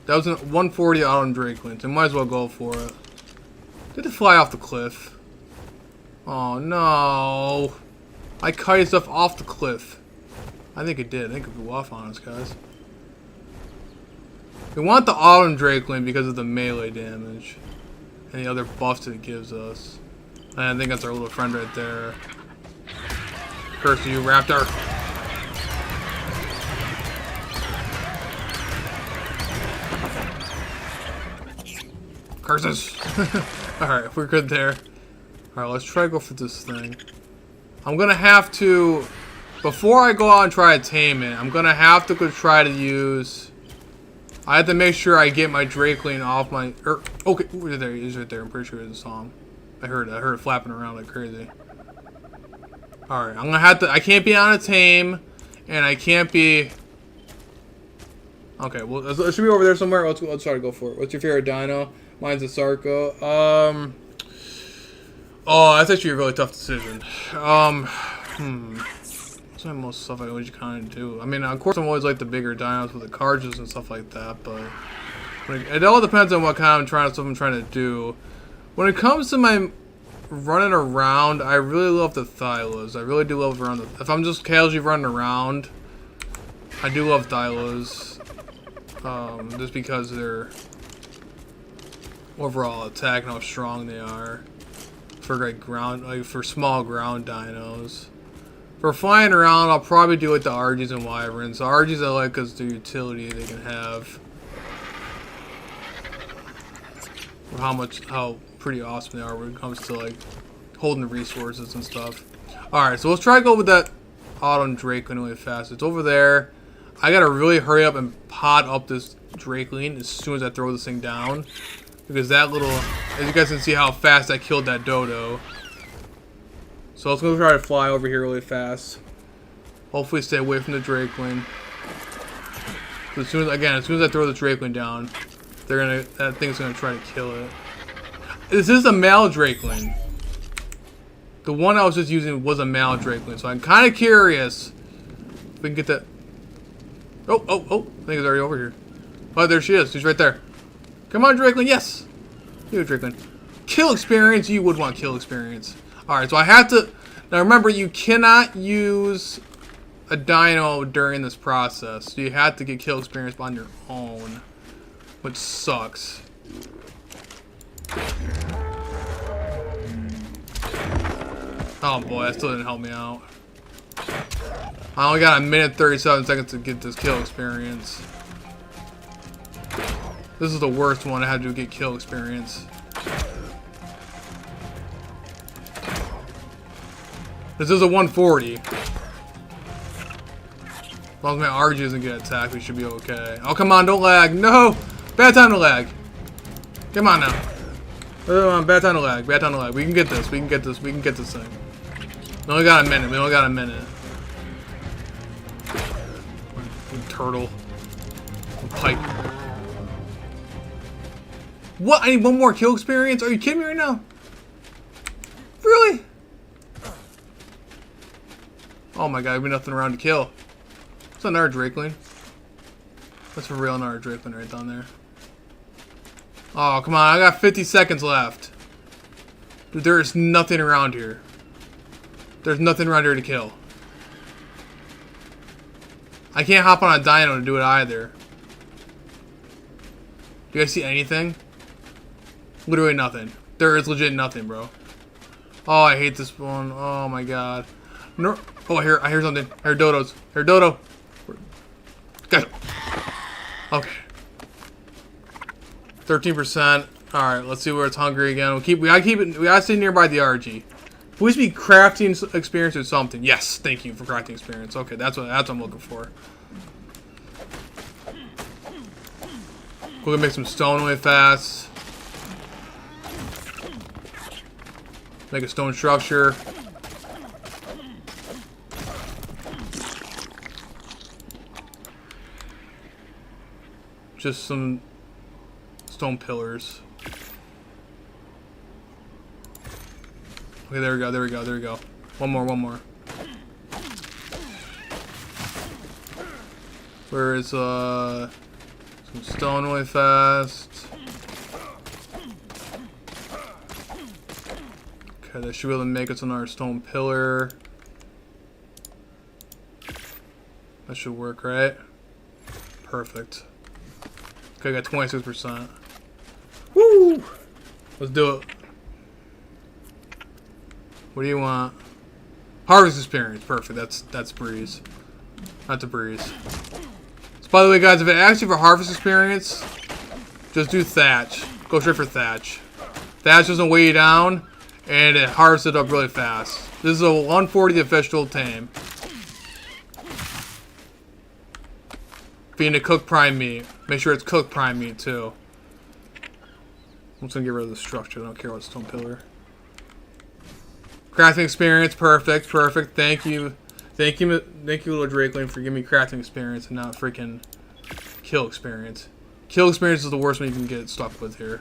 That was a 140 out on Drakeling, so might as well go for it. Did it fly off the cliff? Oh no. I kited stuff off the cliff. I think it did. I think it blew off on us, guys. We want the Autumn Drakeling because of the melee damage and the other buffs it gives us. And I think that's our little friend right there. Curse you, Raptor! Curses! Alright, we're good there. Alright, let's try to go for this thing. I'm gonna have to... Before I go out and try to tame it, I'm gonna have to go try to use... I have to make sure I get my Drakeling off my... okay, there he is right there. I'm pretty sure I saw him. I heard it flapping around like crazy. Alright, I'm gonna have to... I can't be on a tame, and I can't be... Okay, well, it should be over there somewhere. Let's try to go for it. What's your favorite dino? Mine's a Sarco. Oh, that's actually a really tough decision. What's my most stuff I always kind of do? I mean, of course, I'm always like the bigger dinos with the cartridges and stuff like that, but it all depends on what kind of stuff I'm trying to do. When it comes to my running around, I really love the Thylas. I really do love running. If I'm just casually running around, I do love Thylas. Just because they're overall attack and how strong they are for for small ground dinos. For flying around, I'll probably do like the Argies and Wyverns. The Argies I like because the utility they can have, or how pretty awesome they are when it comes to like holding the resources and stuff. All right, so let's try to go with that Autumn Drakeling really fast. It's over there. I gotta really hurry up and pot up this Drakeling as soon as I throw this thing down. Because that little... As you guys can see how fast I killed that dodo. So let's go try to fly over here really fast. Hopefully stay away from the Drakeling. As soon as I throw the Drakeling down, that thing's gonna try to kill it. This is a male Drakeling. The one I was just using was a male Drakeling, so I'm kind of curious if we can get that... Oh, I think it's already over here. Oh, there she is. She's right there. Come on, Drakeling. Yes. You, Drakeling. Kill experience. You would want kill experience. Alright, so I have to... Now remember, you cannot use a dino during this process. So you have to get kill experience on your own. Which sucks. Oh boy, that still didn't help me out. I only got a minute 37 seconds to get this kill experience. This is the worst one I had to get kill experience. This is a 140. As long as my RG doesn't get attacked, we should be okay. Oh, come on, don't lag. No! Bad time to lag. Come on now. Bad time to lag. Bad time to lag. We can get this. We can get this. We can get this thing. We only got a minute. We only got a minute. Turtle. Pike. What? I need one more kill experience? Are you kidding me right now? Really? Oh my god, we have nothing around to kill. It's another Drakeling. That's for real, another Drakeling right down there. Oh, come on, I got 50 seconds left. Dude, there is nothing around here. There's nothing around here to kill. I can't hop on a dino to do it either. Do you guys see anything? Literally nothing. There is legit nothing, bro. Oh, I hate this one. Oh my god. No. Oh, I hear something. I hear dodos. I hear dodo. Got him. Okay. 13%. All right. Let's see where it's hungry again. We gotta keep it. We gotta stay nearby the RG. Please be crafting experience or something. Yes. Thank you for crafting experience. Okay, that's what I'm looking for. We're gonna make some stone really fast. Make a stone structure. Just some stone pillars. Okay, there we go, there we go, there we go. One more. Where is, some stone really fast. Okay, that should be able to make us another stone pillar. That should work, right? Perfect. Okay, I got 26%. Woo! Let's do it. What do you want? Harvest experience. Perfect. That's breeze. That's a breeze. So by the way, guys, if it asks you for harvest experience, just do thatch. Go straight for thatch. Thatch doesn't weigh you down, and it harvests it up really fast. This is a 140 official tame. Being a cooked prime meat. Make sure it's cooked prime meat too. I'm just gonna get rid of the structure. I don't care what stone pillar. Crafting experience, perfect, perfect. Thank you, little Drakeling, for giving me crafting experience and not freaking kill experience. Kill experience is the worst one you can get stuck with here.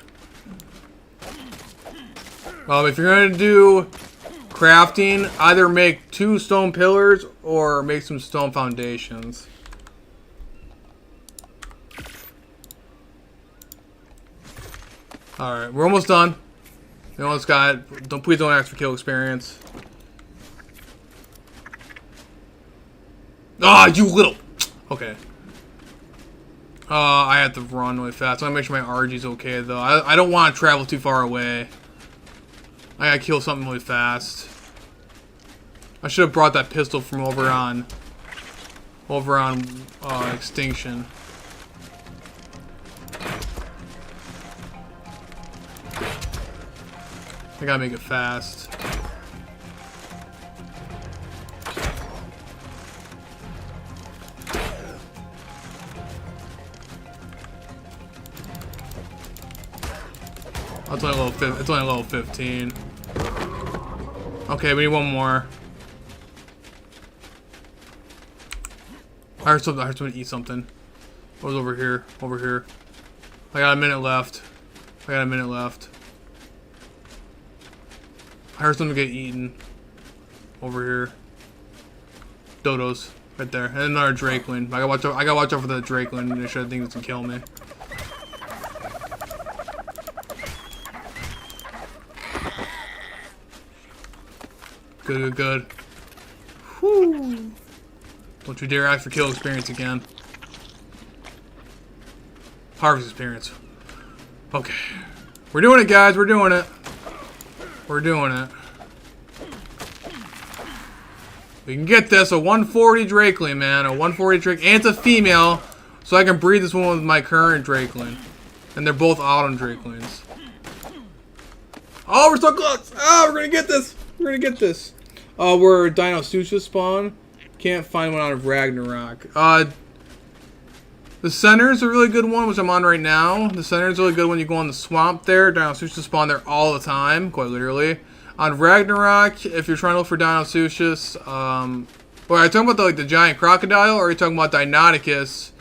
If you're gonna do crafting, either make 2 stone pillars or make some stone foundations. All right, we're almost done. We almost got it. Please don't ask for kill experience. Ah, you little. Okay. I have to run really fast. I want to make sure my RG's okay though. I don't want to travel too far away. I gotta kill something really fast. I should have brought that pistol from over on Extinction. I gotta make it fast. It's only level 15. Okay, we need one more. I heard someone eat something. What was over here? Over here. I got a minute left. I heard something get eaten. Over here. Dodos. Right there. And another Drakeling. I gotta watch out for the Drakeling. They should think it's gonna kill me. Good, good, good. Whew. Don't you dare ask for kill experience again. Harvest experience. Okay. We're doing it, guys. We're doing it. We're doing it. We can get this. A 140 Drakeling, man. A 140 Drake. And it's a female. So I can breed this one with my current Drakeling. And they're both autumn Drakelings. Oh, we're so close. Oh, we're going to get this. We're going to get this. Where Dinos spawn. Can't find one out of Ragnarok. The center is a really good one, which I'm on right now. The center is a really good one. You go on the swamp there. Dinos spawn there all the time, quite literally. On Ragnarok, if you're trying to look for Dinos, are you talking about the giant crocodile, or are you talking about Deinonychus,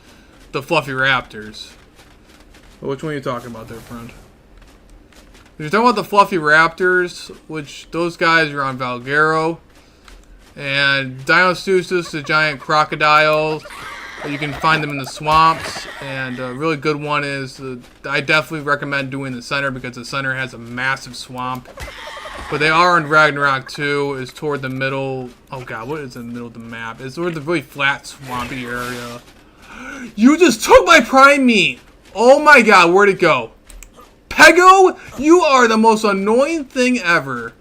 the fluffy raptors? Which one are you talking about there, friend? If you're talking about the fluffy raptors, which those guys are on Valguero, and Dinos, the giant crocodile. You can find them in the swamps, and a really good one is, I definitely recommend doing the center because the center has a massive swamp. But they are in Ragnarok too, is toward the middle, oh god, what is in the middle of the map? It's toward the really flat, swampy area. You just took my prime meat! Oh my god, where'd it go? Pego, you are the most annoying thing ever.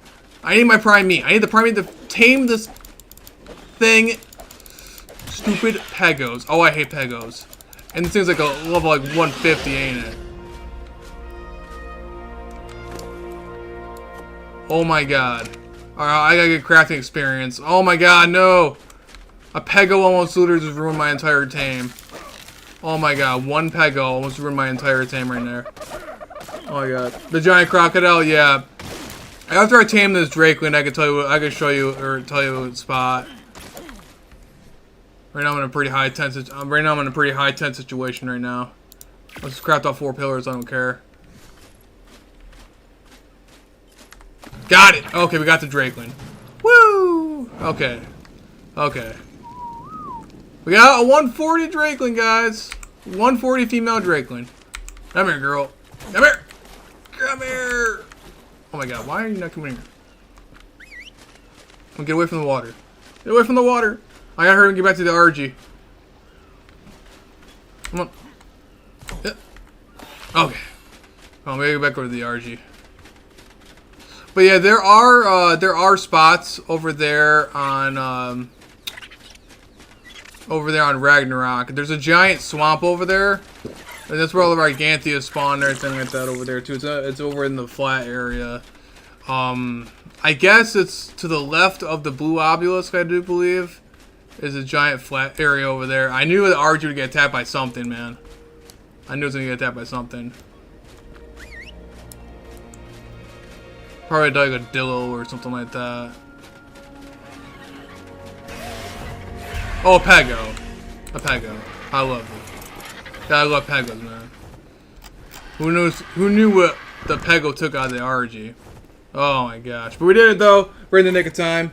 I need my prime meat. I need the prime meat to tame this thing. Stupid Pegos. Oh, I hate Pegos. And this thing's like a level 150, ain't it? Oh my god. Alright, I gotta get crafting experience. Oh my god, no! A Pego almost literally just ruined my entire tame. Oh my god, one Pego almost ruined my entire tame right there. Oh my god. The giant crocodile, yeah. After I tame this Drakeling, I can tell you, I can show you, or tell you what spot. Right now I'm in a pretty high tense. Right now I'm in a pretty high tense situation right now. Let's just craft off 4 pillars. I don't care. Got it. Okay, we got the Drakeling. Woo! Okay. Okay. We got a 140 Drakeling, guys. 140 female Drakeling. Come here, girl. Come here. Come here. Oh my god, why are you not coming here? Come get away from the water. Get away from the water. I gotta hurry and get back to the RG. Come on. Okay. Well, maybe back over to the RG. But yeah, there are spots over there on Ragnarok. There's a giant swamp over there, and that's where all the Gigantia spawn and everything like that over there too. It's over in the flat area. I guess it's to the left of the blue obelisk. I do believe is a giant flat area over there. I knew that RG would get attacked by something, man. I knew it was gonna get attacked by something. Probably like a Dillo or something like that. Oh, a Pego. A Pego. I love it. Yeah, I love Pegos, man. Who knew what the Pego took out of the RG? Oh my gosh. But we did it though. We're in the nick of time.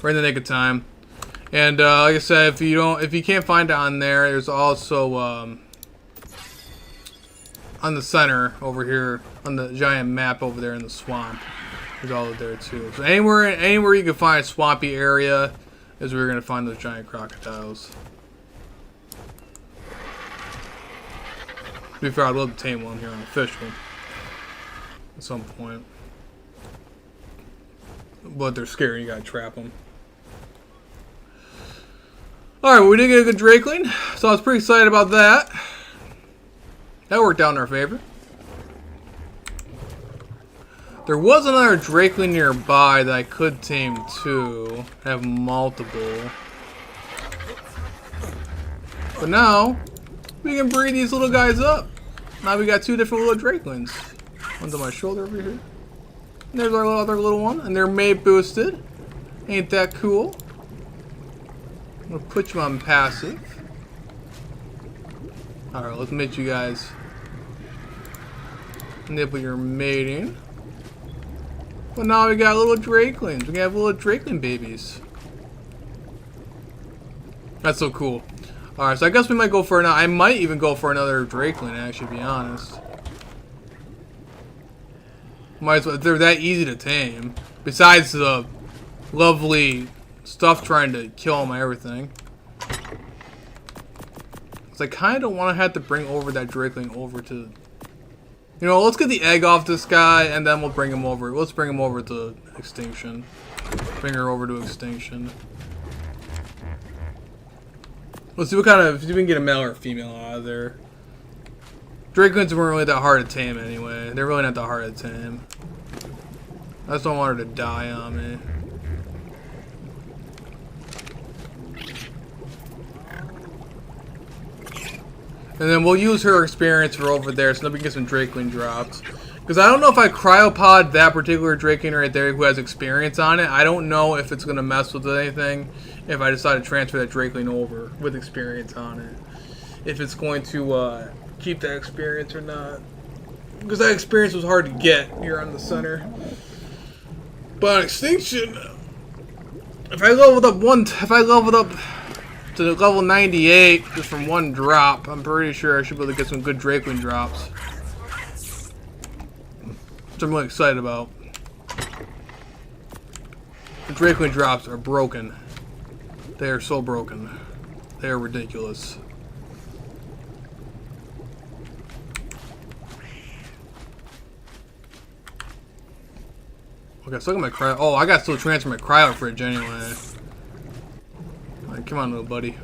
We're in the nick of time. And like I said, if you can't find it on there, there's also on the center over here, on the giant map over there in the swamp. There's all of there too. So anywhere you can find a swampy area is where you're gonna find those giant crocodiles. To be fair, I'd love to tame one here on a fish one at some point. But they're scary, you gotta trap them. Alright, well, we did get a good Drakeling, so I was pretty excited about that. That worked out in our favor. There was another Drakeling nearby that I could tame too. I have multiple. But now, we can breed these little guys up. Now we got two different little Drakelings. One's on my shoulder over here. And there's our other little one, and they're mate boosted. Ain't that cool? I'm gonna put you on passive. Alright, let's mate you guys. Nibble your mating. But now we got little Drakelings. We can have little Drakeling babies. That's so cool. Alright, so I guess we might go for I might even go for another Drakeling, actually, to be honest. Might as well, they're that easy to tame. Besides the lovely stuff trying to kill my everything. So I kind of don't want to have to bring over that Drakeling over to... You know, let's get the egg off this guy, and then we'll bring him over. Let's bring him over to extinction. Bring her over to extinction. Let's see what kind of... See if we can get a male or a female out of there. Drakelings weren't really that hard to tame anyway. They're really not that hard to tame. I just don't want her to die on me. And then we'll use her experience for over there so that we can get some Drakeling drops. Because I don't know if I cryopod that particular Drakeling right there who has experience on it. I don't know if it's going to mess with anything if I decide to transfer that Drakeling over with experience on it. If it's going to keep that experience or not. Because that experience was hard to get here on the center. But on extinction, if I leveled up to level 98 just from one drop, I'm pretty sure I should be able to get some good Drakeling drops. Which I'm really excited about. The Drakeling drops are broken. They are so broken. They are ridiculous. Okay, so look at my cryo. Oh, I got to still transfer my cryo fridge anyway. Alright, come on, little buddy.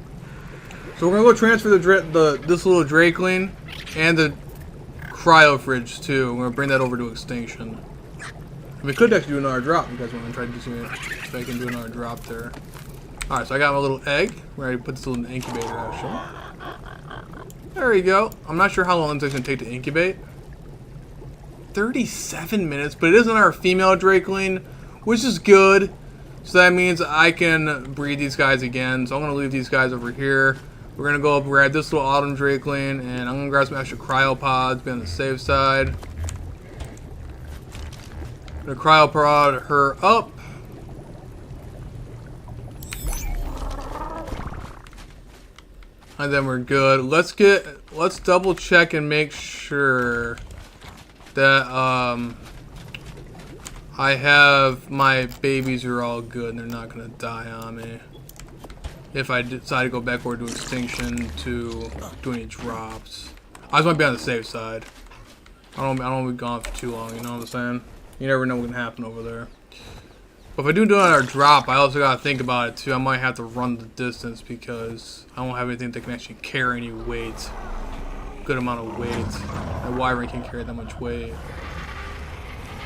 So we're gonna go transfer this little Drakeling and the cryo fridge too. We're gonna bring that over to extinction. We could actually do another drop. You guys want to try to do something if I can do another drop there. Alright, so I got my little egg. We're ready to put this little incubator actually. There we go. I'm not sure how long it's gonna take to incubate. 37 minutes, but it is on our female Drakeling, which is good. So that means I can breed these guys again. So I'm going to leave these guys over here. We're going to go up and grab this little autumn Drakeling, and I'm going to grab some extra cryopods, be on the safe side. I'm going to cryopod her up. And then we're good. Let's double check and make sure that I have my babies are all good and they're not gonna die on me if I decide to go backward to extinction to do any drops. I just want to be on the safe side. I don't want to be gone for too long, you know what I'm saying? You never know what can happen over there. But if I do it on our drop, I also gotta think about it too. I might have to run the distance because I don't have anything that can actually carry any weight. Good amount of weight. That wiring can't carry that much weight.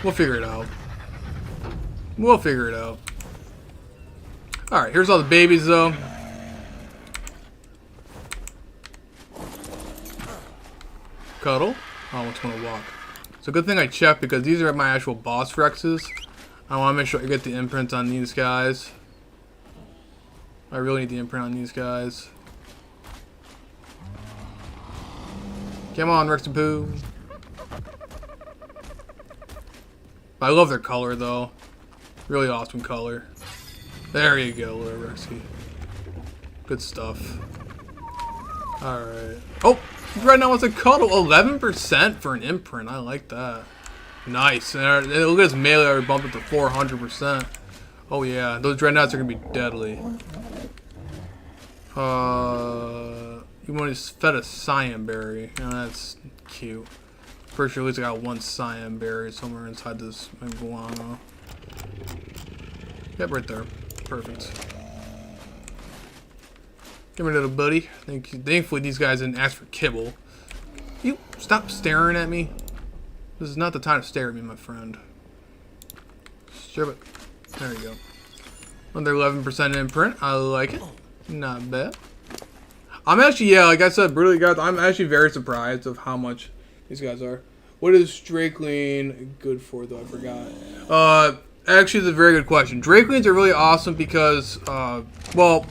We'll figure it out. We'll figure it out. Alright, here's all the babies though. Cuddle. Oh, it's gonna walk. It's a good thing I checked because these are my actual boss Rexes. I want to make sure I get the imprint on these guys. I really need the imprint on these guys. Come on, Rex and Pooh. I love their color though. Really awesome color. There you go, little Rexy. Good stuff. Alright. Oh! Right now it's a cuddle. 11% for an imprint. I like that. Nice. And look at his melee already bumped it to 400%. Oh yeah, those dreadnoughts are gonna be deadly. You want to fed a cyan berry. Oh, that's cute. Pretty sure at least I got one cyan berry somewhere inside this iguana. Yep, right there. Perfect. Come here, little buddy. Thankfully, these guys didn't ask for kibble. You stop staring at me. This is not the time to stare at me, my friend. Shove it. There you go. Another 11% imprint. I like it. Not bad. I'm actually, yeah, like I said, brutally guys, I'm actually very surprised of how much these guys are. What is Drakeling good for, though? I forgot. Actually, it's a very good question. Drakelings are really awesome because, well,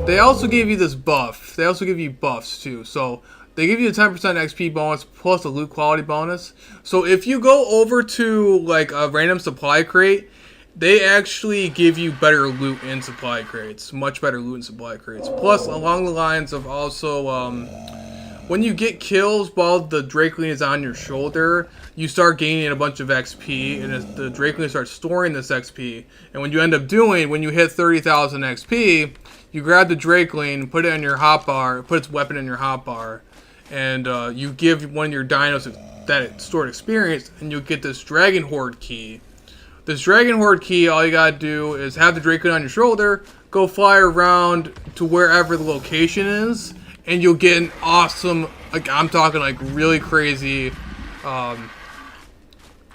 they also give you this buff. They also give you buffs, too. So, they give you a 10% XP bonus plus a loot quality bonus. So if you go over to like a random supply crate, they actually give you better loot in supply crates. Much better loot in supply crates. Plus, along the lines of also, when you get kills while the Drakeling is on your shoulder, you start gaining a bunch of XP, and the Drakeling starts storing this XP. And when you end up doing, when you hit 30,000 XP, you grab the Drakeling, put it on your hotbar, put its weapon in your hotbar, and you give one of your dinos that stored experience, and you'll get this Dragon Horde key. This Dragon Horde key, all you gotta do is have the Draken on your shoulder, go fly around to wherever the location is, and you'll get an awesome, like I'm talking like really crazy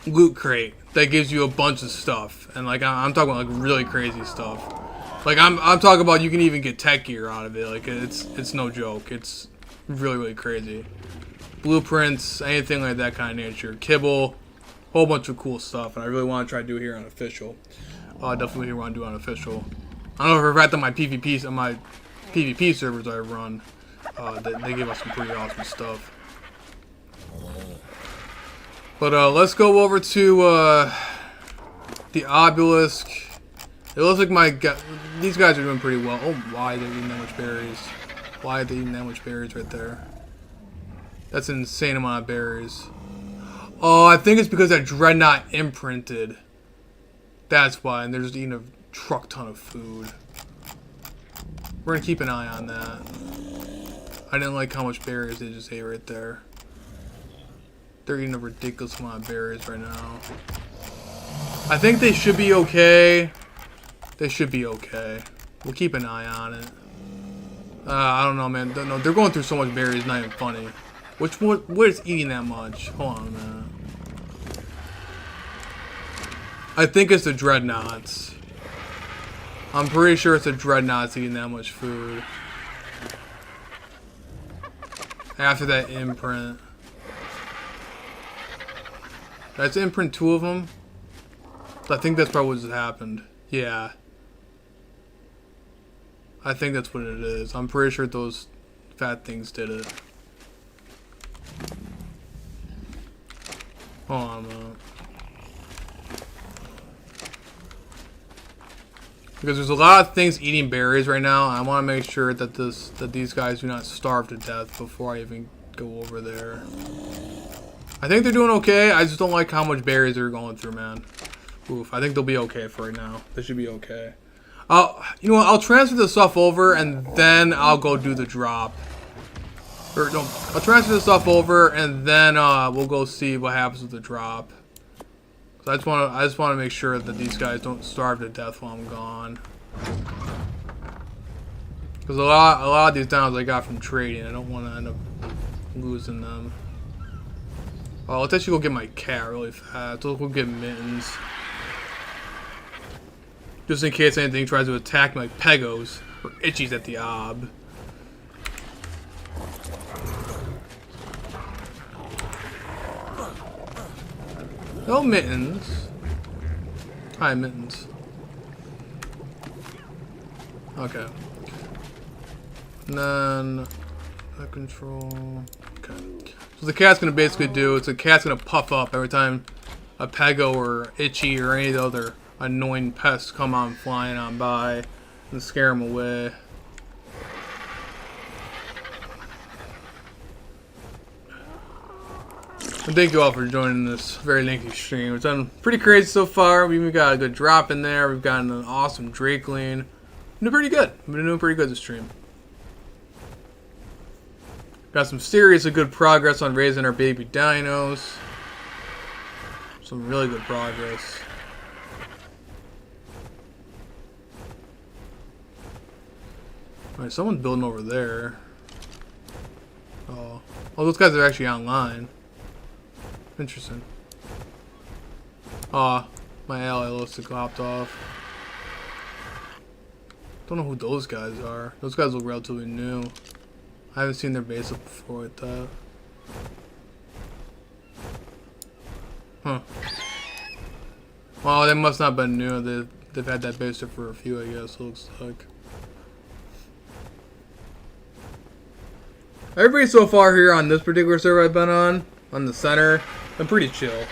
loot crate that gives you a bunch of stuff. And like I'm talking about like really crazy stuff. Like I'm talking about you can even get tech gear out of it. Like it's no joke. It's really crazy. Blueprints, anything like that kind of nature. Kibble, whole bunch of cool stuff, and I really want to try to do it here on official. Definitely want to do it on official. I don't know for a fact that my PvP servers I run, they give us some pretty awesome stuff. But let's go over to the obelisk. It looks like these guys are doing pretty well. Oh, why are they eating that much berries? Why are they eating that much berries right there? That's an insane amount of berries. Oh, I think it's because that Dreadnought imprinted. That's why, and they're just eating a truck ton of food. We're gonna keep an eye on that. I didn't like how much berries they just ate right there. They're eating a ridiculous amount of berries right now. I think they should be okay. They should be okay. We'll keep an eye on it. I don't know, man. No, they're going through so much berries, it's not even funny. What is eating that much? Hold on a minute. I think it's the Dreadnoughts. I'm pretty sure it's the Dreadnoughts eating that much food. After that imprint. That's imprint 2 of them. I think that's probably what happened. Yeah. I think that's what it is. I'm pretty sure those fat things did it. Hold on a minute. Because there's a lot of things eating berries right now. I want to make sure that these guys do not starve to death before I even go over there. I think they're doing okay. I just don't like how much berries they're going through, man. Oof, I think they'll be okay for right now. They should be okay. You know what? I'll transfer this stuff over and then I'll go do the drop. Or no, I'll transfer this stuff over, and then we'll go see what happens with the drop. So I just want to make sure that these guys don't starve to death while I'm gone. Because a lot of these dinos I got from trading, I don't want to end up losing them. Oh, let's actually go get my cat really fast. Let's go get Mittens. Just in case anything tries to attack my Pegos or Itchies at the ob. No Mittens. Hi, Mittens. Okay. And then control. Okay. So the cat's gonna basically do is the cat's gonna puff up every time a Pego or Itchy or any of the other annoying pests come on flying on by and scare them away. And thank you all for joining this very lengthy stream. It's done pretty crazy so far. We've got a good drop in there. We've gotten an awesome Drakeling. Doing pretty good. We've been doing pretty good this stream. Got some seriously good progress on raising our baby dinos. Some really good progress. Alright, someone's building over there. Oh, those guys are actually online. Interesting. Aw, my ally looks to hopped off. Don't know who those guys are. Those guys look relatively new. I haven't seen their base up before like that. Huh. Well, they must not have been new. They've had that base there for a few, I guess, it looks like. Everybody so far here on this particular server I've been on the center, I'm pretty chill.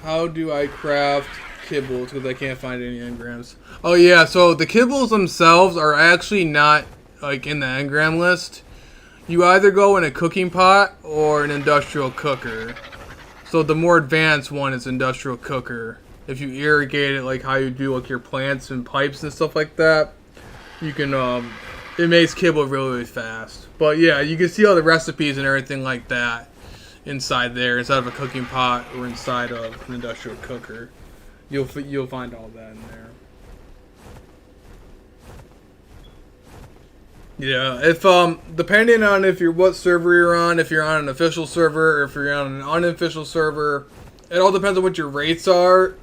How do I craft kibbles? Because I can't find any engrams. Oh yeah, so the kibbles themselves are actually not like in the engram list. You either go in a cooking pot or an industrial cooker. So the more advanced one is industrial cooker. If you irrigate it like how you do like your plants and pipes and stuff like that, you can it makes kibble really, really fast. But yeah, you can see all the recipes and everything like that inside there, inside of a cooking pot or inside of an industrial cooker. You'll find all that in there. Yeah, if depending on what server you're on, if you're on an official server or if you're on an unofficial server, it all depends on what your rates are.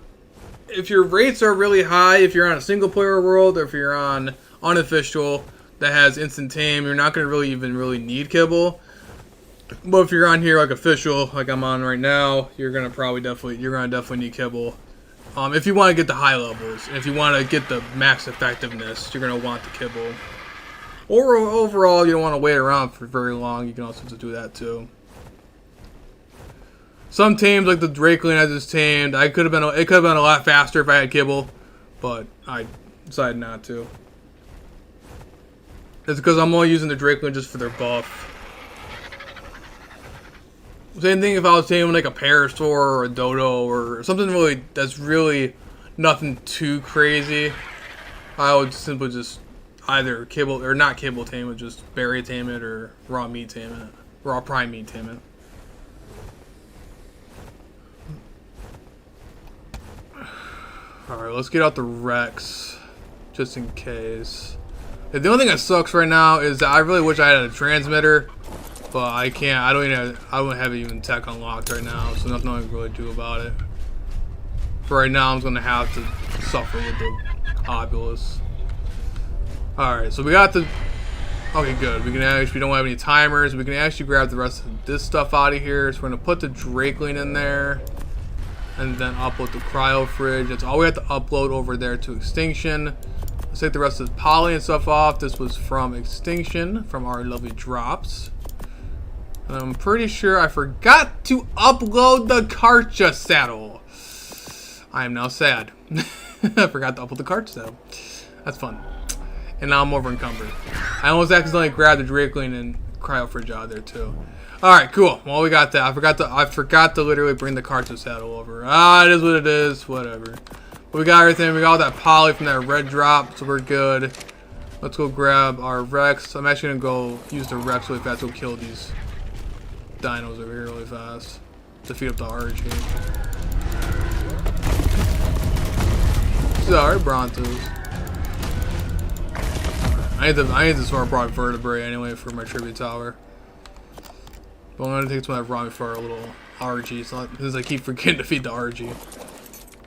If your rates are really high, if you're on a single player world or if you're on unofficial that has instant tame, you're not going to really need kibble. But if you're on here like official, like I'm on right now, you're gonna definitely need kibble. If you want to get the high levels, if you want to get the max effectiveness, you're gonna want the kibble. Or overall, you don't want to wait around for very long. You can also just do that too. Some tames like the Drakeling I just tamed, it could have been a lot faster if I had kibble, but I decided not to. It's because I'm only using the Drakeling just for their buff. Same thing if I was taming like a Parasaur or a Dodo or something really that's really nothing too crazy. I would simply just either kibble or not kibble tame it, just berry tame it or raw meat tame it, raw prime meat tame it. Alright, let's get out the Rex just in case. The only thing that sucks right now is that I really wish I had a transmitter. But I can't. I don't have even tech unlocked right now, so nothing I can really do about it. For right now, I'm gonna have to suffer with the Obulus. All right, so we got the. Okay, good. We don't have any timers. We can actually grab the rest of this stuff out of here. So we're gonna put the Drakeling in there, and then upload the cryo fridge. That's all we have to upload over there to Extinction. Let's take the rest of the poly and stuff off. This was from Extinction, from our lovely drops. I'm pretty sure I forgot to upload the Karcha saddle. I am now sad. I forgot to upload the Karcha saddle. That's fun. And now I'm over encumbered. I almost accidentally grabbed the Drakeling and cryo fridge out of there too. Alright, cool. Well, we got that. I forgot to literally bring the Karcha saddle over. It is what it is. Whatever. But we got everything. We got all that poly from that red drop, so we're good. Let's go grab our Rex. I'm actually gonna go use the Rex really fast to go kill these dinos over here really fast. To feed up the RG. Sorry, Brontos. I need to smart broad vertebrae anyway for my tribute tower. But I'm gonna take some of that raw meat for our little RG, so because I keep forgetting to feed the RG.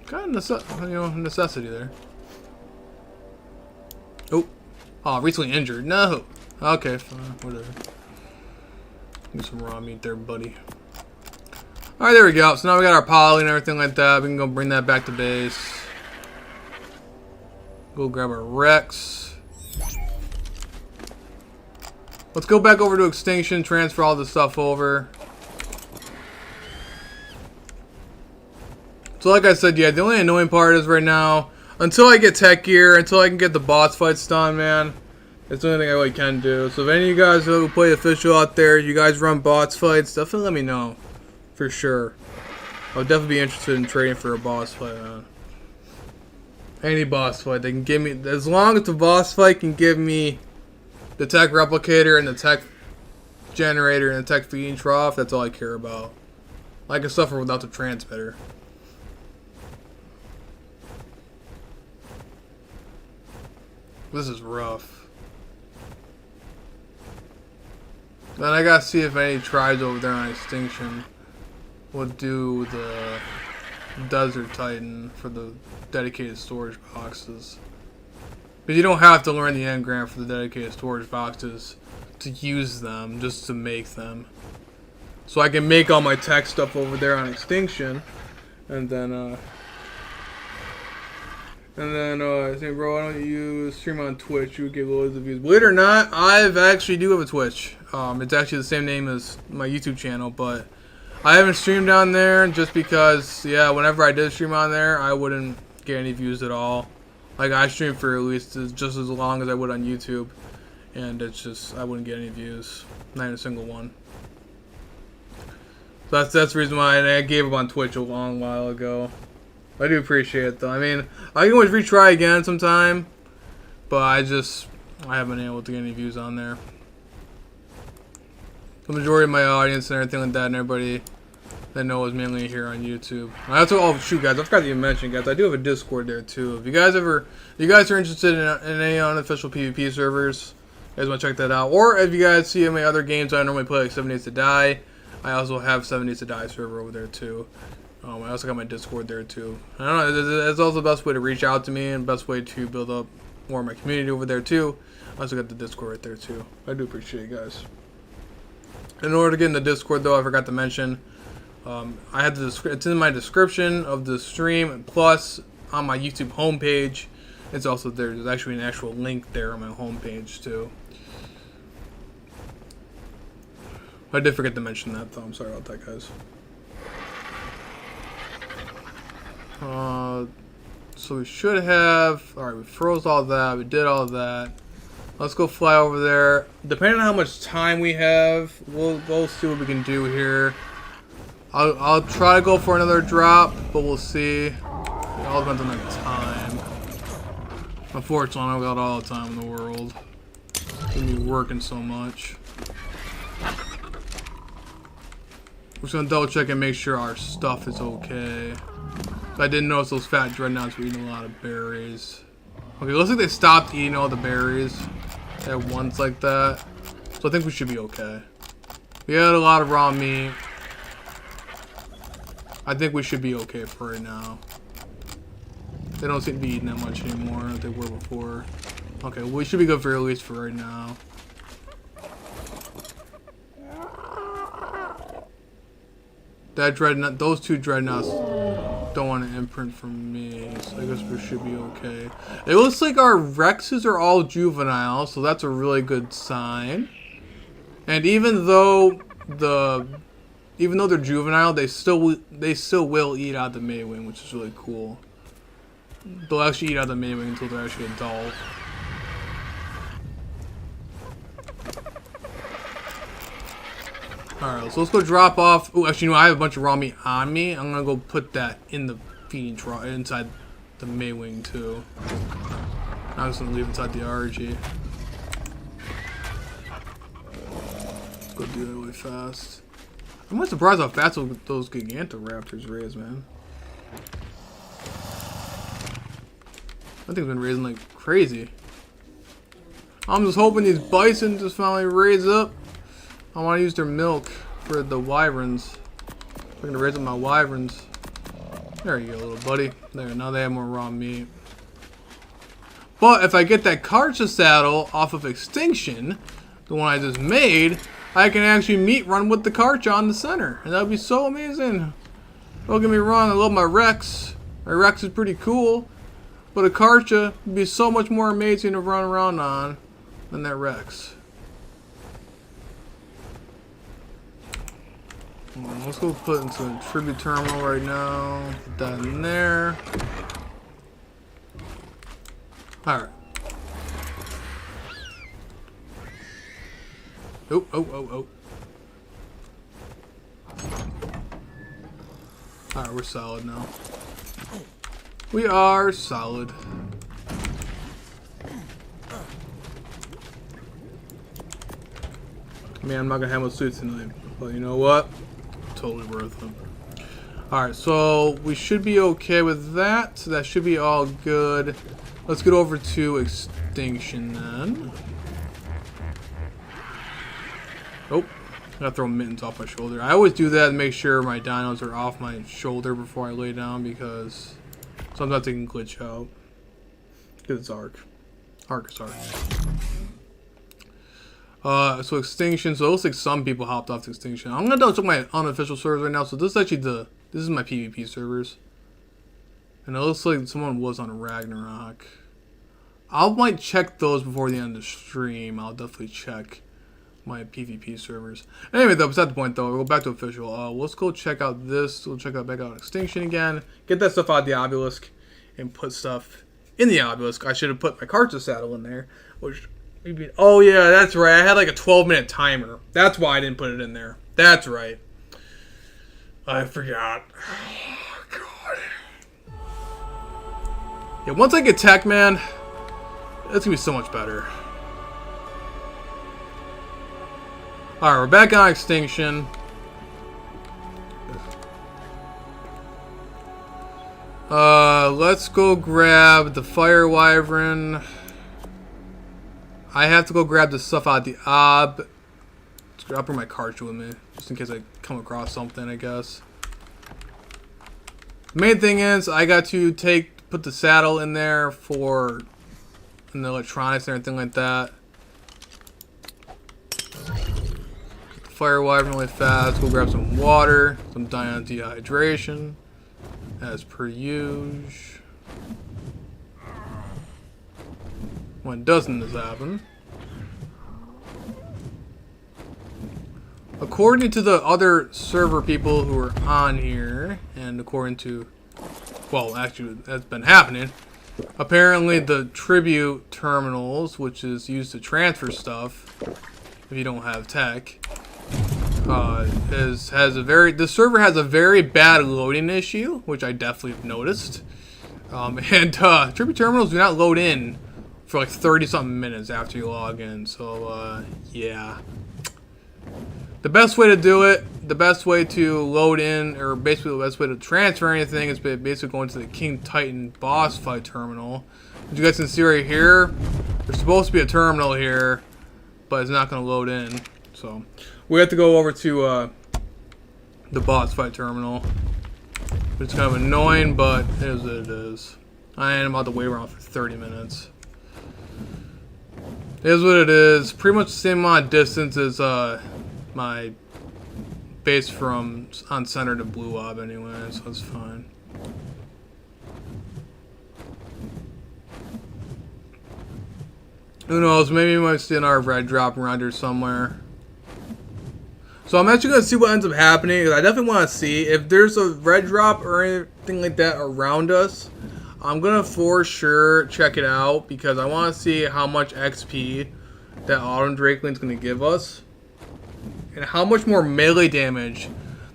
Kind of necessity there. Oh, recently injured. No. Okay, fine, whatever. Get some raw meat there, buddy. All right, there we go. So now we got our poly and everything like that. We can go bring that back to base. Go grab our Rex. Let's go back over to Extinction, transfer all this stuff over. So like I said, yeah, the only annoying part is right now, until I get tech gear, until I can get the boss fights done, man, that's the only thing I really can do. So if any of you guys who play official out there, you guys run boss fights, definitely let me know. For sure. I'll definitely be interested in trading for a boss fight, man. Any boss fight. They can give me, as long as the boss fight can give me the tech replicator and the tech generator and the tech feeding trough, that's all I care about. I can suffer without the transmitter. This is rough. Then I gotta see if any tribes over there on Extinction will do the Desert Titan for the dedicated storage boxes. But you don't have to learn the engram for the dedicated storage boxes to use them, just to make them. So I can make all my tech stuff over there on Extinction, and then I think, bro, why don't you stream on Twitch? You would get loads of views. Believe it or not, I've actually do have a Twitch. It's actually the same name as my YouTube channel, but I haven't streamed on there just because, yeah, whenever I did stream on there, I wouldn't get any views at all. Like, I stream for at least just as long as I would on YouTube, and it's just, I wouldn't get any views. Not even a single one. So that's the reason why I gave up on Twitch a long while ago. I do appreciate it, though. I mean, I can always retry again sometime, but I haven't been able to get any views on there. The majority of my audience and everything like that, and everybody that knows mainly here on YouTube. I also, oh shoot, guys, I forgot to even mention, guys, I do have a Discord there too. If you guys are interested in any unofficial PvP servers, you guys want to check that out. Or if you guys see my other games I normally play, like 7 Days to Die, I also have 7 Days to Die server over there too. I also got my Discord there too. I don't know, it's also the best way to reach out to me and best way to build up more of my community over there too. I also got the Discord right there too. I do appreciate you guys. In order to get in the Discord though, I forgot to mention, I have it's in my description of the stream, plus on my YouTube homepage. It's also there. There's actually an actual link there on my homepage too. I did forget to mention that though. I'm sorry about that, guys. So we should have. All right, we froze all that. We did all that. Let's go fly over there. Depending on how much time we have, we'll see what we can do here. I'll try to go for another drop, but we'll see. It all depends on the time. Unfortunately, I've got all the time in the world. We'll be working so much. We're just gonna double check and make sure our stuff is okay. I didn't notice those fat dreadnoughts were eating a lot of berries. Okay, looks like they stopped eating all the berries at once like that. So I think we should be okay. We had a lot of raw meat. I think we should be okay for right now. They don't seem to be eating that much anymore like they were before. Okay, well, we should be good for at least for right now. That dreadnought, those two dreadnoughts don't want to imprint from me, so I guess we should be okay. It looks like our Rexes are all juvenile, so that's a really good sign. And even though they're juvenile, they still will eat out the Maywing, which is really cool. They'll actually eat out the Maywing until they're actually adult. Alright, so let's go drop off. Oh, actually, no, I have a bunch of raw meat on me. I'm gonna go put that in the feeding trough inside the Maywing too. I'm just gonna leave inside the RG. Let's go do that really fast. I'm not surprised how fast those Gigantoraptors raise, man. That thing's been raising like crazy. I'm just hoping these bison just finally raise up. I want to use their milk for the wyverns. I'm gonna raise up my wyverns. There you go, little buddy. There, now they have more raw meat. But if I get that Karcha saddle off of Extinction, the one I just made, I can actually meat run with the Karcha on the center. And that would be so amazing. Don't get me wrong, I love my Rex. My Rex is pretty cool. But a Karcha would be so much more amazing to run around on than that Rex. Let's go put into a tribute terminal right now. Put that in there. Alright. Oh. Alright, we're solid now. We are solid. Man, I'm not gonna have my suit tonight. But you know what? Totally worth it. Alright, so we should be okay with that. So that should be all good. Let's get over to Extinction then. Oh, I gotta throw mittens off my shoulder. I always do that to make sure my dinos are off my shoulder before I lay down because sometimes they can glitch out. Because it's Ark. Ark is Ark. So Extinction. So it looks like some people hopped off to Extinction. I'm gonna double check my unofficial servers right now. So this is actually this is my PvP servers. And it looks like someone was on Ragnarok. I might check those before the end of the stream. I'll definitely check my PvP servers. Anyway, though, beside the point, though, we'll go back to official. Let's go check out this. We'll check out back out Extinction again. Get that stuff out of the obelisk and put stuff in the obelisk. I should have put my Karcha saddle in there. Which, maybe, oh yeah, that's right. I had like a 12-minute timer. That's why I didn't put it in there. That's right. I forgot. Oh, God. Yeah, once I get tech, man, it's gonna be so much better. Alright, we're back on Extinction. Let's go grab the Fire Wyvern. I have to go grab the stuff out of the ob. I'll bring my Karcha with me, just in case I come across something, I guess. The main thing is, I got to put the saddle in there for the electronics and everything like that. Fire Wyvern really fast. We'll grab some water, some Dion dehydration, as per usual. When doesn't this happen? According to the other server people who are on here, and according to, well, actually, that's been happening. Apparently, the tribute terminals, which is used to transfer stuff, if you don't have tech. The server has a very bad loading issue, which I definitely have noticed. Tribute terminals do not load in for like 30-something minutes after you log in. So, yeah. The best way to do it, the best way to load in, or basically the best way to transfer anything is basically going to the King Titan boss fight terminal. As you guys can see right here, there's supposed to be a terminal here, but it's not going to load in. So we have to go over to the boss fight terminal, which is kind of annoying, but it is what it is. I am about to wait around for 30 minutes. It is what it is. Pretty much the same amount of distance as my base from on center to Blue Ob anyway, so it's fine. Who knows? Maybe we might see another red drop around here somewhere. So I'm actually going to see what ends up happening, because I definitely want to see if there's a red drop or anything like that around us. I'm going to for sure check it out, because I want to see how much XP that Autumn Drakeling is going to give us. And how much more melee damage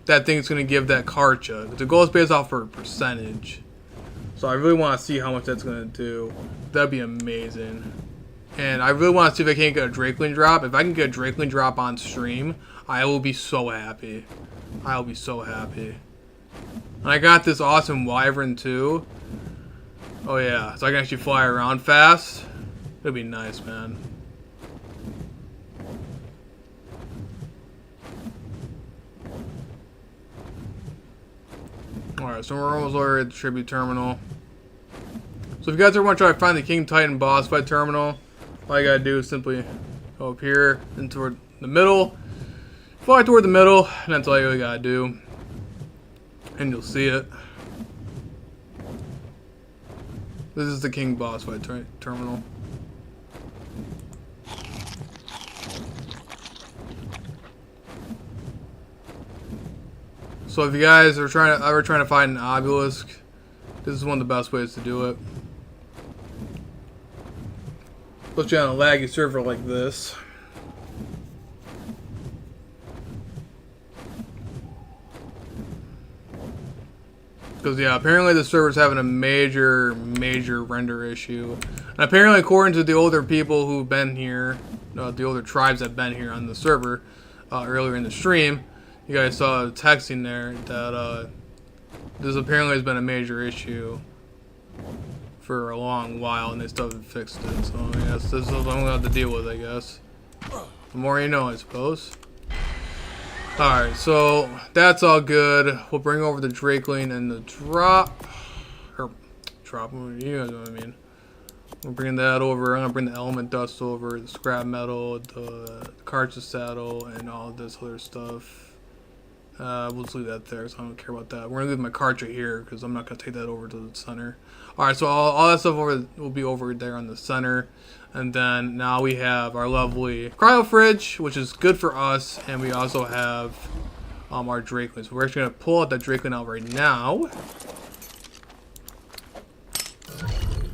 that thing's going to give that Karcha. Because it goes based off for a percentage. So I really want to see how much that's going to do. That'd be amazing. And I really want to see if I can't get a Drakeling drop. If I can get a Drakeling drop on stream, I will be so happy. I will be so happy. And I got this awesome Wyvern too. Oh yeah, so I can actually fly around fast. It'll be nice, man. Alright, so we're almost over at the Tribute Terminal. So if you guys ever want to try to find the King Titan boss fight terminal, all you gotta do is simply go up here and toward the middle. Fly toward the middle, and that's all you gotta do. And you'll see it. This is the King boss fight terminal. So if you guys are ever trying to find an obelisk, this is one of the best ways to do it. Especially on a laggy server like this. Because yeah, apparently the server's having a major render issue. And apparently, according to the older people who've been here, the older tribes that have been here on the server earlier in the stream, you guys saw texting there that this apparently has been a major issue for a long while, and they still haven't fixed it. So I guess this is what I'm gonna have to deal with, I guess. The more you know, I suppose. Alright, so that's all good. We'll bring over the Drakeling and the drop. Or, drop, you guys know what I mean. We'll bring that over. I'm gonna bring the element dust over, the scrap metal, the cartridge saddle, and all this other stuff. We'll just leave that there, so I don't care about that. We're gonna leave my cart right here because I'm not gonna take that over to the center. All right, so all that stuff will be over there on the center, and then now we have our lovely cryo fridge, which is good for us, and we also have our Drakeling. So we're actually gonna pull out that Drakeling out right now.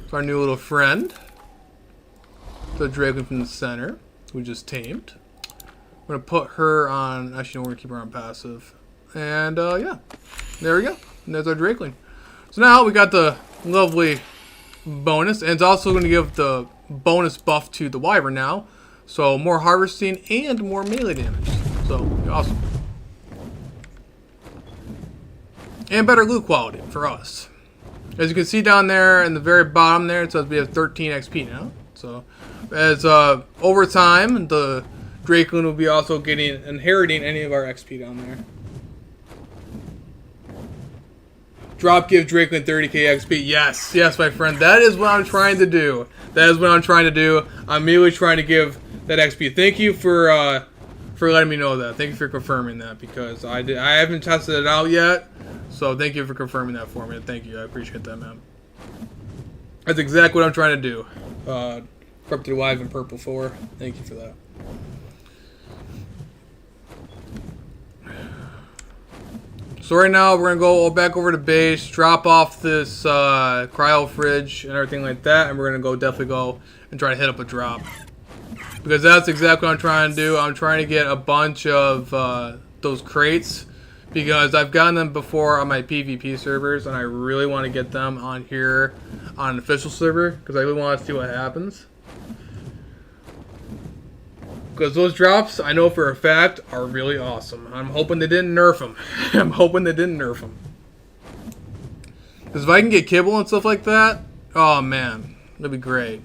It's our new little friend, the Drakeling from the center, we just tamed. We're gonna put her on. Actually, no, we're gonna keep her on passive. And yeah, there we go. And there's our Drakeling. So now we got the lovely bonus, and it's also gonna give the bonus buff to the Wyvern now. So more harvesting and more melee damage. So awesome. And better loot quality for us. As you can see down there in the very bottom there, it says we have 13 XP now. So as over time, the Drakeling will be also inheriting any of our XP down there. Drop give Drakeling 30k XP. Yes, yes, my friend. That is what I'm trying to do. That is what I'm trying to do. I'm merely trying to give that XP. Thank you for letting me know that. Thank you for confirming that, because I haven't tested it out yet. So thank you for confirming that for me. Thank you. I appreciate that, man. That's exactly what I'm trying to do. Corrupted Alive in purple 4. Thank you for that. So right now we're gonna go back over to base, drop off this cryo fridge and everything like that, and we're gonna definitely go and try to hit up a drop, because that's exactly what I'm trying to do. I'm trying to get a bunch of those crates, because I've gotten them before on my PvP servers, and I really want to get them on here on an official server, because I really want to see what happens. Because those drops, I know for a fact, are really awesome. I'm hoping they didn't nerf them. I'm hoping they didn't nerf them. Because if I can get kibble and stuff like that, oh man, that'd be great.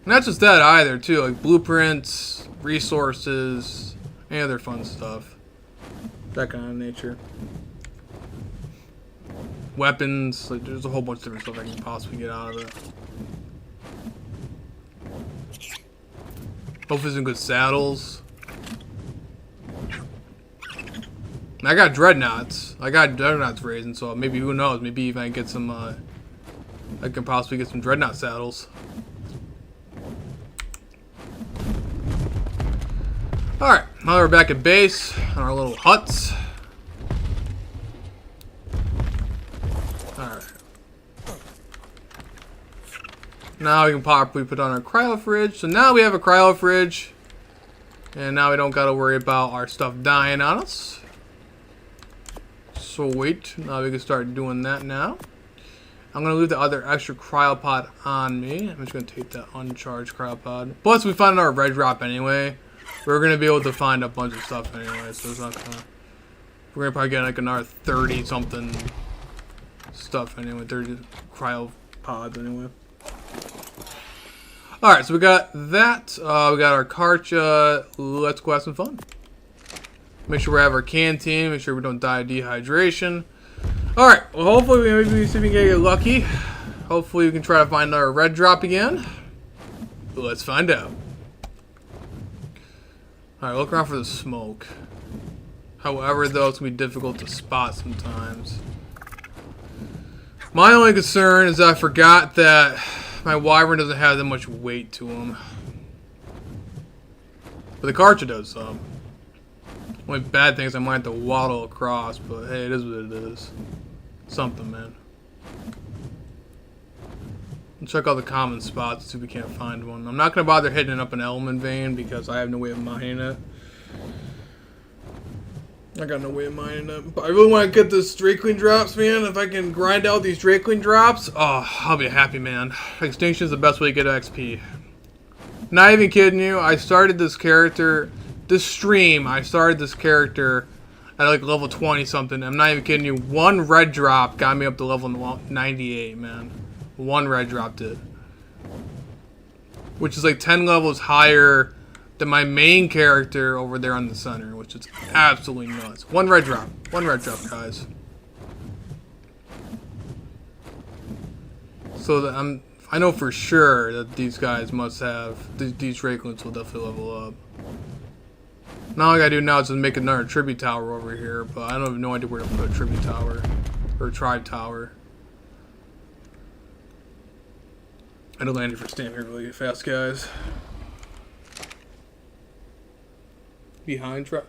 Not just that either, too. Like blueprints, resources, any other fun stuff. That kind of nature. Weapons, like there's a whole bunch of different stuff I can possibly get out of it. Hopefully some good saddles. I got dreadnoughts. I got dreadnoughts raising, so maybe, who knows, maybe even I get some, I can possibly get some dreadnought saddles. Alright, now we're back at base on our little huts. Alright. Now we can properly put on our cryo fridge. So now we have a cryo fridge. And now we don't gotta worry about our stuff dying on us. Sweet. Now we can start doing that now. I'm going to leave the other extra cryopod on me. I'm just going to take that uncharged cryopod. Plus, we found our red drop anyway. We're going to be able to find a bunch of stuff anyway, so it's not going to... We're going to probably get like another 30-something stuff anyway. 30 cryopods anyway. Alright, so we got that. We got our Karcha. Let's go have some fun. Make sure we have our canteen. Make sure we don't die of dehydration. Alright, well hopefully maybe see if we can get lucky. Hopefully we can try to find our red drop again. Let's find out. Alright, look around for the smoke. However, though, it's going to be difficult to spot sometimes. My only concern is that I forgot that my wyvern doesn't have that much weight to him. But the Karcha does, so. Only bad thing is I might have to waddle across, but hey, it is what it is. Something, man. We'll check all the common spots, see if we can't find one. I'm not going to bother hitting it up an element vein because I have no way of mining it. I got no way of mining it. But I really want to get this Drakeling drops, man. If I can grind out these Drakeling drops, oh, I'll be a happy man. Extinction is the best way to get XP. Not even kidding you, I started this character, this stream, I started this character at like level 20 something. I'm not even kidding you. One red drop got me up to level 98, man. One red drop did. Which is like 10 levels higher than my main character over there on the center, which is absolutely nuts. One red drop, guys. So that I know for sure that these guys must have, these Drakelings will definitely level up. Now all I gotta do now is just make another tribute tower over here, but I don't have no idea where to put a tribute tower, or a tribe tower. I don't land for stand here really fast, guys. Behind trap.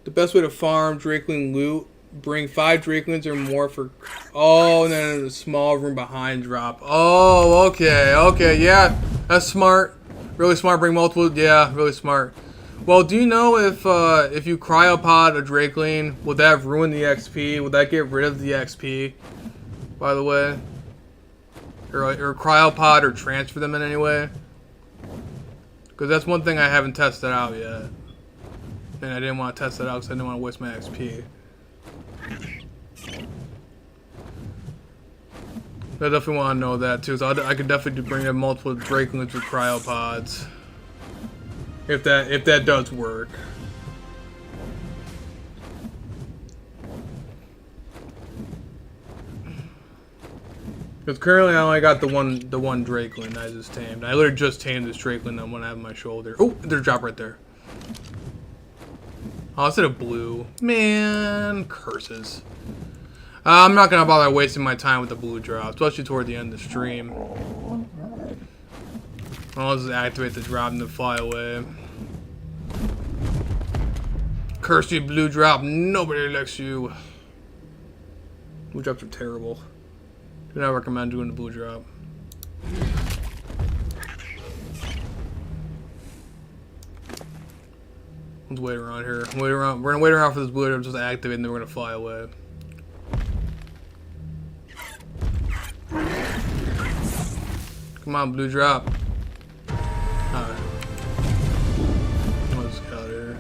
The best way to farm Drakeling loot: bring 5 Drakelings or more for. Oh, and then a small room behind drop. Oh, okay, yeah, that's smart. Really smart. Bring multiple. Yeah, really smart. Well, do you know if you cryopod a Drakeling, would that ruin the XP? Would that get rid of the XP? By the way, or cryopod or transfer them in any way? Because that's one thing I haven't tested out yet. And I didn't want to test it out because I didn't want to waste my XP. I definitely want to know that too. So I could definitely bring in multiple Drakelings with cryopods. If that does work. Because currently I only got the one Drakeling I just tamed. I literally just tamed this Drakeling that one I have on my shoulder. Oh, there's a drop right there. Oh, instead of blue. Man, curses. I'm not going to bother wasting my time with the blue drop, especially toward the end of the stream. I'll just activate the drop and then fly away. Curse you, blue drop. Nobody likes you. Blue drops are terrible. Do not recommend doing the blue drop. Let's wait around here. We're gonna wait around for this blue drop just to activate, and then we're gonna fly away. Come on, blue drop. Alright. Let's get out of here.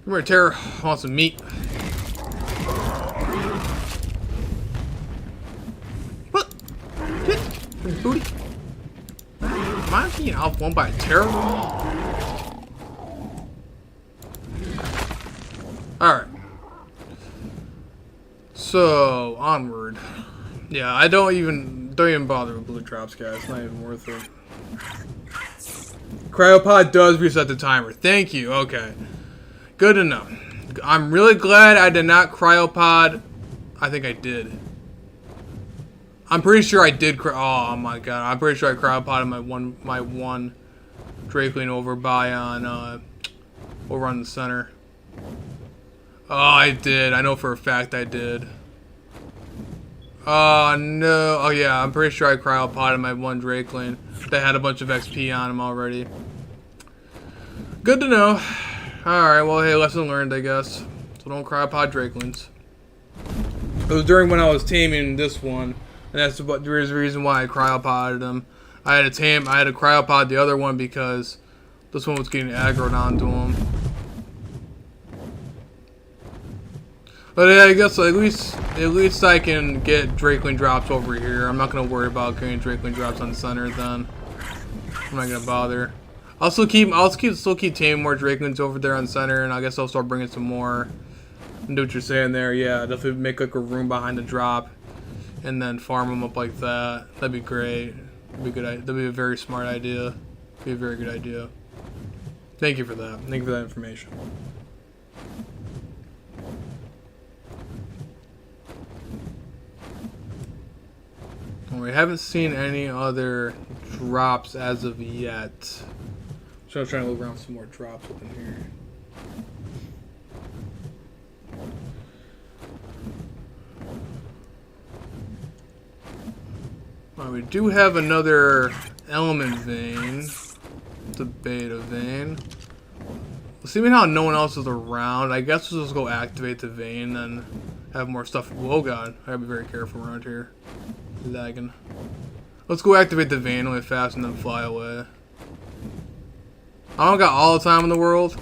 Come here, Terror. I want some meat. What? Shit. Booty. Am I being outflung by a Terror? Alright. So, onward. Yeah, I don't even bother with blue drops, guys. It's not even worth it. Cryopod does reset the timer. Thank you. Okay. Good to know. I'm really glad I did not cryopod. I think I did. I'm pretty sure I did. Oh my god. I'm pretty sure I cryopoded my one Drakeling over on the center. Oh, I did. I know for a fact I did. Oh, no. Oh, yeah. I'm pretty sure I cryopoded my one Drakeling that had a bunch of XP on him already. Good to know. Alright, well, hey, lesson learned, I guess. So don't cryopod Drakelings. It was during when I was taming this one, and that's the reason why I cryopoded him. I had to cryopod the other one because this one was getting aggroed onto him. But yeah, I guess at least I can get Drakeling drops over here. I'm not gonna worry about getting Drakeling drops on the center then. I'm not gonna bother. I'll still keep taming more Drakelings over there on center, and I guess I'll start bringing some more. And do what you're saying there, yeah. Definitely make like a room behind the drop, and then farm them up like that. That'd be great. That'd be good. That'd be a very smart idea. Be a very good idea. Thank you for that. Thank you for that information. We haven't seen any other drops as of yet. So I'm trying to look around for some more drops up in here. We do have another element vein. It's a beta vein. Seeing how no one else is around, I guess we'll just go activate the vein and have more stuff. Oh god, I gotta be very careful around here. Lagging. Let's go activate the vein really fast and then fly away. I don't got all the time in the world.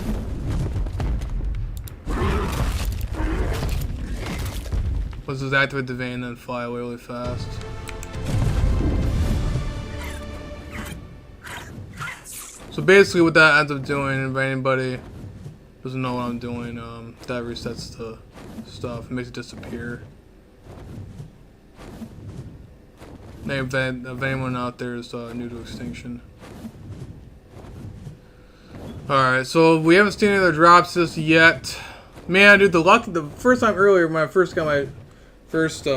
Let's just activate the vein and then fly away really fast. So basically what that ends up doing, if anybody doesn't know what I'm doing, that resets the stuff. It makes it disappear. If anyone out there is new to Extinction. Alright, so we haven't seen any other drops just yet. Man, dude, the first time earlier when I first got my first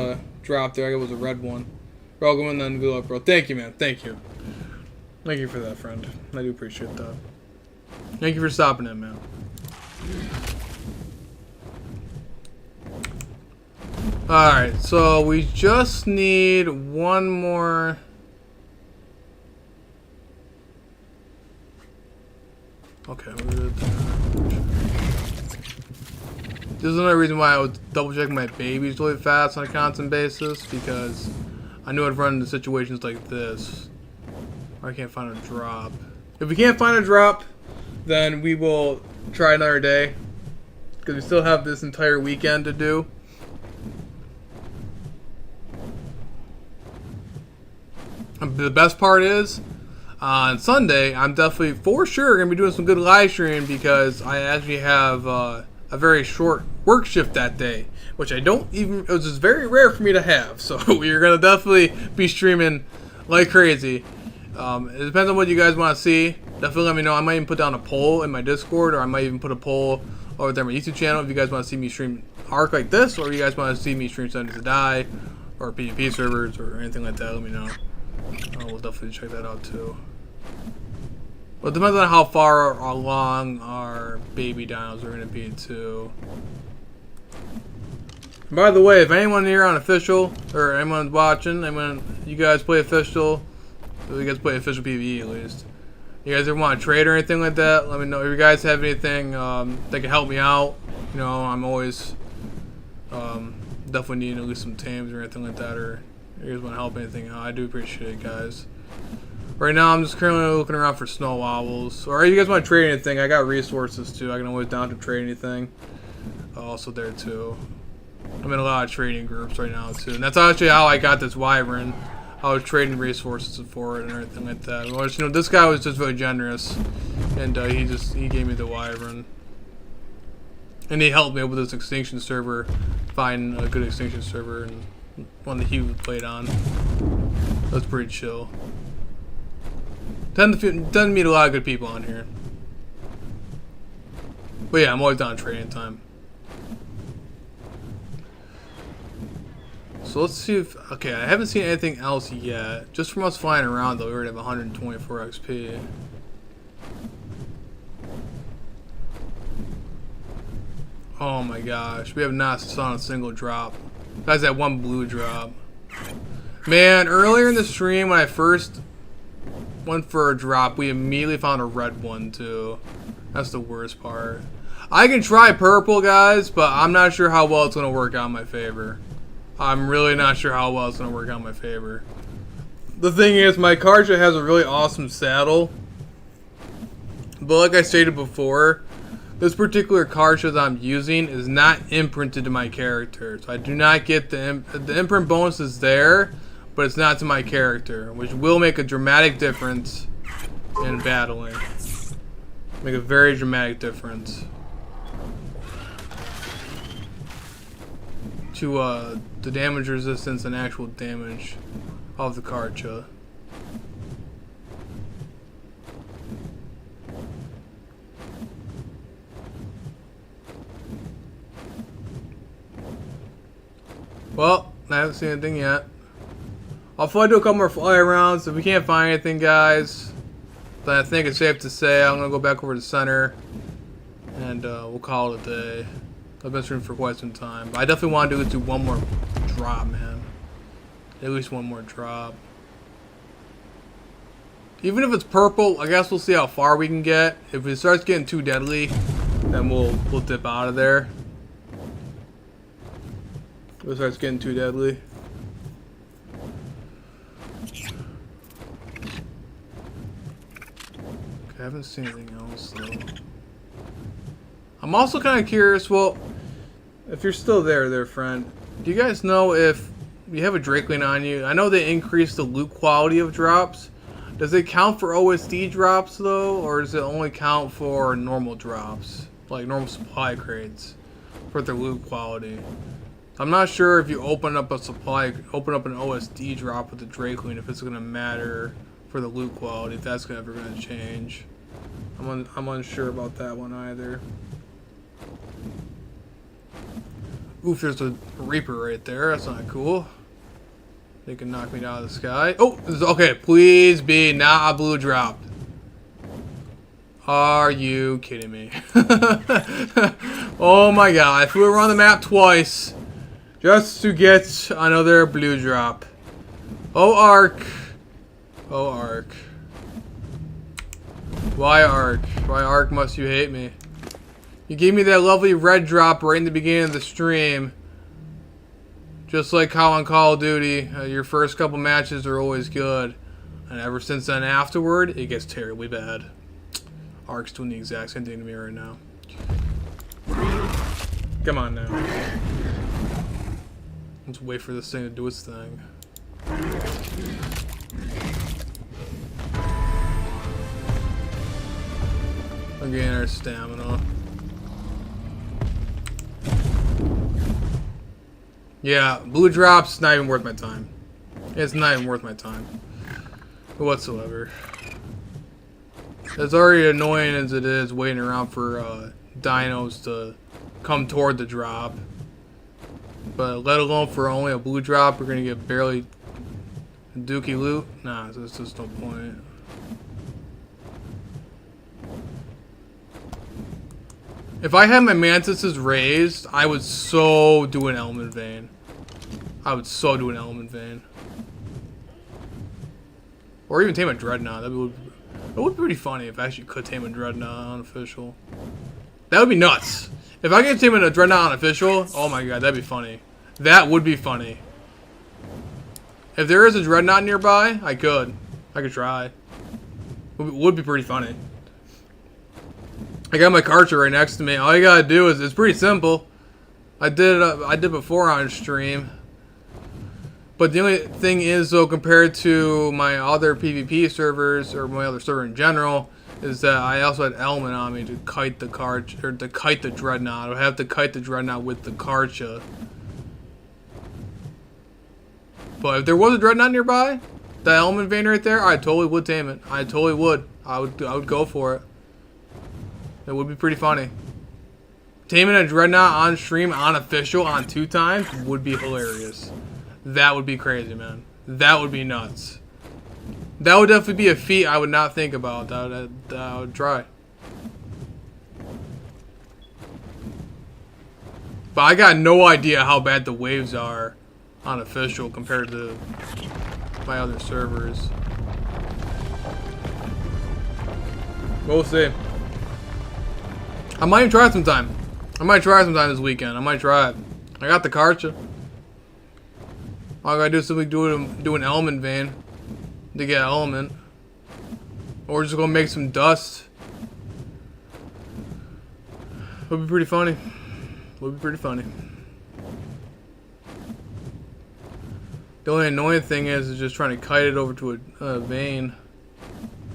drop there, it was a red one. Welcome and then good luck, bro. Thank you, man. Thank you. Thank you for that, friend. I do appreciate that. Thank you for stopping in, man. Alright, so we just need one more. Okay, we're good. This is another reason why I was double checking my babies really fast on a constant basis, because I knew I'd run into situations like this. I can't find a drop. If we can't find a drop, then we will try another day, because we still have this entire weekend to do. The best part is, on Sunday, I'm definitely for sure going to be doing some good live streaming, because I actually have a very short work shift that day, which it was just very rare for me to have. So we're going to definitely be streaming like crazy. It depends on what you guys want to see. Definitely let me know. I might even put down a poll in my Discord, or I might even put a poll over there on my YouTube channel if you guys want to see me stream Ark like this, or you guys want to see me stream Sundays to Die, or PvP servers, or anything like that. Let me know. We'll definitely check that out too. Well, it depends on how far along our baby dinos are going to be too. By the way, if anyone here on official, or anyone's watching, you guys play official, you guys play official PvE at least. You guys ever want to trade or anything like that? Let me know. If you guys have anything that can help me out, you know, I'm always definitely needing at least some tames or anything like that, or if you guys want to help anything out, I do appreciate it, guys. Right now, I'm just currently looking around for snow owls. Or if you guys want to trade anything, I got resources too. I can always down to trade anything. Also there too. I'm in a lot of trading groups right now too, and that's actually how I got this wyvern. I was trading resources for it and everything like that. Well, you know, this guy was just very generous, and he gave me the wyvern, and he helped me with this extinction server, find a good extinction server and one that he played on. That's pretty chill. Tend to meet a lot of good people on here. But yeah, I'm always down trading time. So let's see if... Okay, I haven't seen anything else yet. Just from us flying around, though, we already have 124 XP. Oh my gosh. We have not saw a single drop. Guys, that one blue drop. Man, earlier in the stream, when I first went for a drop, we immediately found a red one, too. That's the worst part. I can try purple, guys, but I'm not sure how well it's going to work out in my favor. I'm really not sure how well it's going to work out in my favor. The thing is, my Karja has a really awesome saddle. But like I stated before, this particular Karja that I'm using is not imprinted to my character. So I do not get the imprint bonus is there, but it's not to my character, which will make a dramatic difference in battling. Make a very dramatic difference to the damage resistance and actual damage of the Karja. Well, I haven't seen anything yet. I'll probably do a couple more fly arounds. If we can't find anything, guys, then I think it's safe to say I'm gonna go back over to center and we'll call it a day. I've been streaming for quite some time, but I definitely want to do one more drop, man. At least one more drop. Even if it's purple, I guess we'll see how far we can get. If it starts getting too deadly, then we'll dip out of there. If it starts getting too deadly. Okay, I haven't seen anything else though. I'm also kind of curious, well, if you're still there, friend, do you guys know if you have a Drakeling on you? I know they increase the loot quality of drops. Does it count for OSD drops though, or does it only count for normal drops, like normal supply crates, for their loot quality? I'm not sure if you open up an OSD drop with the Drakeling, if it's gonna matter for the loot quality, if that's ever gonna change. I'm unsure about that one either. Oof, there's a Reaper right there. That's not cool. They can knock me down out of the sky. Oh, okay. Please be not a blue drop. Are you kidding me? Oh my god. I flew around the map twice just to get another blue drop. Oh, Ark. Oh, Ark. Why, Ark? Why, Ark, must you hate me? You gave me that lovely red drop right in the beginning of the stream. Just like how on Call of Duty, your first couple matches are always good. And ever since then afterward, it gets terribly bad. Ark's doing the exact same thing to me right now. Come on now. Let's wait for this thing to do its thing. Again, our stamina. Yeah, blue drops, not even worth my time. It's not even worth my time whatsoever. It's already annoying as it is waiting around for dinos to come toward the drop. But let alone for only a blue drop, we're gonna get barely dookie loot. Nah, there's just no point. If I had my mantises raised, I would so do an element vein. I would so do an element vein. Or even tame a dreadnought. That would be pretty funny if I actually could tame a dreadnought unofficial. That would be nuts. If I could tame a dreadnought unofficial, oh my god, that'd be funny. That would be funny. If there is a dreadnought nearby, I could try. Would be pretty funny. I got my Karcher right next to me. All you gotta do is, it's pretty simple. I did before on stream. But the only thing is, though, compared to my other PvP servers, or my other server in general, is that I also had element on me to kite the Karcha, or to kite the dreadnought. I would have to kite the dreadnought with the Karcha. But if there was a dreadnought nearby, that element vein right there, I totally would tame it. I totally would. I would go for it. It would be pretty funny. Taming a dreadnought on stream, on official, on 2 times would be hilarious. That would be crazy, man. That would be nuts. That would definitely be a feat I would not think about. That I would try. But I got no idea how bad the waves are on official compared to my other servers. We'll see. I might even try it sometime. I might try it sometime this weekend. I might try it. I got the Karcha. All I gotta do is simply do an element vein to get element. Or just go make some dust. Would be pretty funny. Would be pretty funny. The only annoying thing is just trying to kite it over to a vein.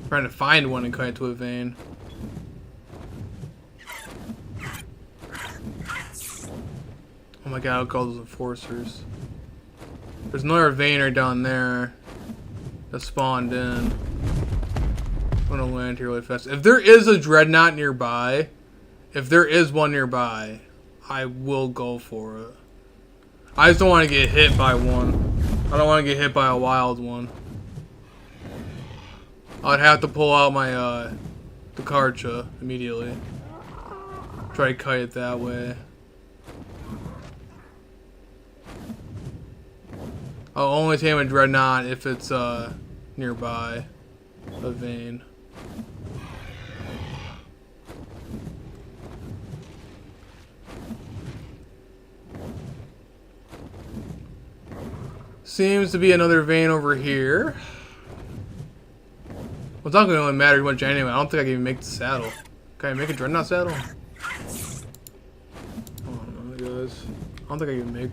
Trying to find one and kite it to a vein. Oh my god, I'll call those enforcers. There's another veiner down there that spawned in. I'm gonna land here really fast. If there is a dreadnought nearby, if there is one nearby, I will go for it. I just don't want to get hit by one. I don't want to get hit by a wild one. I'd have to pull out my the Karcha immediately. Try to kite it that way. I'll only tame a dreadnought if it's nearby a vein. Seems to be another vein over here. Well, it's not going to really matter much anyway. I don't think I can even make the saddle. Can I make a dreadnought saddle? Oh my guys. I don't think I can make.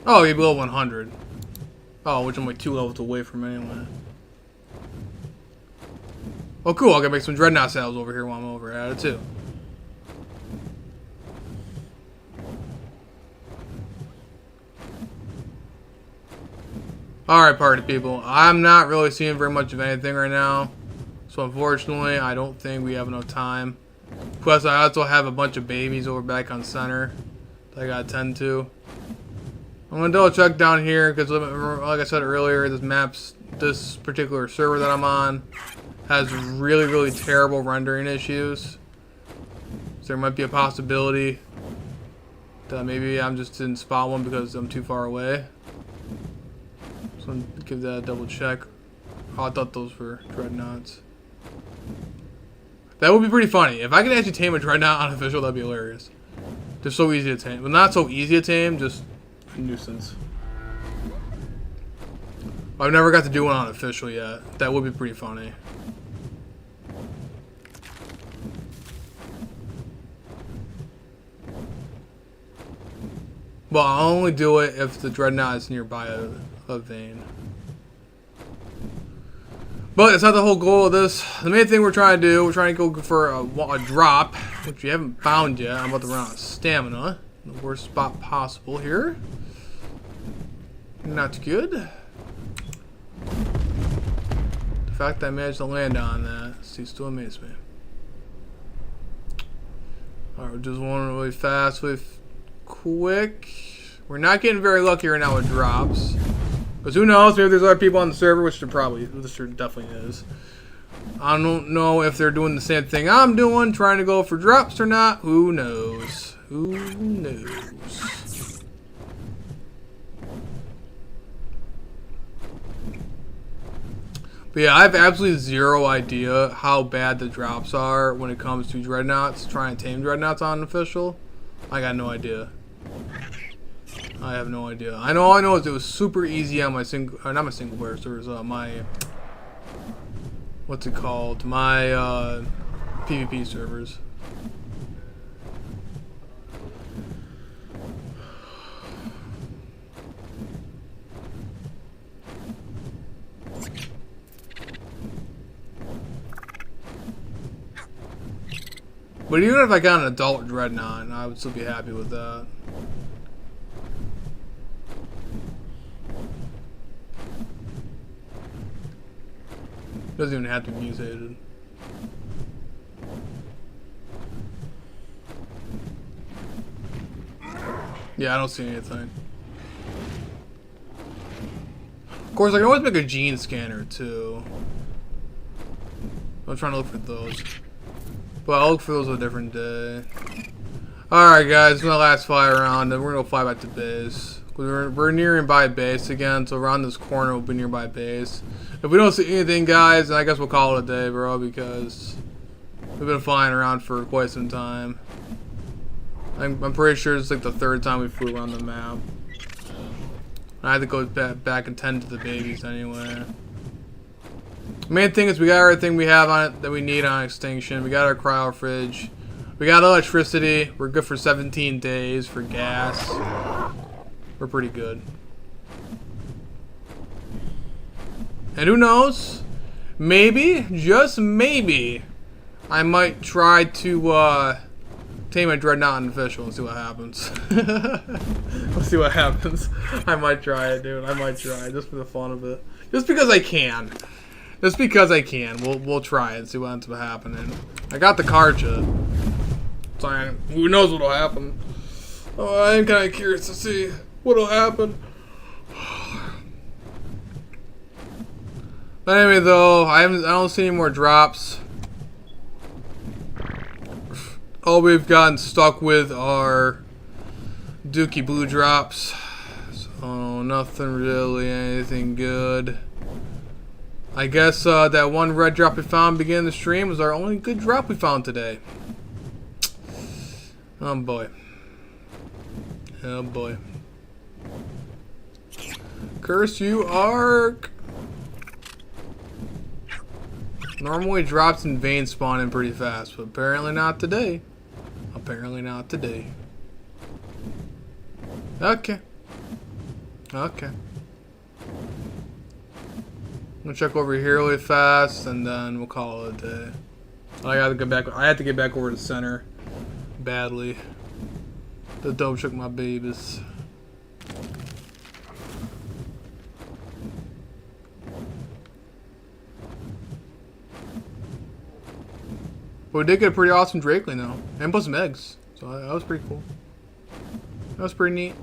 Oh, you're below 100. Oh, which I'm like 2 levels away from anyway. Oh, cool. I can make some dreadnought saddles over here while I'm over at it, too. Alright, party people. I'm not really seeing very much of anything right now. So, unfortunately, I don't think we have enough time. Plus, I also have a bunch of babies over back on center that I gotta tend to. I'm gonna double check down here because, like I said earlier, this particular server that I'm on has really, really terrible rendering issues. So there might be a possibility that maybe I'm just didn't spot one because I'm too far away. So I'm gonna give that a double check. Oh, I thought those were dreadnoughts. That would be pretty funny. If I could actually tame a dreadnought on official, that'd be hilarious. They're so easy to tame. Well, not so easy to tame, just a nuisance. I've never got to do one on official yet. That would be pretty funny. Well, I'll only do it if the dreadnought is nearby a vein. But it's not the whole goal of this. The main thing we're trying to do, we're trying to go for a drop, which we haven't found yet. I'm about to run out of stamina. The worst spot possible here. Not good. The fact that I managed to land on that ceases to amaze me. Alright, we're just going really fast with quick. We're not getting very lucky right now with drops. Because who knows, maybe there's other people on the server, which there definitely is. I don't know if they're doing the same thing I'm doing, trying to go for drops or not. Who knows? Who knows? But yeah, I have absolutely zero idea how bad the drops are when it comes to dreadnoughts, trying to tame dreadnoughts on official. I got no idea. I have no idea. All I know is it was super easy on my not my single player servers, my, what's it called? My PvP servers. But even if I got an adult dreadnought, I would still be happy with that. Doesn't even have to be mutated. Yeah, I don't see anything. Of course, I can always make a gene scanner too. I'm trying to look for those. But I'll look for those a different day. Alright guys, it's my last fly around, and we're gonna go fly back to base. We're nearing by base again, so around this corner we'll be nearby base. If we don't see anything, guys, then I guess we'll call it a day, bro, because we've been flying around for quite some time. I'm pretty sure it's like the 3rd time we flew around the map. I had to go back and tend to the babies anyway. Main thing is we got everything we have on it that we need on extinction. We got our cryo fridge. We got electricity. We're good for 17 days for gas. We're pretty good. And who knows? Maybe, just maybe, I might try to tame a dreadnought official and see what happens. Let's see what happens. I might try it, dude. I might try it just for the fun of it. Just because I can. Just because I can. We'll try it and see what ends up happening. I got the card yet. So who knows what'll happen. Oh, I am kind of curious to see what'll happen. But anyway, though, I don't see any more drops. All we've gotten stuck with are Dookie Blue drops. So nothing really, anything good. I guess that one red drop we found beginning the stream was our only good drop we found today. Oh boy. Oh boy. Curse you, Ark! Normally drops and veins spawn in pretty fast, but apparently not today. Apparently not today. Okay. Okay. I'm gonna check over here really fast, and then we'll call it a day. I gotta get back. I have to get back over to the center badly. The dope shook my babies. But we did get a pretty awesome Drakeling though, and put some eggs, so that was pretty cool. That was pretty neat.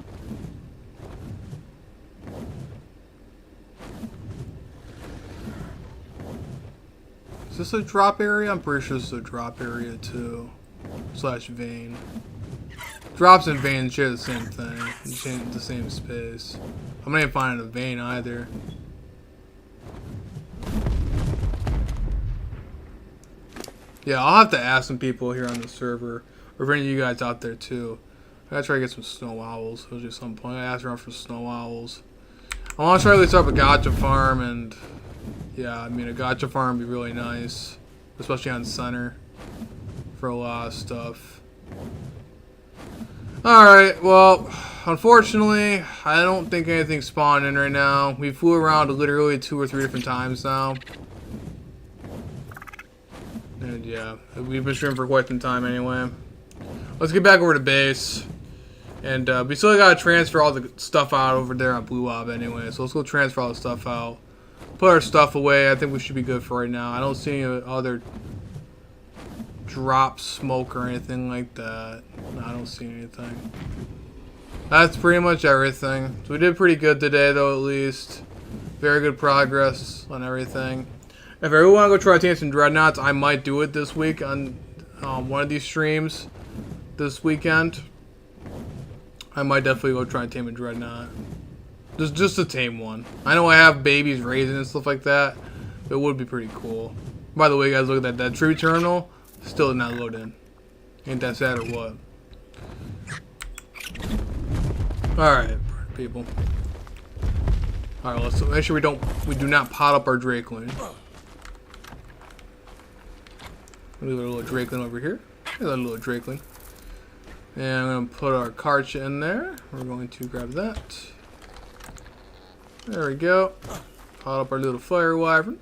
Is this a drop area? I'm pretty sure this is a drop area too. Slash vein. Drops and veins share the same thing. The same space. I'm not even finding a vein either. Yeah, I'll have to ask some people here on the server, or for any of you guys out there too. I gotta try to get some snow owls. There's just some point. I asked around for snow owls. I want to try to start up a gotcha farm, and yeah, I mean a gotcha farm would be really nice, especially on center for a lot of stuff. Alright, well, unfortunately, I don't think anything's spawned in right now. We flew around literally 2 or 3 different times now. And yeah, we've been streaming for quite some time anyway. Let's get back over to base. And we still gotta transfer all the stuff out over there on Blue Ob anyway. So let's go transfer all the stuff out. Put our stuff away. I think we should be good for right now. I don't see any other drop smoke or anything like that. No, I don't see anything. That's pretty much everything. So we did pretty good today though, at least. Very good progress on everything. If I really want to go try to take some dreadnoughts, I might do it this week on one of these streams this weekend. I might definitely go try and tame a dreadnought. Just to tame one. I know I have babies raising and stuff like that, but it would be pretty cool. By the way, guys, look at that. That tree terminal still did not load in. Ain't that sad or what? Alright, people. Alright, let's make sure we do not pot up our Drakeling. Leave a little Drakeling over here. There's a little Drakeling. And I'm going to put our Karcha in there. We're going to grab that. There we go. Pot up our little fire wyvern.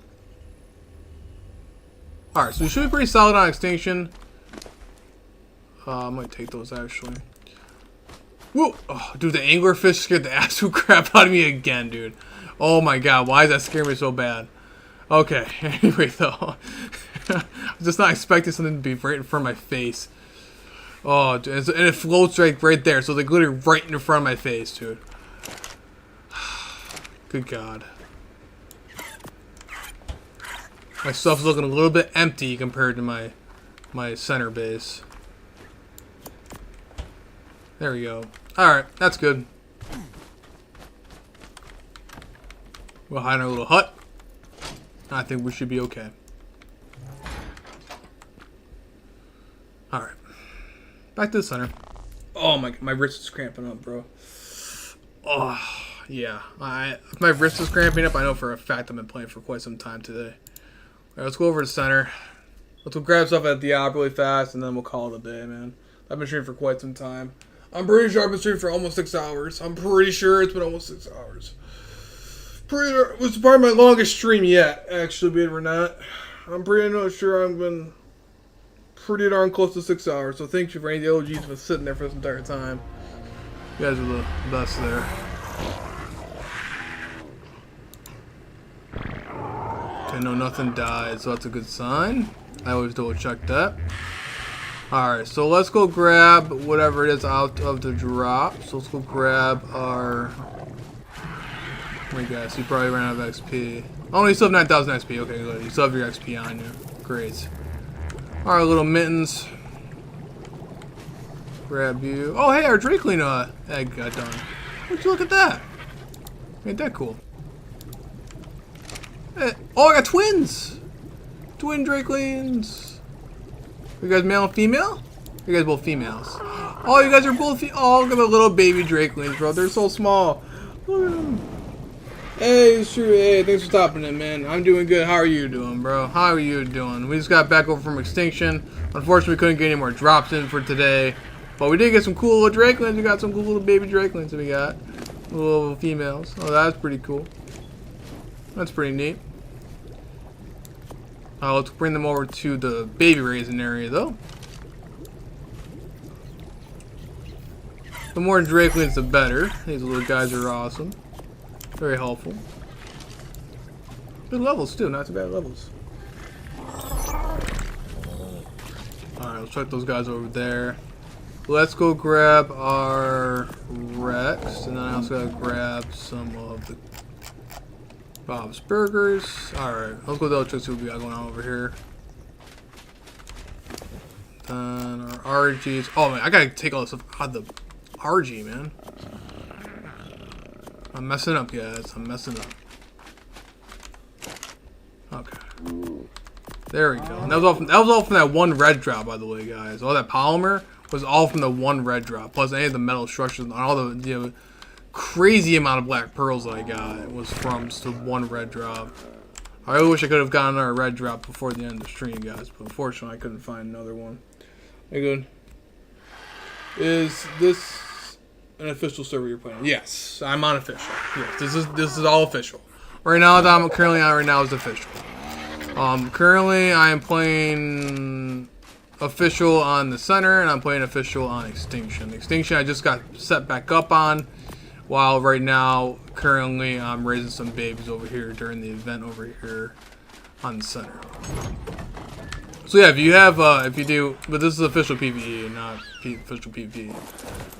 Alright, so we should be pretty solid on extinction. I might take those actually. Whoa! Oh, dude, the anglerfish scared the absolute crap out of me again, dude. Oh my god, why does that scare me so bad? Okay, anyway though. I'm just not expecting something to be right in front of my face. Oh, and it floats right there, so they're literally right in front of my face, dude. Good god. My stuff's looking a little bit empty compared to my center base. There we go. Alright, that's good. We'll hide in our little hut. I think we should be okay. Alright. Back to the center. Oh my wrist is cramping up, bro. Oh, yeah. If my wrist is cramping up, I know for a fact I've been playing for quite some time today. Alright, let's go over to center. Let's go grab stuff at the op really fast, and then we'll call it a day, man. I've been streaming for quite some time. I'm pretty sure I've been streaming for almost 6 hours. I'm pretty sure it's been almost 6 hours. It was probably my longest stream yet, actually, believe it or not. I'm pretty sure I've been pretty darn close to 6 hours. So thank you for any of the OGs for sitting there for this entire time. You guys are the best there. Okay, no, nothing died, so that's a good sign. I always double check that. Alright, so let's go grab whatever it is out of the drop. So let's go grab our... Oh, you guys, you probably ran out of XP. Oh, you still have 9,000 XP. Okay, good. You still have your XP on you. Great. Alright, little mittens. Grab you. Oh, hey, our Drakeling egg got done. Would you look at that? Ain't that cool? Hey, oh, I got twins! Twin Drakelings. You guys male and female? You guys both females. Oh, you guys are both oh, look at the little baby Drakelings, bro. They're so small. Look at them. Hey, it's true. Hey, thanks for stopping in, man. I'm doing good. How are you doing, bro? How are you doing? We just got back over from Extinction. Unfortunately, we couldn't get any more drops in for today. But we did get some cool little Drakelings. We got some cool little baby Drakelings that we got. Little females. Oh, that's pretty cool. That's pretty neat. Let's bring them over to the baby raising area, though. The more Drakelings, the better. These little guys are awesome. Very helpful. Good levels, too. Not too bad levels. Alright, let's check those guys over there. Let's go grab our Rex. And then I also gotta grab some of the Bob's Burgers. Alright, let's go double check see what we got going on over here. Then our RGs. Oh man, I gotta take all this stuff out of the RG, man. I'm messing up, guys. I'm messing up. Okay. There we go. And that was all from that one red drop, by the way, guys. All that polymer was all from the one red drop. Plus any of the metal structures and all the, you know, crazy amount of black pearls that I got was from just the one red drop. I really wish I could have gotten our red drop before the end of the stream, guys, but unfortunately I couldn't find another one. Hey, good. Is this an official server you're playing? Yes, I'm on official. Yes, this is all official. Right now that I'm currently on right now is official. Currently I am playing official on the center and I'm playing official on Extinction. Extinction I just got set back up on. While right now, currently, I'm raising some babies over here during the event over here on the center. So yeah, if you have, if you do, but this is official PvE, not official PvP.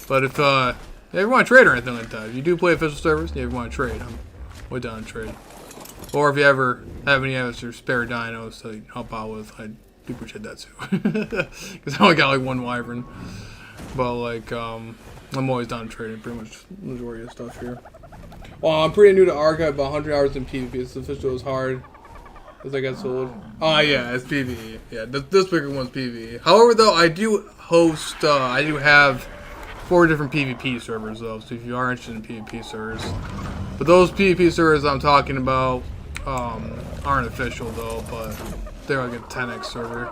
But if you ever want to trade or anything like that, if you do play official servers, you ever want to trade, I'm way down to trade. Or if you ever have any extra spare dinos to help out with, I'd appreciate that too. Because I only got like one wyvern. But like, I'm always down trading pretty much the majority of stuff here. Well, I'm pretty new to Arc. I have about 100 hours in PvP. It's official as hard as I got sold. Oh yeah, it's PvE. Yeah, this bigger one's PvE. However, though, I do host. I do have 4 different PvP servers though. So if you are interested in PvP servers, but those PvP servers I'm talking about aren't official though. But they're like a 10x server.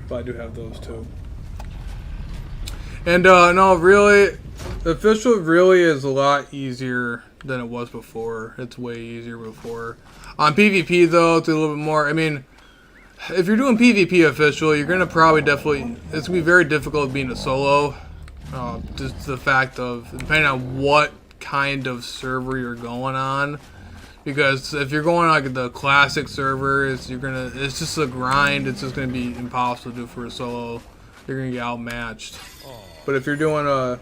But I do have those too. And no, really, official really is a lot easier than it was before. It's way easier before. On PvP though, it's a little bit more. I mean, if you're doing PvP official, you're gonna probably definitely. It's gonna be very difficult being a solo. Just the fact of depending on what kind of server you're going on. Because if you're going like the classic servers, it's just a grind. It's just gonna be impossible to do for a solo. You're gonna get outmatched. But if you're doing oh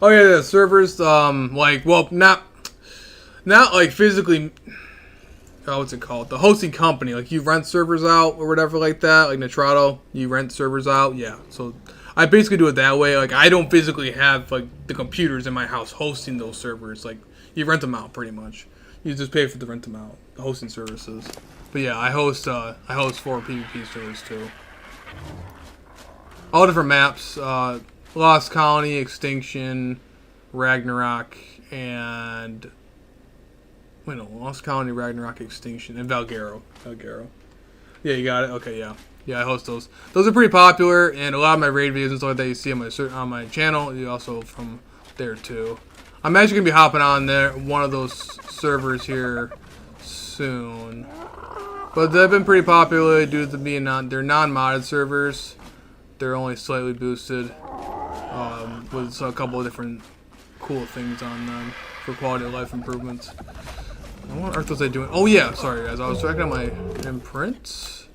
yeah, the servers, like, well, not like physically, what's it called? The hosting company, like you rent servers out or whatever like that, like Nitrado, you rent servers out, yeah. So I basically do it that way. Like I don't physically have like the computers in my house hosting those servers. Like you rent them out pretty much. You just pay for the rent amount, the hosting services. But yeah, I host 4 PvP servers too. All different maps: Lost Colony, Extinction, Ragnarok, and Lost Colony, Ragnarok, Extinction, and Valgaro. Yeah, you got it. Okay, yeah. I host those. Those are pretty popular, and a lot of my raid videos and stuff like that you see on my channel, you also from there too. I'm actually gonna be hopping on one of those servers here soon, but they've been pretty popular due to being they're non-modded servers. They're only slightly boosted with a couple of different cool things on them for quality of life improvements. What on earth was I doing? Oh yeah, sorry guys, I was checking out my imprints.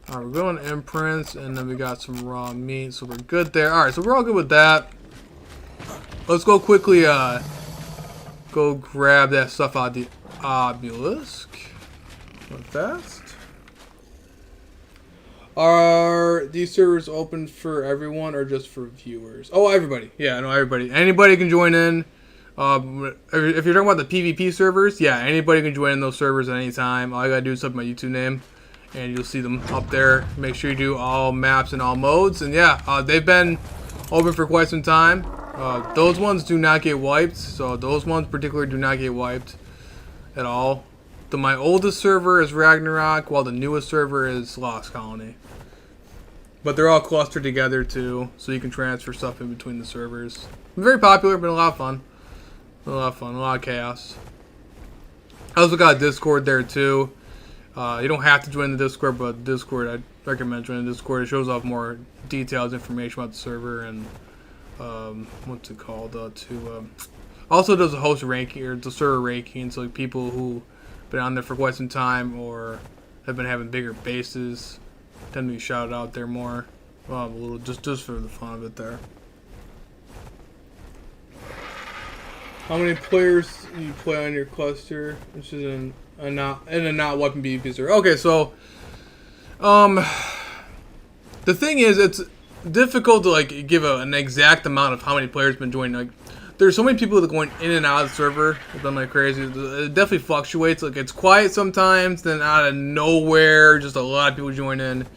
Alright, we're going imprints, and then we got some raw meat, so we're good there. Alright, so we're all good with that. Let's go quickly go grab that stuff out of the obelisk. Real fast. Are these servers open for everyone or just for viewers? Oh, everybody. Yeah, I know everybody. Anybody can join in. If you're talking about the PvP servers, yeah, anybody can join in those servers at any time. All you gotta do is type my YouTube name, and you'll see them up there. Make sure you do all maps and all modes. And yeah, they've been open for quite some time. Those ones do not get wiped, so those ones particularly do not get wiped at all. My oldest server is Ragnarok, while the newest server is Lost Colony. But they're all clustered together too, so you can transfer stuff in between the servers. Very popular, been a lot of fun. A lot of chaos. I also got a Discord there too. You don't have to join the Discord, but Discord, I'd recommend joining the Discord. It shows off more detailed information about the server and what's it called? Also does a host ranking or the server rankings, so like people who been on there for quite some time or have been having bigger bases tend to be shouted out there more. A little just for the fun of it there. How many players do you play on your cluster? Which is in a not weapon PvP server. Okay, so the thing is, it's difficult to like give an exact amount of how many players been joining. Like, there's so many people that are going in and out of the server. It's been like crazy. It definitely fluctuates. Like, it's quiet sometimes, then out of nowhere, just a lot of people join in,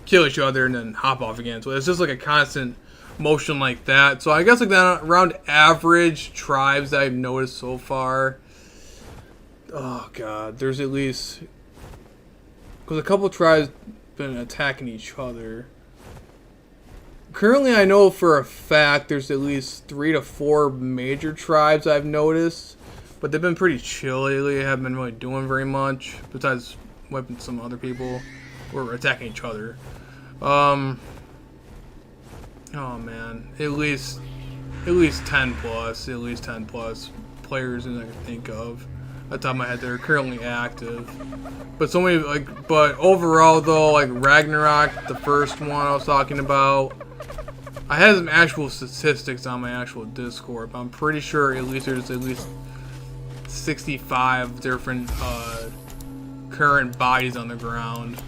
kill each other, and then hop off again. So it's just like a constant motion like that. So I guess like that around average tribes that I've noticed so far. Oh god, there's at least, because a couple tribes been attacking each other. Currently, I know for a fact there's at least 3 to 4 major tribes I've noticed, but they've been pretty chill lately. They haven't been really doing very much besides wiping some other people or attacking each other. Oh man, at least 10 plus players that I can think of at the top of my head that are currently active. But so many but overall though, like Ragnarok, the first one I was talking about, I had some actual statistics on my actual Discord, but I'm pretty sure there's at least 65 different current bodies on the ground,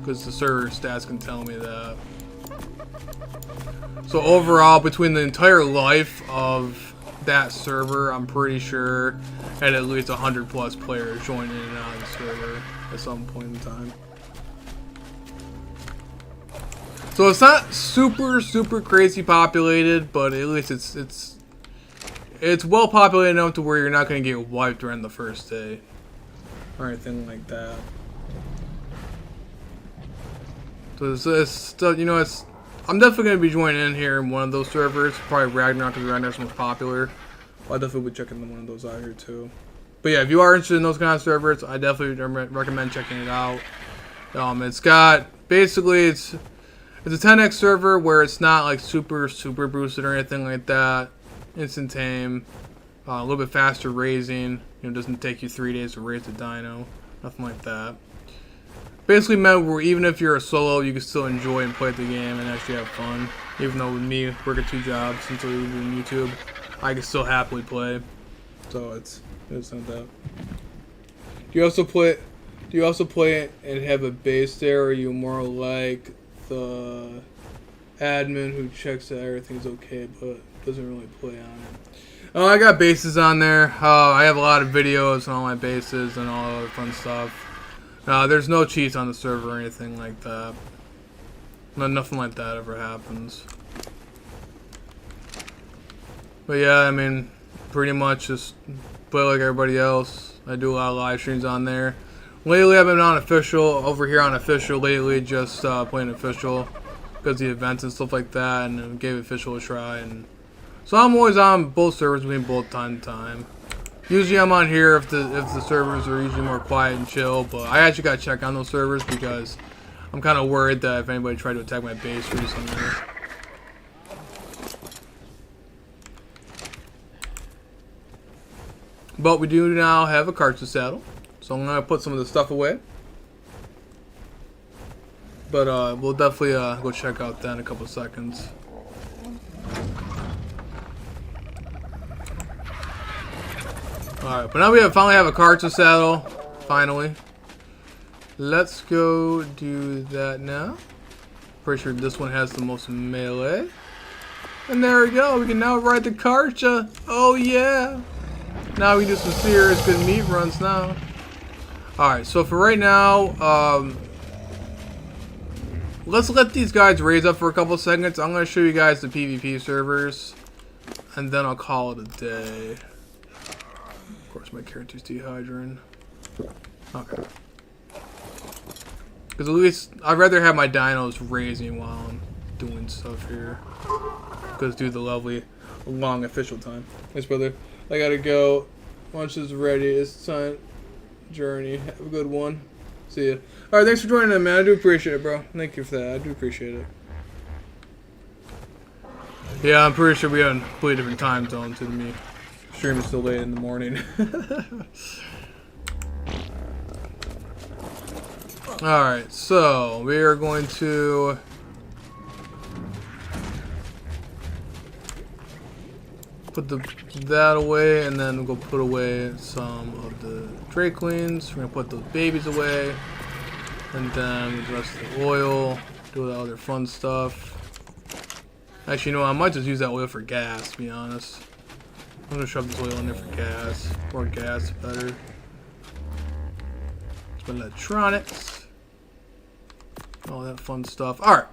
because the server stats can tell me that. So overall, between the entire life of that server, I'm pretty sure had at least 100 plus players join in and out of the server at some point in time. So it's not super crazy populated, but at least it's well populated enough to where you're not going to get wiped during the first day or anything like that. So I'm definitely going to be joining in here in one of those servers. Probably Ragnarok, because Ragnarok's most popular. I'll definitely be checking one of those out here too. But yeah, if you are interested in those kind of servers, I definitely recommend checking it out. It's got basically it's a 10x server where it's not like super boosted or anything like that. Instant tame, a little bit faster raising. It doesn't take you 3 days to raise a dino, nothing like that. Basically meant where even if you're a solo, you can still enjoy and play the game and actually have fun. Even though with me working 2 jobs until you're doing YouTube, I can still happily play. So it's not that. Do you also play and have a base there, or are you more like the admin who checks that everything's okay but doesn't really play on it? Oh, I got bases on there. I have a lot of videos on all my bases and all other fun stuff. There's no cheats on the server or anything like that. Nothing like that ever happens. But yeah, I mean, pretty much just play like everybody else. I do a lot of live streams on there. Lately, I've been on official, over here on official lately, just playing official because of the events and stuff like that, and gave official a try. And so I'm always on both servers, between both time to time. Usually I'm on here if the servers are usually more quiet and chill, but I actually gotta check on those servers because I'm kind of worried that if anybody tried to attack my base recently. But we do now have a cartridge saddle, so I'm gonna put some of the stuff away. But we'll definitely go check out that in a couple seconds. Alright, but now we finally have a cartridge saddle. Finally. Let's go do that now. Pretty sure this one has the most melee. And there we go. We can now ride the cartridge. Oh yeah. Now we can do some serious good meat runs now. Alright, so for right now, let's let these guys raise up for a couple seconds. I'm going to show you guys the PvP servers. And then I'll call it a day. Of course, my character's dehydrating. Okay. Because at least, I'd rather have my dinos raising while I'm doing stuff here. Because due to the lovely, long official time. Thanks, brother. I gotta go. Lunch is ready. It's time. Journey. Have a good one. See ya. Alright, thanks for joining in, man. I do appreciate it, bro. Thank you for that. I do appreciate it. Yeah, I'm pretty sure we have a completely different time zone to me. Stream is still late in the morning. Alright, so we are going to put that away, and then we'll go put away some of the Drakelings. We're gonna put those babies away, and then the rest of the oil, do the other fun stuff. Actually, you know what? I might just use that oil for gas, to be honest. I'm gonna shove this oil in there for gas. More gas, better. Some electronics. All that fun stuff. Alright.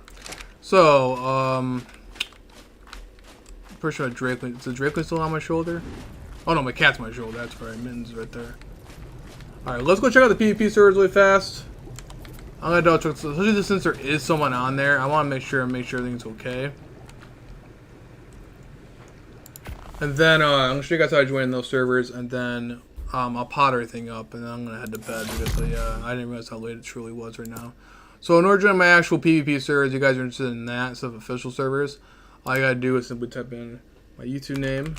So, pretty sure Drakeling. Is the Drakeling still on my shoulder? Oh no, my cat's on my shoulder. That's right. Mittens right there. Alright, let's go check out the PvP servers really fast. I'm gonna double check, especially since there is someone on there. I want to make sure everything's okay. And then I'm gonna show you guys how to join those servers, and then I'll pot everything up, and then I'm gonna head to bed because I didn't realize how late it truly was right now. So in order to join my actual PvP servers, you guys are interested in that instead of official servers, all you gotta do is simply type in my YouTube name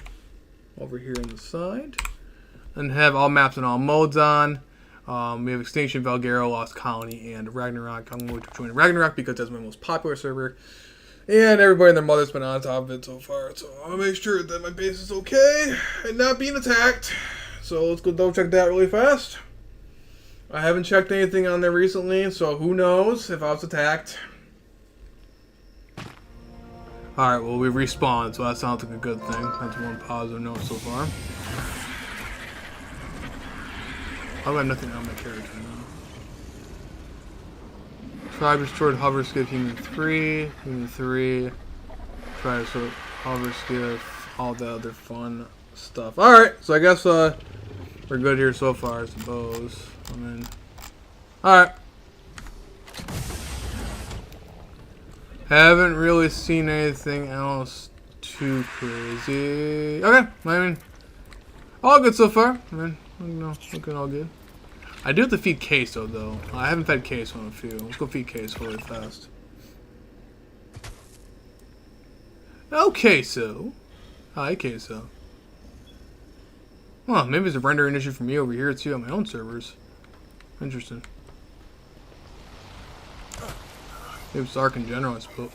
over here on the side, and have all maps and all modes on. We have Extinction, Valguero, Lost Colony, and Ragnarok. I'm going to join Ragnarok because that's my most popular server. And everybody and their mother's been on top of it so far. So I'm going to make sure that my base is okay and not being attacked. So let's go double check that really fast. I haven't checked anything on there recently, so who knows if I was attacked. Alright, well we respawned, so that sounds like a good thing. That's one positive note so far. I have nothing on my character now. Tribe restored hover skiff human 3, human 3. Try to sort hover skiff, all the other fun stuff. Alright, so I guess we're good here so far, I suppose. I mean, alright. Haven't really seen anything else too crazy. Okay, I mean, all good so far. I mean, no, looking all good. I do have to feed Queso though. I haven't fed Queso in a few. Let's go feed Queso really fast. Oh, Queso. Hi, Queso. Well, maybe it's a rendering issue for me over here too on my own servers. Interesting. Maybe it's dark in general, I suppose.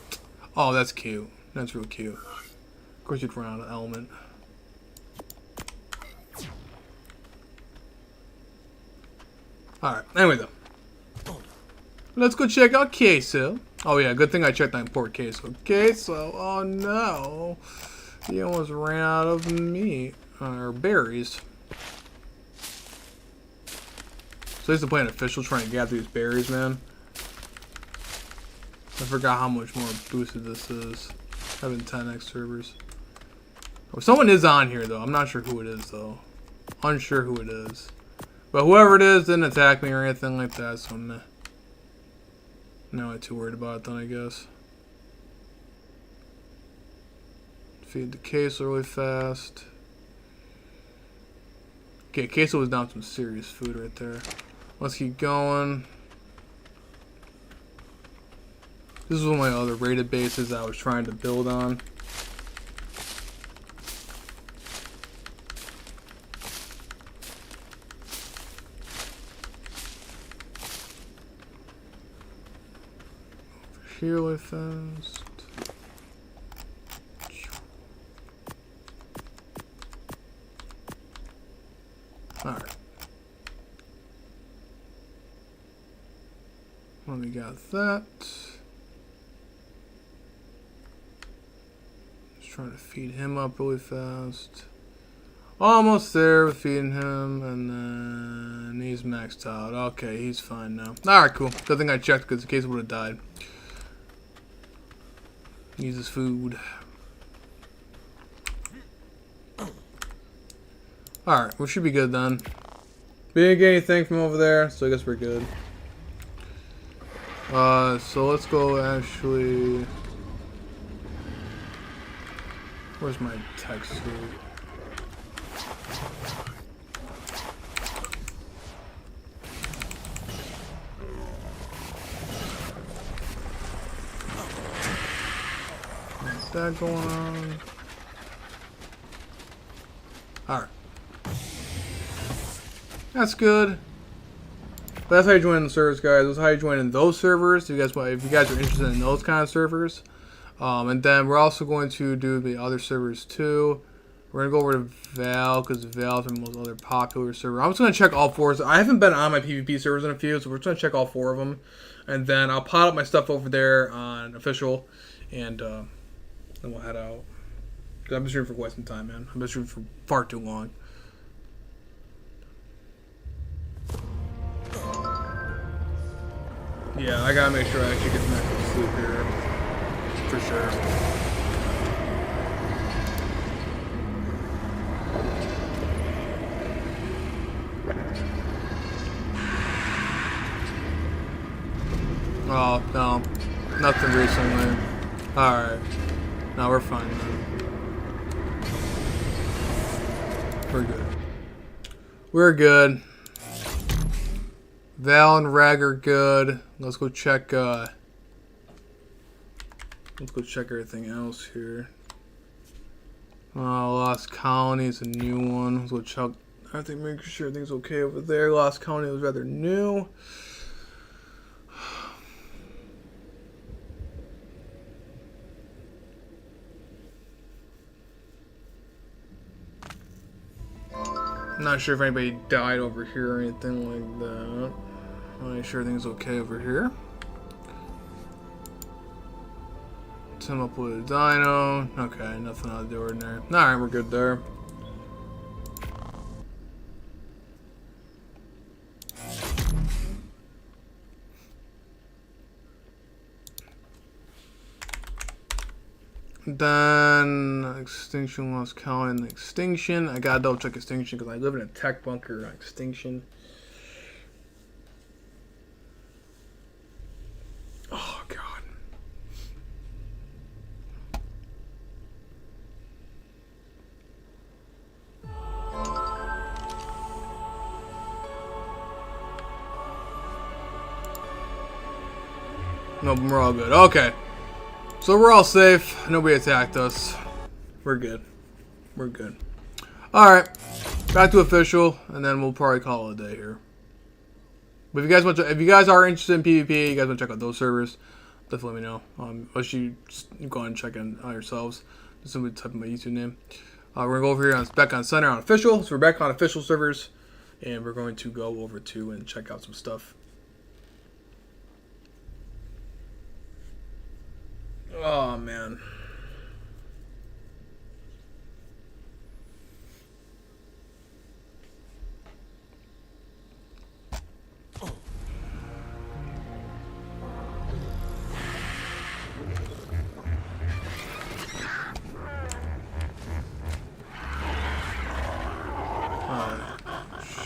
Oh, that's cute. That's real cute. Of course you'd run out of element. Alright, anyway though. Let's go check out Queso. Oh yeah, good thing I checked on port Queso. Queso, oh no. He almost ran out of meat or berries. So he's playing official trying to gather these berries, man. I forgot how much more boosted this is. Having 10x servers. Oh, someone is on here though. I'm not sure who it is though. Unsure who it is. But whoever it is didn't attack me or anything like that, so I'm not too worried about it then, I guess. Feed the queso really fast. Okay, queso was down some serious food right there. Let's keep going. This is one of my other rated bases I was trying to build on. Over here really fast. Alright. Well, we got that. Just trying to feed him up really fast. Almost there with feeding him, and then he's maxed out. Okay, he's fine now. Alright, cool. Good thing I checked because in case he would have died. Needs his food. Alright, we should be good then. We didn't get anything from over there, so I guess we're good. So let's go actually... Where's my text suit? What's that going on? Alright. That's good. But that's how you join the servers, guys. That's how you join in those servers. If you guys are interested in those kind of servers. And then we're also going to do the other servers too. We're gonna go over to Val because Val's the most other popular server. I'm just gonna check all four. I haven't been on my PvP servers in a few, so we're just gonna check all four of them, and then I'll pot up my stuff over there on official, and then we'll head out. Cause I've been streaming for quite some time, man. I've been streaming for far too long. Yeah, I gotta make sure I actually get some extra sleep here. For sure. Oh, no. Nothing recently. Alright. No, we're fine then. We're good. We're good. Val and Rag are good. Let's go check, let's go check everything else here. Lost Colony is a new one. Let's go check. I think make sure everything's okay over there. Lost Colony was rather new. I'm not sure if anybody died over here or anything like that. I'm not sure everything's okay over here. Team up with a dino. Okay, nothing out of the ordinary. Alright, we're good there. Then Extinction, Lost Colony, and Extinction. I gotta double check Extinction because I live in a tech bunker on Extinction. Oh god. No, we're all good. Okay. So we're all safe. Nobody attacked us. We're good. We're good. Alright. Back to official, and then we'll probably call it a day here. But if you guys are interested in PvP, you guys want to check out those servers, definitely let me know. Unless you go and check in yourselves. Just simply type in my YouTube name. We're gonna go over here back on Center on official. So we're back on official servers, and we're going to go over to and check out some stuff. Oh man.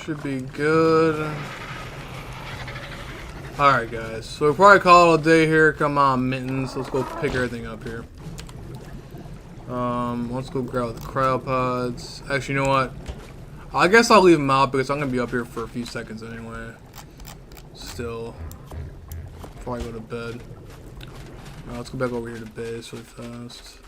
should be good. Alright guys, so we'll probably call it a day here. Come on, mittens. Let's go pick everything up here. Let's go grab the cryopods. Actually, you know what? I guess I'll leave them out because I'm going to be up here for a few seconds anyway. Still. Before I go to bed. Alright, let's go back over here to base really fast.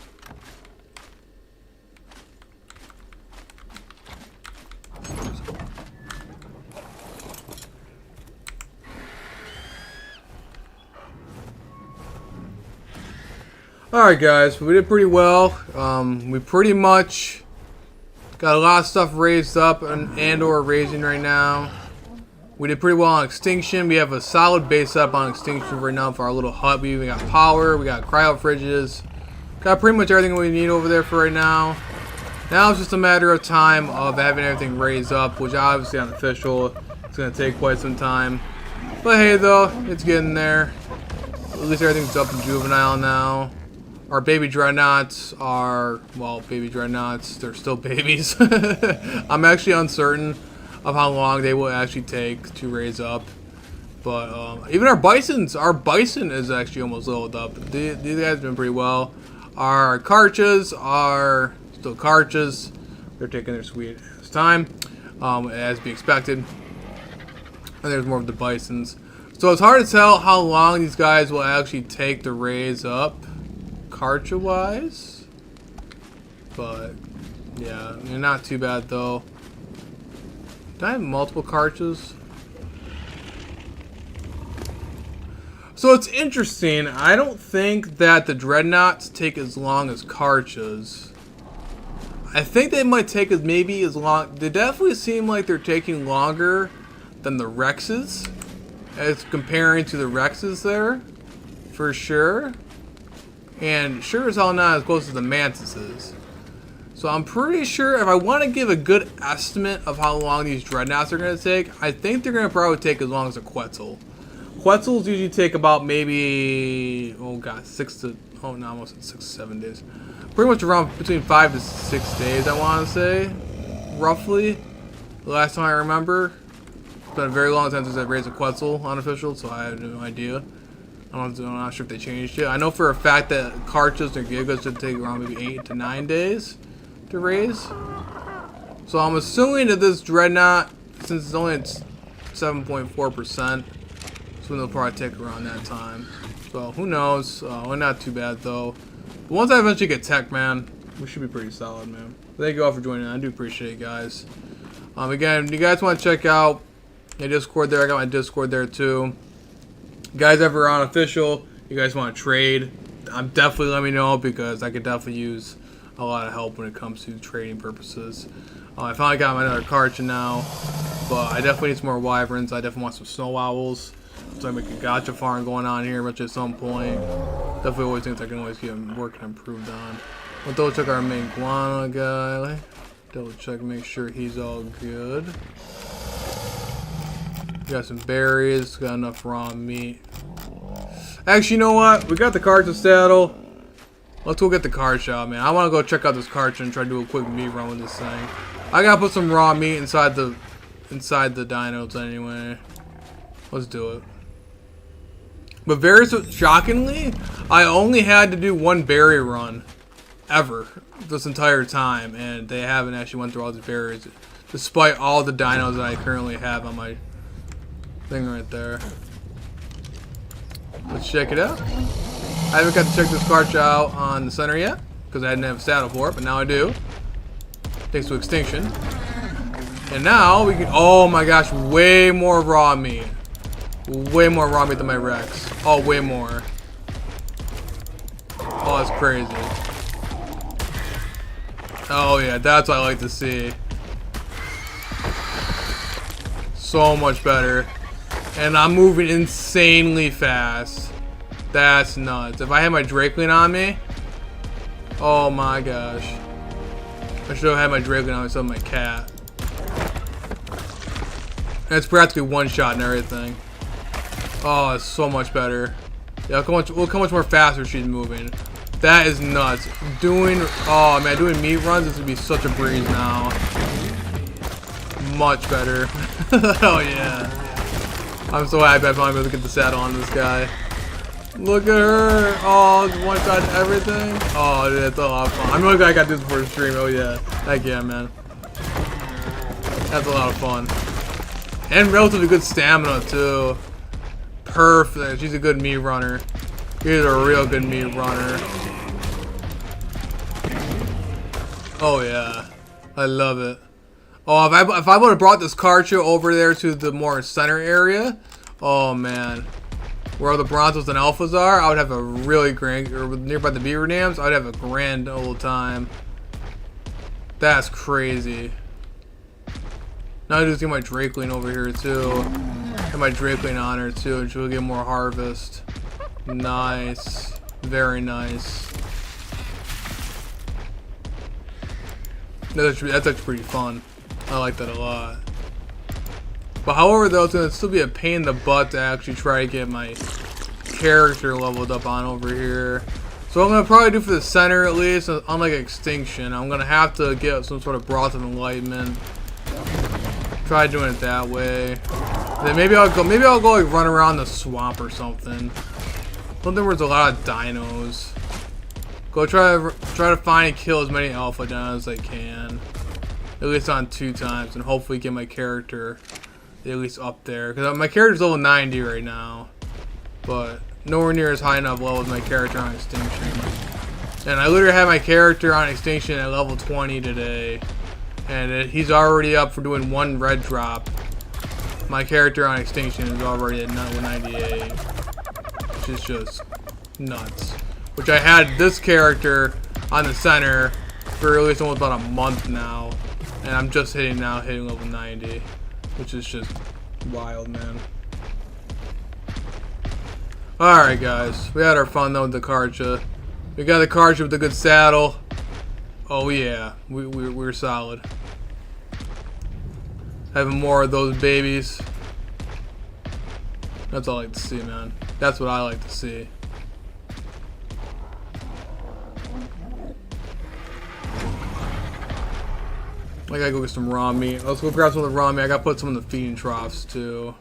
Alright guys, we did pretty well. We pretty much got a lot of stuff raised up and or raising right now. We did pretty well on extinction. We have a solid base up on extinction right now for our little hut. We even got power, we got cryo fridges. Got pretty much everything we need over there for right now. Now it's just a matter of time of having everything raised up, which obviously unofficial. It's going to take quite some time. But hey though, it's getting there. At least everything's up in juvenile now. Our baby dreadnoughts are, well, baby dreadnoughts, they're still babies. I'm actually uncertain of how long they will actually take to raise up. But even our bison is actually almost leveled up. These guys have been pretty well. Our carchas are still carchas. They're taking their sweet time, as be expected. And there's more of the bisons. So it's hard to tell how long these guys will actually take to raise up. Karcha wise, but yeah, they're not too bad though. Do I have multiple Karchas? So it's interesting. I don't think that the dreadnoughts take as long as Karchas. I think they might take maybe as long. They definitely seem like they're taking longer than the Rexes, as comparing to the Rexes there, for sure. And sure as hell not as close as the Mantises. So I'm pretty sure if I want to give a good estimate of how long these dreadnoughts are going to take, I think they're going to probably take as long as a Quetzal. Quetzals usually take about maybe, oh god, almost 6 to 7 days. Pretty much around between 5 to 6 days, I want to say, roughly. The last time I remember. It's been a very long time since I've raised a Quetzal unofficial, so I have no idea. I'm not sure if they changed it. I know for a fact that Karchas and Gigas should take around maybe 8 to 9 days to raise. So I'm assuming that this dreadnought, since it's only at 7.4%, so they'll probably take around that time. So who knows? We're not too bad though. But once I eventually get tech, man, we should be pretty solid, man. Thank you all for joining. I do appreciate it, guys. Again, if you guys want to check out my Discord there, I got my Discord there too. Guys ever on official, you guys want to trade, I'm definitely let me know because I could definitely use a lot of help when it comes to trading purposes. I finally got my another Karcha now, but I definitely need some more wyverns. I definitely want some snow owls, so I make a gotcha farm going on here, which at some point definitely always think I can always get working improved on. We'll double check our main guana guy. Double check, make sure he's all good. Got some berries, got enough raw meat. Actually, you know what? We got the Karcha saddle. Let's go get the Karcha out, man. I want to go check out this Karcha and try to do a quick meat run with this thing. I gotta put some raw meat inside the dinos anyway. Let's do it. But very shockingly, I only had to do one berry run ever this entire time, and they haven't actually went through all these berries, despite all the dinos that I currently have on my thing right there. Let's check it out. I haven't got to check this Karcha out on the center yet because I didn't have a saddle for it, but now I do. Thanks to extinction. And now we can, oh my gosh, way more raw meat. Way more raw meat than my Rex. Oh, way more. Oh, that's crazy. Oh yeah, that's what I like to see. So much better. And I'm moving insanely fast. That's nuts. If I had my Drakeling on me, oh my gosh. I should have had my Drakeling on me instead of my cat. And it's practically one shot and everything. Oh, it's so much better. Yeah, look how much more faster she's moving. That is nuts. Oh man, doing meat runs is gonna be such a breeze now. much better. Oh yeah. I'm so happy I finally able to get the saddle on this guy. Look at her. Oh, one shot everything. Oh, dude, that's a lot of fun. I'm really glad I got this for the stream. Oh yeah. Heck yeah, man. That's a lot of fun. And relatively good stamina too. Perfect. She's a good meat runner. She's a real good meat runner. Oh yeah. I love it. Oh, if I would have brought this Karcha over there to the more center area, oh man, where the Bronzos and Alphas are, I would have a really grand, or nearby the beaver dams, I'd have a grand old time. That's crazy. Now I just get my Drakeling over here too. Get my Drakeling on her too, and she'll get more harvest. Nice. Very nice. That's actually pretty fun. I like that a lot. But however though, it's going to still be a pain in the butt to actually try to get my character leveled up on over here. So what I'm going to probably do for the center at least, unlike Extinction, I'm going to have to get some sort of Broth of Enlightenment. Try doing it that way. Then maybe I'll go like run around the swamp or something. Something where there's a lot of dinos. Go try to find and kill as many alpha dinos as I can. At least on 2 times, and hopefully get my character at least up there. Because my character's level 90 right now, but nowhere near as high enough level as my character on Extinction. And I literally had my character on Extinction at level 20 today, and he's already up for doing 1 red drop. My character on Extinction is already at level 98, which is just nuts. Which I had this character on the center for at least almost about a month now. And I'm just hitting level 90, which is just wild, man. Alright, guys. We had our fun, though, with the Karcha. We got the Karcha with a good saddle. Oh, yeah. We're solid. Having more of those babies. That's all I like to see, man. That's what I like to see. I gotta go get some raw meat. Let's go grab some of the raw meat. I gotta put some in the feeding troughs too.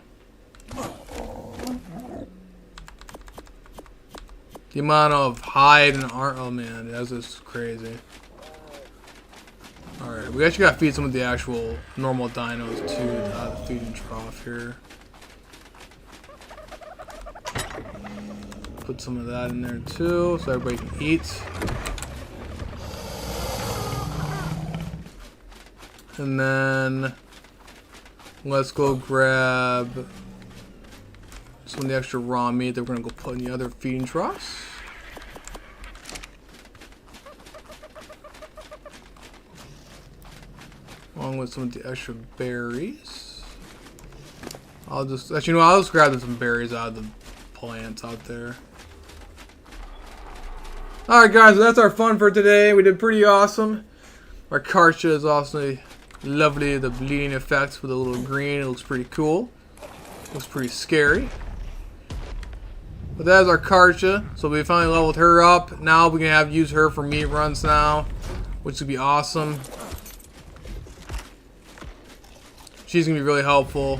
The amount of hide and art. Oh man, that's just crazy. Alright, we actually gotta feed some of the actual normal dinos too. The feeding trough here. Put some of that in there too, so everybody can eat. And then let's go grab some of the extra raw meat that we're gonna go put in the other feeding troughs. Along with some of the extra berries. I'll just grab some berries out of the plants out there. Alright guys, so that's our fun for today. We did pretty awesome. Our Karcha is also lovely, the bleeding effects with a little green. It looks pretty cool. Looks pretty scary. But that is our Karcha. So we finally leveled her up. Now we can use her for meat runs now, which would be awesome. She's gonna be really helpful.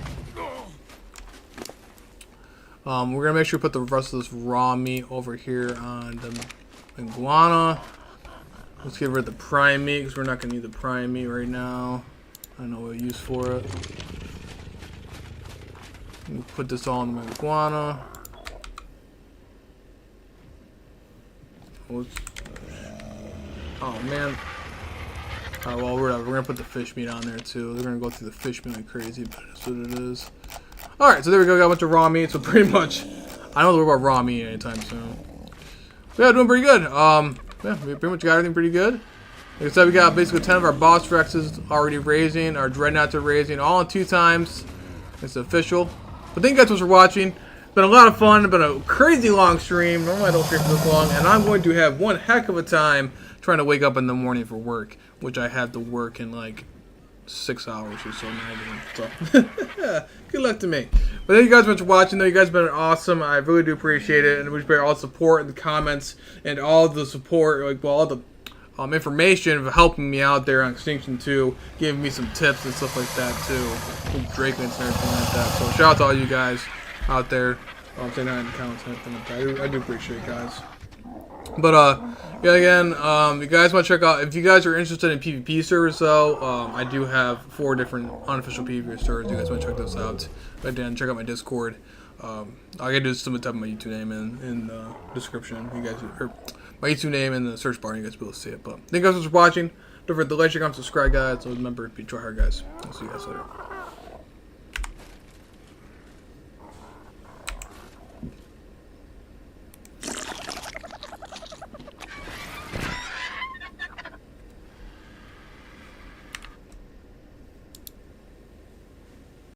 We're gonna make sure we put the rest of this raw meat over here on the iguana. Let's get rid of the prime meat because we're not gonna need the prime meat right now. I don't know what use for it. Put this all in the iguana. Oh man. Alright, well, whatever. We're gonna put the fish meat on there too. They're gonna go through the fish meat like crazy, but that's what it is. Alright, so there we go. Got a bunch of raw meat. So pretty much, I don't know about raw meat anytime soon. But yeah, doing pretty good. Yeah, we pretty much got everything pretty good. Like I said, we got basically 10 of our boss Rexes already raising. Our Dreadnoughts are raising all in 2 times. It's official. But thank you guys so much for watching. It's been a lot of fun. It's been a crazy long stream. Normally I don't stream for this long. And I'm going to have one heck of a time trying to wake up in the morning for work. Which I have to work in like 6 hours or so. So good luck to me. But thank you guys so much for watching. Though you guys have been awesome. I really do appreciate it. And we appreciate all the support in the comments. And all the support. Like, well, all the information of helping me out there on Extinction 2, giving me some tips and stuff like that too, with Drake and everything like that. So shout out to all you guys out there. Saying that in the comments and everything like that. I do appreciate it, guys. But yeah, again, you guys want to check out, if you guys are interested in PvP servers though, I do have 4 different unofficial PvP servers. You guys want to check those out. Again, check out my Discord. All I gotta do is type my YouTube name in the description. You guys, or my YouTube name in the search bar, and you guys will be able to see it. But thank you guys for watching. Don't forget to like, share, comment, subscribe, guys. So remember, be try hard, guys. I'll see you guys later.